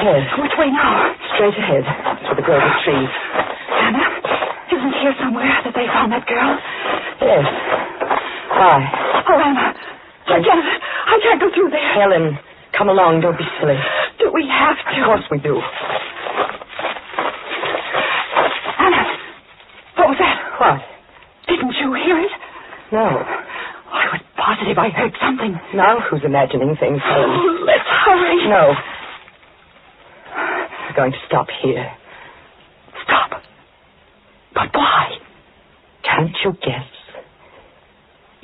Yes. Which way now? Straight ahead. To the grove of trees. Anna, isn't here somewhere that they found that girl? Yes. Why? Oh, Anna. I can't go through there. Helen, come along. Don't be silly. Do we have to? Of course we do. Anna, what was that? What? Didn't you hear it? No. I was positive I heard something. Now who's imagining things, Helen? Oh, let's hurry. No. We're going to stop here. Stop? But why? Can't you guess?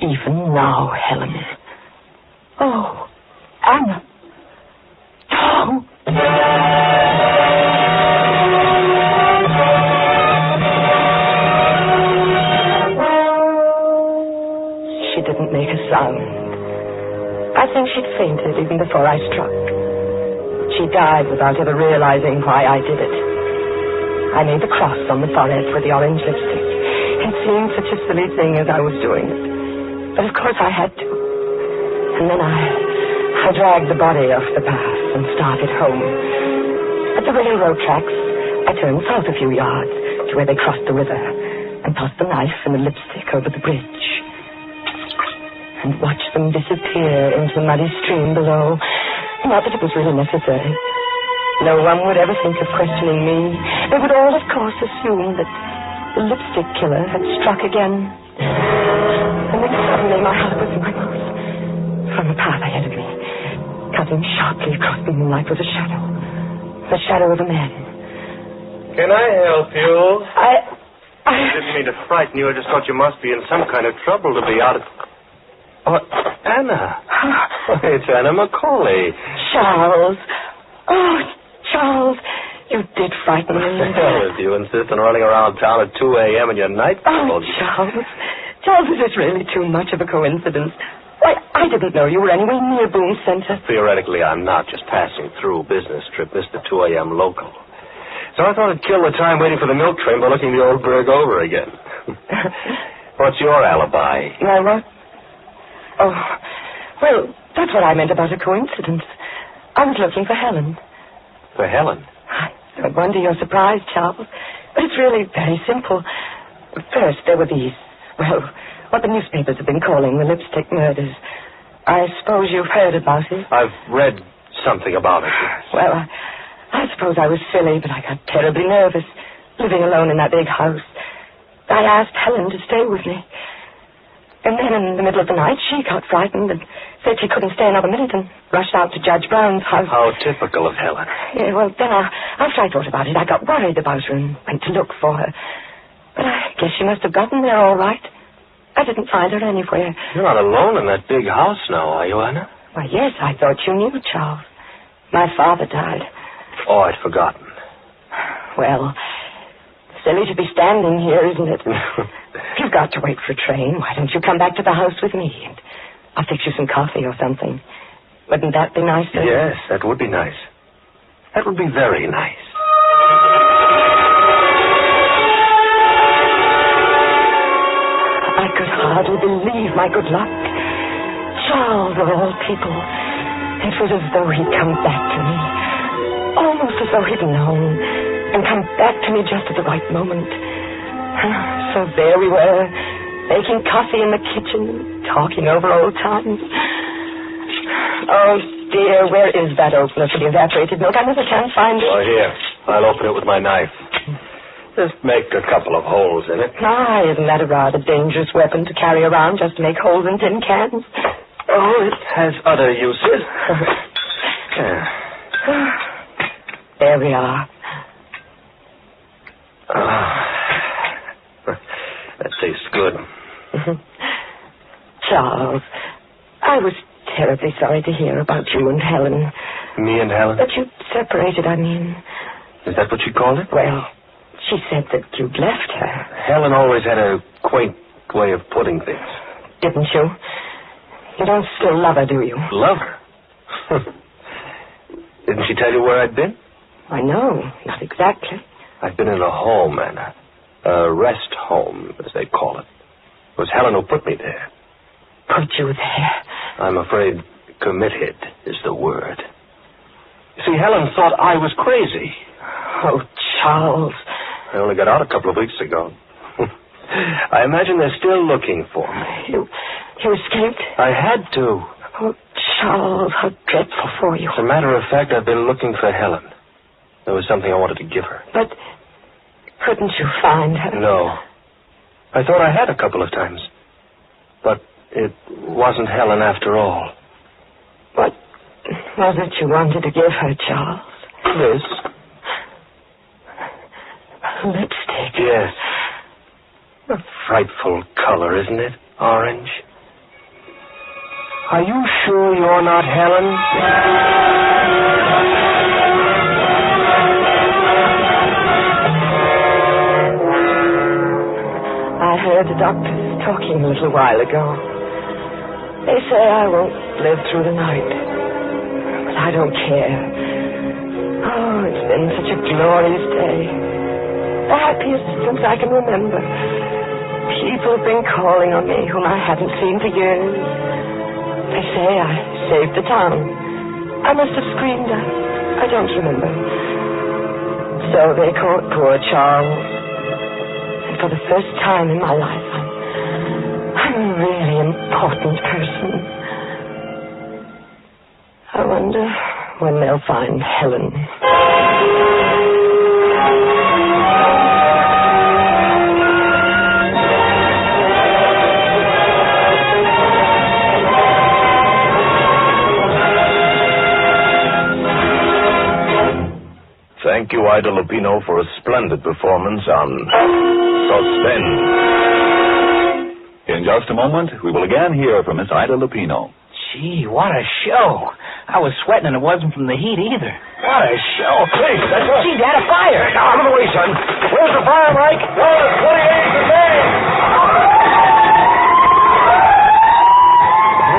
Even now, Helen. Oh, Anna. No. She didn't make a sound. I think she'd fainted even before I struck. She died without ever realizing why I did it. I made the cross on the forehead with the orange lipstick. It seemed such a silly thing as I was doing it. But of course I had to. And then I dragged the body off the path and started home. At the railroad tracks, I turned south a few yards to where they crossed the river and tossed the knife and the lipstick over the bridge. And watched them disappear into the muddy stream below. Not that it was really necessary. No one would ever think of questioning me. They would all, of course, assume that the lipstick killer had struck again. And then suddenly my heart was in my mouth. From the path ahead of me, cutting sharply across the moonlight, was a shadow. The shadow of a man. Can I help you? I didn't mean to frighten you. I just thought you must be in some kind of trouble to be out of... Oh, Anna. It's Anna Macaulay. Charles. Oh, Charles. You did frighten me. Well, if you insist on running around town at 2 a.m. in your night clothes... Oh, Charles. Charles, is this really too much of a coincidence? Why, I didn't know you were anywhere near Boone Center. Theoretically, I'm not. Just passing through. Business trip. Missed the 2 a.m. local. So I thought I'd kill the time waiting for the milk train by looking the old burg over again. What's your alibi? My what? Oh, well, that's what I meant about a coincidence. I was looking for Helen. For Helen? I don't wonder you're surprised, Charles. But it's really very simple. First, there were these, well, what the newspapers have been calling the lipstick murders. I suppose you've heard about it. I've read something about it. Well, I suppose I was silly, but I got terribly nervous, living alone in that big house. I asked Helen to stay with me. And then in the middle of the night, she got frightened and said she couldn't stay another minute and rushed out to Judge Brown's house. How typical of Helen. Yeah, well, then after I thought about it, I got worried about her and went to look for her. But I guess she must have gotten there all right. I didn't find her anywhere. You're not alone in that big house now, are you, Anna? Why, yes, I thought you knew, Charles. My father died. Oh, I'd forgotten. Well, silly to be standing here, isn't it? You've got to wait for a train. Why don't you come back to the house with me? And I'll fix you some coffee or something. Wouldn't that be nice? Yes, that would be nice. That would be very nice. I could hardly believe my good luck. Charles, of all people. It was as though he'd come back to me. Almost as though he'd known and come back to me just at the right moment. So there we were, making coffee in the kitchen, talking over old times. Oh, dear, where is that opener for the evaporated milk? I never can find it. Oh, here. I'll open it with my knife. Just make a couple of holes in it. Ah, isn't that a rather dangerous weapon to carry around just to make holes in tin cans? Oh, it has other uses. There we are. That tastes good. Charles, I was terribly sorry to hear about you and Helen. Me and Helen? That you'd separated, I mean. Is that what you called it? Well, she said that you'd left her. Helen always had a quaint way of putting things. Didn't you? You don't still love her, do you? Love her? Didn't she tell you where I'd been? I know. Not exactly. I've been in a home, Anna. A rest home, as they call it. It was Helen who put me there. Put you there? I'm afraid committed is the word. You see, Helen thought I was crazy. Oh, Charles. I only got out a couple of weeks ago. I imagine they're still looking for me. You escaped? I had to. Oh, Charles, how dreadful for you. As a matter of fact, I've been looking for Helen. There was something I wanted to give her. But couldn't you find her? No. I thought I had a couple of times. But it wasn't Helen after all. What was it you wanted to give her, Charles? This. Lipstick? Yes. A frightful color, isn't it? Orange. Are you sure you're not Helen? I heard the doctors talking a little while ago. They say I won't live through the night. But I don't care. Oh, it's been such a glorious day. The happiest since I can remember. People have been calling on me whom I haven't seen for years. They say I saved the town. I must have screamed out. I don't remember. So they caught poor Charles. And for the first time in my life, I'm a really important person. I wonder when they'll find Helen. Thank you, Ida Lupino, for a splendid performance on Suspense. In just a moment, we will again hear from Miss Ida Lupino. Gee, what a show. I was sweating and it wasn't from the heat either. What a show. Hey, that's right. Gee, they had a fire. Out of the way, son. Where's the fire, Mike? No, it's 28 today.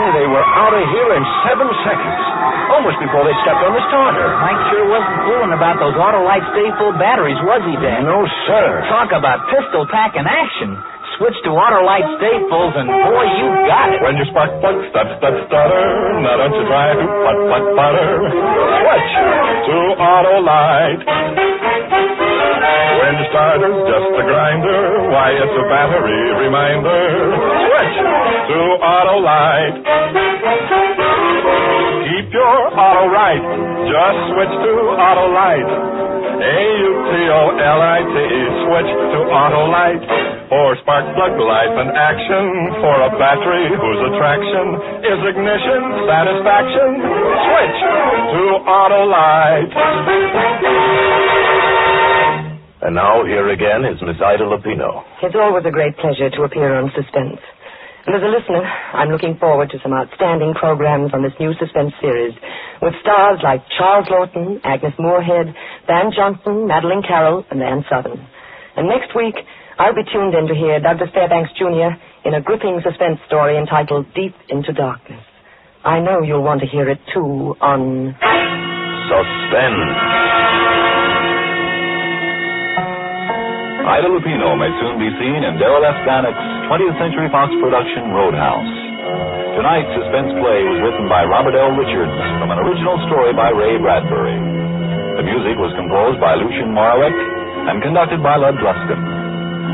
They were out of here in 7 seconds. Almost before they stepped on the starter. Mike sure wasn't fooling about those Autolite stay-full batteries, was he, Dad? No, sir. Talk about pistol pack in action. Switch to Autolite stay-fulls, and boy, you got it. When your spark plugs stutter, now don't you try to putter. Switch to Autolite. When your starter's just a grinder, why, it's a battery reminder. Switch to Autolite. Keep your auto right. Just switch to Autolite. Autolite. Switch to Autolite. For spark plug life and action. For a battery whose attraction is ignition satisfaction. Switch to Autolite. And now, here again is Miss Ida Lupino. It's always a great pleasure to appear on Suspense. And as a listener, I'm looking forward to some outstanding programs on this new suspense series with stars like Charles Lawton, Agnes Moorehead, Van Johnson, Madeline Carroll, and Ann Southern. And next week, I'll be tuned in to hear Douglas Fairbanks Jr. in a gripping suspense story entitled Deep into Darkness. I know you'll want to hear it, too, on Suspense. Ida Lupino may soon be seen in Darrell F. Bannock's 20th Century Fox production Roadhouse. Tonight's suspense play was written by Robert L. Richards from an original story by Ray Bradbury. The music was composed by Lucien Moraweck and conducted by Lud Gluskin.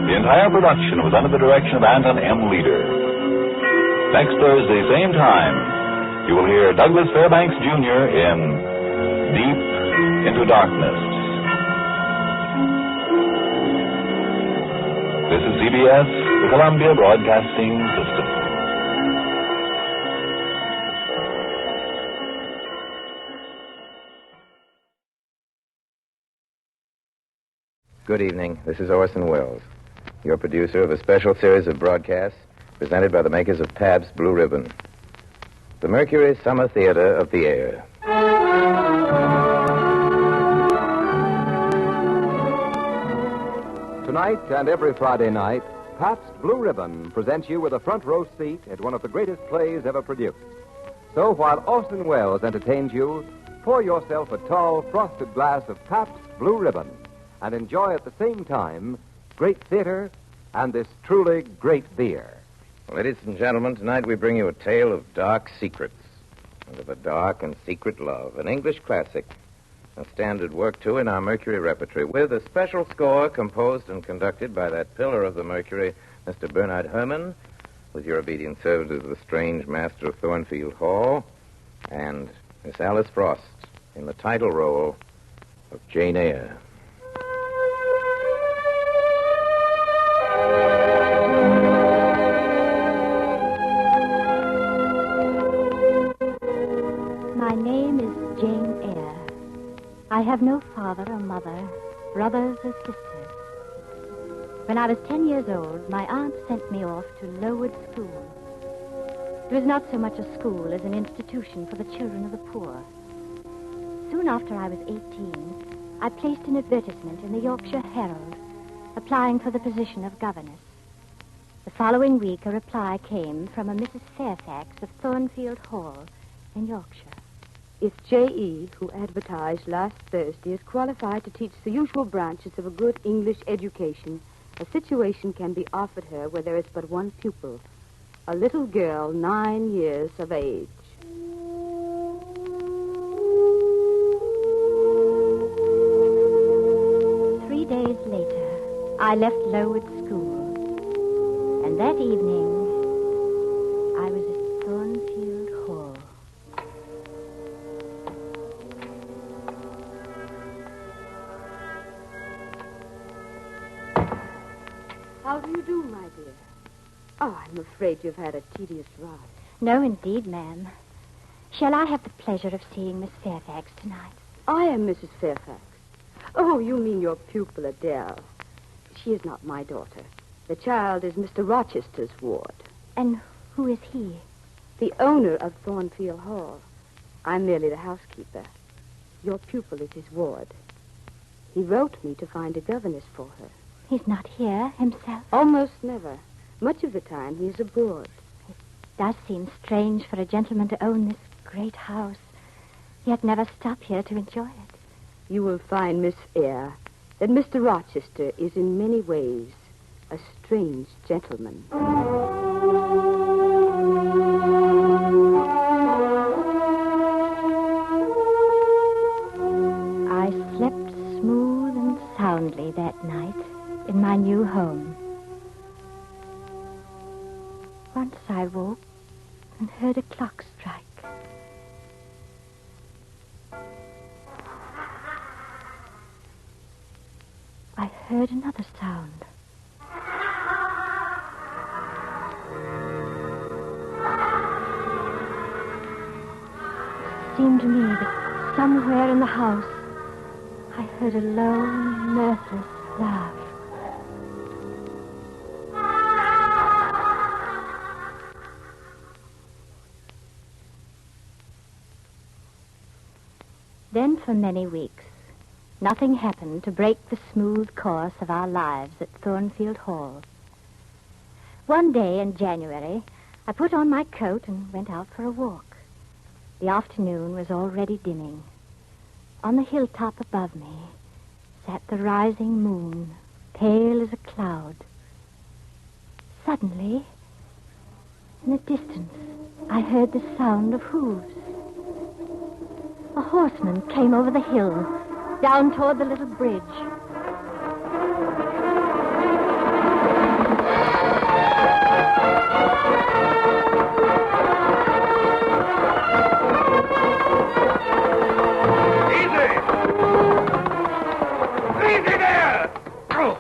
The entire production was under the direction of Anton M. Leader. Next Thursday, same time, you will hear Douglas Fairbanks Jr. in Deep into Darkness. This is CBS, the Columbia Broadcasting System. Good evening. This is Orson Welles, your producer of a special series of broadcasts presented by the makers of Pabst Blue Ribbon. The Mercury Summer Theater of the Air. Tonight and every Friday night, Pabst Blue Ribbon presents you with a front row seat at one of the greatest plays ever produced. So while Orson Welles entertains you, pour yourself a tall, frosted glass of Pabst Blue Ribbon and enjoy at the same time great theater and this truly great beer. Ladies and gentlemen, tonight we bring you a tale of dark secrets and of a dark and secret love, an English classic, a standard work, too, in our Mercury repertory, with a special score composed and conducted by that pillar of the Mercury, Mr. Bernard Herrmann, with your obedient servant as the strange master of Thornfield Hall, and Miss Alice Frost in the title role of Jane Eyre. My name is Jane Eyre. I have no father or mother, brothers or sisters. When I was 10 years old, my aunt sent me off to Lowood School. It was not so much a school as an institution for the children of the poor. Soon after I was 18, I placed an advertisement in the Yorkshire Herald, applying for the position of governess. The following week, a reply came from a Mrs. Fairfax of Thornfield Hall in Yorkshire. If J.E., who advertised last Thursday, is qualified to teach the usual branches of a good English education, a situation can be offered her where there is but one pupil, a little girl 9 years of age. Three days later, I left Lowood School, and that evening, I was at Thornfield Hall. How do you do, my dear? Oh, I'm afraid you've had a tedious ride. No, indeed, ma'am. Shall I have the pleasure of seeing Miss Fairfax tonight? I am Mrs. Fairfax. Oh, you mean your pupil, Adele. She is not my daughter. The child is Mr. Rochester's ward. And who is he? The owner of Thornfield Hall. I'm merely the housekeeper. Your pupil is his ward. He wrote me to find a governess for her. He's not here himself? Almost never. Much of the time he is abroad. It does seem strange for a gentleman to own this great house, yet never stop here to enjoy it. You will find, Miss Eyre, that Mr. Rochester is in many ways a strange gentleman. I slept smooth and soundly that night in my new home. Once I woke and heard a clock strike. I heard another sound. It seemed to me that somewhere in the house I heard a low, mirthless laugh. for many weeks, nothing happened to break the smooth course of our lives at Thornfield Hall. One day in January, I put on my coat and went out for a walk. The afternoon was already dimming. On the hilltop above me sat the rising moon, pale as a cloud. Suddenly, in the distance, I heard the sound of hooves. A horseman came over the hill, down toward the little bridge. Easy there! Oh,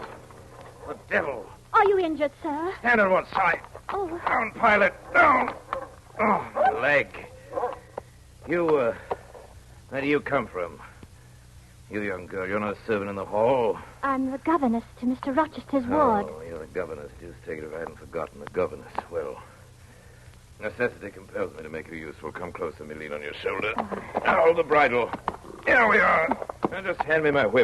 the devil. Are you injured, sir? Stand on one side. Oh. Down, pilot, down. Oh, my leg. You, where do you come from? You young girl, you're not a servant in the hall. I'm the governess to Mr. Rochester's ward. Oh, you're the governess. Just take it if I hadn't forgotten the governess. Well, necessity compels me to make you useful. Come closer, me lean on your shoulder. Now hold the bridle. Here we are. Now just hand me my whip.